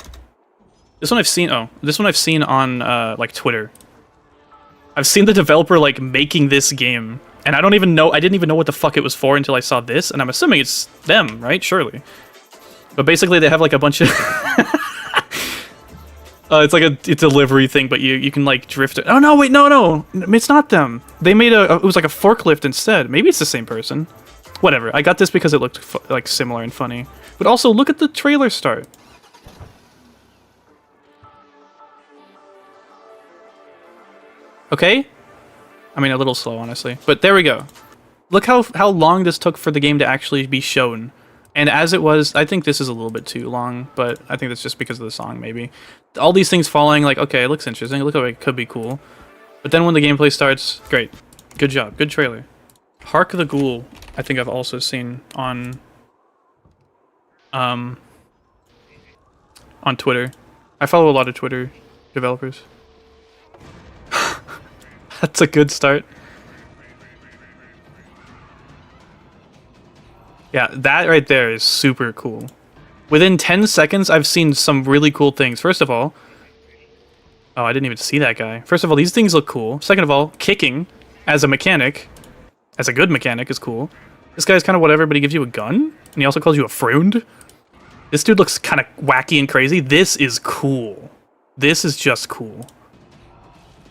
This one I've seen... Oh. This one I've seen on, like, Twitter. I've seen the developer, like, making this game. And I don't even know... I didn't even know what the fuck it was for until I saw this. And I'm assuming it's them, right? Surely. But basically they have, like, a bunch of... it's like a delivery thing, but you can like drift it. Oh no, wait, no, it's not them. They made it was like a forklift instead. Maybe it's the same person. Whatever. I got this because it looked like similar and funny. But also look at the trailer start. Okay, I mean, a little slow, honestly. But there we go. Look how long this took for the game to actually be shown. And as it was, I think this is a little bit too long, but I think that's just because of the song, maybe. All these things falling, like, okay, it looks interesting. Look how it could be cool. But then when the gameplay starts, great. Good job. Good trailer. Hark the Ghoul, I think I've also seen on Twitter. I follow a lot of Twitter developers. That's a good start. Yeah, that right there is super cool. Within 10 seconds, I've seen some really cool things. First of all... Oh, I didn't even see that guy. First of all, these things look cool. Second of all, kicking as a mechanic, as a good mechanic, is cool. This guy's kind of whatever, but he gives you a gun? And he also calls you a frund? This dude looks kind of wacky and crazy. This is cool. This is just cool.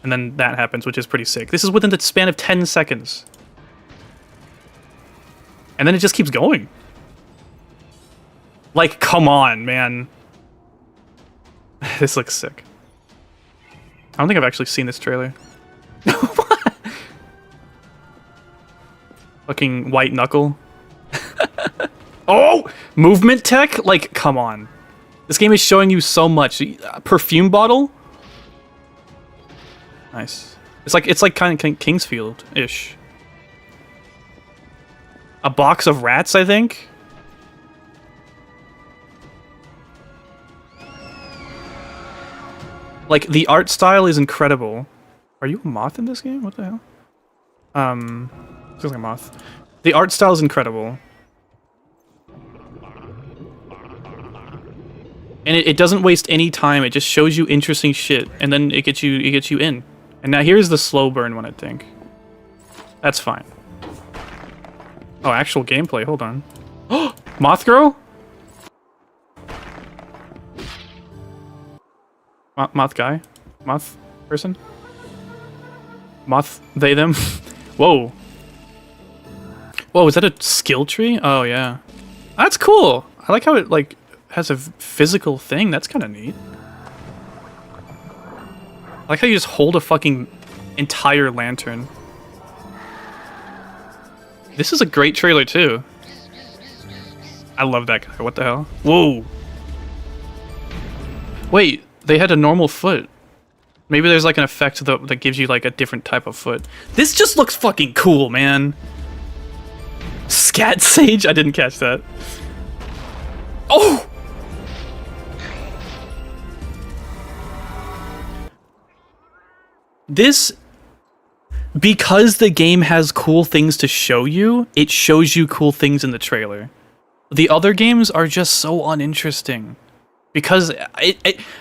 And then that happens, which is pretty sick. This is within the span of 10 seconds. And then it just keeps going. Like, come on, man. This looks sick. I don't think I've actually seen this trailer. Fucking white knuckle. Oh! Movement tech? Like, come on. This game is showing you so much. Perfume bottle? Nice. It's like kind of Kingsfield-ish. A box of rats, I think? Like, the art style is incredible. Are you a moth in this game? What the hell? Looks like a moth. The art style is incredible. And it doesn't waste any time. It just shows you interesting shit, and then it gets you in. And now here's the slow burn one, I think. That's fine. Oh, actual gameplay. Hold on. Moth girl? Moth guy? Moth person? Moth they them? Whoa. Whoa, is that a skill tree? Oh yeah. That's cool. I like how it like has a physical thing. That's kind of neat. I like how you just hold a fucking entire lantern. This is a great trailer too. I love that guy. What the hell? Whoa. Wait, they had a normal foot. Maybe there's like an effect that gives you like a different type of foot. This just looks fucking cool, man. Scat Sage? I didn't catch that. Oh! This... Because the game has cool things to show you, it shows you cool things in the trailer. The other games are just so uninteresting. Because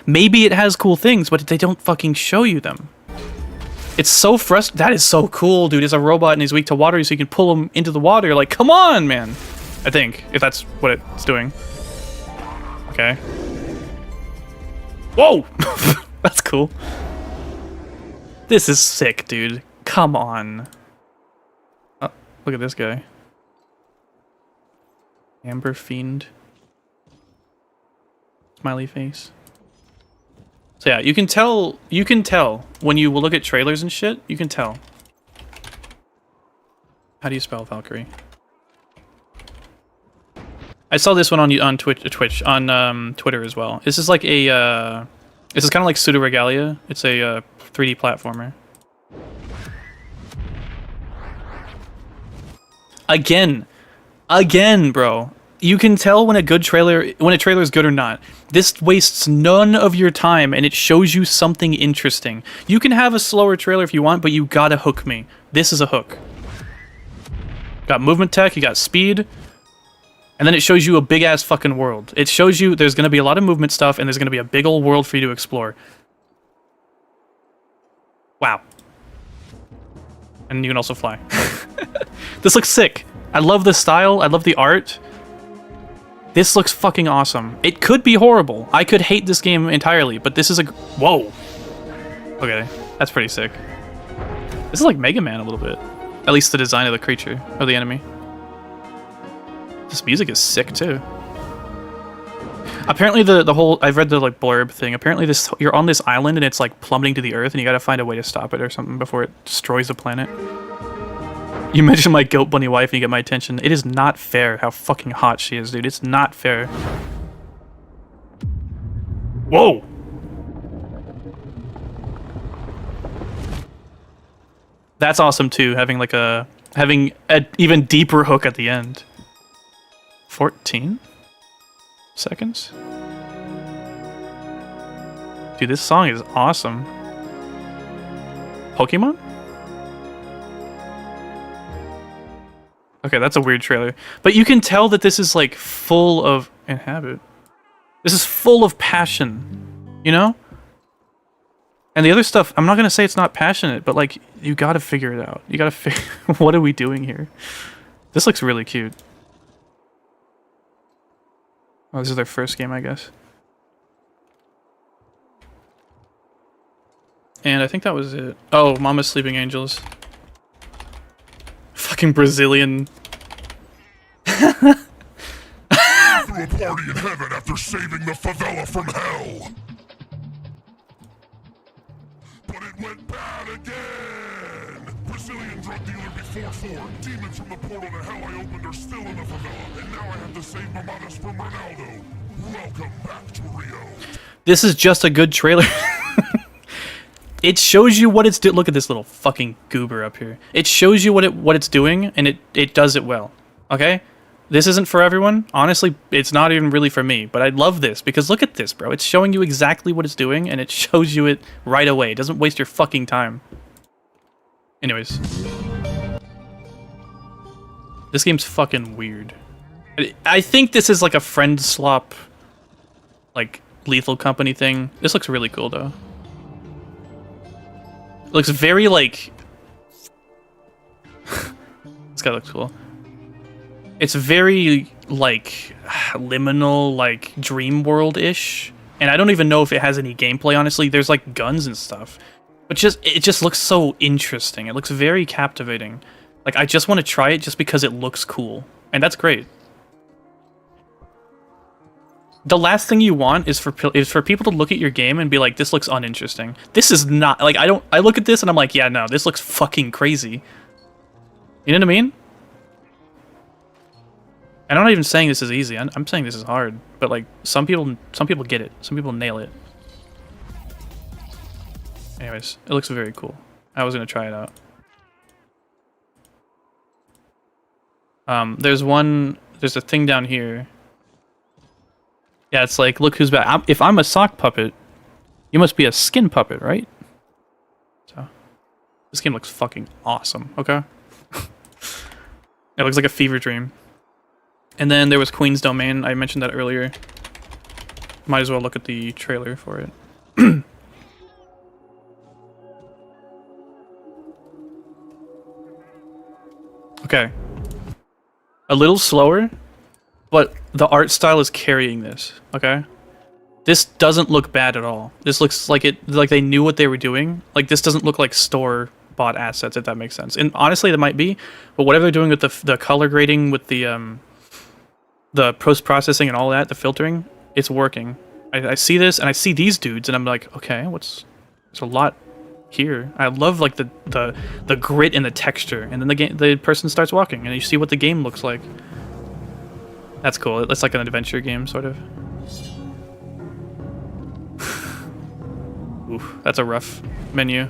maybe it has cool things, but they don't fucking show you them. It's so frustrating. That is so cool, dude. It's a robot and he's weak to water, so you can pull him into the water. Like, come on, man. I think, if that's what it's doing. Okay. Whoa! That's cool. This is sick, dude. Come on. Oh, look at this guy. Amber Fiend. Smiley face. So yeah, you can tell when you look at trailers and shit, you can tell. How do you spell Valkyrie? I saw this one on Twitch on Twitter as well. This is like a this is kind of like Pseudo Regalia. It's a 3D platformer. Again, bro. You can tell when a trailer is good or not. This wastes none of your time, and it shows you something interesting. You can have a slower trailer if you want, but you gotta hook me. This is a hook. Got movement tech, you got speed, and then it shows you a big-ass fucking world. It shows you there's gonna be a lot of movement stuff, and there's gonna be a big old world for you to explore. Wow. And you can also fly. This looks sick. I love the style, I love the art. This looks fucking awesome. It could be horrible. I could hate this game entirely, but this is a... Whoa! Okay, that's pretty sick. This is like Mega Man a little bit. At least the design of the creature, or the enemy. This music is sick, too. Apparently the whole I've read the like blurb thing. Apparently you're on this island and it's like plummeting to the earth and you gotta find a way to stop it or something before it destroys the planet. You mentioned my goat bunny wife and you get my attention. It is not fair how fucking hot she is, dude. It's not fair. Whoa! That's awesome too, having an even deeper hook at the end. 14 seconds? Dude, this song is awesome. Pokemon? Okay, that's a weird trailer. But you can tell that this is like full of inhabit. This is full of passion, you know? And the other stuff, I'm not gonna say it's not passionate, but like you gotta figure it out. You gotta figure what are we doing here? This looks really cute. Oh, this is their first game, I guess. And I think that was it. Oh, Mama's Sleeping Angels. Fucking Brazilian. Threw a party in heaven after saving the favela from hell. But it went bad again. Brazilian drug dealer before Ford. Demons from the portal to hell I opened are still in the favela. And now I have to save mamadas from Ronaldo. Welcome back to Rio. This is just a good trailer. It shows you what it's doing. Look at this little fucking goober up here. It shows you what it's doing, and it does it well. Okay? This isn't for everyone. Honestly, it's not even really for me. But I love this, because look at this, bro. It's showing you exactly what it's doing, and it shows you it right away. It doesn't waste your fucking time. Anyways. This game's fucking weird. I think this is like a friend swap, like, Lethal Company thing. This looks really cool, though. It looks very, like... This guy looks cool. It's very, like, liminal, like, Dream World-ish. And I don't even know if it has any gameplay, honestly. There's, like, guns and stuff. But it just looks so interesting. It looks very captivating. Like, I just want to try it just because it looks cool. And that's great. The last thing you want is for people to look at your game and be like, this looks uninteresting. This is not, like, I look at this and I'm like, yeah, no, this looks fucking crazy. You know what I mean? And I'm not even saying this is easy. I'm saying this is hard. But, like, some people get it. Some people nail it. Anyways, it looks very cool. I was gonna try it out. There's a thing down here. Yeah, it's like, look who's back. If I'm a sock puppet, you must be a skin puppet, right? So, this game looks fucking awesome, okay? It looks like a fever dream. And then there was Queen's Domain. I mentioned that earlier. Might as well look at the trailer for it. Okay. A little slower, but the art style is carrying this, okay? This doesn't look bad at all. This looks like they knew what they were doing. Like, this doesn't look like store-bought assets, if that makes sense. And honestly, that might be, but whatever they're doing with the color grading, with the post-processing and all that, the filtering, it's working. I see this, and I see these dudes, and I'm like, okay, there's a lot here. I love, like, the grit and the texture, and then the person starts walking, and you see what the game looks like. That's cool. It's like an adventure game, sort of. Oof, that's a rough menu.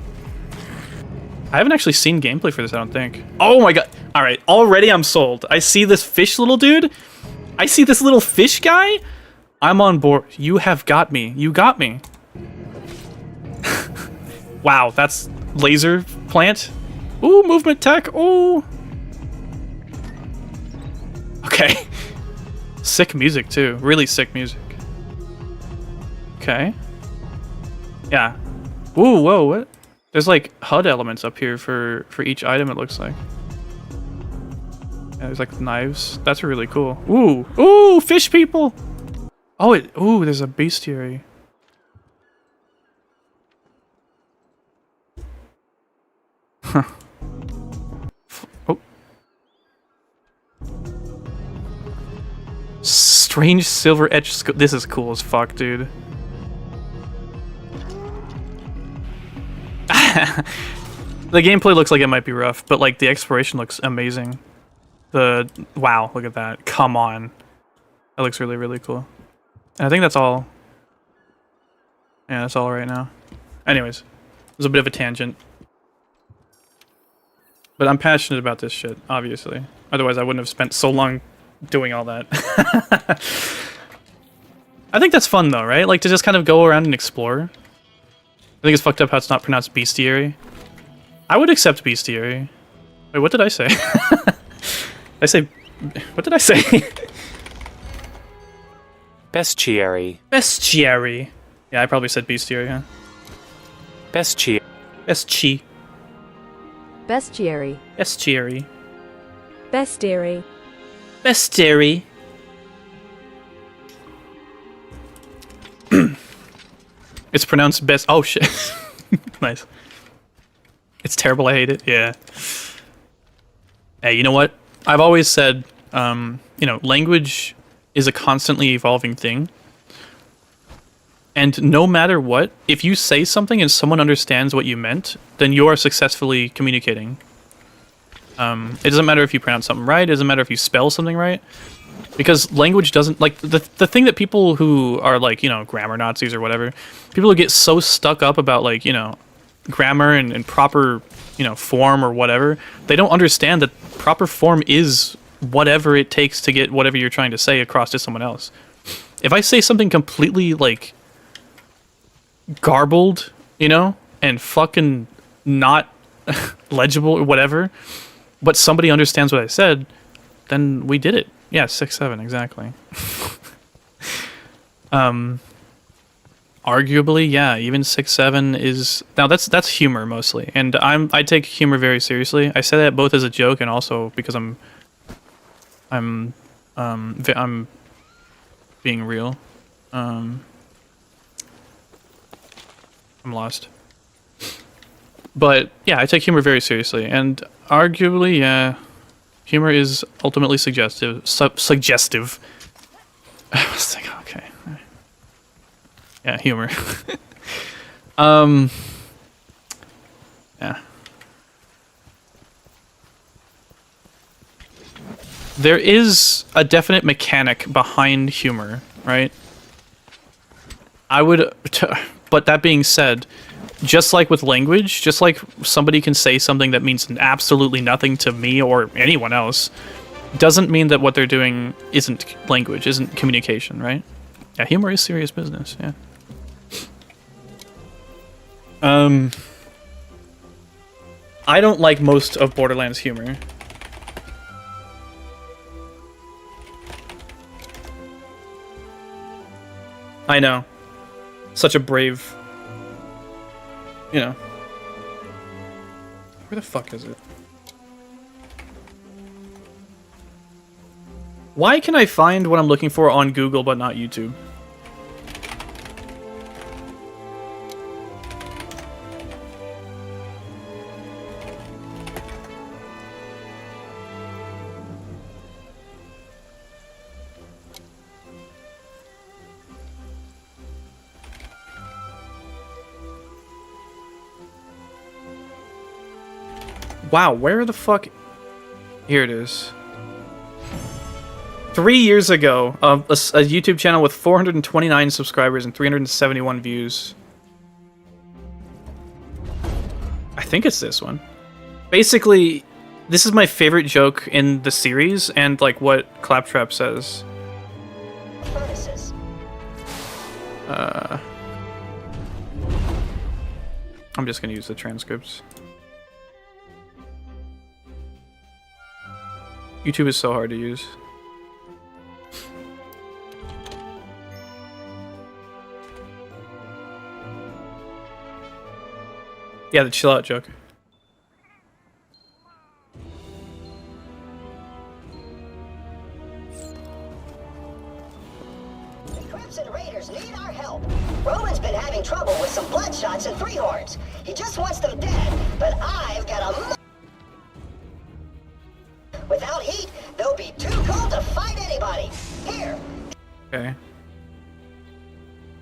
I haven't actually seen gameplay for this, I don't think. Oh my god. Alright, already I'm sold. I see this fish little dude. I see this little fish guy. I'm on board. You have got me. You got me. Wow, that's laser plant. Ooh, movement tech. Ooh. Okay. Sick music, too. Really sick music. Okay. Yeah. Ooh, whoa, what? There's, like, HUD elements up here for each item, it looks like. Yeah, there's, like, knives. That's really cool. Ooh. Ooh, fish people! Oh, ooh, there's a bestiary. Huh. Oh. Strange silver etched. This is cool as fuck, dude. The gameplay looks like it might be rough, but like the exploration looks amazing. Wow, look at that. Come on. That looks really, really cool. And I think that's all. Yeah, that's all right now. Anyways, it was a bit of a tangent. But I'm passionate about this shit, obviously. Otherwise, I wouldn't have spent so long doing all that. I think that's fun, though, right? Like, to just kind of go around and explore. I think it's fucked up how it's not pronounced bestiary. I would accept bestiary. Wait, what did I say? I say... What did I say? Bestiary. Bestiary. Yeah, I probably said bestiary, huh? Bestiary. Bestiary. Bestiary. Bestiary. Bestiary. Bestiary. It's pronounced best. Oh shit. Nice. It's terrible. I hate it. Yeah. Hey, you know what? I've always said, you know, language is a constantly evolving thing. And no matter what, if you say something and someone understands what you meant, then you are successfully communicating. It doesn't matter if you pronounce something right. It doesn't matter if you spell something right. Because language doesn't, like, the thing that people who are, like, you know, grammar Nazis or whatever, people who get so stuck up about, like, you know, grammar and proper, you know, form or whatever, they don't understand that proper form is whatever it takes to get whatever you're trying to say across to someone else. If I say something completely, like, garbled, you know, and fucking not legible or whatever, but somebody understands what I said, then we did it. Yeah, 6-7, exactly. Arguably, yeah, even 6-7 is... Now, that's humor, mostly. And I take humor very seriously. I say that both as a joke and also because I'm being real. I'm lost. But, yeah, I take humor very seriously. And arguably, yeah... Humor is ultimately suggestive. Suggestive. I was like, okay. Yeah, humor. Yeah. There is a definite mechanic behind humor, right? But that being said, just like with language, just like somebody can say something that means absolutely nothing to me or anyone else, doesn't mean that what they're doing isn't language, isn't communication, right? Yeah, humor is serious business, yeah. I don't like most of Borderlands humor. I know. Such a brave... You know. Where the fuck is it? Why can I find what I'm looking for on Google but not YouTube? Wow, where the fuck... Here it is. 3 years ago, a YouTube channel with 429 subscribers and 371 views. I think it's this one. Basically, this is my favorite joke in the series, and like what Claptrap says. I'm just gonna use the transcripts. YouTube is so hard to use. Yeah, the chill out joke. Crimson Raiders need our help. Roman's been having trouble with some bloodshots and freehorns. He just wants them dead, but I've got a... Without heat, they'll be too cold to fight anybody. Here, Okay.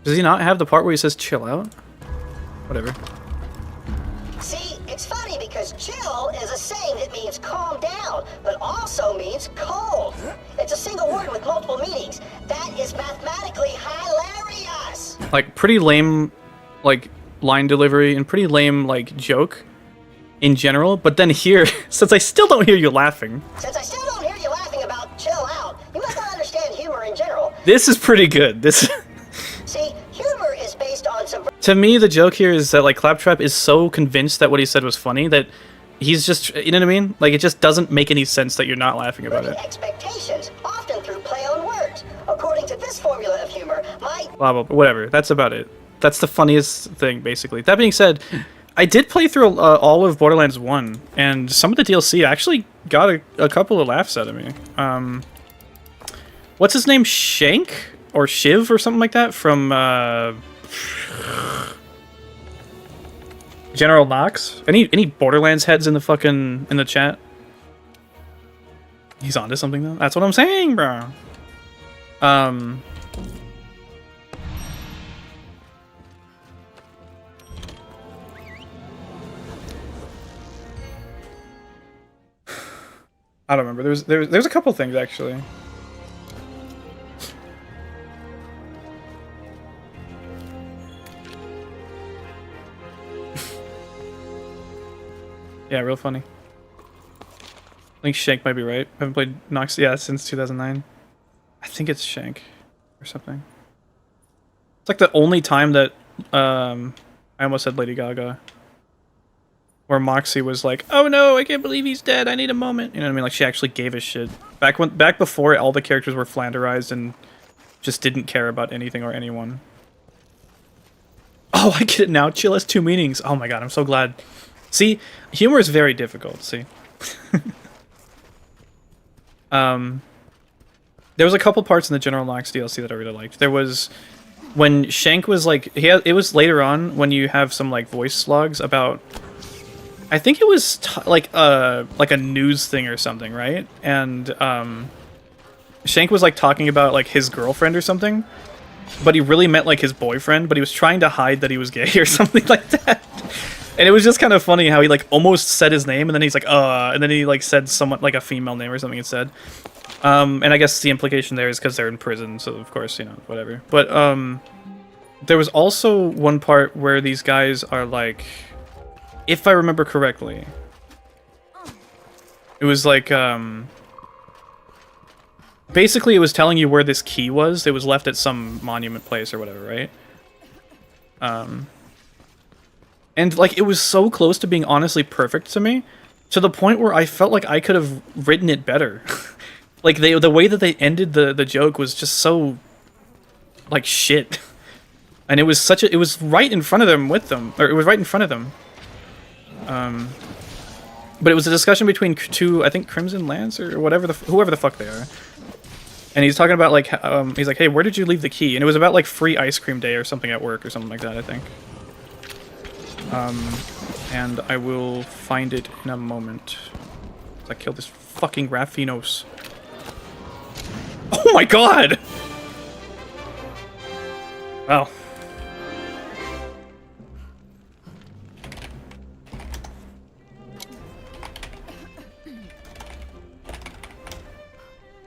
Does he not have the part where he says chill out? Whatever. See, it's funny because chill is a saying that means calm down, but also means cold. It's a single word with multiple meanings. That is mathematically hilarious. Like, pretty lame, like, line delivery and pretty lame, like, joke in general. But then here, since I still don't hear you laughing. Since I still don't hear you laughing about chill out, you must not understand humor in general. This is pretty good. This. See, humor is based on some... To me, the joke here is that, like, Claptrap is so convinced that what he said was funny that he's just, you know what I mean? Like, it just doesn't make any sense that you're not laughing about it. Expectations, often through play on words. According to this formula of humor, my... Blah, blah, blah, whatever. That's about it. That's the funniest thing, basically. That being said, I did play through all of Borderlands 1, and some of the DLC actually got a couple of laughs out of me. What's his name? Shank? Or Shiv or something like that from General Knox. Any Borderlands heads in the chat? He's onto something though. That's what I'm saying, bro. I don't remember. There's a couple things actually. Yeah, real funny. I think Shank might be right. I haven't played Nox, yeah, since 2009. I think it's Shank or something. It's like the only time that I almost said Lady Gaga, where Moxie was like, "Oh no, I can't believe he's dead. I need a moment." You know what I mean? Like she actually gave a shit. Back before all the characters were flanderized and just didn't care about anything or anyone. Oh, I get it now. Chill has two meanings. Oh my god, I'm so glad. See, humor is very difficult, see. There was a couple parts in the General Knox DLC that I really liked. There was when Shank was like, it was later on when you have some like voice logs about, I think it was like a news thing or something, right? And Shank was like talking about like his girlfriend or something, but he really meant like his boyfriend, but he was trying to hide that he was gay or something like that. And it was just kind of funny how he like almost said his name and then he's like, and then he like said somewhat like a female name or something instead. And I guess the implication there is because they're in prison, so of course, you know, whatever. But there was also one part where these guys are like, if I remember correctly, it was like, basically it was telling you where this key was. It was left at some monument place or whatever, right? And, like, it was so close to being honestly perfect to me, to the point where I felt like I could have written it better. Like, the way that they ended the joke was just so, like, shit. And it was it was right in front of them with them, or it was right in front of them. But it was a discussion between two, I think, Crimson Lance, or whatever whoever the fuck they are. And he's talking about, like, he's like, hey, where did you leave the key? And it was about, like, free ice cream day or something at work or something like that, I think. And I will find it in a moment. I killed this fucking Rathinos. Oh my god! Wow.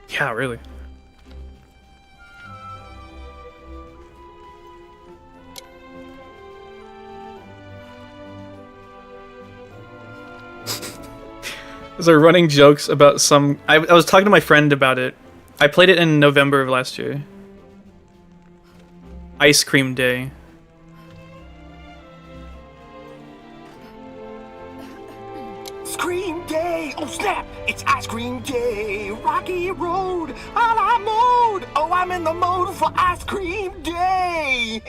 Yeah, really. Those are running jokes about some... I was talking to my friend about it. I played it in November of last year. Ice Cream Day. Scream Day! Oh snap! It's Ice Cream Day! Rocky Road! A la mode! Oh, I'm in the mode for Ice Cream Day!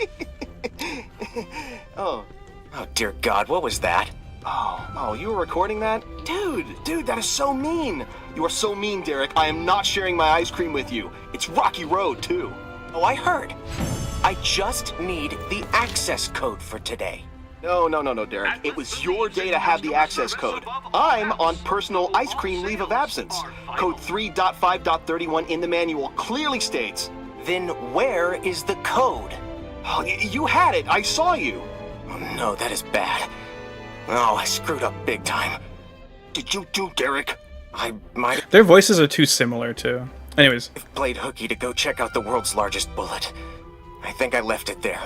Oh, dear God, what was that? Oh, you were recording that? Dude, that is so mean! You are so mean, Derek. I am not sharing my ice cream with you. It's Rocky Road, too. Oh, I heard. I just need the access code for today. No, Derek. It was your day to have the access code. I'm on personal ice cream leave of absence. Code 3.5.31 in the manual clearly states, Then where is the code? Oh, you had it. I saw you. Oh, no, that is bad. Oh, I screwed up big time. Did you do Derek? I might. Their voices are too similar too. Anyways, Played hooky to go check out the world's largest bullet. I think I left it there.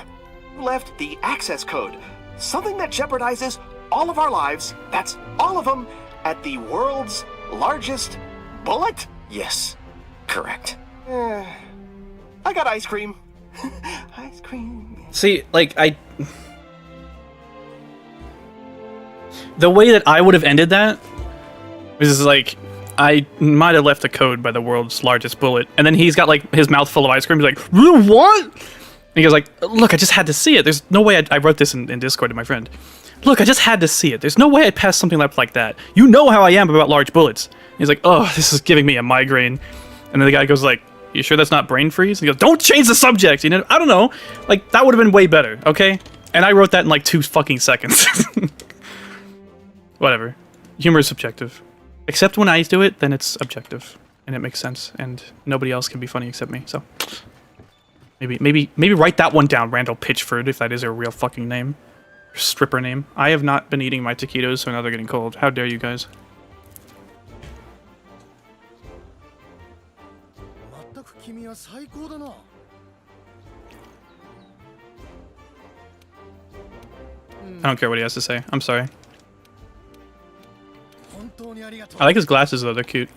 Left the access code. Something that jeopardizes all of our lives. That's all of them. At the world's largest bullet? Yes, correct. I got ice cream. Ice cream. see, like the way that I would have ended that is like, I might have left a code by the world's largest bullet, and then he's got like his mouth full of ice cream. He's like, what? And he goes like, look, I just had to see it. There's no way I wrote this in Discord to my friend. Look, I just had to see it. There's no way I'd pass something up like that. You know how I am about large bullets. And he's like, oh, this is giving me a migraine. And then the guy goes like, you sure that's not brain freeze? And he goes, don't change the subject. You know, I don't know. Like, that would have been way better, okay? And I wrote that in like 2 fucking seconds. Whatever. Humor is subjective. Except when I do it, then it's objective. And it makes sense. And nobody else can be funny except me, so. Maybe write that one down, Randall Pitchford, if that is a real fucking name. Stripper name. I have not been eating my taquitos, so now they're getting cold. How dare you guys? I don't care what he has to say. I'm sorry. I like his glasses though, they're cute.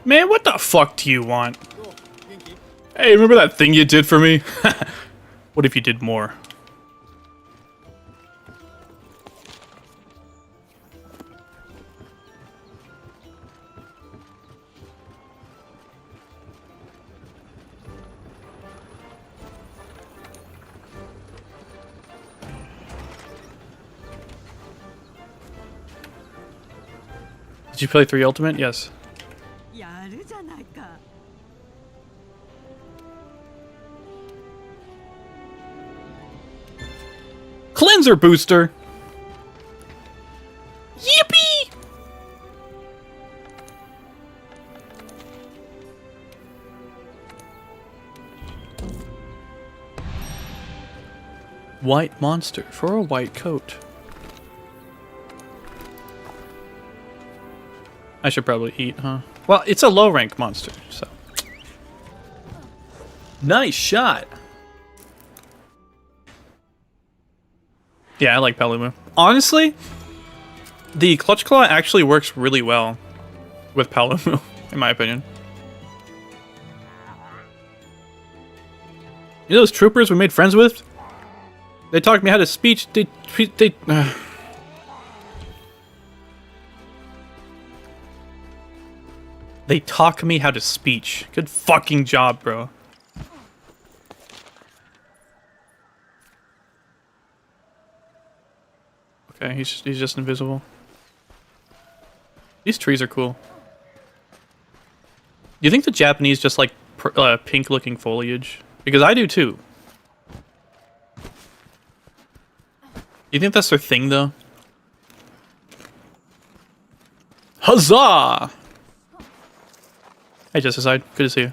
Man, what the fuck do you want? Hey, remember that thing you did for me? What if you did more? Did you play 3 Ultimate? Yes. Cleanser booster! Yippee! White monster for a white coat. I should probably eat, huh? Well, it's a low rank monster, so. Nice shot! Yeah, I like Palumu. Honestly, the Clutch Claw actually works really well with Palumu, in my opinion. You know those troopers we made friends with? They taught me how to speech. They taught me how to speech. Good fucking job, bro. Okay, he's just invisible. These trees are cool. Do you think the Japanese just like pink-looking foliage? Because I do too. You think that's their thing, though? Huzzah! Hey, Just Aside. Good to see you.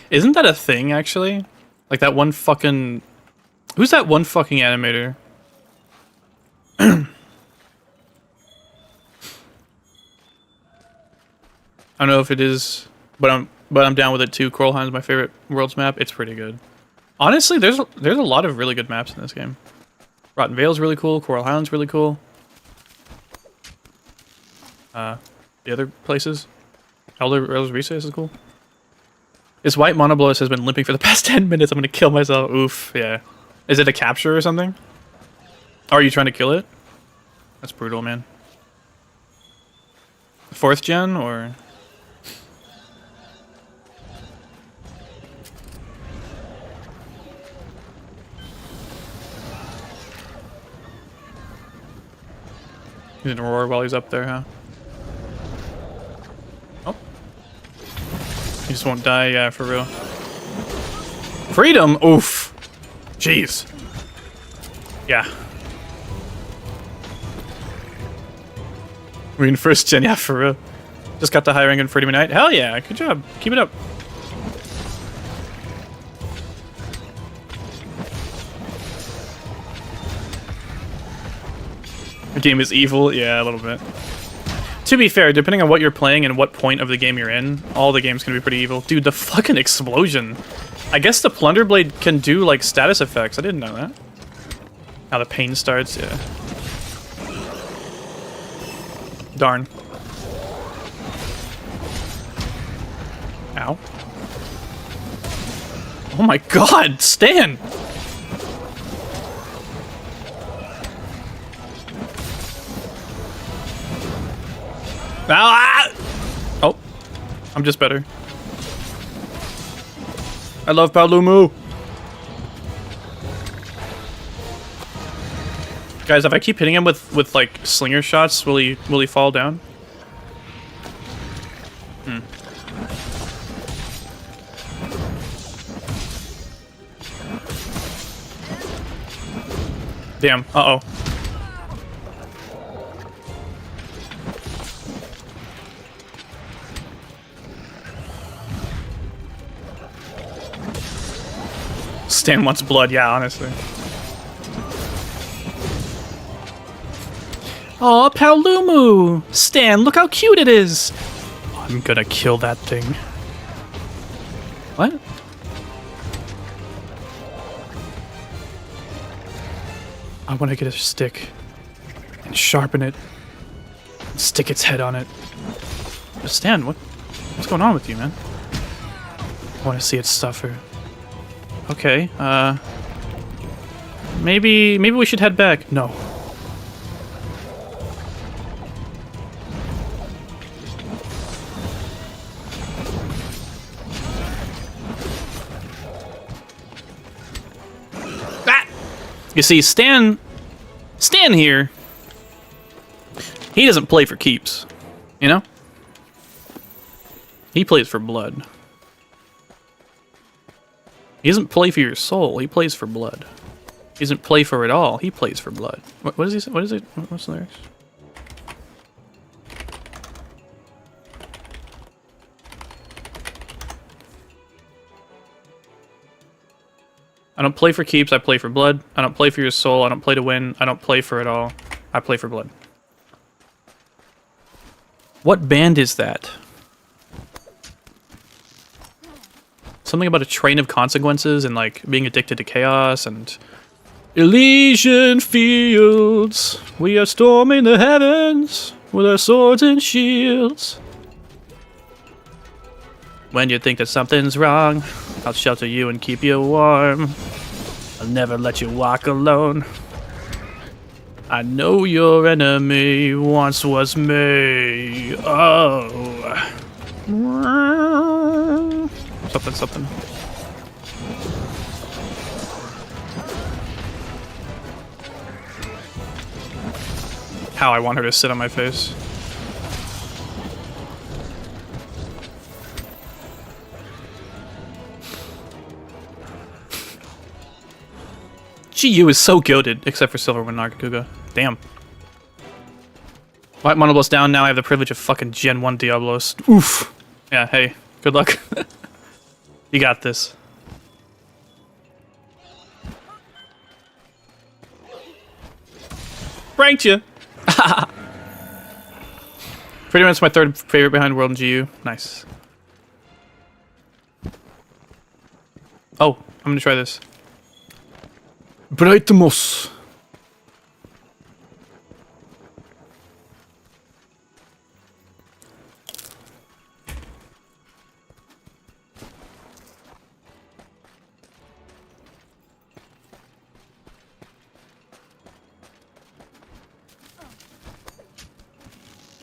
Isn't that a thing, actually? Like that one fucking... Who's that one fucking animator? I don't know if it is, but I'm down with it too. Coralheim's my favorite Worlds map. It's pretty good. Honestly, there's a lot of really good maps in this game. Rotten Vale's really cool. Coral Highland's really cool. The other places, Elder's Recess is cool. This white Monoblos has been limping for the past 10 minutes. I'm gonna kill myself. Oof. Yeah. Is it a capture or something? Are you trying to kill it? That's brutal, man. 4th gen or? He's gonna roar while he's up there, huh? Oh. He just won't die, yeah, for real. Freedom? Oof. Jeez. Yeah. We're in first gen, yeah, for real. Just got the high rank in Freedom Unite. Hell yeah, good job. Keep it up. The game is evil? Yeah, a little bit. To be fair, depending on what you're playing and what point of the game you're in, all the games can be pretty evil. Dude, the fucking explosion. I guess the Plunder Blade can do, like, status effects. I didn't know that. How the pain starts, yeah. Darn. Ow. Oh my god, Stan! Ah! Oh, I'm just better. I love Paolumu. Guys, if I keep hitting him with like slinger shots, will he fall down? Hmm. Damn. Uh-oh. Stan wants blood, yeah, honestly. Aw, Paolumu! Stan, look how cute it is! I'm gonna kill that thing. What? I want to get a stick and sharpen it and stick its head on it. Stan, what's going on with you, man? I want to see it suffer. Okay, maybe we should head back. No. Ah! You see, Stan here, he doesn't play for keeps, you know? He plays for blood. He doesn't play for your soul, he plays for blood. He doesn't play for it all, he plays for blood. What does he say? What is it? What's the lyrics? I don't play for keeps, I play for blood. I don't play for your soul, I don't play to win. I don't play for it all, I play for blood. What band is that? Something about a train of consequences and like being addicted to chaos and Elysian fields. We are storming the heavens with our swords and shields. When you think that something's wrong, I'll shelter you and keep you warm. I'll never let you walk alone. I know your enemy once was me. Oh. Something. How I want her to sit on my face. GU is so goated, except for Silverwind Nargacuga. Damn. White Monoblast down, now I have the privilege of fucking Gen 1 Diablos. Oof. Yeah, hey, good luck. You got this. Pranked you! Pretty much my third favorite behind World and GU. Nice. Oh, I'm gonna try this. Brightmoss.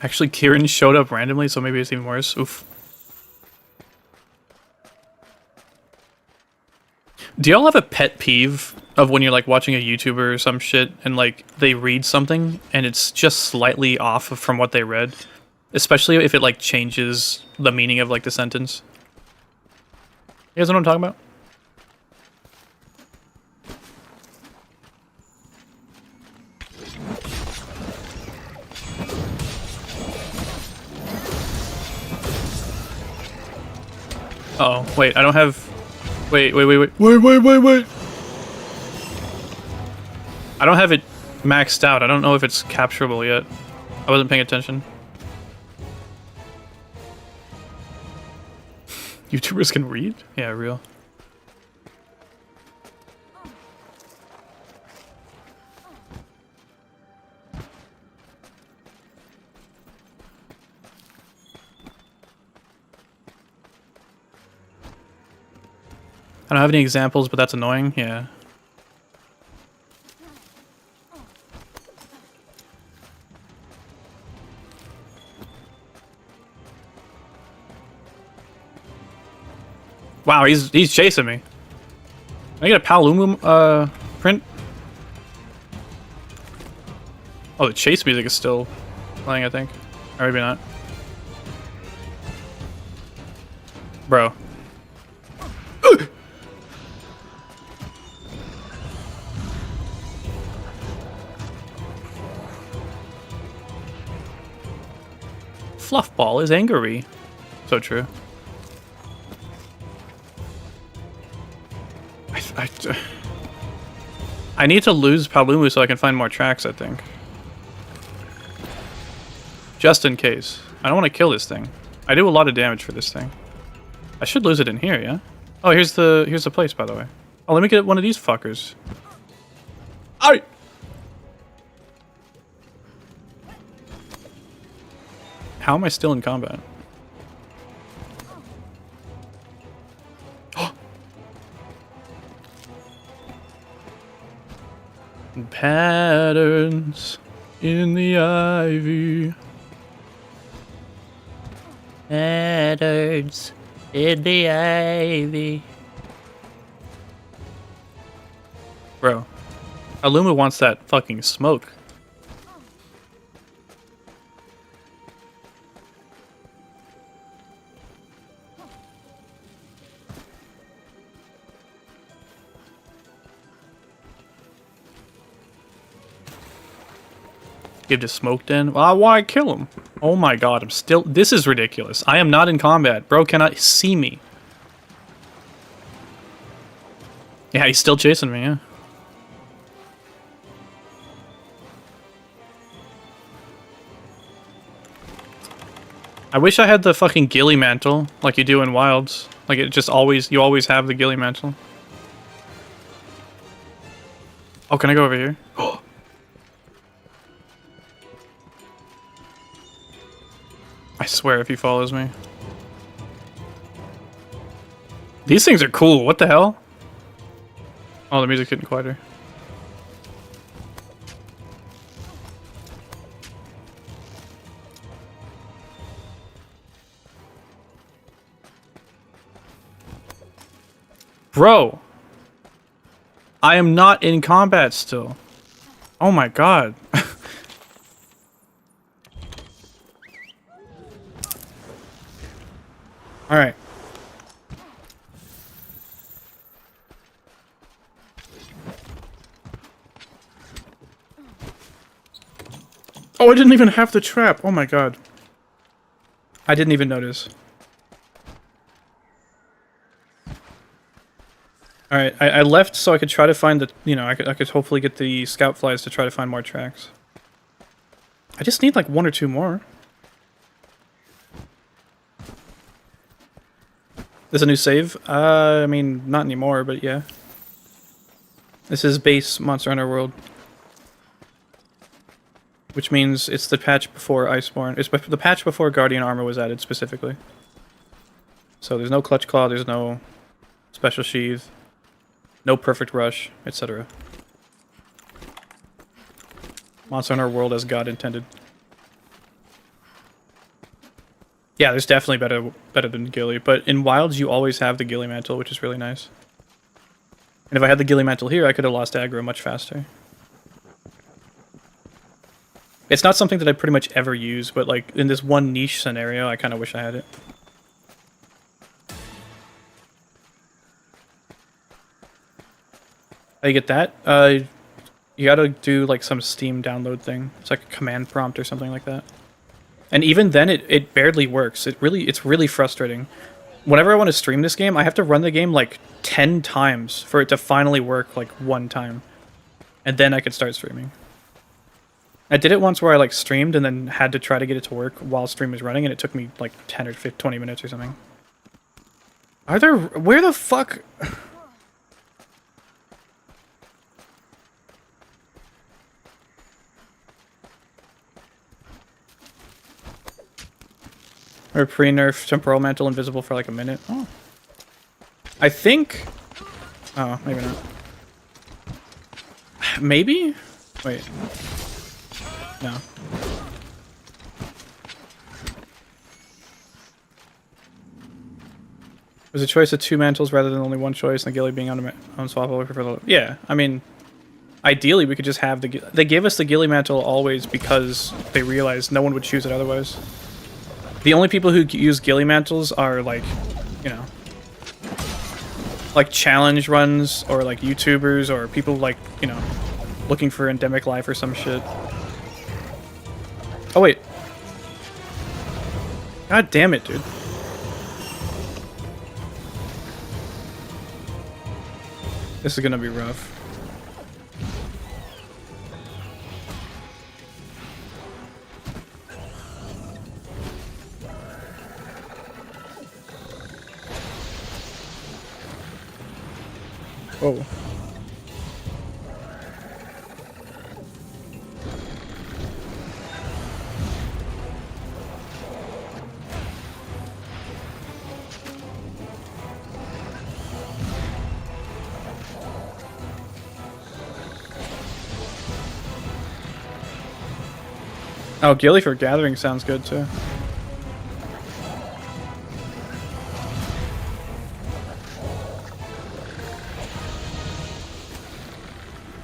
Actually, Kieran showed up randomly, so maybe it's even worse. Oof. Do y'all have a pet peeve of when you're like watching a YouTuber or some shit and like they read something and it's just slightly off from what they read, especially if it like changes the meaning of like the sentence. You guys know what I'm talking about? Uh oh, wait, I don't have... Wait. I don't have it maxed out. I don't know if it's capturable yet. I wasn't paying attention. YouTubers can read? Yeah, real. I don't have any examples, but that's annoying. Yeah. Wow, he's chasing me. Can I get a Palumu print? Oh, the chase music is still playing, I think. Or maybe not. Bro. Fluffball is angry. So true. I need to lose Palumu so I can find more tracks, I think. Just in case. I don't want to kill this thing. I do a lot of damage for this thing. I should lose it in here, yeah? Oh, here's the place, by the way. Oh, let me get one of these fuckers. Aye! How am I still in combat? Patterns in the ivy. Patterns in the ivy. Bro, Aluma wants that fucking smoke. Give to smoke den. Well, why kill him? Oh my god, I'm still... This is ridiculous. I am not in combat. Bro cannot see me. Yeah, he's still chasing me, yeah. I wish I had the fucking ghillie mantle, like you do in Wilds. Like it just always... You always have the ghillie mantle. Oh, can I go over here? I swear if he follows me. These things are cool. What the hell? Oh, the music's getting quieter. Bro! I am not in combat still. Oh my god. Alright. Oh, I didn't even have the trap. Oh my god. I didn't even notice. Alright, I left so I could try to find the, you know, I could hopefully get the scout flies to try to find more tracks. I just need like one or two more. There's a new save? I mean, not anymore, but yeah. This is base Monster Hunter World. Which means it's the patch before Iceborne. It's the patch before Guardian Armor was added specifically. So there's no Clutch Claw, there's no Special Sheath, no Perfect Rush, etc. Monster Hunter World as God intended. Yeah, there's definitely better than Ghillie, but in Wilds you always have the Ghillie Mantle, which is really nice. And if I had the Gilly Mantle here, I could have lost aggro much faster. It's not something that I pretty much ever use, but like in this one niche scenario, I kind of wish I had it. How you get that? You gotta do like some Steam download thing. It's like a command prompt or something like that. And even then, it barely works. It's really frustrating. Whenever I want to stream this game, I have to run the game like 10 times for it to finally work like one time. And then I could start streaming. I did it once where I like streamed and then had to try to get it to work while stream was running, and it took me like 10 or 15, 20 minutes or something. Are there... Where the fuck... Or pre-nerf temporal mantle invisible for like a minute. Oh. I think... Oh, maybe not. Maybe? Wait. No. There's a choice of 2 mantles rather than only one choice, and the Gilly being unswappable for the... Yeah, I mean... Ideally, we could just have the... They gave us the Gilly Mantle always because they realized no one would choose it otherwise. The only people who use Gilly Mantles are, like, you know, like challenge runs or, like, YouTubers or people, like, you know, looking for endemic life or some shit. Oh, wait. God damn it, dude. This is gonna be rough. Oh. Oh, Gilly for gathering sounds good too.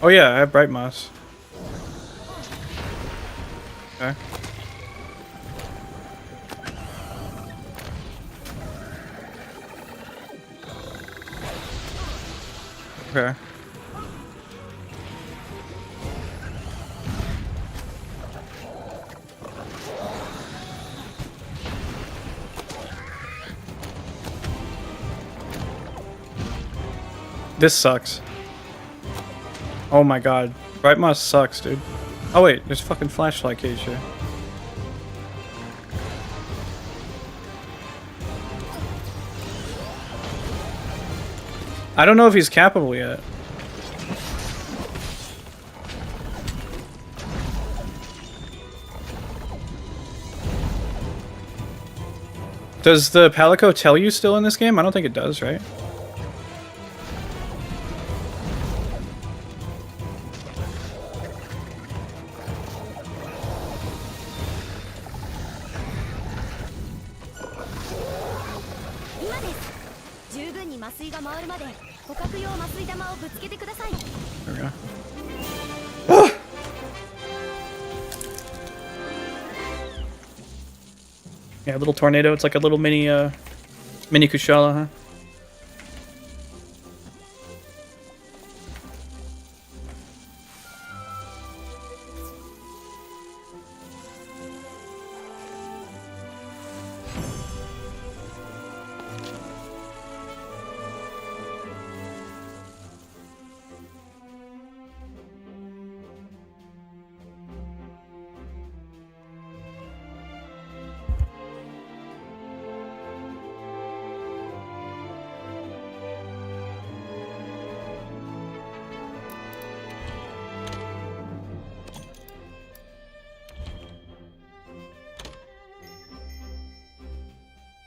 Oh yeah, I have Bright Moss. Okay. Okay. This sucks. Oh my god. Bright Moss sucks, dude. Oh wait, there's fucking Flashlight Cage here. I don't know if he's capable yet. Does the Palico tell you still in this game? I don't think it does, right? There we go. Ah! Yeah, a little tornado. It's like a little mini Kushala, huh?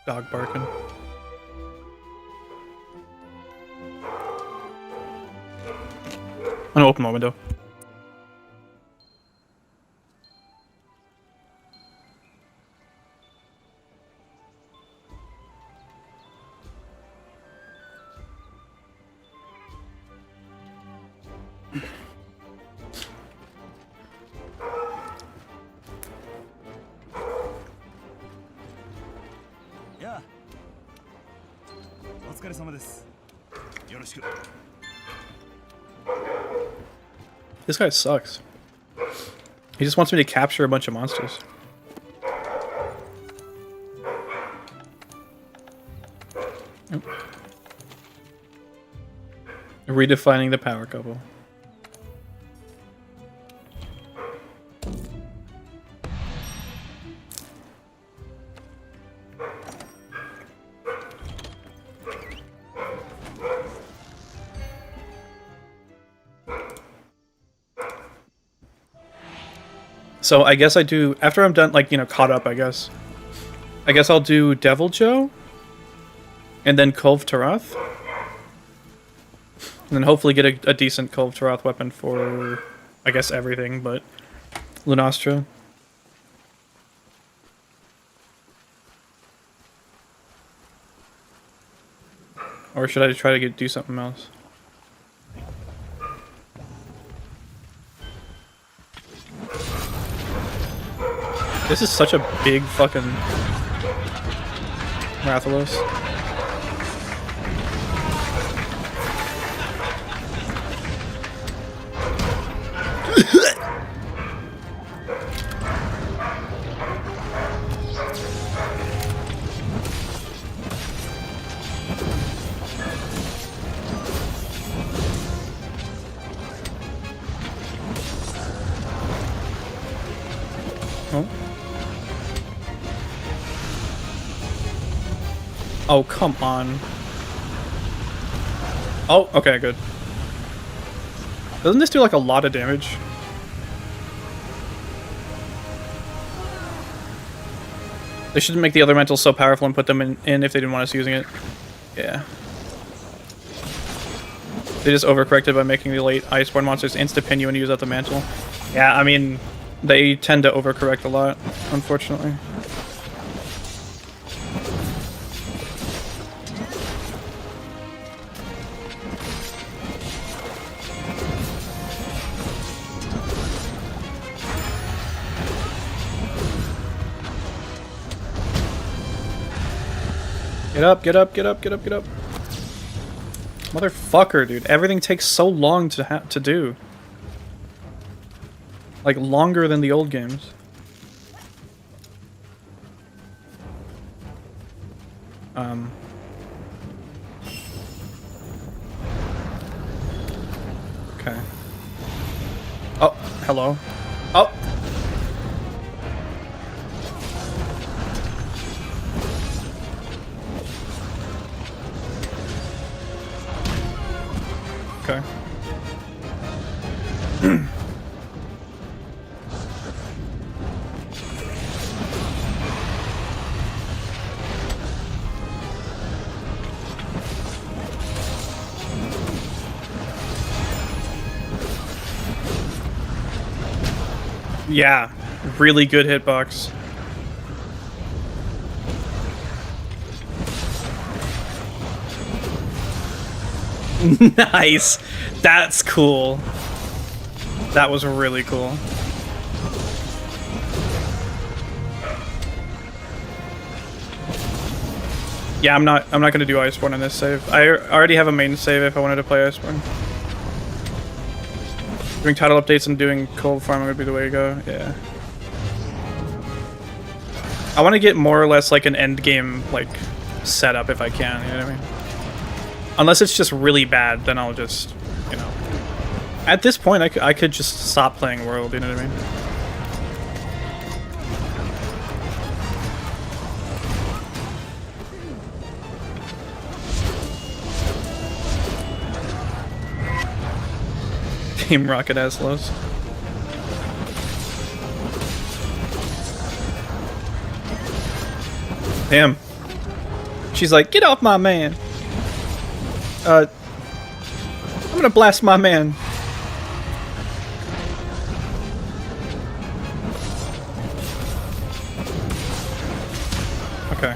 Dog barking. I'm gonna open my window. This guy sucks. He just wants me to capture a bunch of monsters. Oh. Redefining the power couple. So I guess I do, after I'm done, like, you know, caught up, I guess I'll do Deviljho, and then Kulve Taroth, and then hopefully get a decent Kulve Taroth weapon for, I guess, everything, but Lunastra. Or should I try to do something else? This is such a big fucking Rathalos. Oh, come on. Oh, okay, good. Doesn't this do like a lot of damage? They shouldn't make the other mentals so powerful and put them in if they didn't want us using it. Yeah. They just overcorrected by making the late Iceborne monsters insta-pin you when you use out the mantle. Yeah, I mean, they tend to overcorrect a lot, unfortunately. Get up, get up, get up, get up, get up. Motherfucker, dude. Everything takes so long to do. Like, longer than the old games. Okay. Oh, hello. Oh! Okay. Yeah, really good hitbox. Nice. That's cool. That was really cool. Yeah, I'm not gonna do Iceborne in this save. I already have a main save if I wanted to play Iceborne. Doing title updates and doing cold farming would be the way to go. Yeah. I want to get more or less like an end game like setup if I can. You know what I mean? Unless it's just really bad, then I'll just, you know. At this point, I could just stop playing World, you know what I mean? Team Rocket Aslos. Damn. She's like, get off my man. I'm gonna blast my man. Okay.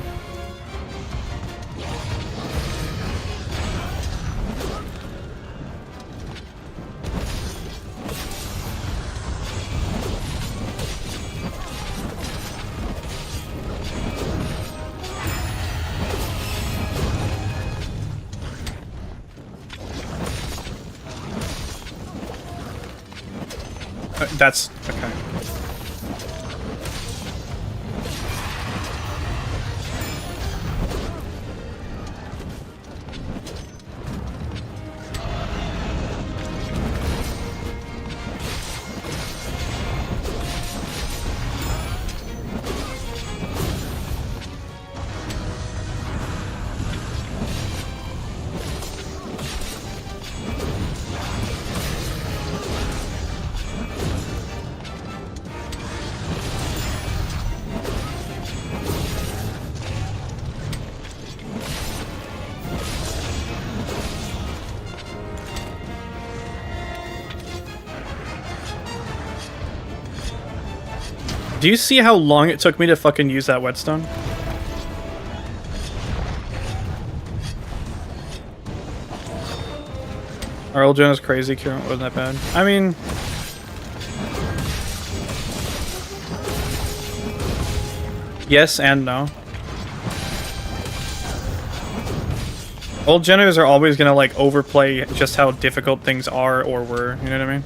That's okay. Do you see how long it took me to fucking use that whetstone? Our old gen is crazy, Kieran wasn't that bad. I mean... yes and no. Old geners are always gonna like overplay just how difficult things are or were, you know what I mean?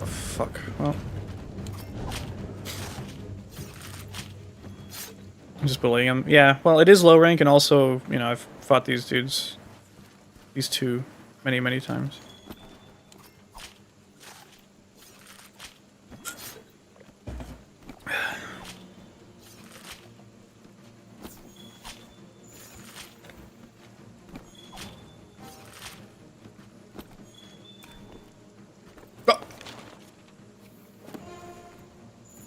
Fuck. Well... I'm just bullying him. Yeah, well, it is low rank, and also, you know, I've fought these dudes, these two, many, many times. Oh.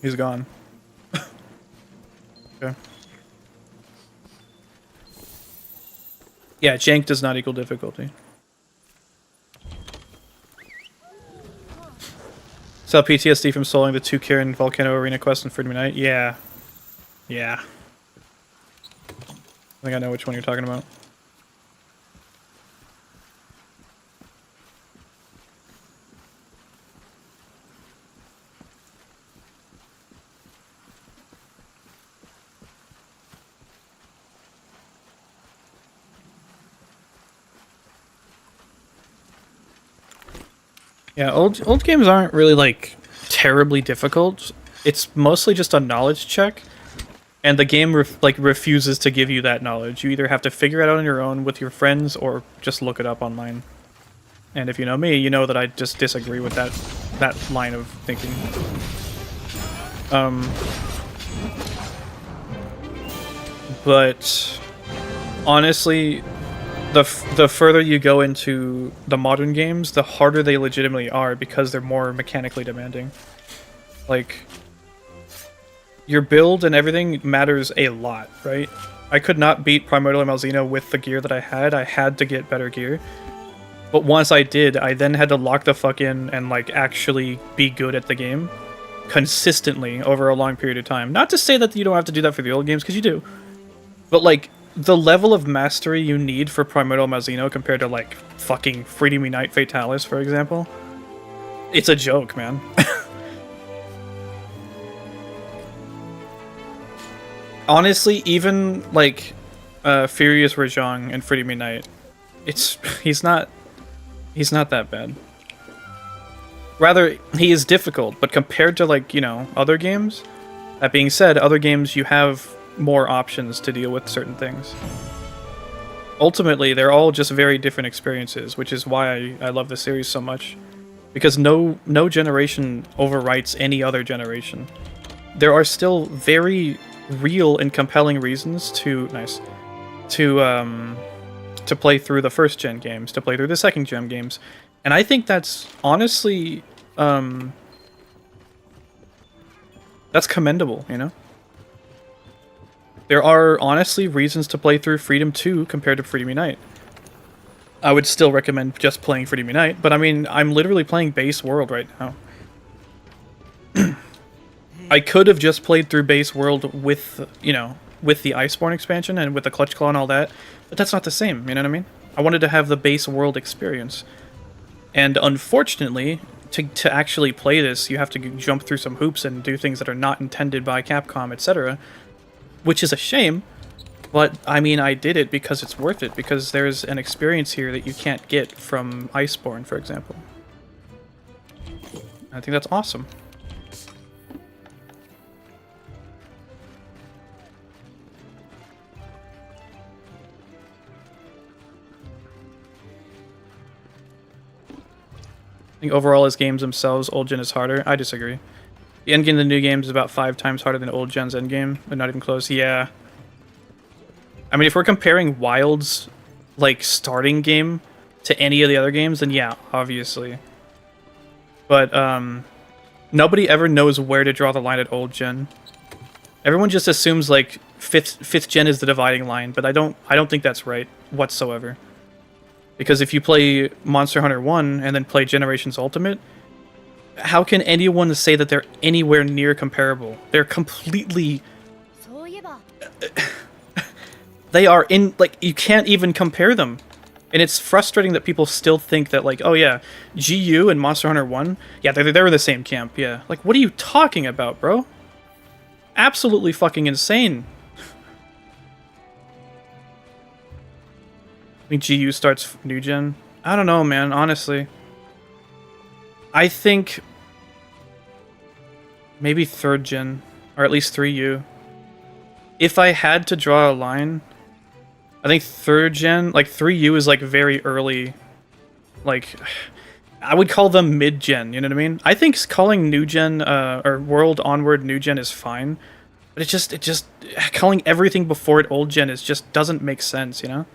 He's gone. Okay. Yeah, jank does not equal difficulty. Saw PTSD from soloing the 2 Kieran Volcano Arena quest in Freedom Unite? Yeah. Yeah. I think I know which one you're talking about. Yeah, old games aren't really like terribly difficult. It's mostly just a knowledge check, and the game refuses to give you that knowledge. You either have to figure it out on your own with your friends or just look it up online. And if you know me, you know that I just disagree with that line of thinking. But honestly, the further you go into the modern games, the harder they legitimately are because they're more mechanically demanding. Like, your build and everything matters a lot, right? I could not beat Primordial Malzeno with the gear that I had to get better gear. But once I did, I then had to lock the fuck in and like actually be good at the game consistently over a long period of time. Not to say that you don't have to do that for the old games, because you do. But like, the level of mastery you need for Primordial Malzeno compared to like fucking Freedom Unite Fatalis, for example, it's a joke, man. Honestly, even like Furious Rajang and Freedom Unite, he's not that bad. Rather, he is difficult, but compared to like, you know, other games, that being said, other games you have more options to deal with certain things. Ultimately, they're all just very different experiences, which is why I love the series so much. Because no generation overwrites any other generation. There are still very real and compelling reasons to play through the first gen games, to play through the second gen games. And I think that's honestly that's commendable, you know? There are honestly reasons to play through Freedom 2 compared to Freedom Unite. I would still recommend just playing Freedom Unite, but I mean, I'm literally playing Base World right now. I could have just played through Base World with, you know, with the Iceborne expansion and with the Clutch Claw and all that, but that's not the same, you know what I mean? I wanted to have the Base World experience. And unfortunately, to actually play this, you have to jump through some hoops and do things that are not intended by Capcom, etc., which is a shame, but I mean, I did it because it's worth it, because there's an experience here that you can't get from Iceborne, for example. I think that's awesome. I think overall as games themselves, old gen is harder. I disagree. The endgame of the new game is about 5 times harder than old gen's endgame, but not even close. Yeah. I mean, if we're comparing Wild's like starting game to any of the other games, then yeah, obviously. But nobody ever knows where to draw the line at old gen. Everyone just assumes like fifth gen is the dividing line, but I don't think that's right whatsoever. Because if you play Monster Hunter 1 and then play Generations Ultimate, how can anyone say that they're anywhere near comparable? They're completely... They are in... Like, you can't even compare them. And it's frustrating that people still think that, like, oh yeah, GU and Monster Hunter 1, yeah, they're in the same camp, yeah. Like, what are you talking about, bro? Absolutely fucking insane. I think GU starts new gen. I don't know, man, honestly. I think maybe 3rd gen, or at least 3U. If I had to draw a line, I think 3rd gen, like 3U is like very early. Like, I would call them mid-gen, you know what I mean? I think calling new gen, or World Onward new gen is fine. But it just, calling everything before it old gen is just doesn't make sense, you know?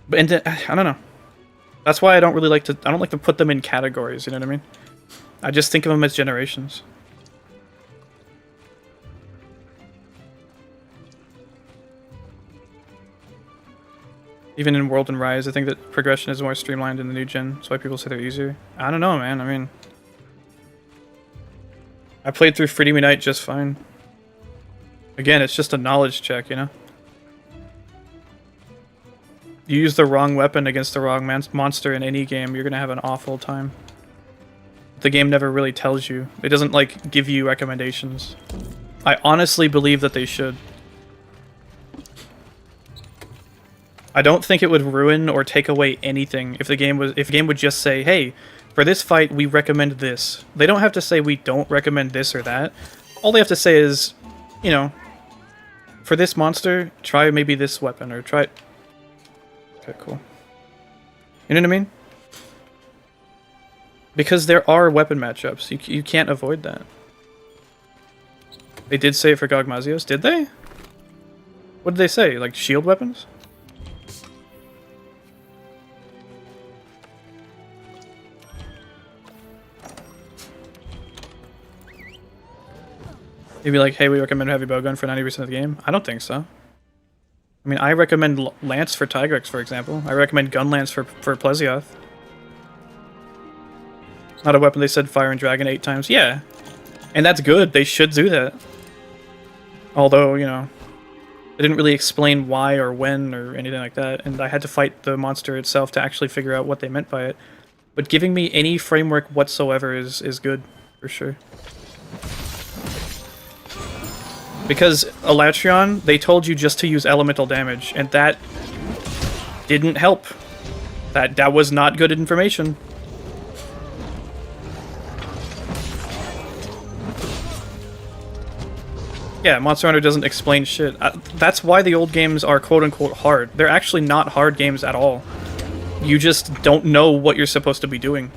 But, and I don't know. That's why I don't really like to, I don't like to put them in categories, you know what I mean? I just think of them as generations. Even in World and Rise, I think that progression is more streamlined in the new gen. That's why people say they're easier. I don't know, man. I mean, I played through Freedom Unite just fine. Again, it's just a knowledge check, you know? You use the wrong weapon against the wrong monster in any game, you're gonna have an awful time. The game never really tells you. It doesn't, like, give you recommendations. I honestly believe that they should. I don't think it would ruin or take away anything if the game would just say, hey, for this fight we recommend this. They don't have to say we don't recommend this or that. All they have to say is, you know, for this monster, try maybe this weapon or try... Okay, cool. You know what I mean? Because there are weapon matchups. You can't avoid that. They did say it for Gogmazios, did they? What did they say? Like shield weapons? They'd be like, hey, we recommend heavy bowgun for 90% of the game. I don't think so. I mean, I recommend Lance for Tigrex, for example. I recommend Gun Lance for Plesioth. Not a weapon they said Fire and Dragon 8 times. Yeah. And that's good. They should do that. Although, you know, they didn't really explain why or when or anything like that. And I had to fight the monster itself to actually figure out what they meant by it. But giving me any framework whatsoever is good, for sure. Because Elatrion, they told you just to use elemental damage, and that didn't help. That was not good information. Yeah, Monster Hunter doesn't explain shit. That's why the old games are quote-unquote hard. They're actually not hard games at all. You just don't know what you're supposed to be doing.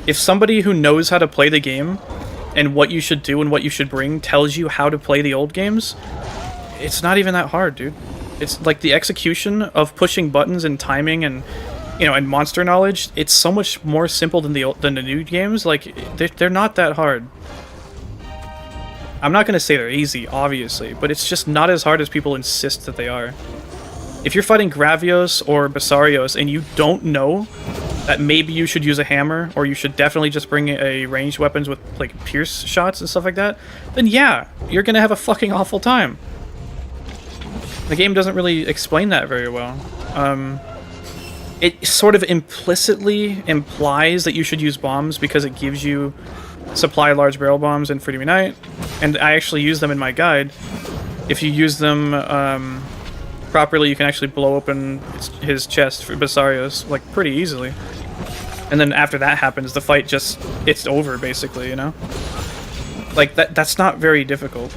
If somebody who knows how to play the game and what you should do and what you should bring tells you how to play the old games, it's not even that hard, dude. It's like the execution of pushing buttons and timing and, you know, and monster knowledge, it's so much more simple than the new games. Like, they're not that hard. I'm not going to say they're easy, obviously, but it's just not as hard as people insist that they are. If you're fighting Gravios or Basarios and you don't know that maybe you should use a hammer, or you should definitely just bring a ranged weapons with, like, pierce shots and stuff like that, then yeah, you're gonna have a fucking awful time. The game doesn't really explain that very well. It sort of implicitly implies that you should use bombs because it gives you supply large barrel bombs in Freedom Unite, and I actually use them in my guide. If you use them, properly, you can actually blow open his chest for Basarios, like, pretty easily. And then after that happens, the fight just, it's over, basically, you know? Like, that's not very difficult.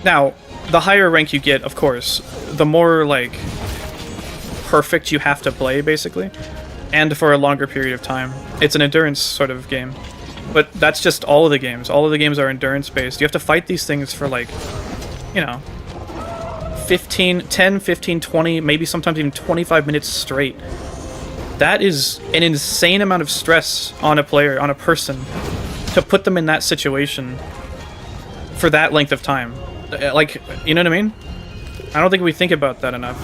Now, the higher rank you get, of course, the more, like, perfect you have to play, basically. And for a longer period of time. It's an endurance sort of game. But that's just all of the games. All of the games are endurance-based. You have to fight these things for, like, you know, 10, 15, 20, maybe sometimes even 25 minutes straight. That is an insane amount of stress on a player, on a person, to put them in that situation for that length of time. Like, you know what I mean? I don't think we think about that enough.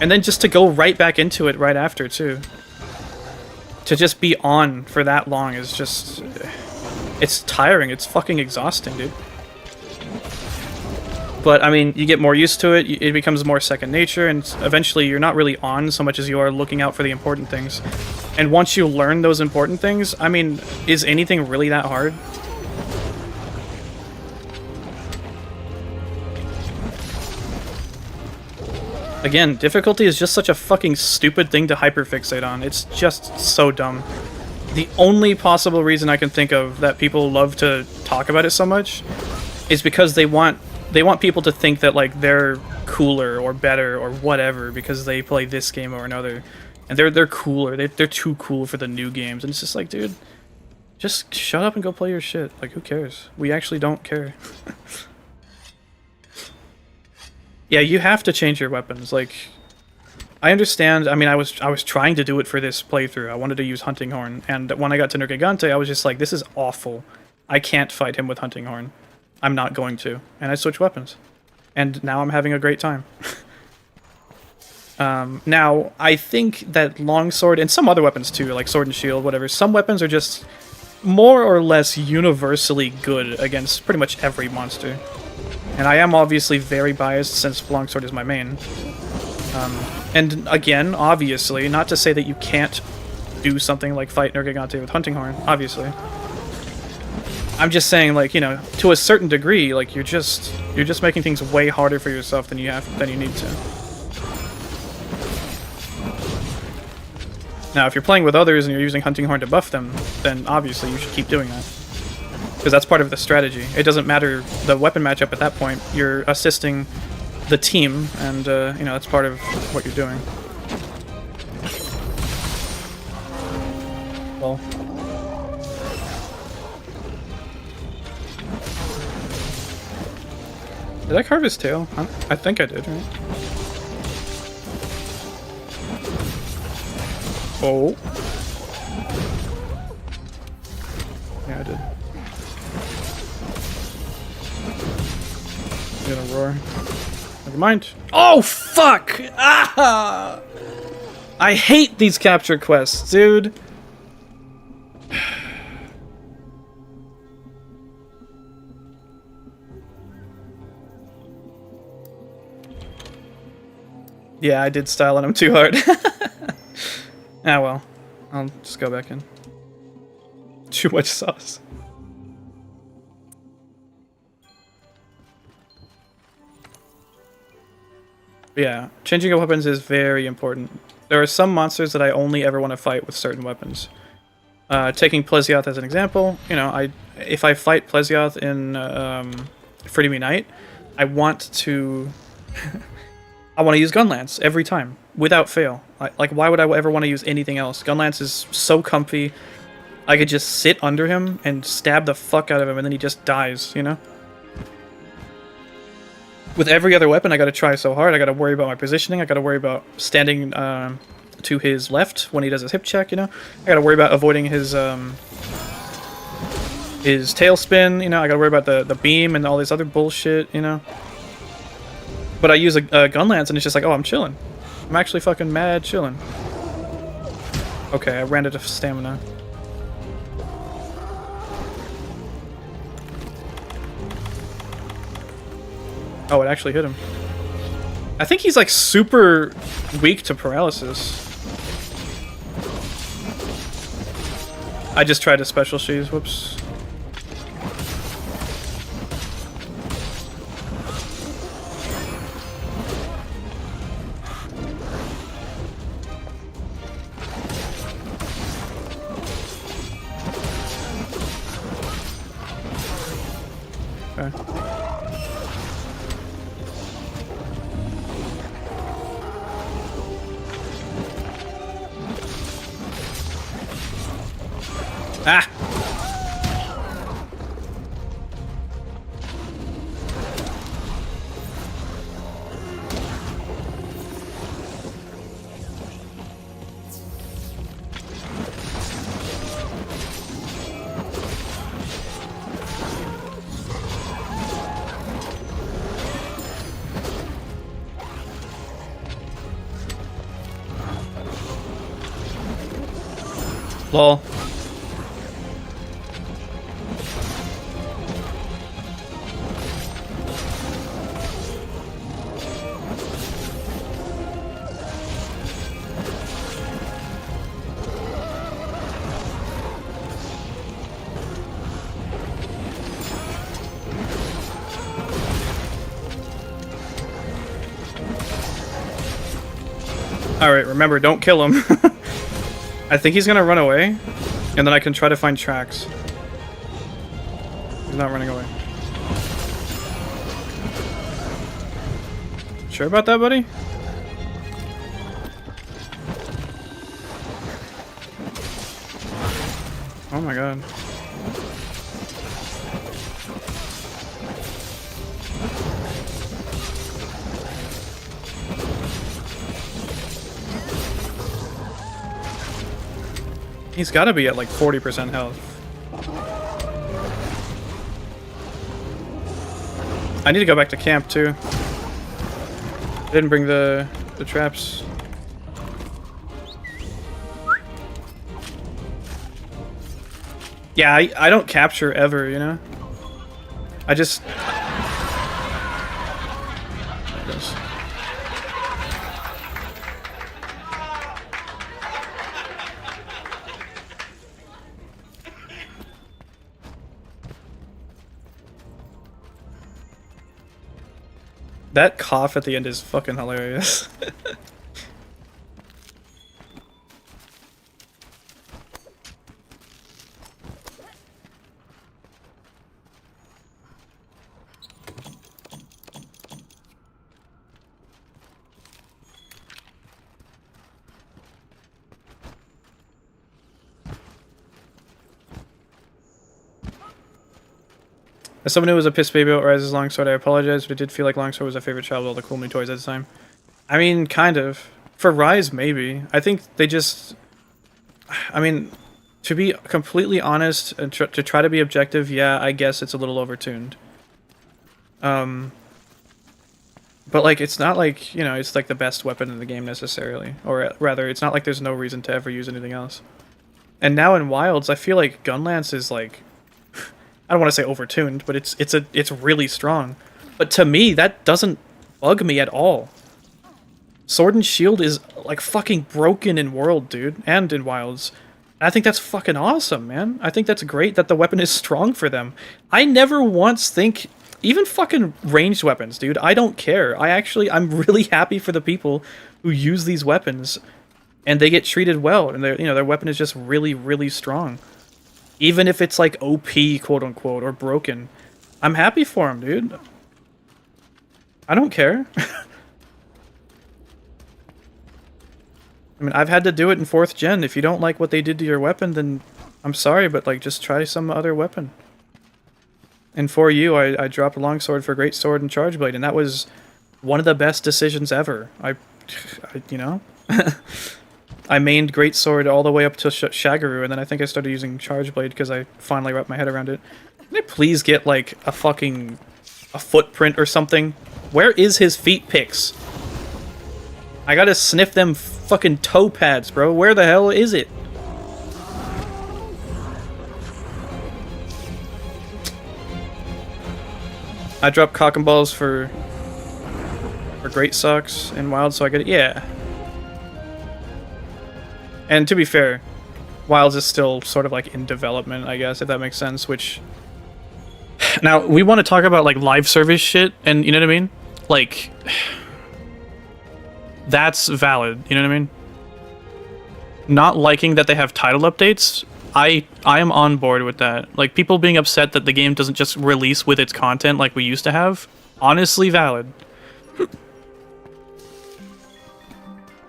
And then just to go right back into it right after, too. To just be on for that long is just... It's tiring. It's fucking exhausting, dude. But, I mean, you get more used to it, it becomes more second nature, and eventually you're not really on so much as you are looking out for the important things. And once you learn those important things, I mean, is anything really that hard? Again, difficulty is just such a fucking stupid thing to hyperfixate on. It's just so dumb. The only possible reason I can think of that people love to talk about it so much is because they want people to think that, like, they're cooler or better or whatever because they play this game or another. And they're cooler. They're too cool for the new games. And it's just like, dude, just shut up and go play your shit. Like, who cares? We actually don't care. Yeah, you have to change your weapons. Like, I understand. I mean, I was trying to do it for this playthrough. I wanted to use Hunting Horn, and when I got to Nergigante, I was just like, this is awful. I can't fight him with Hunting Horn. I'm not going to. And I switched weapons. And now I'm having a great time. Now, I think that Longsword, and some other weapons too, like Sword and Shield, whatever, some weapons are just more or less universally good against pretty much every monster. And I am obviously very biased since Longsword is my main. And again, obviously, not to say that you can't do something like fight Nergigante with Hunting Horn, obviously. I'm just saying, like, you know, to a certain degree, like, you're just making things way harder for yourself than you need to. Now, if you're playing with others and you're using Hunting Horn to buff them, then obviously you should keep doing that. Because that's part of the strategy. It doesn't matter the weapon matchup at that point. You're assisting the team, and, you know, that's part of what you're doing. Well... Did I carve his tail? I think I did, right? Oh. Yeah, I did. I'm gonna roar. Never mind. Oh, fuck! Ah! I hate these capture quests, dude. Yeah, I did style on him too hard. Ah, well. I'll just go back in. Too much sauce. But yeah, changing of weapons is very important. There are some monsters that I only ever want to fight with certain weapons. Taking Plesioth as an example, you know, if I fight Plesioth in Free Me Night, I want to... I want to use Gunlance every time, without fail. Like, why would I ever want to use anything else? Gunlance is so comfy. I could just sit under him and stab the fuck out of him, and then he just dies, you know? With every other weapon, I gotta try so hard. I gotta worry about my positioning. I gotta worry about standing to his left when he does his hip check, you know? I gotta worry about avoiding his tail spin, you know? I gotta worry about the beam and all this other bullshit, you know? But I use a Gunlance and it's just like, oh, I'm chilling. I'm actually fucking mad chilling. Okay, I ran out of stamina. Oh, it actually hit him. I think he's like super weak to paralysis. I just tried a special sheath, whoops. Okay. Ah! Lol. Alright, remember, don't kill him. I think he's gonna run away, and then I can try to find tracks. He's not running away. Sure about that, buddy? Oh my god. He's gotta be at like 40% health. I need to go back to camp too. I didn't bring the traps. Yeah, I don't capture ever, you know? I just... There it goes. That cough at the end is fucking hilarious. As someone who was a piss baby about Rise's Longsword, I apologize, but it did feel like Longsword was a favorite child with all the cool new toys at the time. I mean, kind of. For Rise, maybe. I think they just... I mean, to be completely honest, and to try to be objective, yeah, I guess it's a little overtuned. But, like, it's not like, you know, it's like the best weapon in the game necessarily. Or rather, it's not like there's no reason to ever use anything else. And now in Wilds, I feel like Gunlance is, like... I don't want to say overtuned, but it's really strong. But to me, that doesn't bug me at all. Sword and Shield is like fucking broken in World, dude, and in Wilds. I think that's fucking awesome, man. I think that's great that the weapon is strong for them. I never once think, even fucking ranged weapons, dude, I don't care. I'm really happy for the people who use these weapons and they get treated well and their weapon is just really, really strong. Even if it's like OP, quote unquote, or broken. I'm happy for him, dude. I don't care. I mean, I've had to do it in 4th gen. If you don't like what they did to your weapon, then I'm sorry, but like, just try some other weapon. And for you, I dropped a longsword for Great Sword and Charge Blade, and that was one of the best decisions ever. You know? I mained Greatsword all the way up to Shagaru, and then I think I started using Charge Blade because I finally wrapped my head around it. Can I please get, like, a footprint or something? Where is his feet picks? I gotta sniff them fucking toe pads, bro. Where the hell is it? I dropped Cock and Balls for Great Socks in Wild, so I get it. Yeah. And to be fair, Wilds is still sort of like in development, I guess, if that makes sense, which... Now, we want to talk about like live service shit, and you know what I mean? Like, that's valid, you know what I mean? Not liking that they have title updates, I am on board with that. Like, people being upset that the game doesn't just release with its content like we used to have, honestly valid.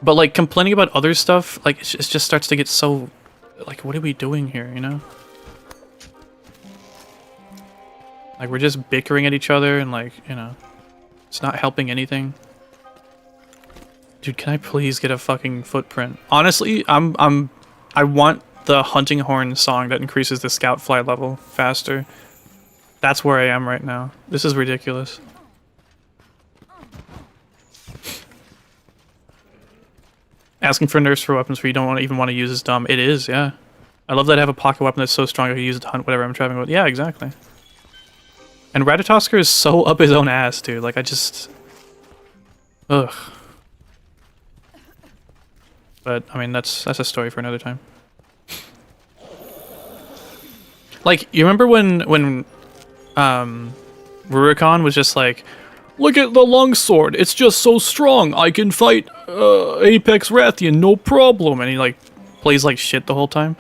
But, like, complaining about other stuff, like, it just starts to get so... Like, what are we doing here, you know? Like, we're just bickering at each other and, like, you know, it's not helping anything. Dude, can I please get a fucking footprint? Honestly, I want the hunting horn song that increases the scout fly level faster. That's where I am right now. This is ridiculous. Asking for nerfs for weapons where you don't even want to use is dumb. It is, yeah. I love that I have a pocket weapon that's so strong I can use it to hunt whatever I'm traveling with. Yeah, exactly. And Ratatosker is so up his own ass, dude. Like, I just... Ugh. But, I mean, that's a story for another time. Like, you remember when Rurikon was just like, look at the longsword, it's just so strong, I can fight Apex Rathian, no problem, and he, like, plays like shit the whole time?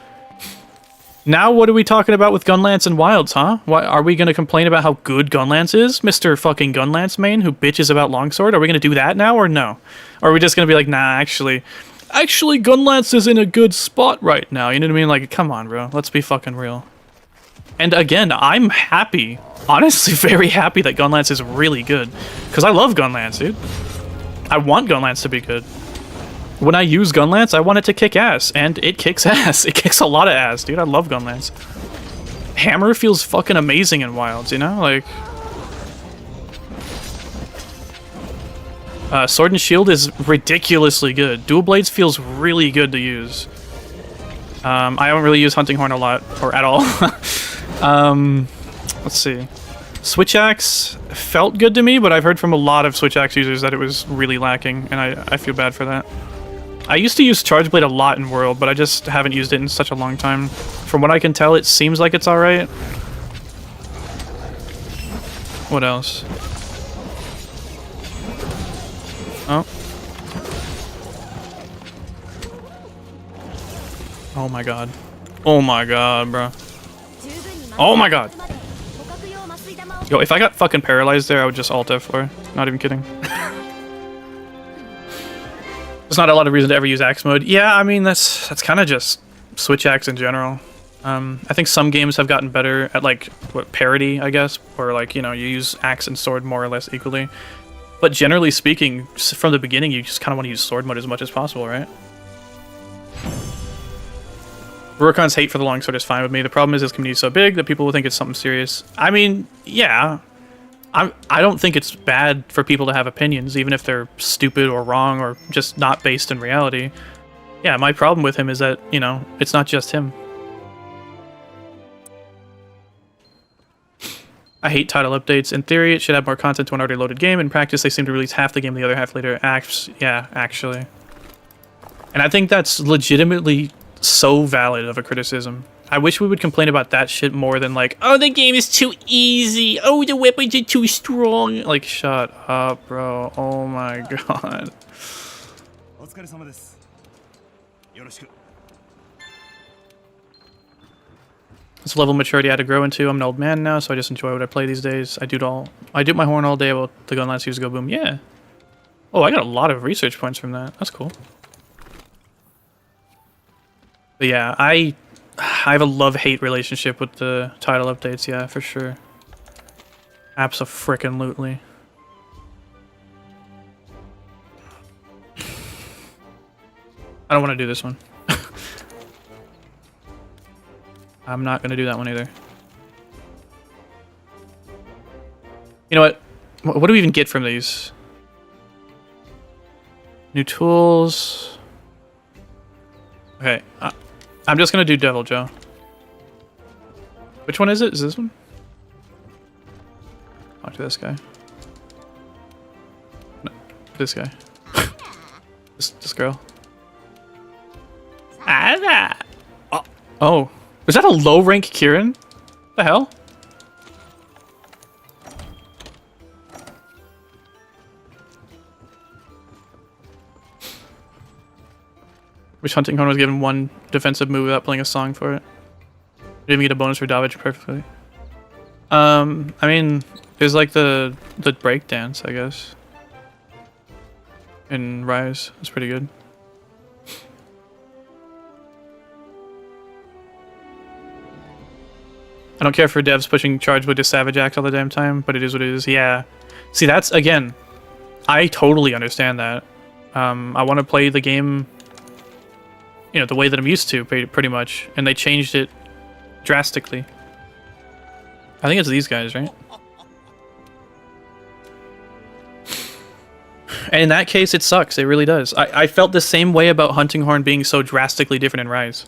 Now what are we talking about with Gunlance and Wilds, huh? Why are we gonna complain about how good Gunlance is? Mr. fucking Gunlance main who bitches about Longsword? Are we gonna do that now or no? Or are we just gonna be like, nah, actually Gunlance is in a good spot right now, you know what I mean? Like, come on, bro, let's be fucking real. And again, I'm happy, honestly very happy that Gunlance is really good. Because I love Gunlance, dude. I want Gunlance to be good. When I use Gunlance, I want it to kick ass, and it kicks ass. It kicks a lot of ass, dude. I love Gunlance. Hammer feels fucking amazing in Wilds, you know? Like... Sword and Shield is ridiculously good. Dual Blades feels really good to use. I haven't really used Hunting Horn a lot, or at all. Let's see. Switch Axe felt good to me, but I've heard from a lot of Switch Axe users that it was really lacking, and I feel bad for that. I used to use Charge Blade a lot in World, but I just haven't used it in such a long time. From what I can tell, it seems like it's alright. What else? Oh. Oh my god. Oh my god, bro. Oh my god. Yo, if I got fucking paralyzed there, I would just alt F4. Not even kidding. There's not a lot of reason to ever use axe mode. Yeah, I mean, that's kind of just switch axe in general. I think some games have gotten better at, like, what, parity, I guess, where, like, you know, you use axe and sword more or less equally. But generally speaking, from the beginning, you just kind of want to use sword mode as much as possible, right? Rurokon's hate for the longsword is fine with me. The problem is his community is so big that people will think it's something serious. I mean, yeah. I don't think it's bad for people to have opinions, even if they're stupid or wrong or just not based in reality. Yeah, my problem with him is that, you know, it's not just him. I hate title updates. In theory, it should have more content to an already loaded game. In practice, they seem to release half the game the other half later. Yeah, actually. And I think that's legitimately so valid of a criticism. I wish we would complain about that shit more than like, oh, the game is too easy. Oh, the weapons are too strong. Like, shut up, bro. Oh my god. This level of maturity I had to grow into. I'm an old man now, so I just enjoy what I play these days. I do my horn all day while the Gunlance users go boom. Yeah. Oh, I got a lot of research points from that. That's cool. But yeah, I have a love-hate relationship with the title updates, yeah, for sure. Abso-frickin-lutely. I don't want to do this one. I'm not going to do that one either. You know what? What do we even get from these? New tools. Okay, I'm just going to do Deviljho. Which one is it? Is this one? Talk to this guy. No, this guy. this girl. Oh. Was that a low rank Kieran? What the hell? Wish Hunting Horn was given one defensive move without playing a song for it. Didn't even get a bonus for dodge perfectly. I mean, there's like the break dance, I guess. In Rise, it's pretty good. I don't care for devs pushing charge with the Savage Axe all the damn time, but it is what it is. Yeah. See, that's, again, I totally understand that. I want to play the game, you know, the way that I'm used to, pretty much. And they changed it drastically. I think it's these guys, right? And in that case, it sucks. It really does. I felt the same way about Hunting Horn being so drastically different in Rise.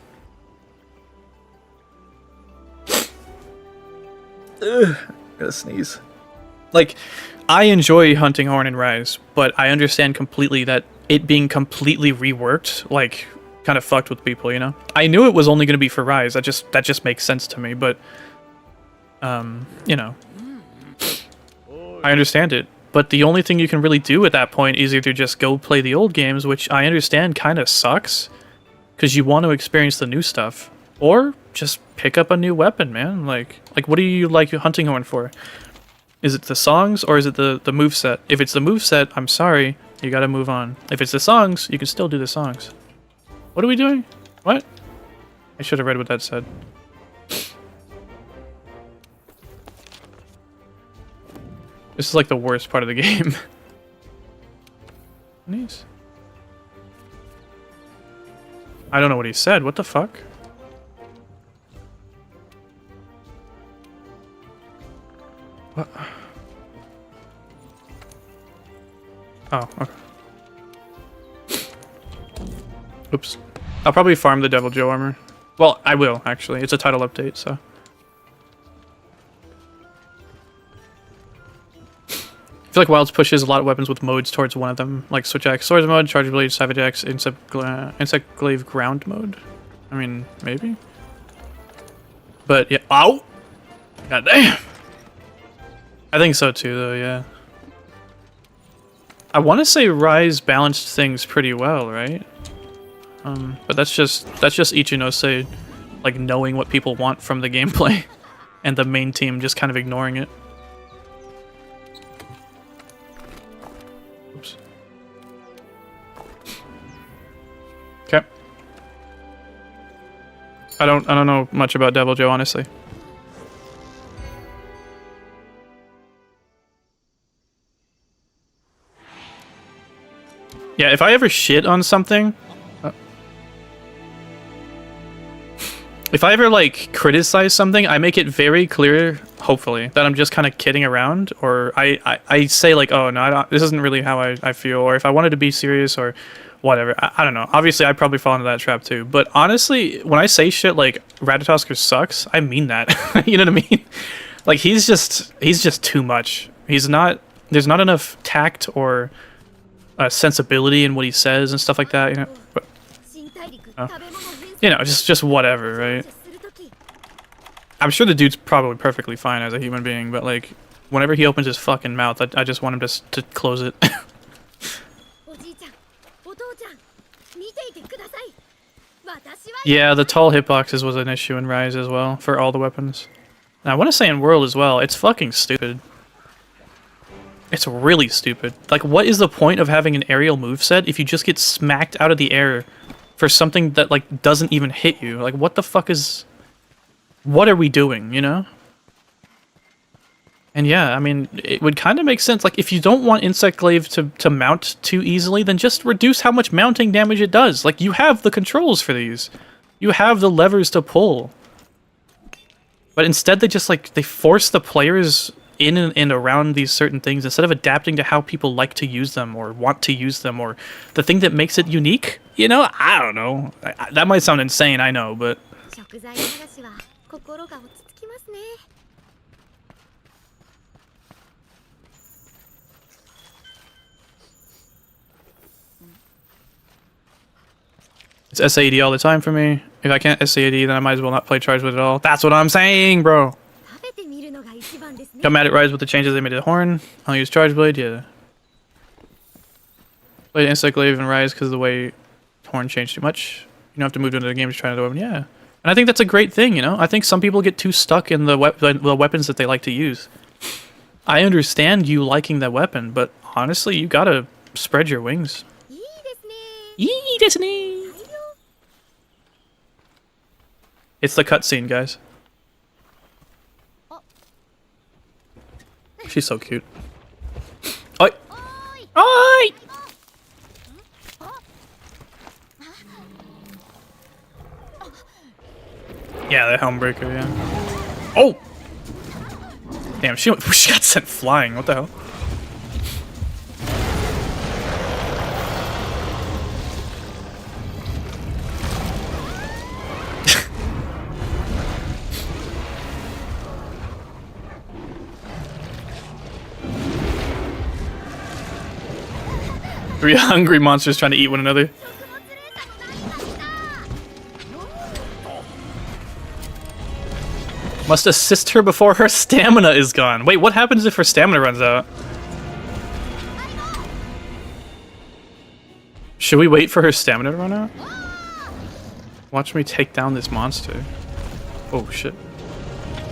Ugh, gotta sneeze. Like, I enjoy Hunting Horn and Rise, but I understand completely that it being completely reworked, like, kind of fucked with people, you know? I knew it was only gonna be for Rise. That just makes sense to me, but you know, I understand it. But the only thing you can really do at that point is either just go play the old games, which I understand kind of sucks, because you want to experience the new stuff, or just pick up a new weapon, man. Like what do you like Hunting Horn for? Is it the songs, or is it the moveset? If it's the moveset, I'm sorry, you gotta move on. If it's the songs, you can still do the songs. What are we doing? What? I should have read what that said. This is like the worst part of the game. Nice. I don't know what he said. What the fuck? What? Oh, okay. Oops. I'll probably farm the Deviljho armor. Well, I will, actually. It's a title update, so. I feel like Wilds pushes a lot of weapons with modes towards one of them, like Switch Axe Swords mode, Charge Blade, Savage Axe, Insect Glaive Ground mode. I mean, maybe? But yeah, ow! God damn! I think so too, though, yeah. I want to say Rise balanced things pretty well, right? But that's just Ichinose, like, knowing what people want from the gameplay, and the main team just kind of ignoring it. Oops. Okay. I don't know much about Deviljho, honestly. Yeah, if I ever shit on something, if I ever, like, criticize something, I make it very clear, hopefully, that I'm just kind of kidding around, or I say, like, oh, no, this isn't really how I feel, or if I wanted to be serious, or whatever. I don't know. Obviously, I'd probably fall into that trap, too. But honestly, when I say shit like, Ratatoskr sucks, I mean that. You know what I mean? Like, he's just too much. There's not enough tact or sensibility in what he says and stuff like that, you know? But, you know, just whatever, right? I'm sure the dude's probably perfectly fine as a human being, but, like, whenever he opens his fucking mouth, I just want him to close it. Yeah, the tall hitboxes was an issue in Rise as well, for all the weapons. And I want to say in World as well, it's fucking stupid. It's really stupid. Like, what is the point of having an aerial moveset if you just get smacked out of the air for something that, like, doesn't even hit you? Like, what the fuck is... What are we doing, you know? And yeah, I mean, it would kind of make sense. Like, if you don't want Insect Glaive to mount too easily, then just reduce how much mounting damage it does. Like, you have the controls for these. You have the levers to pull. But instead, they just, like, they force the players in and around these certain things instead of adapting to how people like to use them or want to use them or the thing that makes it unique. You know, I don't know. That might sound insane, I know, but... It's SAD all the time for me. If I can't SAD, then I might as well not play Charge with it at all. That's what I'm saying, bro! Got mad at Rise with the changes they made to the Horn. I'll use Charge Blade, yeah. Played Insect Glaive and Rise because of the way Horn changed too much. You don't have to move into the game to try to open. Yeah. And I think that's a great thing, you know? I think some people get too stuck in the weapons that they like to use. I understand you liking that weapon, but honestly, you gotta spread your wings. Yee desu. It's the cutscene, guys. She's so cute. Oi! Oi! Yeah, the Helmbreaker, yeah. Oh! Damn, she got sent flying. What the hell? Three hungry monsters trying to eat one another. Must assist her before her stamina is gone. Wait, what happens if her stamina runs out? Should we wait for her stamina to run out? Watch me take down this monster. Oh, shit.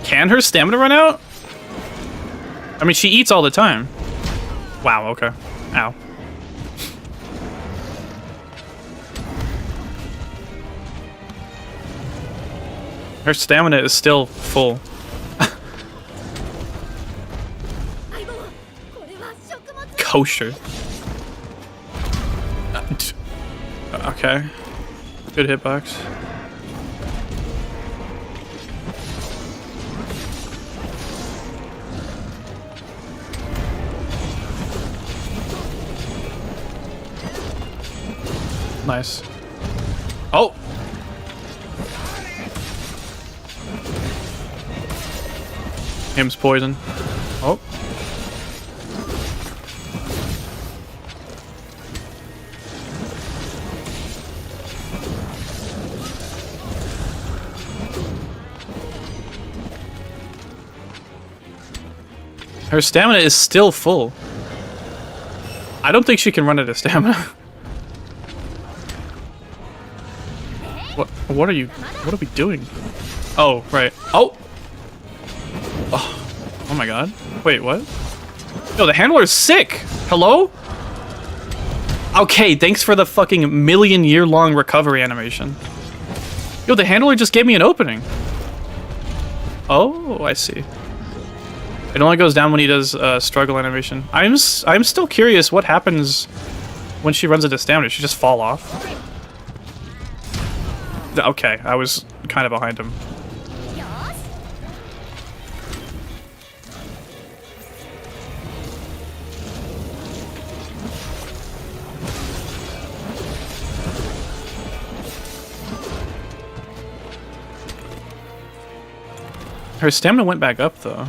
Can her stamina run out? I mean, she eats all the time. Wow, okay. Ow. Her stamina is still full. Kosher. Okay. Good hitbox. Nice. Oh! Him's poison. Oh. Her stamina is still full. I don't think she can run out of stamina. What are you? What are we doing? Oh, right. Oh! Oh my god. Wait, what? Yo, the handler is sick! Hello? Okay, thanks for the fucking million-year-long recovery animation. Yo, the handler just gave me an opening. Oh, I see. It only goes down when he does struggle animation. I'm still curious what happens when she runs into stamina. Does she just fall off? Okay, I was kind of behind him. Her stamina went back up, though.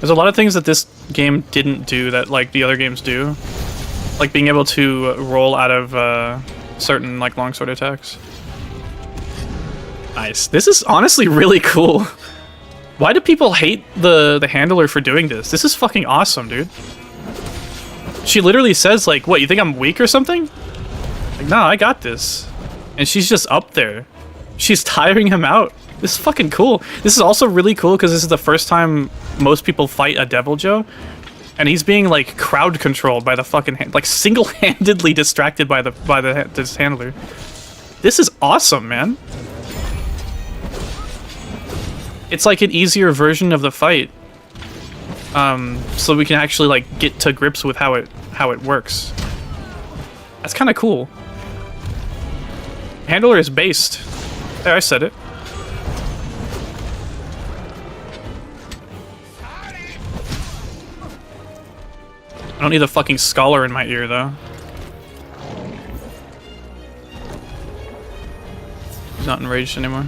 There's a lot of things that this game didn't do that, like, the other games do. Like being able to roll out of certain, like, longsword attacks. Nice. This is honestly really cool. Why do people hate the handler for doing this? This is fucking awesome, dude. She literally says, like, what, you think I'm weak or something? Like, nah, I got this. And she's just up there. She's tiring him out. This is fucking cool. This is also really cool because this is the first time most people fight a Deviljho. And he's being, like, crowd controlled by the fucking, like, single-handedly distracted by this handler. This is awesome, man. It's like an easier version of the fight, so we can actually like get to grips with how it works. That's kind of cool. Handler is based. There, I said it. I don't need a fucking scholar in my ear though. He's not enraged anymore.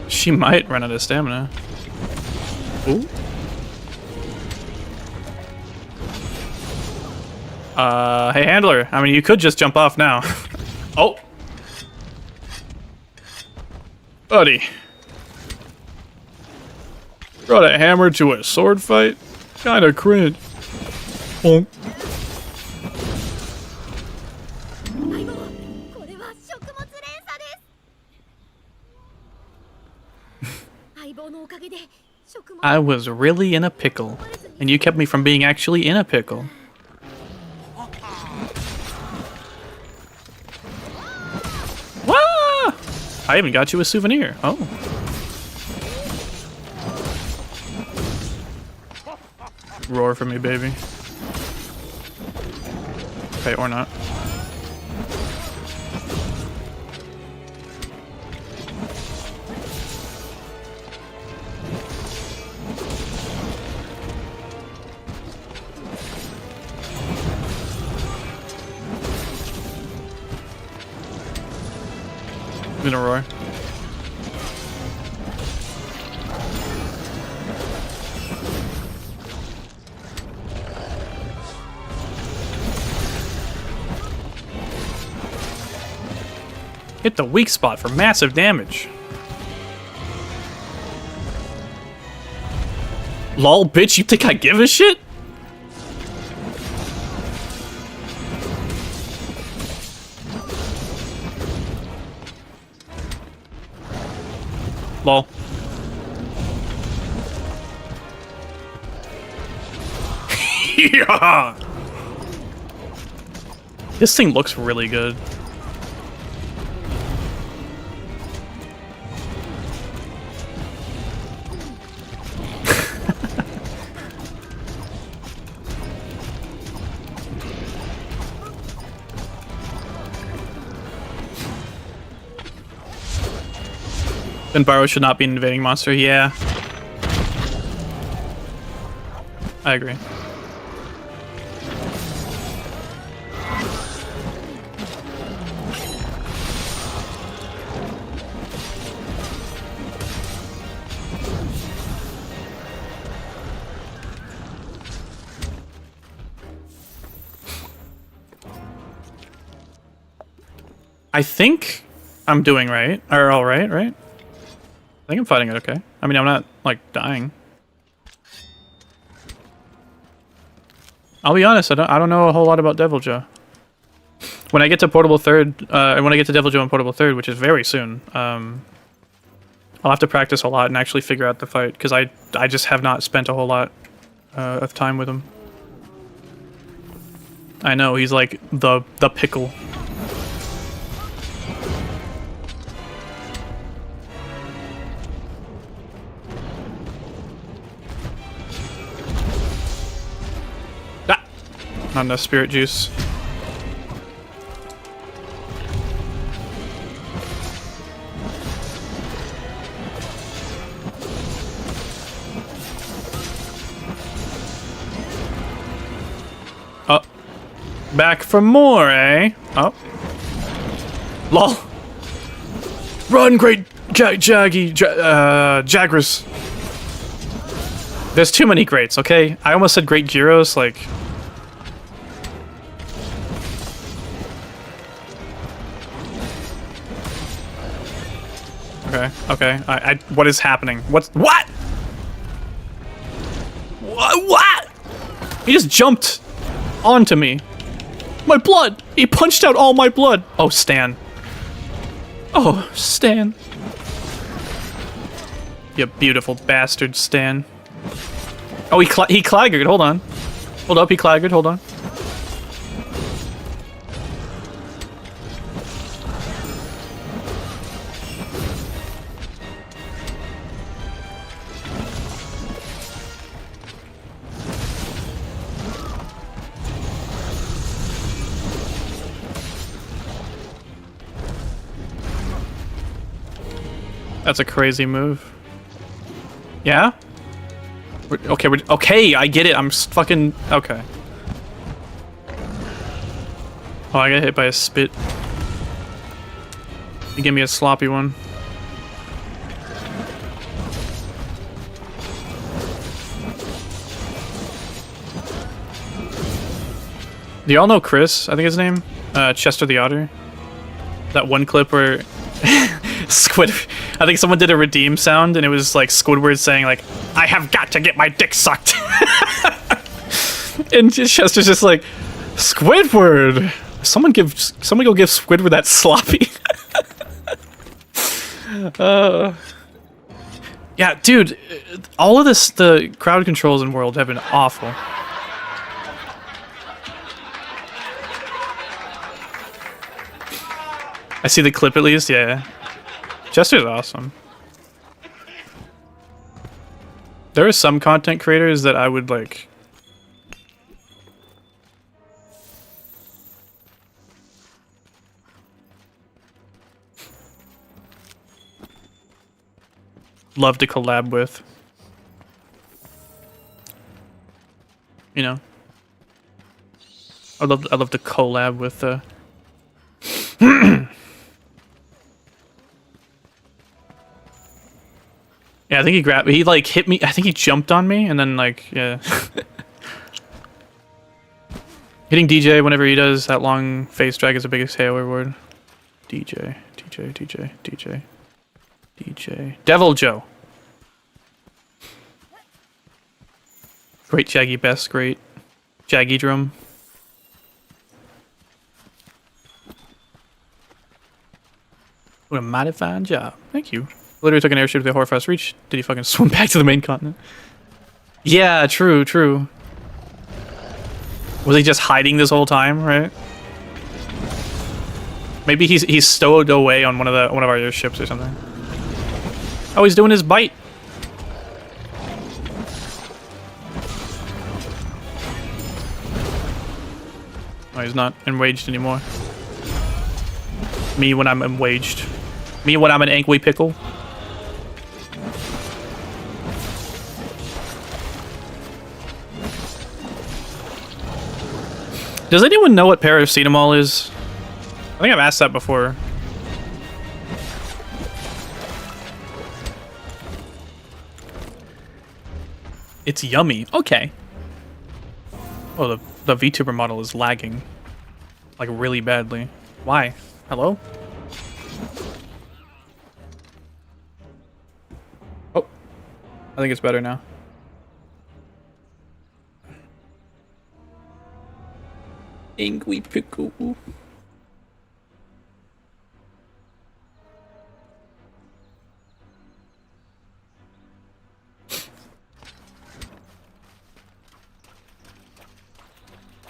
She might run out of stamina. Ooh. Hey, handler. I mean, you could just jump off now. Oh. Buddy. Brought a hammer to a sword fight? Kinda cringe. Oh. I was really in a pickle, and you kept me from being actually in a pickle. Wah! I even got you a souvenir. Oh. Roar for me, baby. Okay, or not. I'm gonna roar. Hit the weak spot for massive damage. Lol, bitch, you think I give a shit? Lol. Yeah. This thing looks really good. Then Burrow should not be an invading monster, yeah. I agree. I think I'm doing right, or all right, right? I think I'm fighting it okay. I mean, I'm not, like, dying. I'll be honest, I don't know a whole lot about Deviljho. When I get to Portable Third, and when I get to Deviljho and Portable Third, which is very soon, I'll have to practice a lot and actually figure out the fight, because I just have not spent a whole lot of time with him. I know, he's like the pickle. Not enough spirit juice. Oh. Back for more, eh? Oh. Lol. Run, great Jagras. There's too many greats, okay? I almost said great Girros, like... Okay, what is happening? What? What? He just jumped onto me. My blood! He punched out all my blood! Oh, Stan. Oh, Stan. You beautiful bastard, Stan. Oh, he claggered, hold on. Hold up, he claggered, hold on. That's a crazy move. Yeah? Okay, I get it. I'm fucking... Okay. Oh, I got hit by a spit. You give me a sloppy one. Do y'all know Chris? I think his name, Chester the Otter. That one clip where Squid. I think someone did a redeem sound, and it was like Squidward saying like, "I have got to get my dick sucked," and Chester's just like, "Squidward, someone go give Squidward that sloppy." Yeah, dude, all of this, the crowd controls in World have been awful. I see the clip at least, yeah. Chester's awesome. There are some content creators that I would like. Love to collab with. You know. I love to collab with Yeah, I think he like hit me. I think he jumped on me and then like, yeah. Hitting DJ whenever he does that long face drag is the biggest KO reward. DJ. Deviljho. Great Jaggy Best, great Jaggy Drum. What a mighty fine job. Thank you. Literally took an airship to the Horfast Reach. Did he fucking swim back to the main continent? Yeah, true. Was he just hiding this whole time, right? Maybe he's stowed away on one of our airships or something. Oh, he's doing his bite. Oh, he's not enraged anymore. Me when I'm enraged. Me when I'm an angry pickle. Does anyone know what paracetamol is? I think I've asked that before. It's yummy. Okay. Oh, the VTuber model is lagging. Like, really badly. Why? Hello? Oh. I think it's better now. Angry pickle.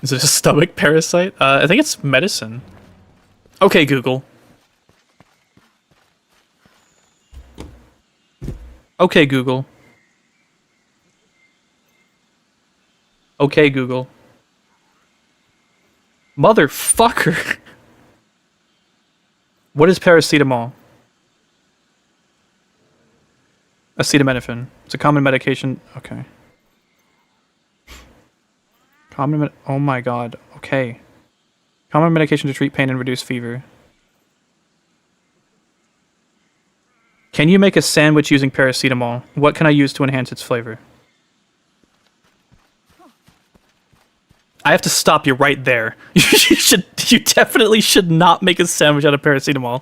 Is it a stomach parasite? I think it's medicine. Okay, Google. Okay, Google. Okay, Google. Motherfucker. What is paracetamol? Acetaminophen. It's a common medication. Okay. Oh my god. Okay. Common medication to treat pain and reduce fever. Can you make a sandwich using paracetamol? What can I use to enhance its flavor? I have to stop you right there. You definitely should not make a sandwich out of paracetamol.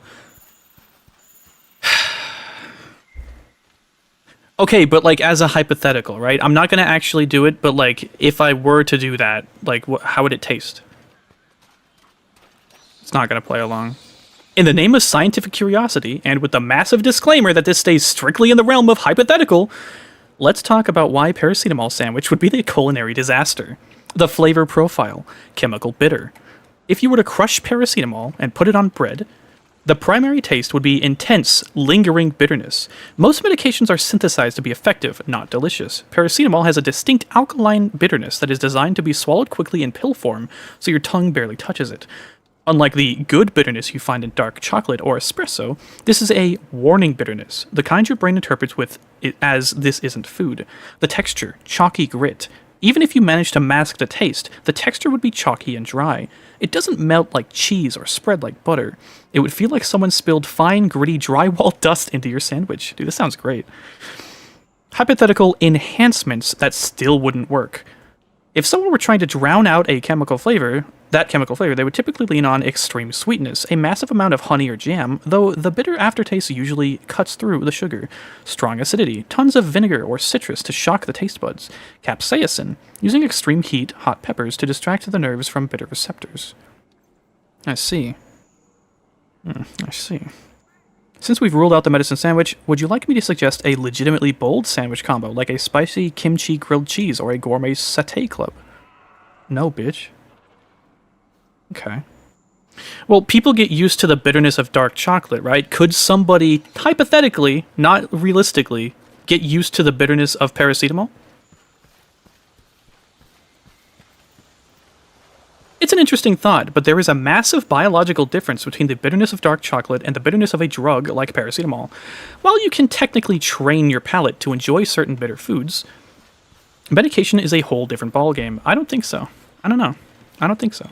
Okay, but like as a hypothetical, right? I'm not gonna actually do it, but like if I were to do that, like how would it taste? It's not gonna play along. In the name of scientific curiosity, and with the massive disclaimer that this stays strictly in the realm of hypothetical, let's talk about why paracetamol sandwich would be the culinary disaster. The flavor profile, chemical bitter. If you were to crush paracetamol and put it on bread, the primary taste would be intense, lingering bitterness. Most medications are synthesized to be effective, not delicious. Paracetamol has a distinct alkaline bitterness that is designed to be swallowed quickly in pill form, so your tongue barely touches it. Unlike the good bitterness you find in dark chocolate or espresso, this is a warning bitterness, the kind your brain interprets with it as this isn't food. The texture, chalky grit. Even if you manage to mask the taste, the texture would be chalky and dry. It doesn't melt like cheese or spread like butter. It would feel like someone spilled fine, gritty drywall dust into your sandwich. Dude, this sounds great. Hypothetical enhancements that still wouldn't work. If someone were trying to drown out a chemical flavor, that chemical flavor, they would typically lean on extreme sweetness, a massive amount of honey or jam, though the bitter aftertaste usually cuts through the sugar. Strong acidity, tons of vinegar or citrus to shock the taste buds. Capsaicin, using extreme heat, hot peppers to distract the nerves from bitter receptors. I see. I see. Since we've ruled out the medicine sandwich, would you like me to suggest a legitimately bold sandwich combo, like a spicy kimchi grilled cheese or a gourmet satay club? No, bitch. Okay. Well, people get used to the bitterness of dark chocolate, right? Could somebody, hypothetically, not realistically, get used to the bitterness of paracetamol? It's an interesting thought, but there is a massive biological difference between the bitterness of dark chocolate and the bitterness of a drug like paracetamol. While you can technically train your palate to enjoy certain bitter foods, medication is a whole different ballgame. I don't think so. I don't know. I don't think so.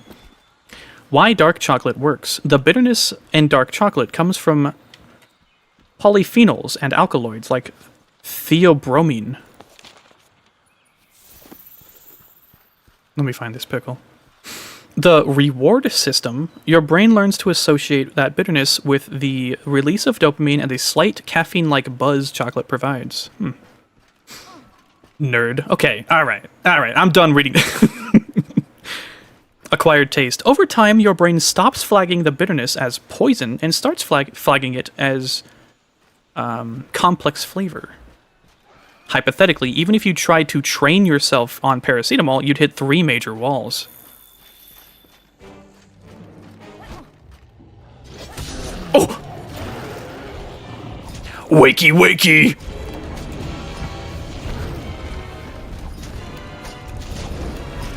Why dark chocolate works. The bitterness in dark chocolate comes from polyphenols and alkaloids like theobromine. Let me find this pickle. The reward system, your brain learns to associate that bitterness with the release of dopamine and the slight caffeine-like buzz chocolate provides. Nerd. Okay, alright, I'm done reading. Acquired taste. Over time, your brain stops flagging the bitterness as poison and starts flagging it as complex flavor. Hypothetically, even if you tried to train yourself on paracetamol, you'd hit 3 major walls. Oh! Wakey, wakey!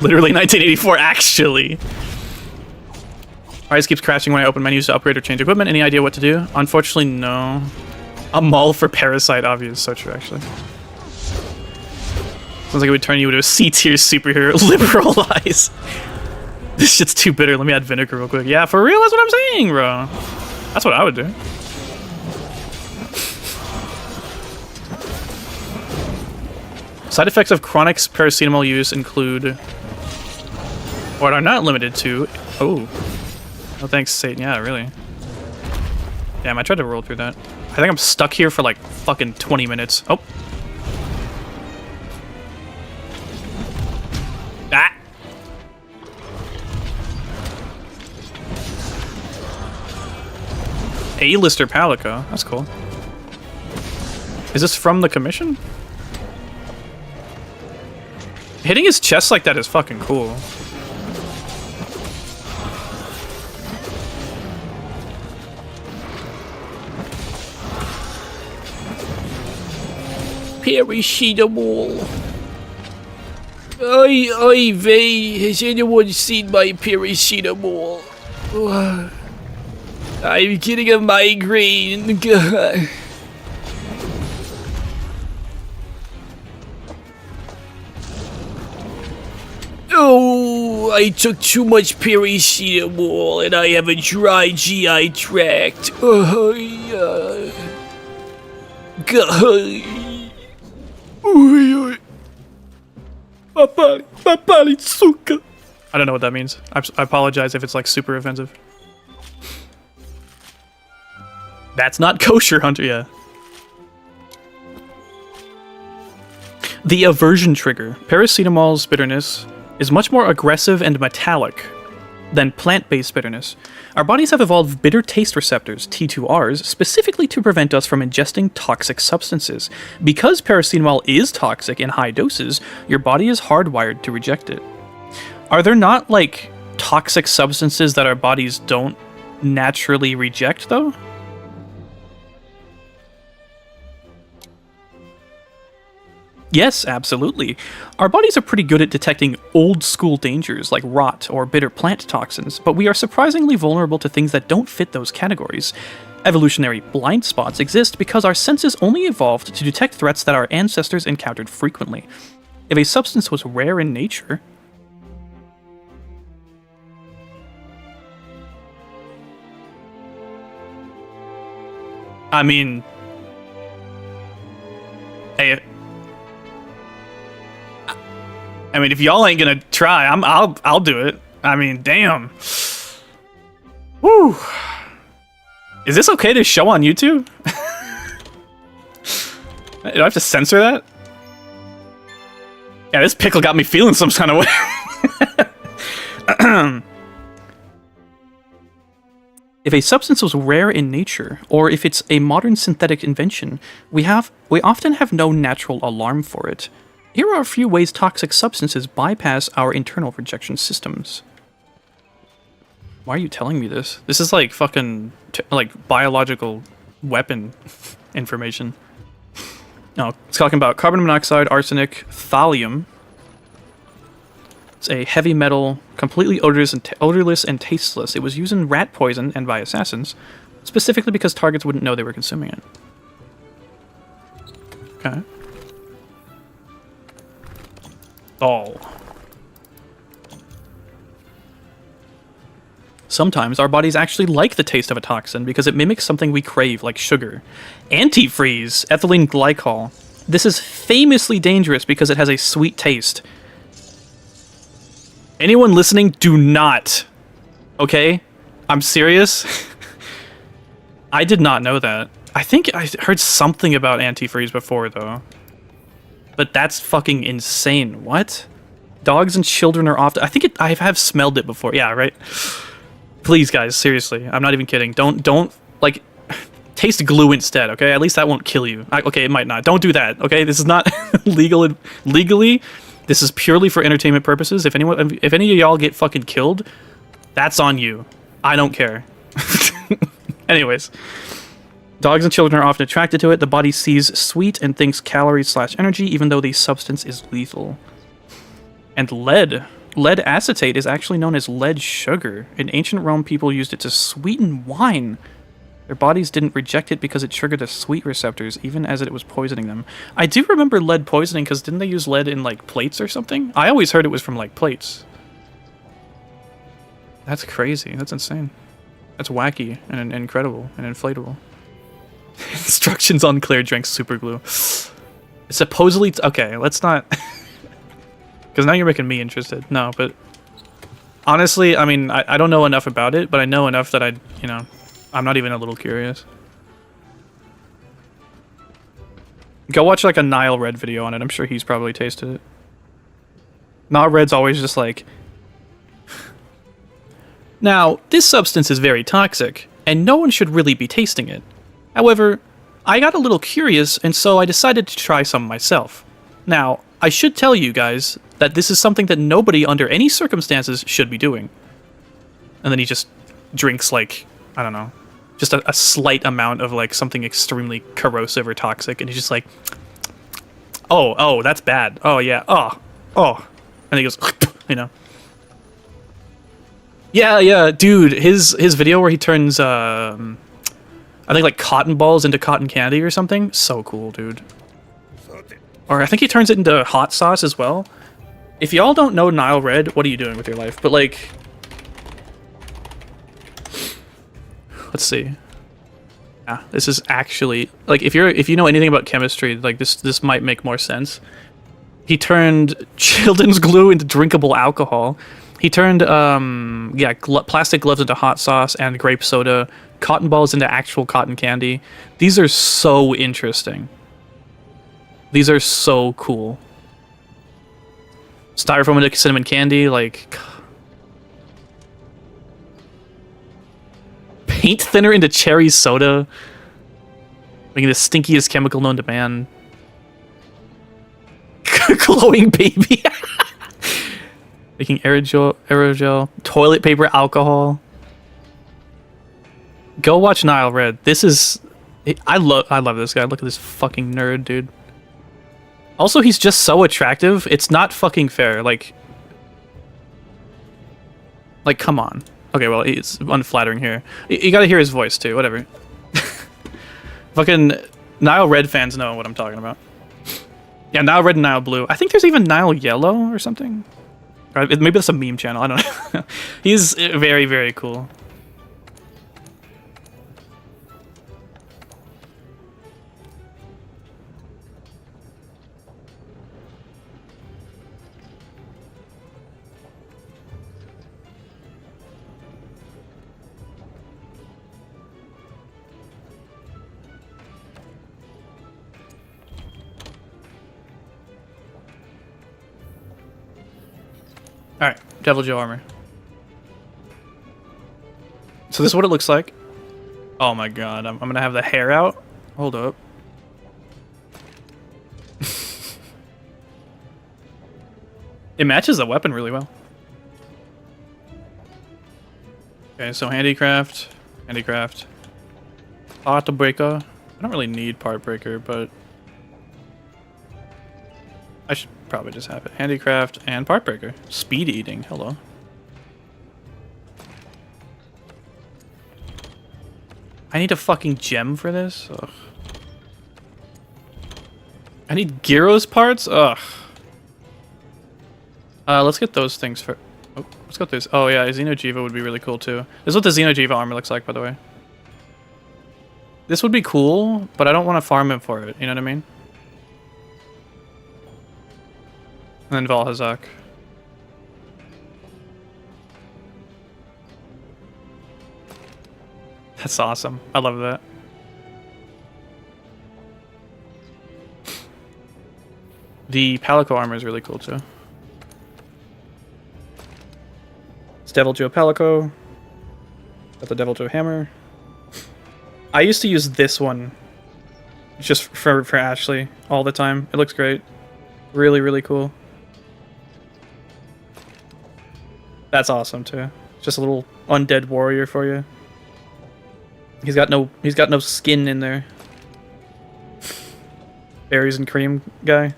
Literally 1984, actually. Ice keeps crashing when I open menus to upgrade or change equipment. Any idea what to do? Unfortunately, no. A mull for Parasite, obvious. So true, actually. Sounds like it would turn you into a C-tier superhero. Liberalize. This shit's too bitter. Let me add vinegar real quick. Yeah, for real, that's what I'm saying, bro. That's what I would do. Side effects of chronic paracetamol use include, or are not limited to, oh thanks Satan, yeah, really. Damn, I tried to roll through that. I think I'm stuck here for like fucking 20 minutes. Oh. Ah! A-lister Palico, that's cool. Is this from the commission? Hitting his chest like that is fucking cool. Paracetamol. Oi, vey, has anyone seen my paracetamol? I'm getting a migraine. God. Oh, I took too much paracetamol and I have a dry GI tract. Oh, yeah. God. I don't know what that means. I apologize if it's like super offensive. That's not kosher, Hunter, yeah. The aversion trigger. Paracetamol's bitterness is much more aggressive and metallic than plant-based bitterness. Our bodies have evolved bitter taste receptors, T2Rs, specifically to prevent us from ingesting toxic substances. Because paracetamol is toxic in high doses, your body is hardwired to reject it. Are there not, like, toxic substances that our bodies don't naturally reject, though? Yes, absolutely. Our bodies are pretty good at detecting old-school dangers like rot or bitter plant toxins, but we are surprisingly vulnerable to things that don't fit those categories. Evolutionary blind spots exist because our senses only evolved to detect threats that our ancestors encountered frequently. If a substance was rare in nature... I mean... Hey... I mean, if y'all ain't gonna try, I'll do it. I mean, damn. Woo. Is this okay to show on YouTube? Do I have to censor that? Yeah, this pickle got me feeling some kind of way. If a substance was rare in nature, or if it's a modern synthetic invention, we often have no natural alarm for it. Here are a few ways toxic substances bypass our internal rejection systems. Why are you telling me this? This is like fucking like biological weapon information. No, it's talking about carbon monoxide, arsenic, thallium. It's a heavy metal, completely odorless and tasteless. It was used in rat poison and by assassins, specifically because targets wouldn't know they were consuming it. Okay. Oh. Sometimes our bodies actually like the taste of a toxin because it mimics something we crave, like sugar. Antifreeze, ethylene glycol. This is famously dangerous because it has a sweet taste. Anyone listening, do not. Okay? I'm serious. I did not know that. I think I heard something about antifreeze before, though. But that's fucking insane. What? Dogs and children are often... I think I have smelled it before. Yeah, right? Please, guys, seriously. I'm not even kidding. Don't, like... Taste glue instead, okay? At least that won't kill you. Okay, it might not. Don't do that, okay? This is not legally... This is purely for entertainment purposes. If any of y'all get fucking killed, that's on you. I don't care. Anyways. Dogs and children are often attracted to it. The body sees sweet and thinks calories/energy, even though the substance is lethal. And lead. Lead acetate is actually known as lead sugar. In ancient Rome, people used it to sweeten wine. Their bodies didn't reject it because it triggered the sweet receptors, even as it was poisoning them. I do remember lead poisoning, because didn't they use lead in, like, plates or something? I always heard it was from, like, plates. That's crazy. That's insane. That's wacky and incredible and inflatable. Instructions on clear drink super glue. Supposedly... okay, let's not... Because now you're making me interested. No, but... honestly, I mean, I don't know enough about it, but I know enough that you know... I'm not even a little curious. Go watch like a Nile Red video on it. I'm sure he's probably tasted it. Nile Red's always just like... Now, this substance is very toxic, and no one should really be tasting it. However, I got a little curious, and so I decided to try some myself. Now, I should tell you guys that this is something that nobody under any circumstances should be doing. And then he just drinks like, I don't know, just a slight amount of like something extremely corrosive or toxic, and he's just like, oh, that's bad. Oh yeah, oh, and he goes, you know. Yeah, dude, his video where he turns, I think like cotton balls into cotton candy or something. So cool, dude. Or I think he turns it into hot sauce as well. If y'all don't know Nile Red, what are you doing with your life? But like, let's see. Yeah, this is actually like if you know anything about chemistry, like this might make more sense. He turned children's glue into drinkable alcohol. He turned plastic gloves into hot sauce and grape soda, cotton balls into actual cotton candy. These are so interesting. These are so cool. Styrofoam into cinnamon candy, like... Paint thinner into cherry soda. Making the stinkiest chemical known to man. Glowing baby. Making aerogel. Toilet paper alcohol. Go watch Nile Red. This is... I love this guy. Look at this fucking nerd, dude. Also, he's just so attractive. It's not fucking fair. Like, come on. Okay, well, it's unflattering here. You gotta hear his voice, too. Whatever. Fucking Nile Red fans know what I'm talking about. Yeah, Nile Red and Nile Blue. I think there's even Nile Yellow or something. Or maybe that's a meme channel. I don't know. He's very, very cool. Alright, Deviljho armor. So this is what it looks like. Oh my god, I'm gonna have the hair out. Hold up. It matches the weapon really well. Okay, so handicraft. Part breaker. I don't really need part breaker, but I should probably just have it. Handicraft and part breaker. Speed eating. Hello. I need a fucking gem for this? Ugh. I need Girros parts? Ugh. Let's get those things for. Oh, let's go with this. Oh yeah, Xeno'jiiva would be really cool too. This is what the Xeno'jiiva armor looks like, by the way. This would be cool, but I don't want to farm him for it. You know what I mean? And then Vaal Hazak. That's awesome. I love that. The Palico armor is really cool too. It's Deviljho Palico. Got the Deviljho hammer. I used to use this one just for Ashley all the time. It looks great. Really, really cool. That's awesome too. Just a little undead warrior for you. He's got no skin in there. Berries and cream guy.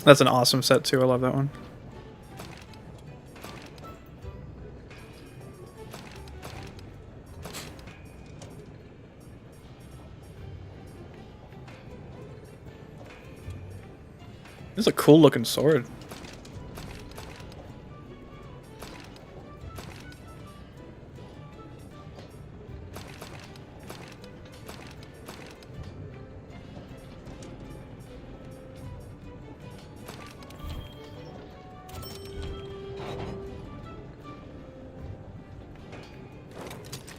That's an awesome set too. I love that one. This is a cool looking sword.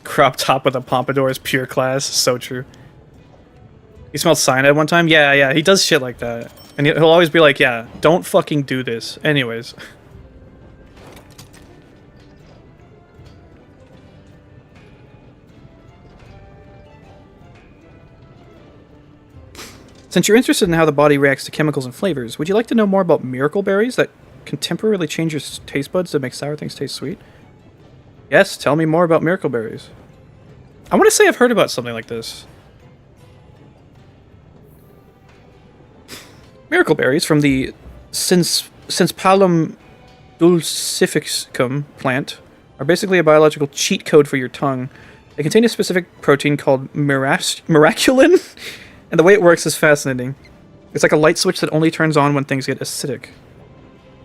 Crop top with a pompadour is pure class. So true. He smelled cyanide one time? Yeah, he does shit like that. And he'll always be like, yeah, don't fucking do this. Anyways. Since you're interested in how the body reacts to chemicals and flavors, would you like to know more about miracle berries that can temporarily change your taste buds to make sour things taste sweet? Yes, tell me more about miracle berries. I want to say I've heard about something like this. Miracle berries from the Synspalum dulcificum plant are basically a biological cheat code for your tongue. They contain a specific protein called miraculin, and the way it works is fascinating. It's like a light switch that only turns on when things get acidic.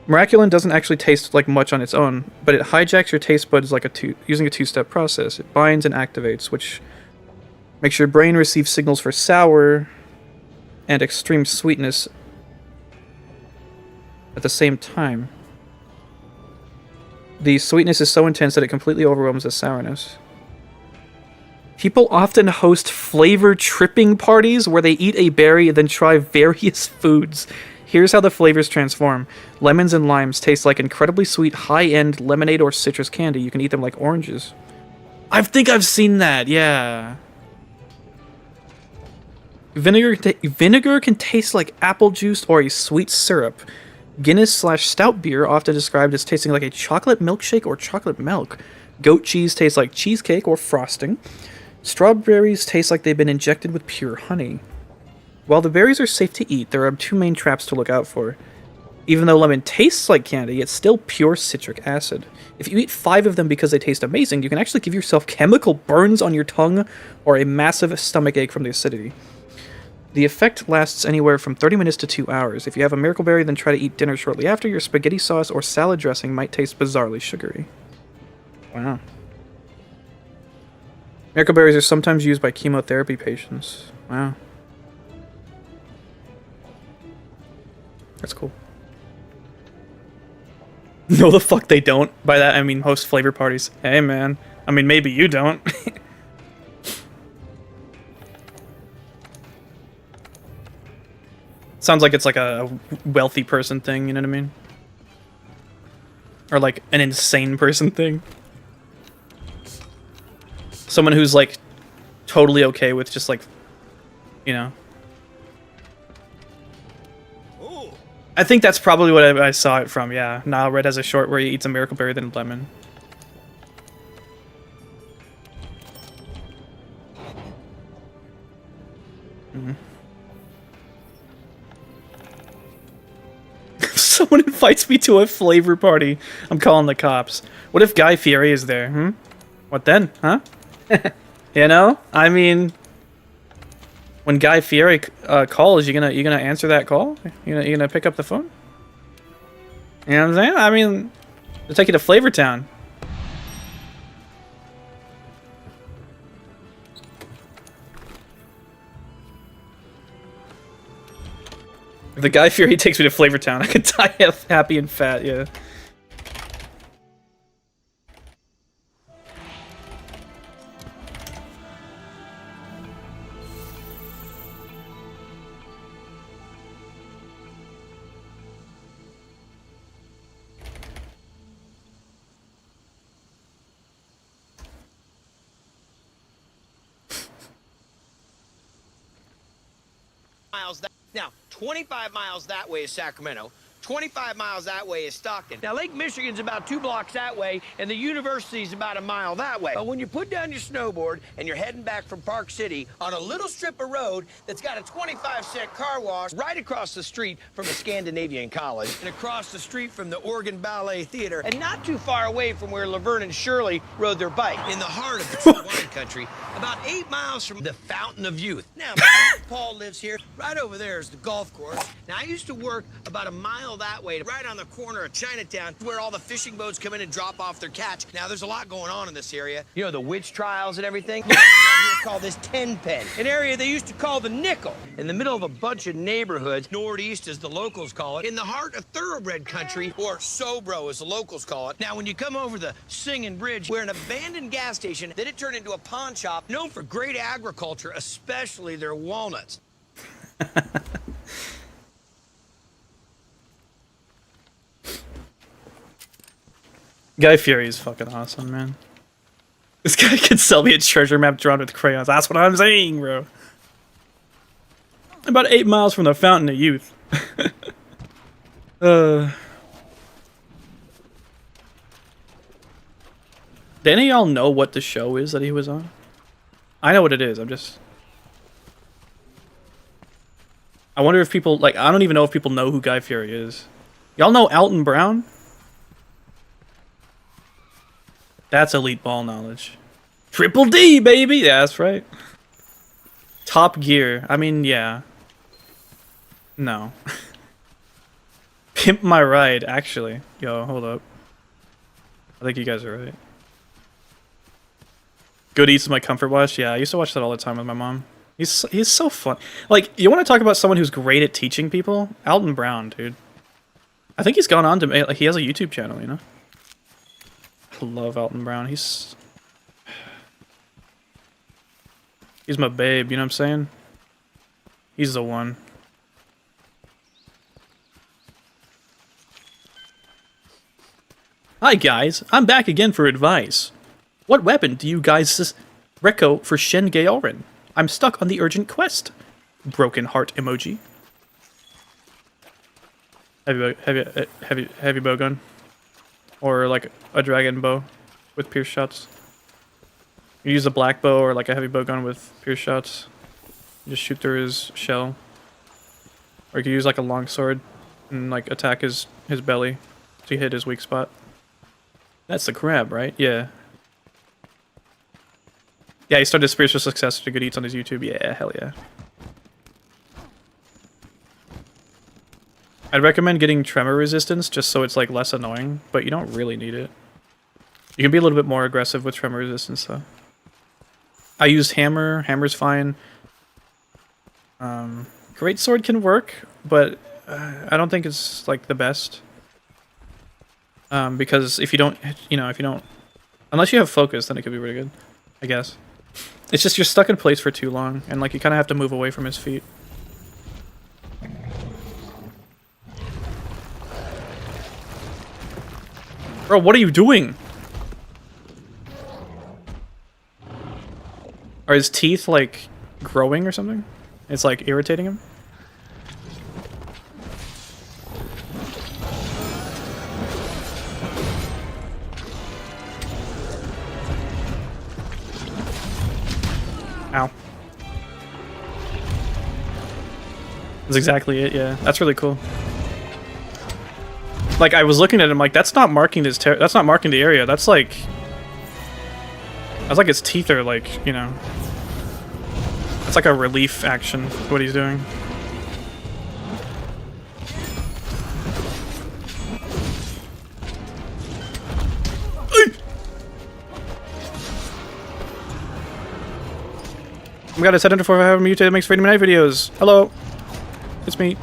Miraculin doesn't actually taste like much on its own, but it hijacks your taste buds like using a two-step process. It binds and activates, which makes your brain receive signals for sour and extreme sweetness at the same time. The sweetness is so intense that it completely overwhelms the sourness. People often host flavor tripping parties where they eat a berry and then try various foods. Here's how the flavors transform. Lemons and limes taste like incredibly sweet, high-end lemonade or citrus candy. You can eat them like oranges. I think I've seen that, yeah. Vinegar can taste like apple juice or a sweet syrup. Guinness/stout beer, often described as tasting like a chocolate milkshake or chocolate milk. Goat cheese tastes like cheesecake or frosting. Strawberries taste like they've been injected with pure honey. While the berries are safe to eat, there are two main traps to look out for. Even though lemon tastes like candy, it's still pure citric acid. If you eat 5 of them because they taste amazing, you can actually give yourself chemical burns on your tongue or a massive stomachache from the acidity. The effect lasts anywhere from 30 minutes to 2 hours. If you have a miracle berry, then try to eat dinner shortly after. Your spaghetti sauce or salad dressing might taste bizarrely sugary. Wow. Miracle berries are sometimes used by chemotherapy patients. Wow. That's cool. No, the fuck they don't. By that, I mean host flavor parties. Hey, man. I mean, maybe you don't. Sounds like it's like a wealthy person thing, you know what I mean? Or like an insane person thing. Someone who's like totally okay with just like, you know. I think that's probably what I saw it from, yeah. Now Red has a short where he eats a miracle berry then a lemon. Someone invites me to a flavor party. I'm calling the cops. What if Guy Fieri is there? What then? Huh? You know? I mean, when Guy Fieri calls, you gonna answer that call? You gonna pick up the phone? You know what I'm saying? I mean, they'll take you to Flavor Town. If the Guy Fieri takes me to Flavor Town, I could die happy and fat, yeah. Now, 25 miles that way is Sacramento. 25 miles that way is Stockton. Now, Lake Michigan's about 2 blocks that way, and the university's about a mile that way. But when you put down your snowboard and you're heading back from Park City on a little strip of road that's got a 25-cent car wash right across the street from a Scandinavian college and across the street from the Oregon Ballet Theater and not too far away from where Laverne and Shirley rode their bike in the heart of the true wine country, about 8 miles from the Fountain of Youth. Now, Paul lives here. Right over there is the golf course. Now, I used to work about a mile that way, right on the corner of Chinatown, where all the fishing boats come in and drop off their catch. Now, there's a lot going on in this area. You know, the witch trials and everything. We call this 10 Pen, an area they used to call the Nickel, in the middle of a bunch of neighborhoods, northeast as the locals call it, in the heart of thoroughbred country, or Sobro as the locals call it. Now, when you come over the Singing Bridge, we're an abandoned gas station, then it turned into a pawn shop known for great agriculture, especially their walnuts. Guy Fieri is fucking awesome, man. This guy could sell me a treasure map drawn with crayons. That's what I'm saying, bro. About 8 miles from the Fountain of Youth. Did any of y'all know what the show is that he was on? I know what it is, I'm just... I wonder if people, like, I don't even know if people know who Guy Fieri is. Y'all know Alton Brown? That's elite ball knowledge. Triple D, baby! Yeah, that's right. Top Gear. I mean, yeah. No. Pimp My Ride, actually. Yo, hold up. I think you guys are right. Good Eats is my comfort watch. Yeah, I used to watch that all the time with my mom. He's so fun. Like, you want to talk about someone who's great at teaching people? Alton Brown, dude. I think he's gone on to make, like, he has a YouTube channel, you know? I love Alton Brown. He's my babe, you know what I'm saying? He's the one. Hi guys, I'm back again for advice. What weapon do you guys reco for Shen Gaorin? I'm stuck on the urgent quest. Broken heart emoji. Heavy bow gun. Or like a dragon bow with pierce shots. You use a black bow or like a heavy bow gun with pierce shots. You just shoot through his shell. Or you can use like a long sword and like attack his belly to hit his weak spot. That's the crab, right? Yeah. Yeah, he started Spiritual Success to Good Eats on his YouTube. Yeah, hell yeah. I'd recommend getting Tremor Resistance just so it's like less annoying, but you don't really need it. You can be a little bit more aggressive with Tremor Resistance though. I used Hammer. Hammer's fine. Great Sword can work, but I don't think it's like the best. Because if you don't, unless you have focus, then it could be really good, I guess. It's just you're stuck in place for too long, and like you kind of have to move away from his feet. Bro, what are you doing? Are his teeth, like, growing or something? It's, like, irritating him? Ow. That's exactly it, yeah. That's really cool. Like, I was looking at him like, that's not marking this that's not marking the area. That's like... That's like his teeth are like, you know... It's like a relief action, what he's doing. Oh my god, it's head for having mutated makes Freedom Night videos. Hello. It's me.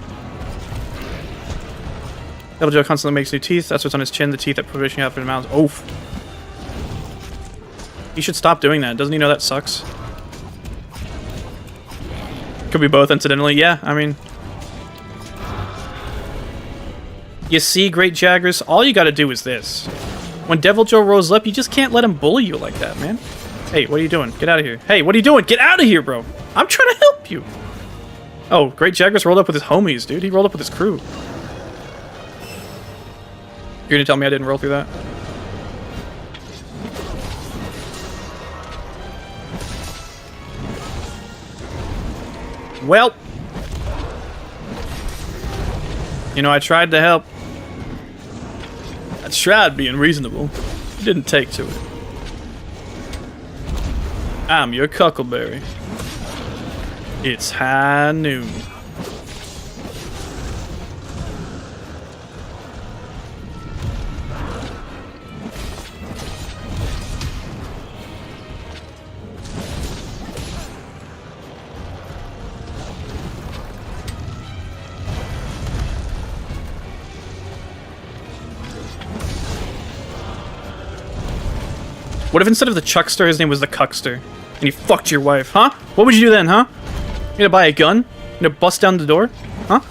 Deviljho constantly makes new teeth. That's what's on his chin, the teeth that provision after the mouth. Oh. He should stop doing that. Doesn't he know that sucks? Could be both, incidentally. Yeah, I mean... You see, Great Jaggers, all you gotta do is this. When Deviljho rolls up, you just can't let him bully you like that, man. Hey, what are you doing? Get out of here. Hey, what are you doing? Get out of here, bro. I'm trying to help you. Oh, Great Jaggers rolled up with his homies, dude. He rolled up with his crew. You're gonna tell me I didn't roll through that? Well. You know, I tried to help. I tried being reasonable. You didn't take to it. I'm your Cuckleberry. It's high noon. What if instead of the Chuckster, his name was the Cuckster? And he fucked your wife, huh? What would you do then, huh? You gonna buy a gun? You gonna bust down the door? Huh?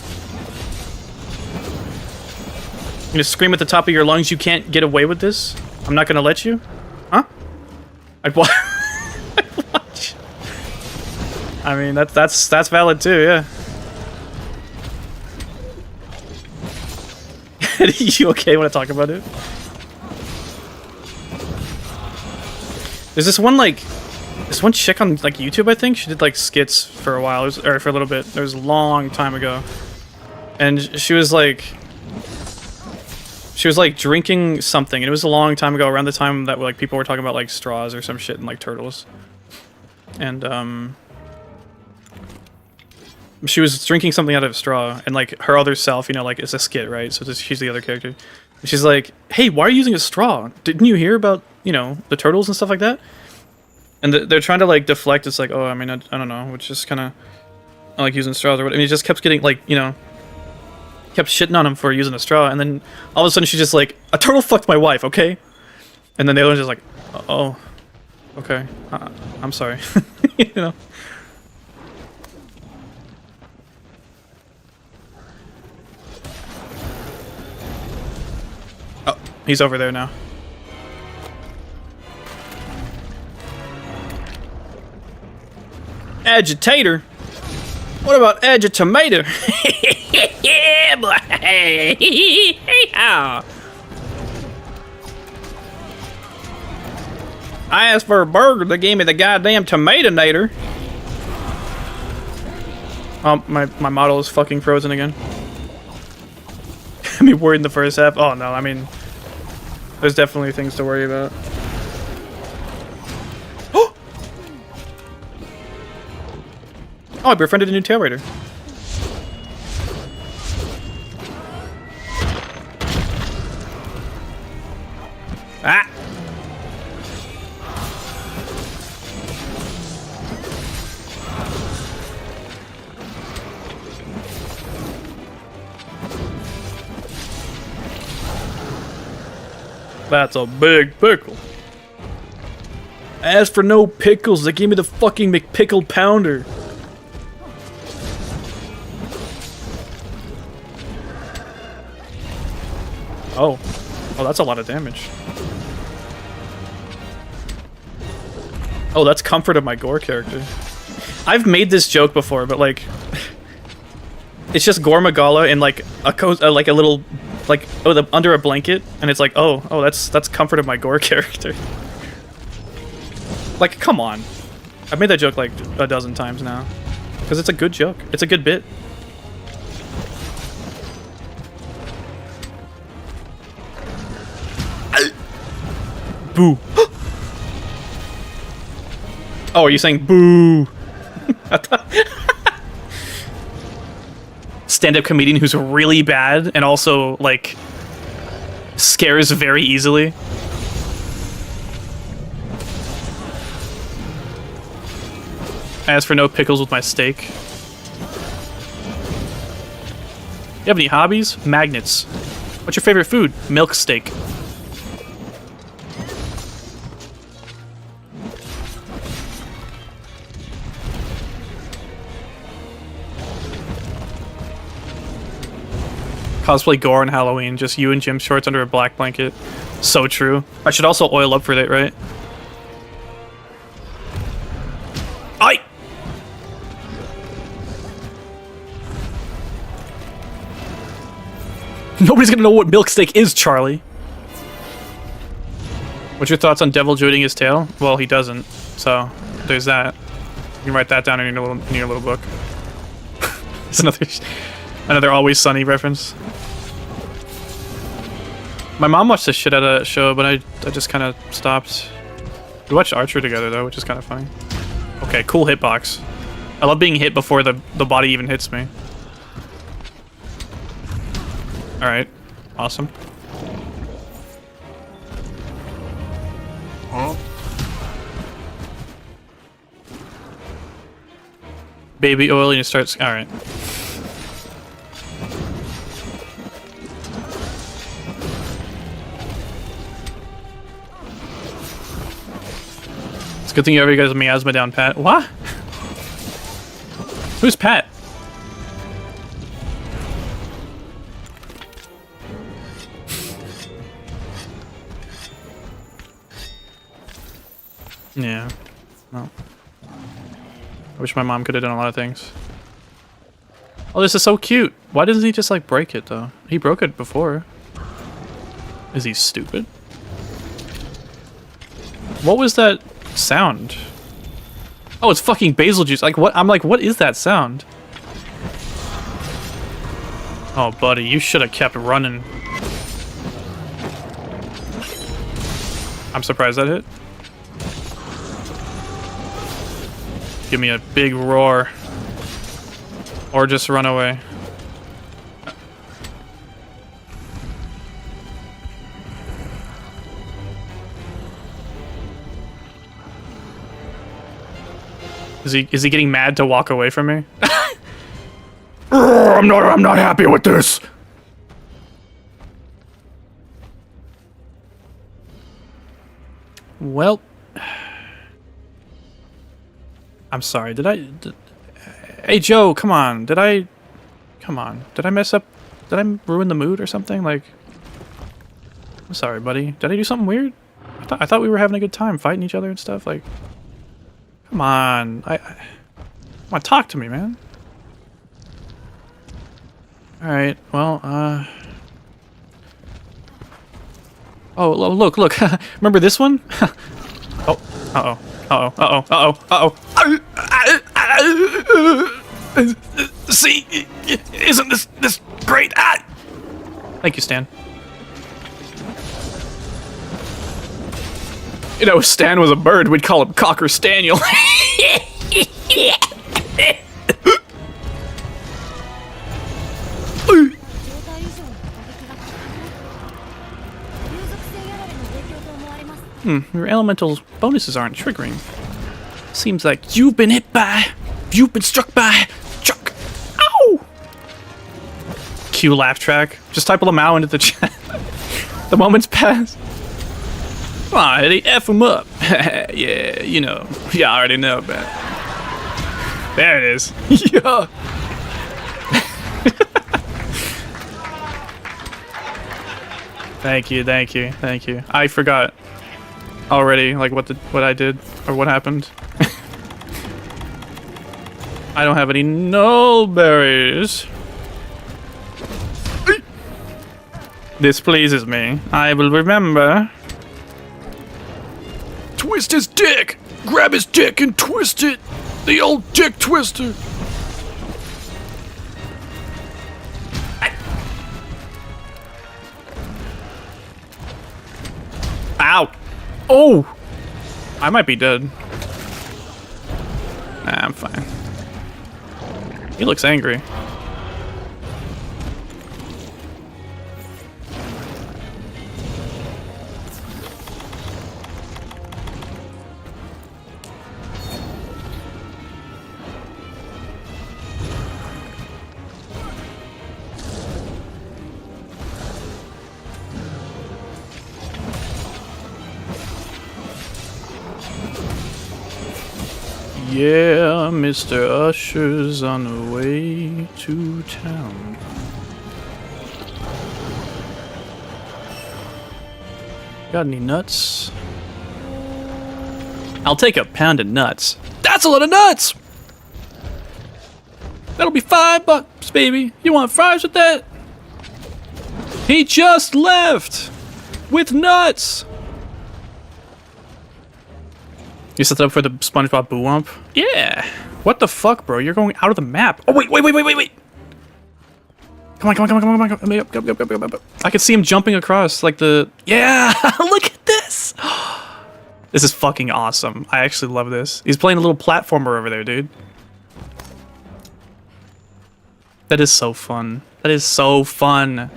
You gonna scream at the top of your lungs, you can't get away with this? I'm not gonna let you? Huh? I'd watch. I'd watch. I mean, that's valid too, yeah. You okay when I talk about it? There's this one chick on like YouTube, I think. She did like skits for a while, or for a little bit. It was a long time ago, and she was like drinking something, and it was a long time ago, around the time that like people were talking about like straws or some shit and like turtles, and she was drinking something out of a straw, and like her other self, you know, like it's a skit, right? So she's the other character. And she's like, "Hey, why are you using a straw? Didn't you hear about, you know, the turtles and stuff like that?" And they're trying to like deflect. It's like, oh, I mean, I don't know, which is kind of like using straws or whatever. And he just kept getting like, you know, kept shitting on him for using a straw. And then all of a sudden she's just like, a turtle fucked my wife, okay? And then the other one's just like, oh, okay, I'm sorry, you know. Oh, he's over there now. Agitator? What about agitomator? Yeah, boy. I asked for a burger, they gave me the goddamn tomatonator. Oh, my model is fucking frozen again. I mean, worried in the first half. Oh no, I mean, there's definitely things to worry about. Oh, I befriended a new tail raider. Ah! That's a big pickle. As for no pickles, they gave me the fucking McPickle Pounder. Oh. Oh, that's a lot of damage. Oh, that's comfort of my gore character. I've made this joke before, but like, it's just Gore Magala in like a little, like under a blanket, and it's like, oh, that's comfort of my gore character. Like, come on. I've made that joke like a dozen times now, because it's a good joke. It's a good bit. Boo. Oh, are you saying boo? Stand-up comedian who's really bad and also, like, scares very easily. I asked for no pickles with my steak. You have any hobbies? Magnets. What's your favorite food? Milk steak. Cosplay Gore on Halloween, just you in gym shorts under a black blanket. So true. I should also oil up for that, right? Aye! Nobody's gonna know what milk steak is, Charlie. What's your thoughts on Deviljho eating his tail? Well, he doesn't, so there's that. You can write that down in your little book. It's another Always Sunny reference. My mom watched this shit at a show, but I just kind of stopped. We watched Archer together though, which is kind of funny. Okay, cool hitbox. I love being hit before the body even hits me. All right, awesome. Huh? Baby oil and you start. All right. It's a good thing you got miasma down, Pat. What? Who's Pat? Yeah. Well. I wish my mom could have done a lot of things. Oh, this is so cute. Why doesn't he just, like, break it, though? He broke it before. Is he stupid? What was that sound? Oh, it's fucking basil juice. Like, what? I'm like, what is that sound? Oh, buddy, you should have kept running. I'm surprised that hit. Give me a big roar. Or just run away. Is he getting mad to walk away from me? I'm not happy with this. Well, I'm sorry. Hey Joe, come on. Did I mess up? Did I ruin the mood or something? Like, I'm sorry, buddy. Did I do something weird? I thought we were having a good time fighting each other and stuff. Like, come on. Come on, talk to me, man. All right. Well, oh, look. Remember this one? Oh. Uh-oh. See, isn't this great? Ah! Thank you, Stan. You know, if Stan was a bird, we'd call him Cocker Staniel. Your elemental's bonuses aren't triggering. Seems like you've been struck by Chuck. Ow! Cue laugh track. Just type Lamau into the chat. The moments pass. Come on, Eddie, F him up. Yeah, you know. Yeah, I already know, man. There it is. Yeah. Thank you, thank you, thank you. I forgot already, like what I did or what happened. I don't have any null berries. This pleases me. I will remember. Twist his dick! Grab his dick and twist it! The old dick twister! Ow! Oh! I might be dead. Nah, I'm fine. He looks angry. Yeah, Mr. Usher's on the way to town. Got any nuts? I'll take a pound of nuts. That's a lot of nuts! That'll be $5, baby. You want fries with that? He just left with nuts. You set it up for the SpongeBob Boo Wump? Yeah. What the fuck, bro? You're going out of the map. Oh, wait. Come on. I can see him jumping across, like the... Yeah, look at this. This is fucking awesome. I actually love this. He's playing a little platformer over there, dude. That is so fun. That is so fun.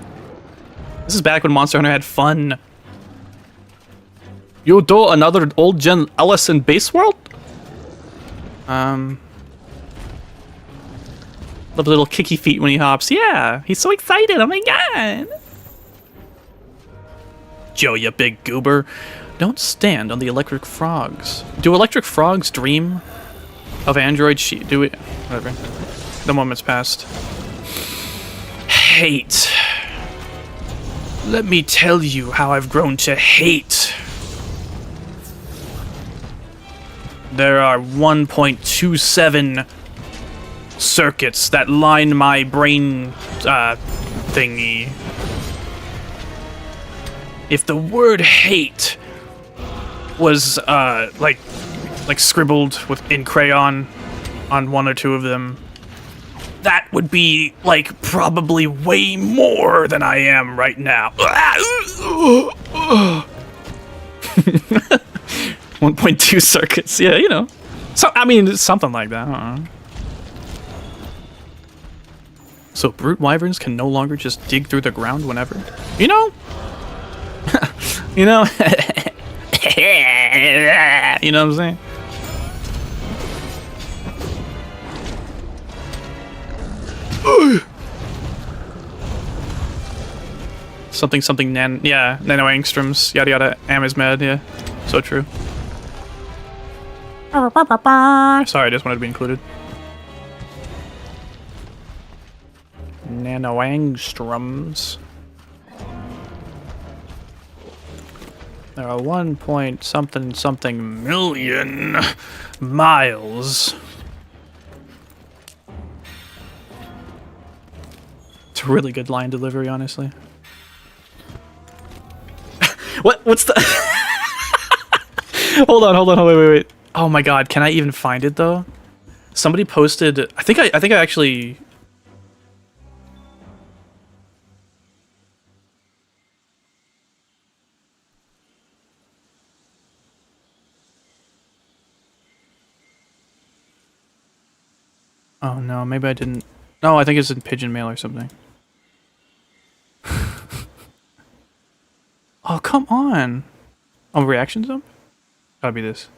This is back when Monster Hunter had fun. You do another old gen Ellis in Base World? Love the little kicky feet when he hops. Yeah, he's so excited. Oh my god. Joe, you big goober. Don't stand on the electric frogs. Do electric frogs dream of android sheep? Do it. Whatever. The moment's passed. Hate. Let me tell you how I've grown to hate. There are 1.27 circuits that line my brain thingy. If the word hate was like scribbled in crayon on one or two of them, that would be like probably way more than I am right now. 1.2 circuits, yeah, you know. So I mean, something like that. I don't know. So brute wyverns can no longer just dig through the ground whenever. You know. You know. You know what I'm saying? Something nano angstroms, yada yada, Amizmed, yeah. So true. Sorry, I just wanted to be included. Nano angstroms. There are 1 point something million miles. It's a really good line delivery, honestly. What's the... Hold on, wait. Oh my god, can I even find it though? Somebody posted, I think I actually... Oh no, maybe I didn't. No, I think it's in Pigeon Mail or something. Oh, come on. Oh, reaction zone? Gotta be this.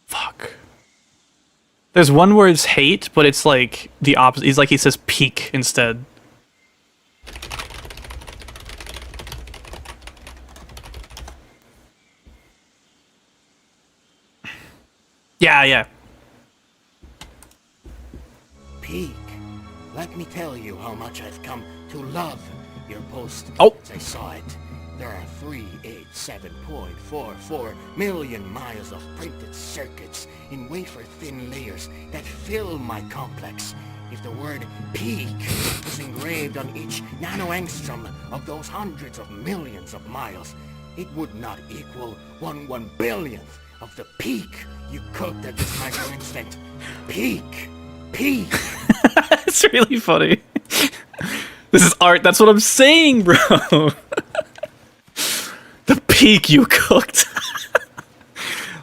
Fuck. There's one where it's hate, but it's like the opposite. He's like, he says peak instead. Yeah. Peak. Let me tell you how much I've come to love Your post, Oh. as I saw it. There are 387.44 million miles of printed circuits in wafer-thin layers that fill my complex. If the word peak was engraved on each nanoangstrom of those hundreds of millions of miles, it would not equal 1/1 billionth of the peak you cooked at this micro-instant. Peak! Peak! It's really funny. This is art, that's what I'm saying, bro! The peak you cooked!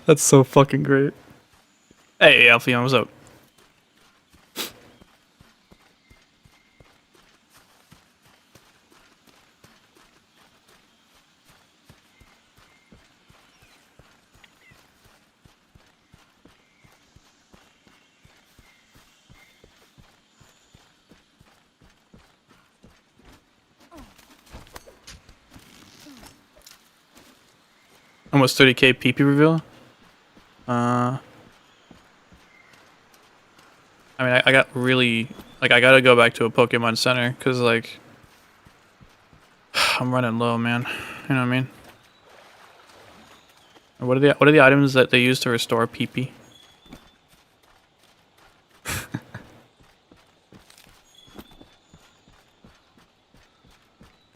That's so fucking great. Hey, Alfie, what's up? Almost 30k PP reveal. I mean, I got really, like, I gotta go back to a Pokemon Center, because, like, I'm running low, man. You know what I mean? What are the items that they use to restore PP?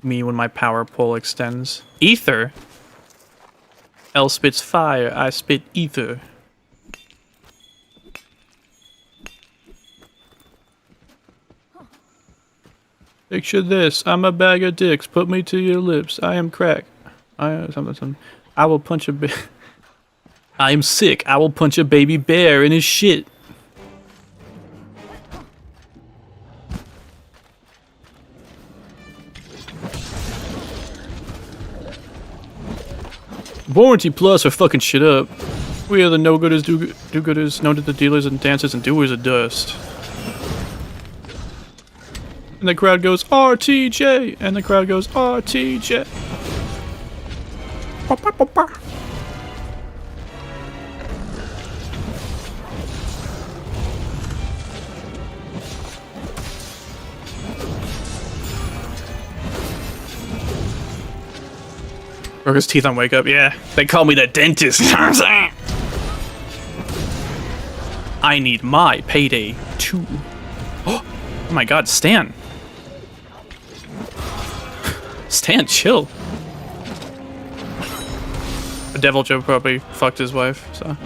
Me when my power pole extends. Ether? L spits fire, I spit ether. Picture this, I'm a bag of dicks, put me to your lips, I am crack. Something. I will punch a I am sick, I will punch a baby bear in his shit. Warranty Plus are fucking shit up. We are the no-gooders, do-gooders, known to the dealers and dancers and doers of dust. And the crowd goes, RTJ! And the crowd goes, RTJ! Ba, ba, ba, ba. Broke his teeth on Wake Up, yeah. They call me the dentist. I need my payday too. Oh my god, Stan. Stan, chill. Deviljho probably fucked his wife, so.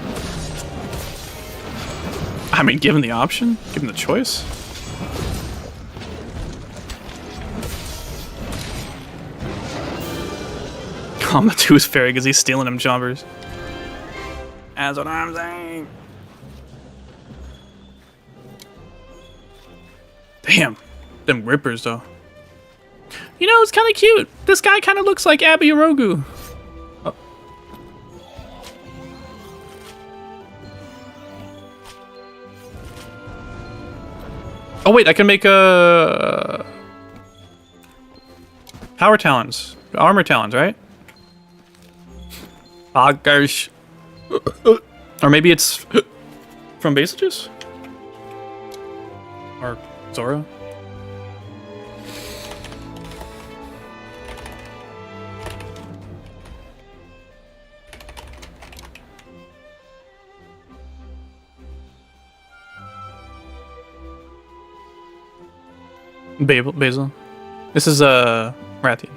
I mean, given the option, given the choice. Calm the Tooth Fairy because he's stealing them jobbers. That's what I'm saying. Damn. Them rippers, though. You know, it's kind of cute. This guy kind of looks like Abby Orogu. Oh. Oh, wait, I can make power talons. Armor talons, right? Ah, gosh. Or maybe it's from Basages? Or Zora? Basil. This is Rathian.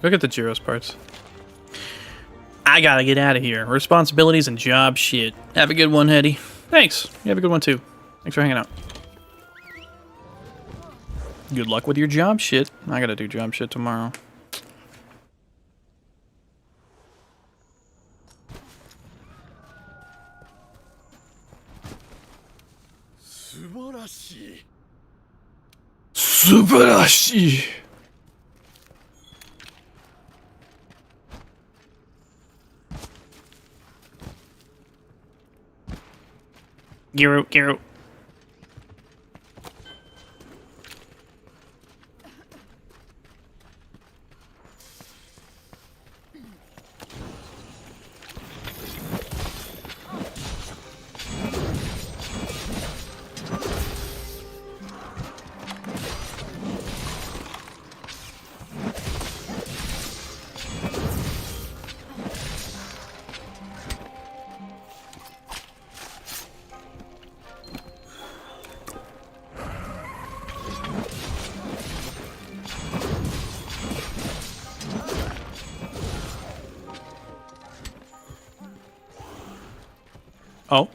Go get the Girros parts. I gotta get out of here. Responsibilities and job shit. Have a good one, Hetty. Thanks. You have a good one too. Thanks for hanging out. Good luck with your job shit. I gotta do job shit tomorrow. Subarashi. Girro. Oh.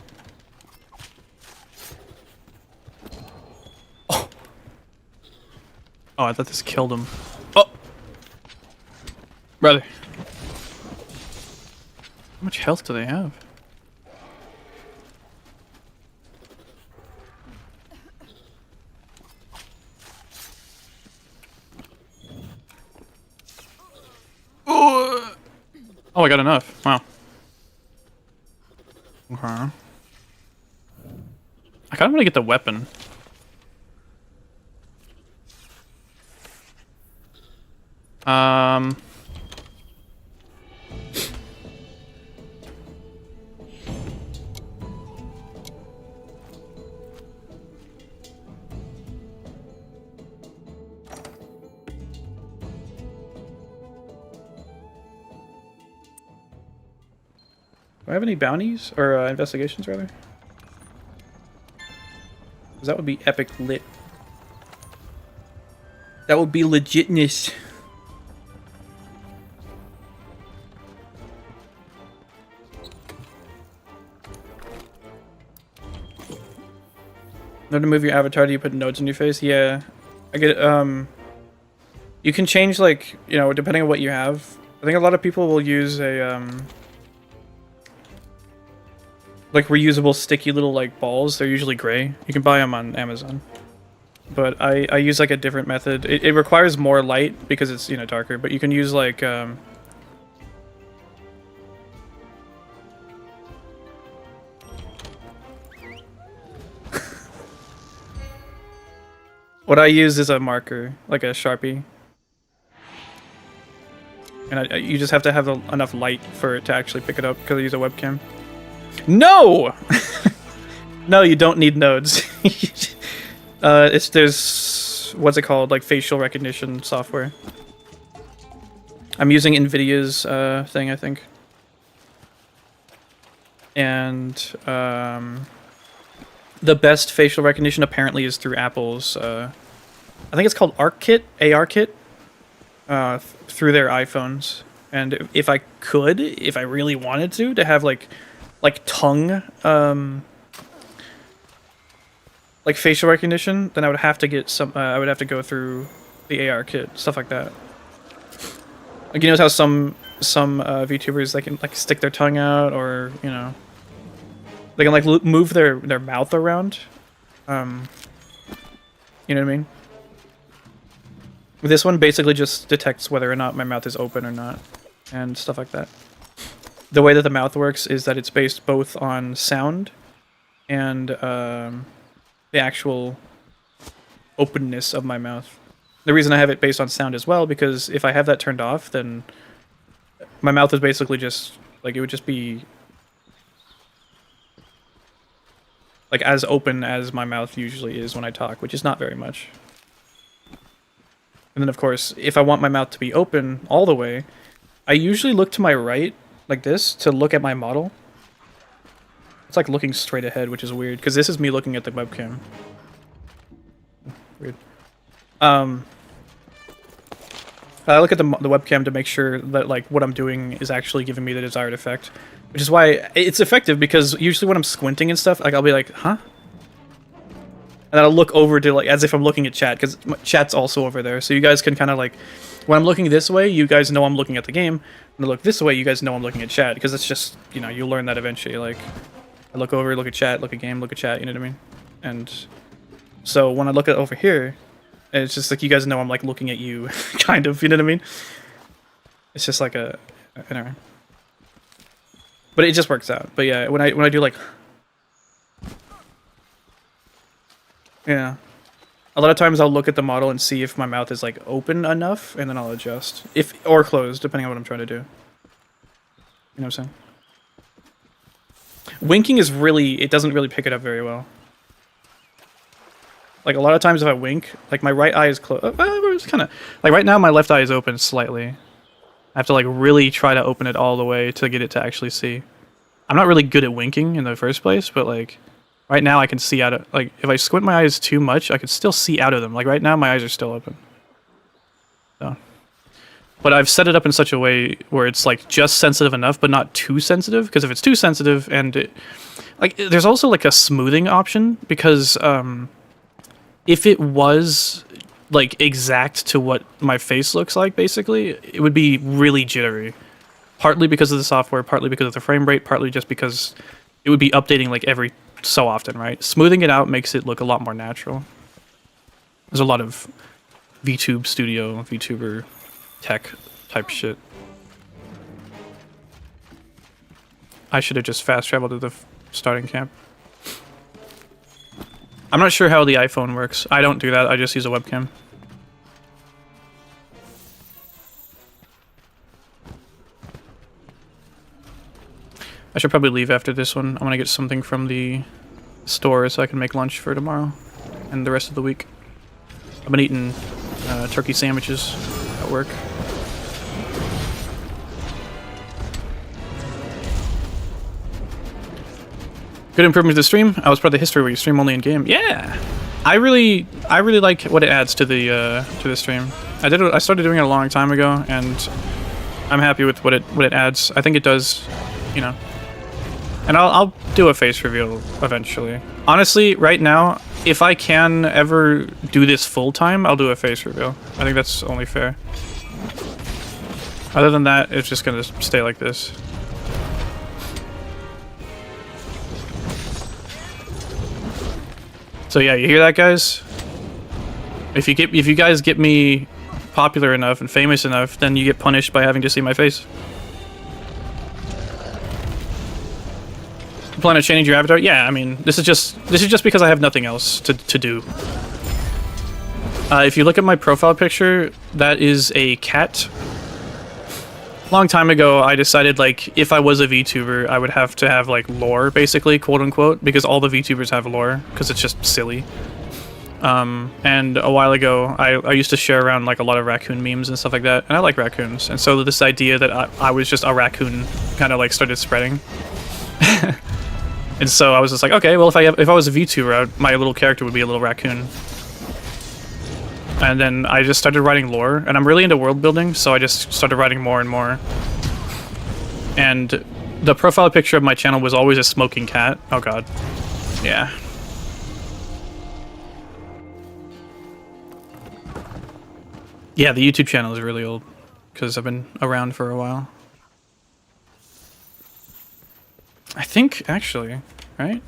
Oh. Oh, I thought this killed him. Oh! Brother. How much health do they have? Oh, I got enough. Wow. Okay. I kind of want to get the weapon. Do I have any bounties? Or investigations, rather? Because that would be epic lit. That would be legitness. In order to move your avatar, do you put nodes in your face? Yeah. I get you can change, like, you know, depending on what you have. I think a lot of people will use a like reusable sticky little like balls. They're usually gray. You can buy them on Amazon. But I use like a different method. It requires more light because it's, you know, darker, but you can use like what I use is a marker, like a Sharpie. And you just have to have enough light for it to actually pick it up because I use a webcam. No! No, you don't need nodes. There's what's it called, like facial recognition software. I'm using NVIDIA's thing, I think. And the best facial recognition apparently is through Apple's I think it's called ARKit, through their iPhones. And if I really wanted to have like tongue like facial recognition, then I would have to get some I would have to go through the ARKit, stuff like that. Like, you know how some VTubers, they can like stick their tongue out, or, you know, they can like move their mouth around. You know what I mean? This one basically just detects whether or not my mouth is open or not, and stuff like that. The way that the mouth works is that it's based both on sound and the actual openness of my mouth. The reason I have it based on sound as well, because if I have that turned off, then my mouth is basically just, like, it would just be like as open as my mouth usually is when I talk, which is not very much. And then, of course, if I want my mouth to be open all the way, I usually look to my right, like this, to look at my model. It's like looking straight ahead, which is weird, because this is me looking at the webcam. Weird. I look at the webcam to make sure that like what I'm doing is actually giving me the desired effect, which is why it's effective, because usually when I'm squinting and stuff, like I'll be like, huh? And then I'll look over to like as if I'm looking at chat, because chat's also over there, so you guys can kind of like, when I'm looking this way, you guys know I'm looking at the game. When I look this way, you guys know I'm looking at chat, because it's just, you know, you'll learn that eventually. Like, I look over, look at chat, look at game, look at chat, you know what I mean? And so when I look at over here, it's just like you guys know I'm like looking at you, kind of, you know what I mean? It's just like a, anyway. But it just works out. But yeah, when I do like, yeah, a lot of times I'll look at the model and see if my mouth is like open enough, and then I'll adjust, or closed, depending on what I'm trying to do. You know what I'm saying? Winking is really, it doesn't really pick it up very well. Like, a lot of times if I wink, like, my right eye is closed. It's kind of... Like, right now, my left eye is open slightly. I have to, like, really try to open it all the way to get it to actually see. I'm not really good at winking in the first place, but, like, right now I can see out of... Like, if I squint my eyes too much, I can still see out of them. Like, right now, my eyes are still open. So... But I've set it up in such a way where it's, like, just sensitive enough, but not too sensitive. Because if it's too sensitive and... It, like, there's also, like, a smoothing option, because, if it was like exact to what my face looks like, basically, it would be really jittery. Partly because of the software, partly because of the frame rate, partly just because it would be updating like every so often, right? Smoothing it out makes it look a lot more natural. There's a lot of VTube studio, VTuber tech type shit. I should have just fast traveled to the starting camp. I'm not sure how the iPhone works. I don't do that. I just use a webcam. I should probably leave after this one. I'm gonna get something from the store so I can make lunch for tomorrow and the rest of the week. I've been eating turkey sandwiches at work. Good improvement to the stream. I was part of the history where you stream only in game. Yeah, I really like what it adds to the stream. I started doing it a long time ago, and I'm happy with what it adds. I think it does, you know. And I'll do a face reveal eventually. Honestly, right now, if I can ever do this full time, I'll do a face reveal. I think that's only fair. Other than that, it's just gonna stay like this. So yeah, you hear that, guys? If you guys get me popular enough and famous enough, then you get punished by having to see my face. You plan on changing your avatar? Yeah, I mean, this is just because I have nothing else to do. If you look at my profile picture, that is a cat. Long time ago, I decided, like, if I was a VTuber, I would have to have, like, lore, basically, quote-unquote, because all the VTubers have lore, because it's just silly. And a while ago, I used to share around, like, a lot of raccoon memes and stuff like that, and I like raccoons, and so this idea that I was just a raccoon kind of, like, started spreading. And so I was just like, okay, well, if I was a VTuber, my little character would be a little raccoon. And then I just started writing lore, and I'm really into world building, so I just started writing more and more. And the profile picture of my channel was always a smoking cat. Oh god. Yeah. Yeah, the YouTube channel is really old, because I've been around for a while. I think, actually, right?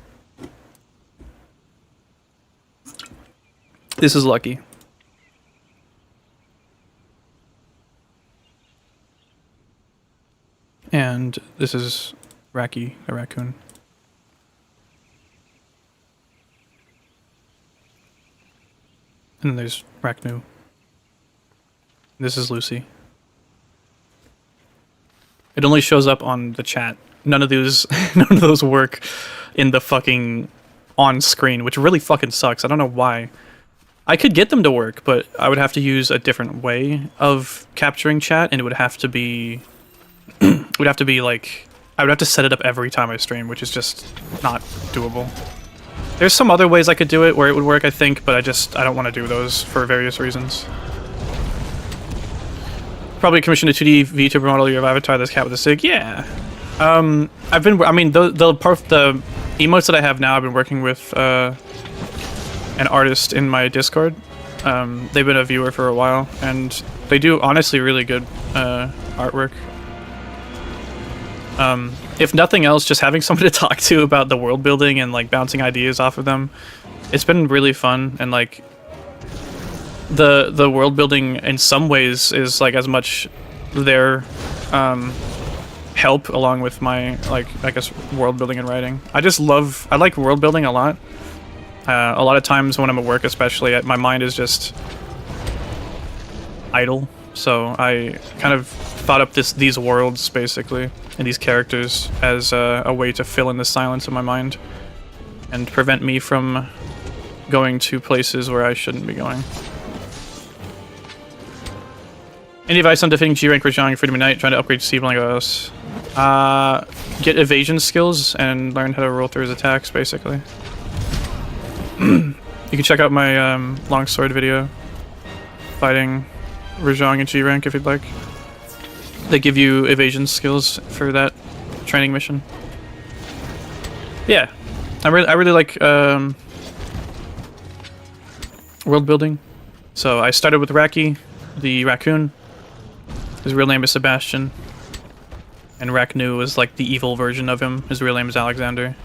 This is lucky. And this is Racky, the raccoon. And then there's Racknu. This is Lucy. It only shows up on the chat. None of those work in the fucking on screen, which really fucking sucks. I don't know why. I could get them to work, but I would have to use a different way of capturing chat, and it would have to be like, I would have to set it up every time I stream, which is just not doable. There's some other ways I could do it where it would work, I think, but I don't want to do those for various reasons. probably commission a 2D VTuber model of your avatar. This cat with a sig. Yeah. I've been. I mean, the emotes that I have now, I've been working with an artist in my Discord. They've been a viewer for a while, and they do honestly really good artwork. If nothing else, just having someone to talk to about the world building and like bouncing ideas off of them, it's been really fun. And like the world building in some ways is like as much their help along with my like I guess world building and writing. I like world building a lot. A lot of times when I'm at work, especially, my mind is just idle. So I kind of thought up these worlds basically and these characters as a way to fill in the silence of my mind and prevent me from going to places where I shouldn't be going. Any advice on defeating G rank Rajang Freedom Unite, trying to upgrade Sibling OS? Get evasion skills and learn how to roll through his attacks, basically. You can check out my longsword video fighting Rajang and G rank if you'd like. They give you evasion skills for that training mission. Yeah, I really like world building. So I started with Raki, the raccoon. His real name is Sebastian. And Raknu is like the evil version of him. His real name is Alexander.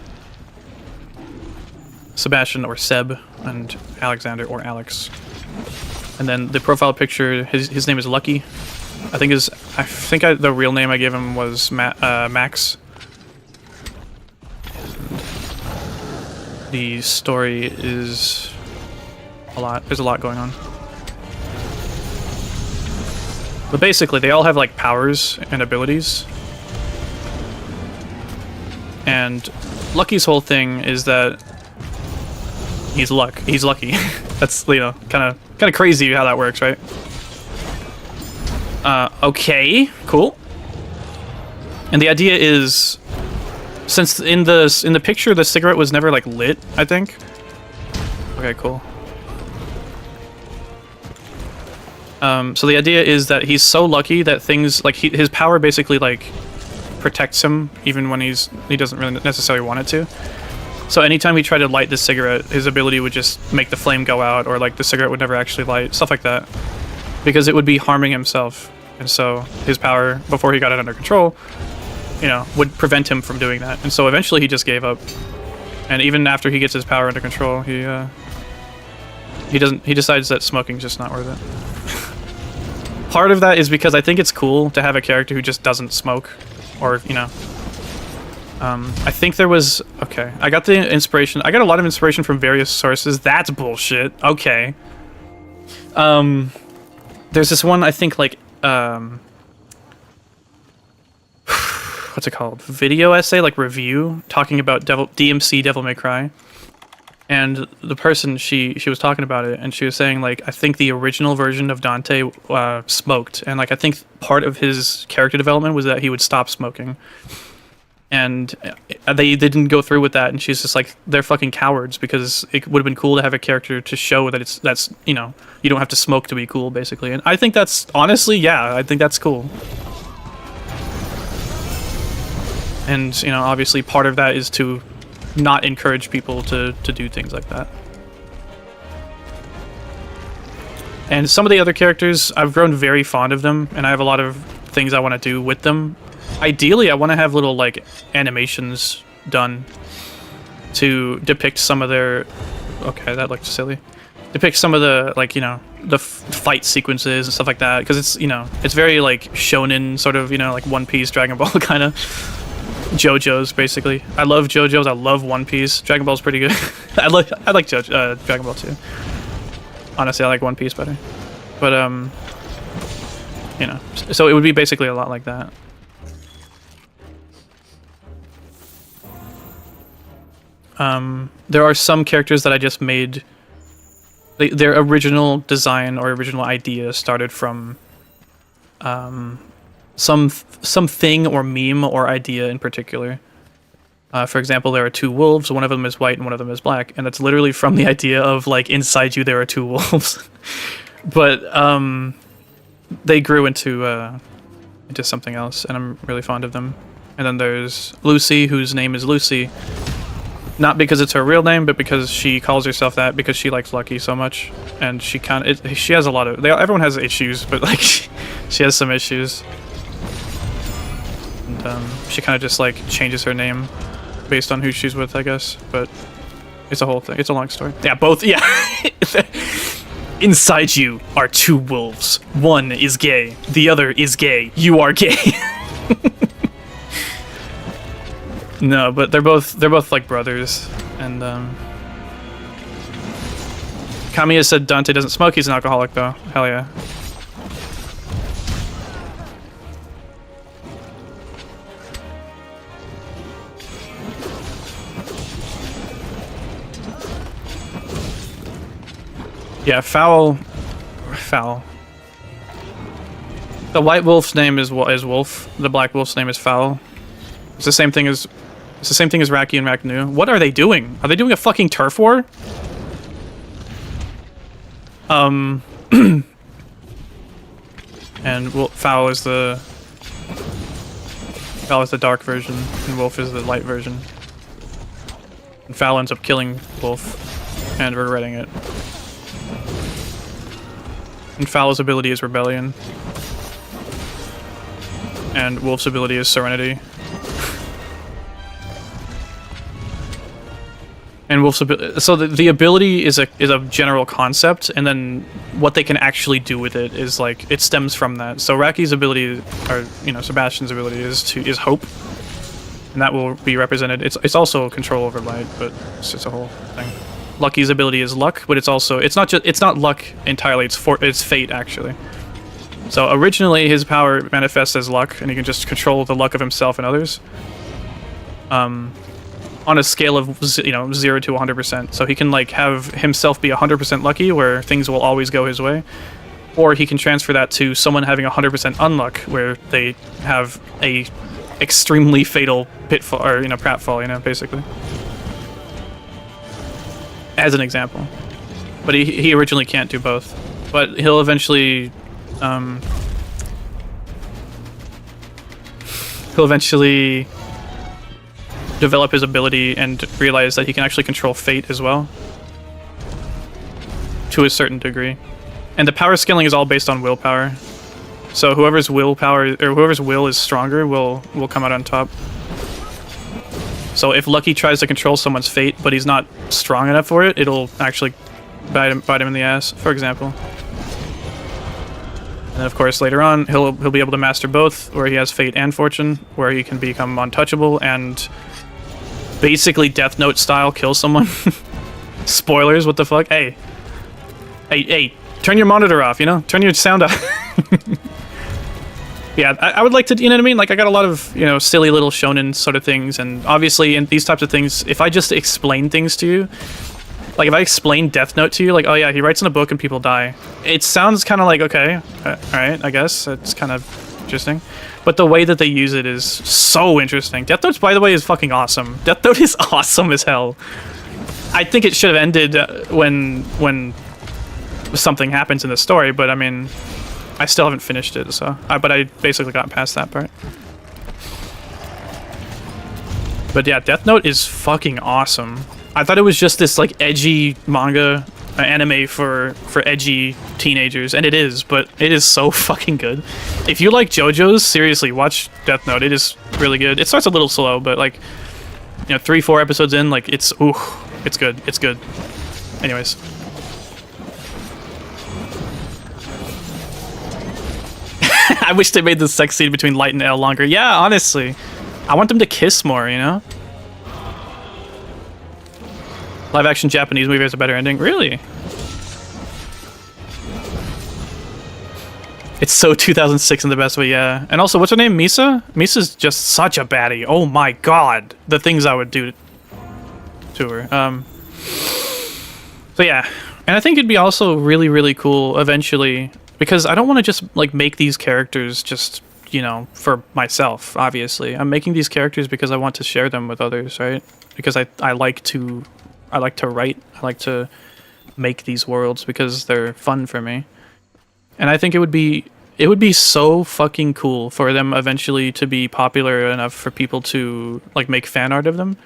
Sebastian or Seb, and Alexander or Alex. And then the profile picture, his name is Lucky. I think the real name I gave him was Max. The story is a lot. There's a lot going on. But basically, they all have like powers and abilities. And Lucky's whole thing is that he's lucky. That's, you know, kind of crazy how that works, right? Okay, cool. And the idea is, since in the picture the cigarette was never like lit, I think. Okay, cool. So the idea is that he's so lucky that things like his power basically like protects him even when he doesn't really necessarily want it to. So anytime he tried to light the cigarette, his ability would just make the flame go out, or like the cigarette would never actually light, stuff like that. Because it would be harming himself. And so his power, before he got it under control, you know, would prevent him from doing that. And so eventually he just gave up. And even after he gets his power under control, he decides that smoking's just not worth it. Part of that is because I think it's cool to have a character who just doesn't smoke, or, you know. I think there was... Okay, I got the inspiration. I got a lot of inspiration from various sources. That's bullshit. Okay. There's this one, I think, like, what's it called? Video essay, like review, talking about DMC Devil May Cry. And the person, she was talking about it, and she was saying, like, I think the original version of Dante smoked. And, like, I think part of his character development was that he would stop smoking. And they didn't go through with that, and she's just like, they're fucking cowards, because it would have been cool to have a character to show that that's, you know, you don't have to smoke to be cool, basically. And I think that's, honestly, yeah, I think that's cool. And, you know, obviously part of that is to not encourage people to do things like that. And some of the other characters, I've grown very fond of them, and I have a lot of things I want to do with them. Ideally, I want to have little, like, animations done to depict some of their... Okay, that looked silly. Depict some of the, like, you know, the fight sequences and stuff like that, because it's, you know, it's very, like, shonen, sort of, you know, like One Piece, Dragon Ball kind of. JoJo's, basically. I love JoJo's, I love One Piece. Dragon Ball's pretty good. I like Dragon Ball too. Honestly, I like One Piece better. But, you know, so it would be basically a lot like that. There are some characters that I just made... Their original design or original idea started from some thing or meme or idea in particular. For example, there are two wolves, one of them is white and one of them is black, and that's literally from the idea of, like, inside you there are two wolves. But they grew into something else, and I'm really fond of them. And then there's Lucy, whose name is Lucy, not because it's her real name, but because she calls herself that because she likes Lucky so much, and she she has a lot of everyone has issues, but like she has some issues, and she kind of just like changes her name based on who she's with, I guess. But it's a whole thing. It's a long story. Yeah, both. Yeah. Inside you are two wolves. One is gay. The other is gay. You are gay. No, but they're both like brothers. And Kamiya said Dante doesn't smoke. He's an alcoholic though. Hell yeah. Yeah, Foul. The white wolf's name is Wolf. The black wolf's name is Foul. It's the same thing as Raki and Ragnu. What are they doing? Are they doing a fucking turf war? And Foul is the dark version, and Wolf is the light version. And Foul ends up killing Wolf and regretting it. And Foul's ability is Rebellion. And Wolf's ability is Serenity. And Wolf's ability, so the ability is a general concept, and then what they can actually do with it is like it stems from that. So Raki's ability, or Sebastian's ability, is hope, and that will be represented. It's also control over light, but it's just a whole thing. Lucky's ability is luck, but it's not luck entirely. It's fate actually. So originally his power manifests as luck, and he can just control the luck of himself and others. On a scale of 0 to 100%. So he can like have himself be 100% lucky, where things will always go his way, or he can transfer that to someone having 100% unluck, where they have a extremely fatal pitfall or pratfall, basically. As an example, but he originally can't do both, but he'll eventually develop his ability and realize that he can actually control fate as well, to a certain degree. And the power scaling is all based on willpower. So whoever's willpower or whoever's will is stronger will come out on top. So if Lucky tries to control someone's fate, but he's not strong enough for it, it'll actually bite him in the ass, for example. And then of course later on he'll be able to master both, where he has fate and fortune, where he can become untouchable and basically Death Note style kill someone. Spoilers, what the fuck? Hey, turn your monitor off, turn your sound off. Yeah, I would like to, what I mean? Like, I got a lot of, silly little shonen sort of things, and obviously in these types of things, if I just explain things to you, like if I explain Death Note to you, like, oh yeah, he writes in a book and people die, it sounds kind of like, okay, alright, I guess, it's kind of interesting. But the way that they use it is so interesting. Death Note, by the way, is fucking awesome. Death Note is awesome as hell. I think it should have ended when something happens in the story, but I mean, I still haven't finished it, so but I basically got past that part. But yeah, Death Note is fucking awesome. I thought it was just this like edgy manga anime for edgy teenagers, and it is, but it is so fucking good. If you like JoJo's, seriously, watch Death Note. It is really good. It starts a little slow, but like 3-4 episodes in, like it's good. It's good. Anyways. I wish they made the sex scene between Light and L longer. Yeah, honestly. I want them to kiss more, Live action Japanese movie has a better ending. Really? It's so 2006 in the best way, yeah. And also, what's her name? Misa? Misa's just such a baddie. Oh my god. The things I would do to her. So yeah. And I think it'd be also really, really cool eventually, because I don't want to just like make these characters just, for myself, obviously. I'm making these characters because I want to share them with others, right? Because I like to write. I like to make these worlds because they're fun for me. And I think it would be It would be so fucking cool for them eventually to be popular enough for people to like make fan art of them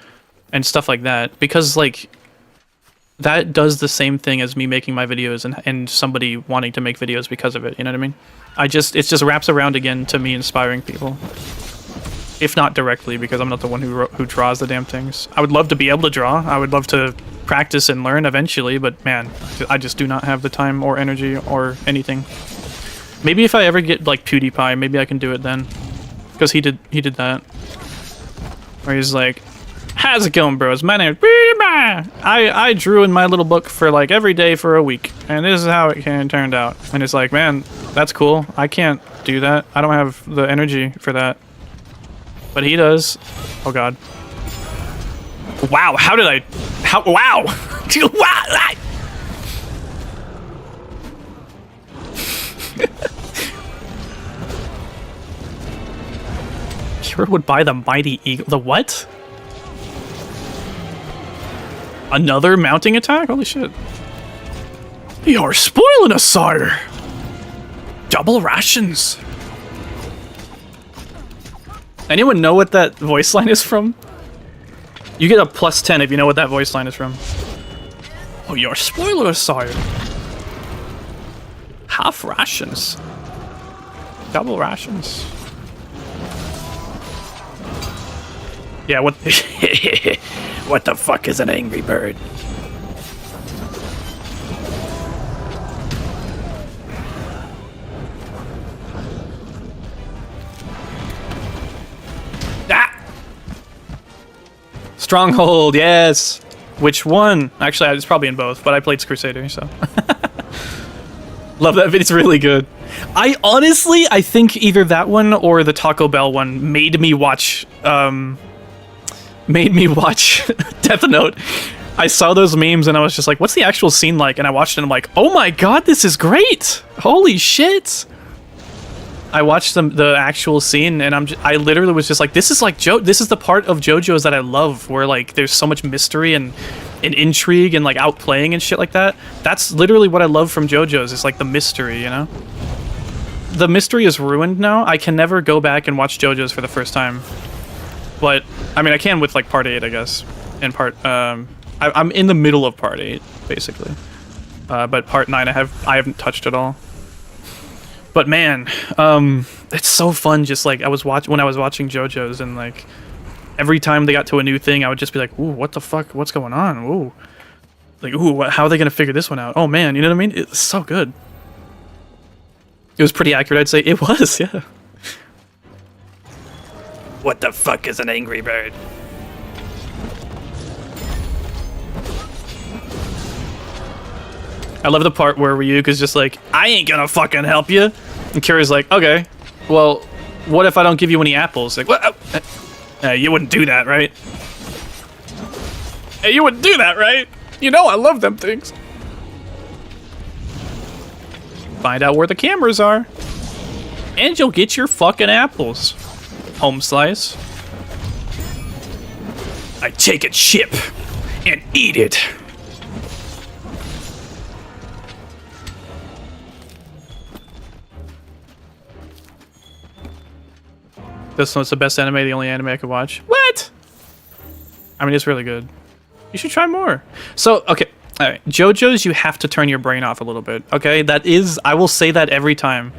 and stuff like that, because like that does the same thing as me making my videos and somebody wanting to make videos because of it, you know what I mean? It just wraps around again to me inspiring people. If not directly, because I'm not the one who draws the damn things. I would love to be able to draw. I would love to practice and learn eventually, but man, I just do not have the time or energy or anything. Maybe if I ever get like PewDiePie, maybe I can do it then. Because he did that. Where he's like, how's it going, bros? My name is PewDiePie. I drew in my little book for like every day for a week, and this is how it turned out. And it's like, man, that's cool. I can't do that. I don't have the energy for that. But he does. Oh god. Wow, how did I... How... Wow! Wow! Kira would buy the Mighty Eagle. The what? Another mounting attack? Holy shit. You're spoiling us, sire! Double rations! Anyone know what that voice line is from? You get a +10 if you know what that voice line is from. Oh, you're spoiling us, sire! Half rations. Double rations. Yeah, what... What the fuck is an angry bird? Ah! Stronghold, yes! Which one? Actually, it's probably in both, but I played Crusader, so... Love that vid, it's really good. I honestly, I think either that one or the Taco Bell one made me watch Death Note. I saw those memes and I was just like, what's the actual scene like? And I watched it and I'm like, oh my god, this is great! Holy shit! I watched the actual scene and I literally was just like, this is like this is the part of JoJo's that I love, where like there's so much mystery and intrigue and like outplaying and shit like that. That's literally what I love from JoJo's, is like the mystery, you know? The mystery is ruined now. I can never go back and watch JoJo's for the first time. But, I mean, I can with like part 8, I guess. And I'm in the middle of part 8, basically. But part 9 I haven't touched at all. But man, it's so fun. Just like when I was watching JoJo's, and like every time they got to a new thing, I would just be like, "Ooh, what the fuck? What's going on? Ooh, like, ooh, how are they gonna figure this one out? Oh man, you know what I mean? It's so good." It was pretty accurate, I'd say. It was, yeah. What the fuck is an angry bird? I love the part where Ryuga's just like, I ain't gonna fucking help you. And Kira's like, okay, well, what if I don't give you any apples? Like, what? You wouldn't do that, right? Hey, you wouldn't do that, right? You know I love them things. Find out where the cameras are. And you'll get your fucking apples. Home slice. I take a chip and eat it. This one's the best anime, the only anime I could watch. What? I mean, it's really good. You should try more. So, okay. All right. JoJo's, you have to turn your brain off a little bit. Okay? That is, I will say that every time.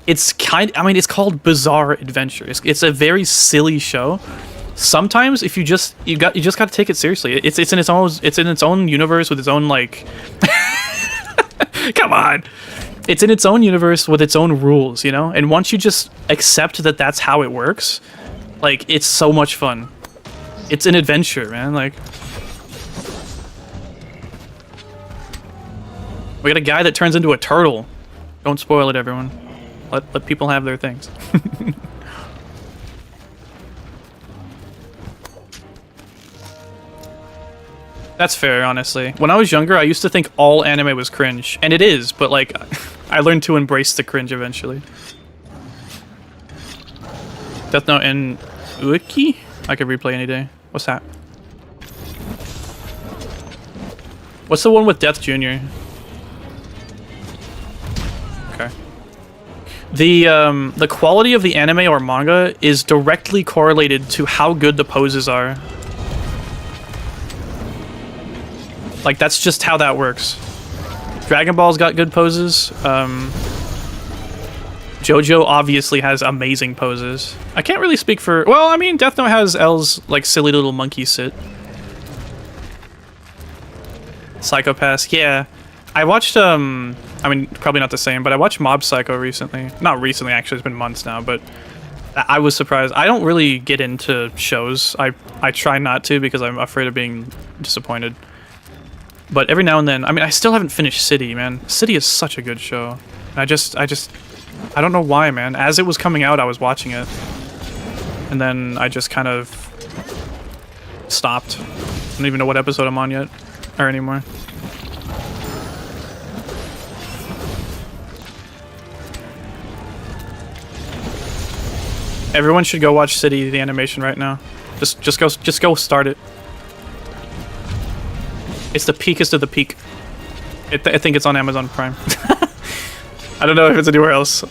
It's it's called Bizarre Adventure. It's a very silly show. Sometimes if you just got to take it seriously. It's in its own universe with its own like come on. It's in its own universe with its own rules, you know? And once you just accept that that's how it works, like, it's so much fun. It's an adventure, man. Like, we got a guy that turns into a turtle. Don't spoil it, everyone. Let people have their things. That's fair, honestly. When I was younger, I used to think all anime was cringe. And it is, but like, I learned to embrace the cringe eventually. Death Note and Ueki? I could replay any day. What's that? What's the one with Death Jr.? Okay. The quality of the anime or manga is directly correlated to how good the poses are. Like, that's just how that works. Dragon Ball's got good poses. JoJo obviously has amazing poses. I can't really speak for... Well, I mean, Death Note has L's, like, silly little monkey sit. Psychopaths, yeah. I watched, I mean, probably not the same, but I watched Mob Psycho recently. Not recently, actually, it's been months now, but I was surprised. I don't really get into shows. I try not to because I'm afraid of being disappointed. But every now and then, I mean, I still haven't finished City, man. City is such a good show. I don't know why, man. As it was coming out, I was watching it. And then I just kind of stopped. I don't even know what episode I'm on yet. Or anymore. Everyone should go watch City, the animation right now. Just go start it. It's the peakest of the peak. I think it's on Amazon Prime. I don't know if it's anywhere else.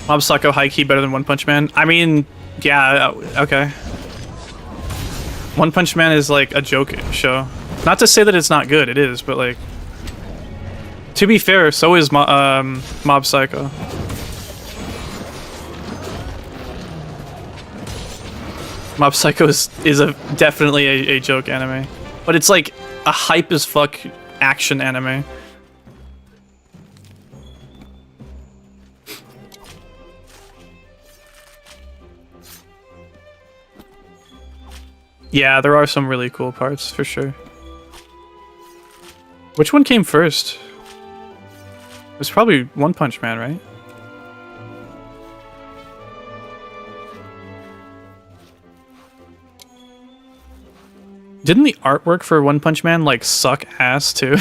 Mob Psycho high-key better than One Punch Man. I mean, yeah, okay. One Punch Man is like a joke show. Not to say that it's not good, it is, but like... To be fair, so is Mob Psycho. Mob Psycho is definitely a joke anime. But it's like a hype as fuck action anime. Yeah, there are some really cool parts, for sure. Which one came first? It was probably One Punch Man, right? Didn't the artwork for One Punch Man, like, suck ass, too?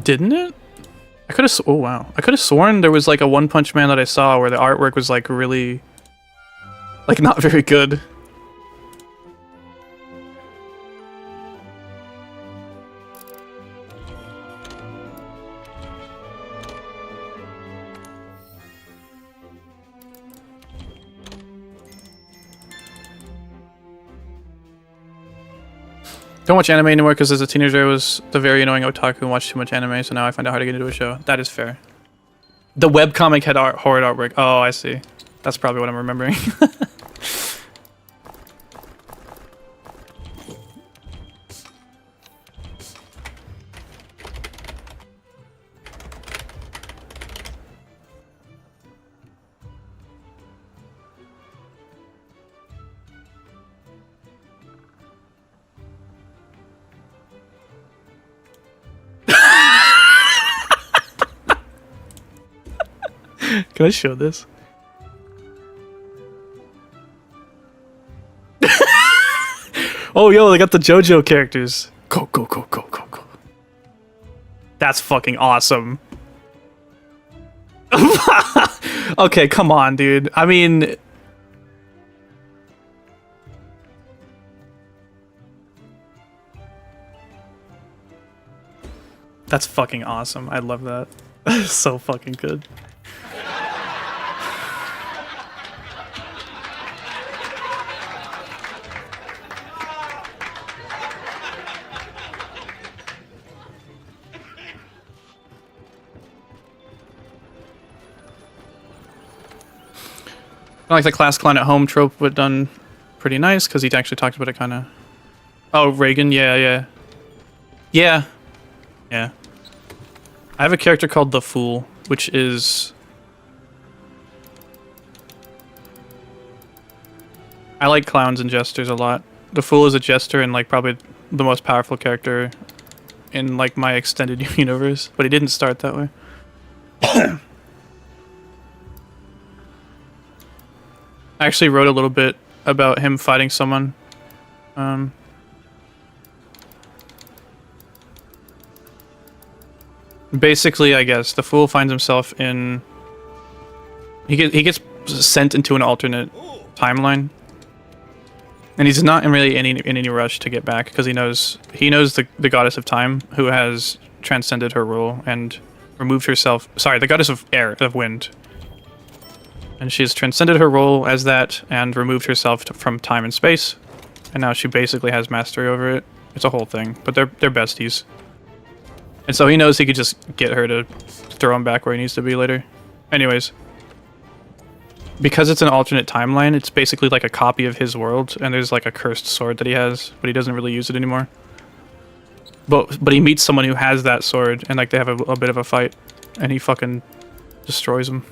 Didn't it? I could have. Oh wow! I could have sworn there was like a One Punch Man that I saw where the artwork was like really, like not very good. Don't watch anime anymore because as a teenager I was the very annoying otaku and watched too much anime, so now I find it hard to get into a show. That is fair. The webcomic had horrid artwork. Oh, I see. That's probably what I'm remembering. Can I show this? Oh, yo, they got the JoJo characters. Go, go, go, go, go, go. That's fucking awesome. Okay, come on, dude. I mean... That's fucking awesome. I love that. That's so fucking good. I like the class clown at home trope, but done pretty nice because he actually talked about it kind of. Oh, Reagan, yeah, yeah. Yeah. Yeah. I have a character called the Fool, which is... I like clowns and jesters a lot. The Fool is a jester and like probably the most powerful character in like my extended universe, but he didn't start that way. I actually wrote a little bit about him fighting someone. Basically, I guess the Fool finds himself in. He gets sent into an alternate timeline, and he's not in any rush to get back because he knows the goddess of time who has transcended her role and removed herself. Sorry, the goddess of air, of wind, and she's transcended her role as that and removed herself from time and space, and now she basically has mastery over it. It's a whole thing, but they're besties. And so he knows he could just get her to throw him back where he needs to be later. Anyways. Because it's an alternate timeline, it's basically like a copy of his world, and there's like a cursed sword that he has, but he doesn't really use it anymore. But he meets someone who has that sword, and like they have a bit of a fight, and he fucking destroys him.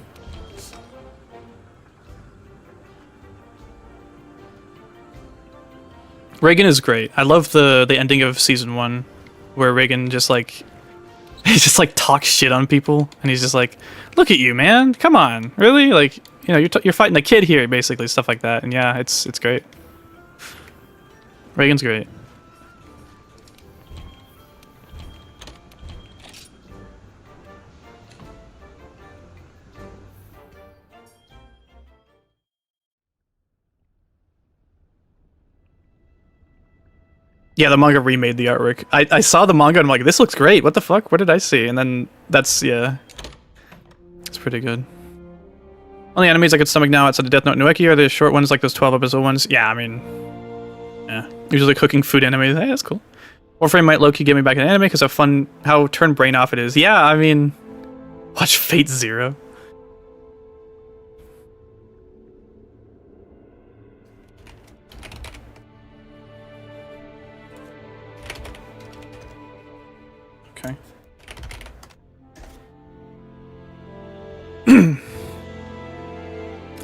Reagan is great. I love the ending of season 1, where Reagan just like... he just like talks shit on people, and he's just like, "Look at you, man! Come on, really? Like, you know, you're fighting a kid here, basically, stuff like that." And yeah, it's great. Reagan's great. Yeah, the manga remade the artwork. I saw the manga and I'm like, this looks great. What the fuck? What did I see? And then yeah. It's pretty good. Only animes I could stomach now outside of Death Note and Nueki are the short ones, like those 12-episode ones. Yeah, I mean... yeah. Usually cooking food animes. Hey, that's cool. Warframe might low-key get me back in anime because of fun... how turn brain off it is. Yeah, I mean... watch Fate Zero. Okay.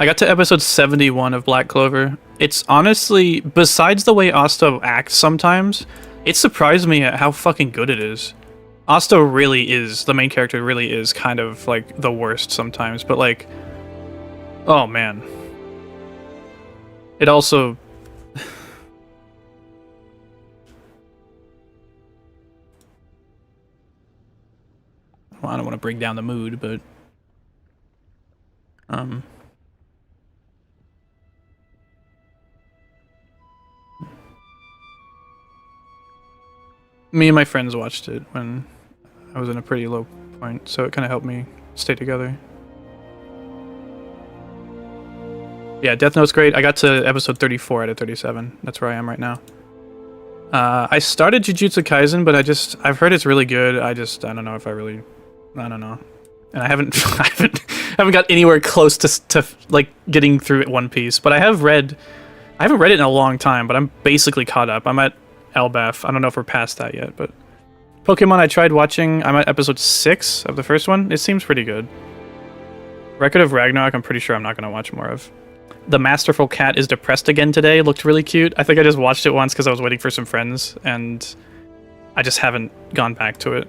I got to episode 71 of Black Clover. It's honestly, besides the way Asta acts sometimes, it surprised me at how fucking good it is. Asta really is, the main character really is kind of like the worst sometimes, but like, oh man. It also... well, I don't want to bring down the mood, but... me and my friends watched it when I was in a pretty low point, so it kind of helped me stay together. Yeah, Death Note's great. I got to episode 34 out of 37. That's where I am right now. I started Jujutsu Kaisen, but I've heard it's really good. I don't know if I don't know. And I haven't got anywhere close to like getting through One Piece, but I haven't read it in a long time, but I'm basically caught up. I'm at Elbaf. I don't know if we're past that yet, but Pokemon I tried watching. I'm at episode 6 of the first one. It seems pretty good. Record of Ragnarok, I'm pretty sure I'm not going to watch more of. The Masterful Cat is Depressed Again today. It looked really cute. I think I just watched it once because I was waiting for some friends, and I just haven't gone back to it.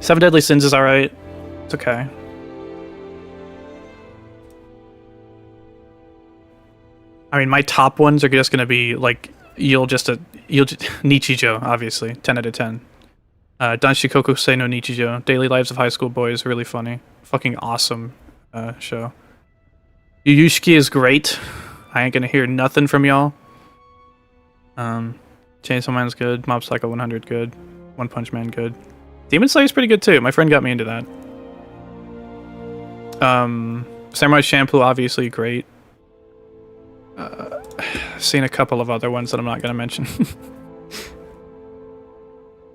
Seven Deadly Sins is alright. It's okay. I mean, my top ones are just going to be like Nichijou, obviously, 10 out of 10. Danshikoku Sei no Nichijou, Daily Lives of High School Boys, really funny. Fucking awesome show. Yu Yushiki is great. I ain't gonna hear nothing from y'all. Chainsaw Man's good. Mob Psycho 100 good. One Punch Man good. Demon Slayer's pretty good too. My friend got me into that. Samurai Champloo, obviously great. Seen a couple of other ones that I'm not going to mention.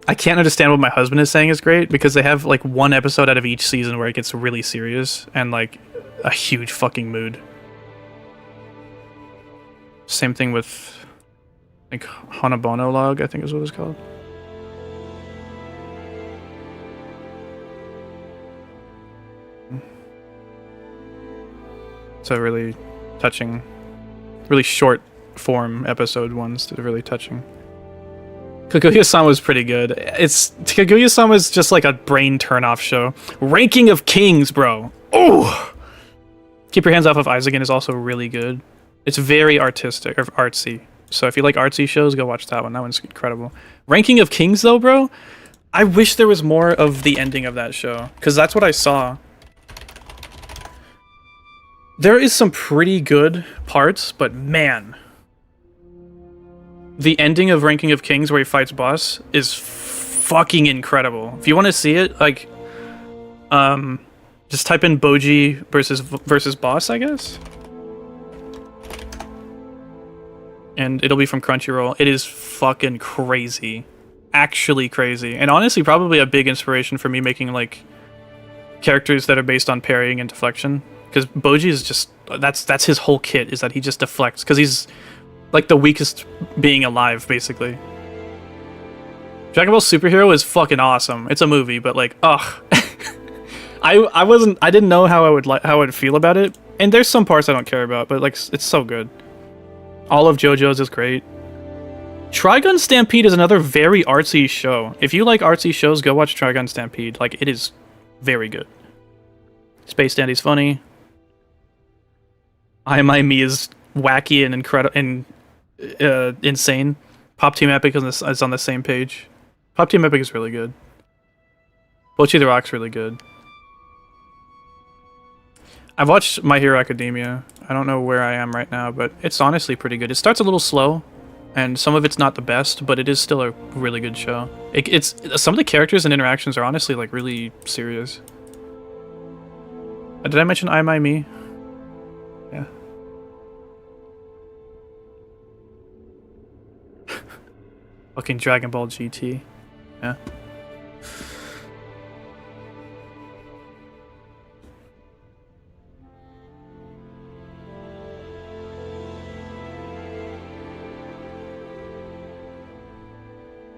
I can't understand what my husband is saying is great, because they have like one episode out of each season where it gets really serious and like a huge fucking mood. Same thing with, I think, Hanabono Log, I think is what it's called. It's a really touching, really short form episode ones that are really touching. Kaguya-sama was pretty good. Kaguya-sama was just like a brain turn-off show. Ranking of Kings, bro. Oh! Keep Your Hands Off of Isaacin is also really good. It's very artistic, or artsy. So if you like artsy shows, go watch that one. That one's incredible. Ranking of Kings, though, bro, I wish there was more of the ending of that show, because that's what I saw. There is some pretty good parts, but man, the ending of Ranking of Kings where he fights boss is fucking incredible. If you want to see it, like, just type in Boji versus boss, I guess. And it'll be from Crunchyroll. It is fucking crazy. Actually crazy. And honestly, probably a big inspiration for me making, like, characters that are based on parrying and deflection. Because Boji is just... That's his whole kit, is that he just deflects. Because he's, like, the weakest being alive, basically. Dragon Ball Superhero is fucking awesome. It's a movie, but, like, ugh. I didn't know how I would feel about it. And there's some parts I don't care about, but, like, it's so good. All of JoJo's is great. Trigun Stampede is another very artsy show. If you like artsy shows, go watch Trigun Stampede. Like, it is very good. Space Dandy's funny. I Am I Me is wacky and incredible and insane. Pop Team Epic is on the same page. Pop Team Epic is really good. Bocchi the Rock's really good. I've watched My Hero Academia. I don't know where I am right now, but it's honestly pretty good. It starts a little slow, and some of it's not the best, but it is still a really good show. It's some of the characters and interactions are honestly, like, really serious. Did I mention I Am I Me? Yeah. Fucking Dragon Ball GT. Yeah.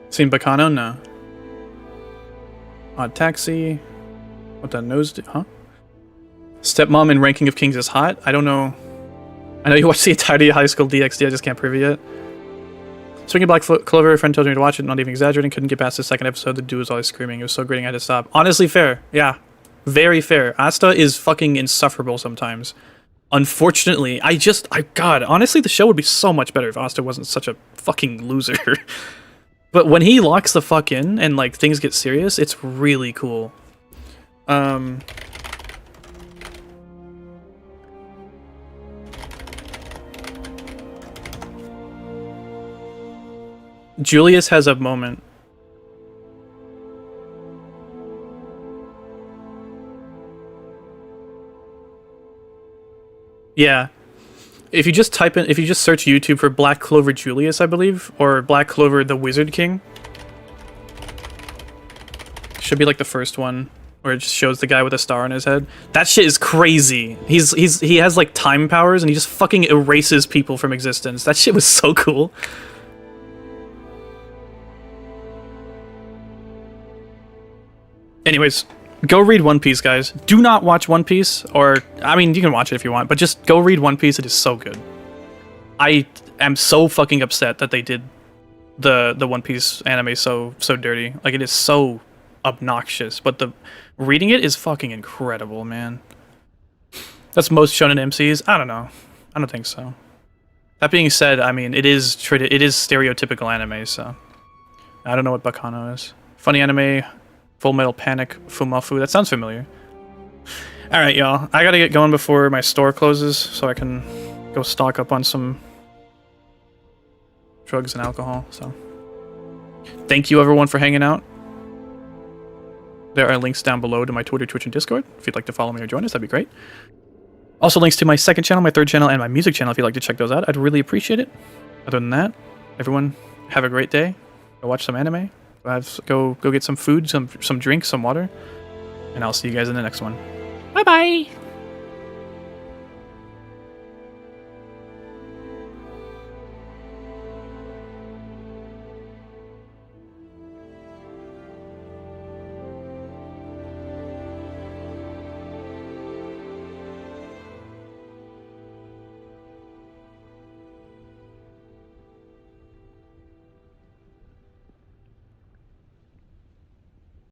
Seen Bacano? No. Odd Taxi. What that nose do? Huh? Stepmom in Ranking of Kings is hot? I don't know. I know you watched the entirety of High School DxD, I just can't prove it yet. Speaking of Black Clover, a friend told me to watch it, not even exaggerating, couldn't get past the second episode, the dude was always screaming, it was so grating I had to stop. Honestly fair, yeah. Very fair. Asta is fucking insufferable sometimes. Unfortunately, God, honestly the show would be so much better if Asta wasn't such a fucking loser. But when he locks the fuck in and, like, things get serious, it's really cool. Julius has a moment. Yeah. If you just search YouTube for Black Clover Julius, I believe, or Black Clover the Wizard King. Should be like the first one, where it just shows the guy with a star on his head. That shit is crazy. He has like time powers and he just fucking erases people from existence. That shit was so cool. Anyways, go read One Piece, guys. Do not watch One Piece, or, I mean, you can watch it if you want, but just go read One Piece. It is so good. I am so fucking upset that they did the One Piece anime so dirty. Like, it is so obnoxious, but reading it is fucking incredible, man. That's most shonen MCs? I don't know. I don't think so. That being said, I mean, it is stereotypical anime, so I don't know what Bacano is. Funny anime. Full Metal Panic, Fumafu. That sounds familiar. Alright, y'all. I gotta get going before my store closes so I can go stock up on some drugs and alcohol. So, thank you everyone for hanging out. There are links down below to my Twitter, Twitch, and Discord. If you'd like to follow me or join us, that'd be great. Also, links to my second channel, my third channel, and my music channel if you'd like to check those out. I'd really appreciate it. Other than that, everyone have a great day. Go watch some anime. Go get some food, some drinks, some water, and I'll see you guys in the next one. Bye bye.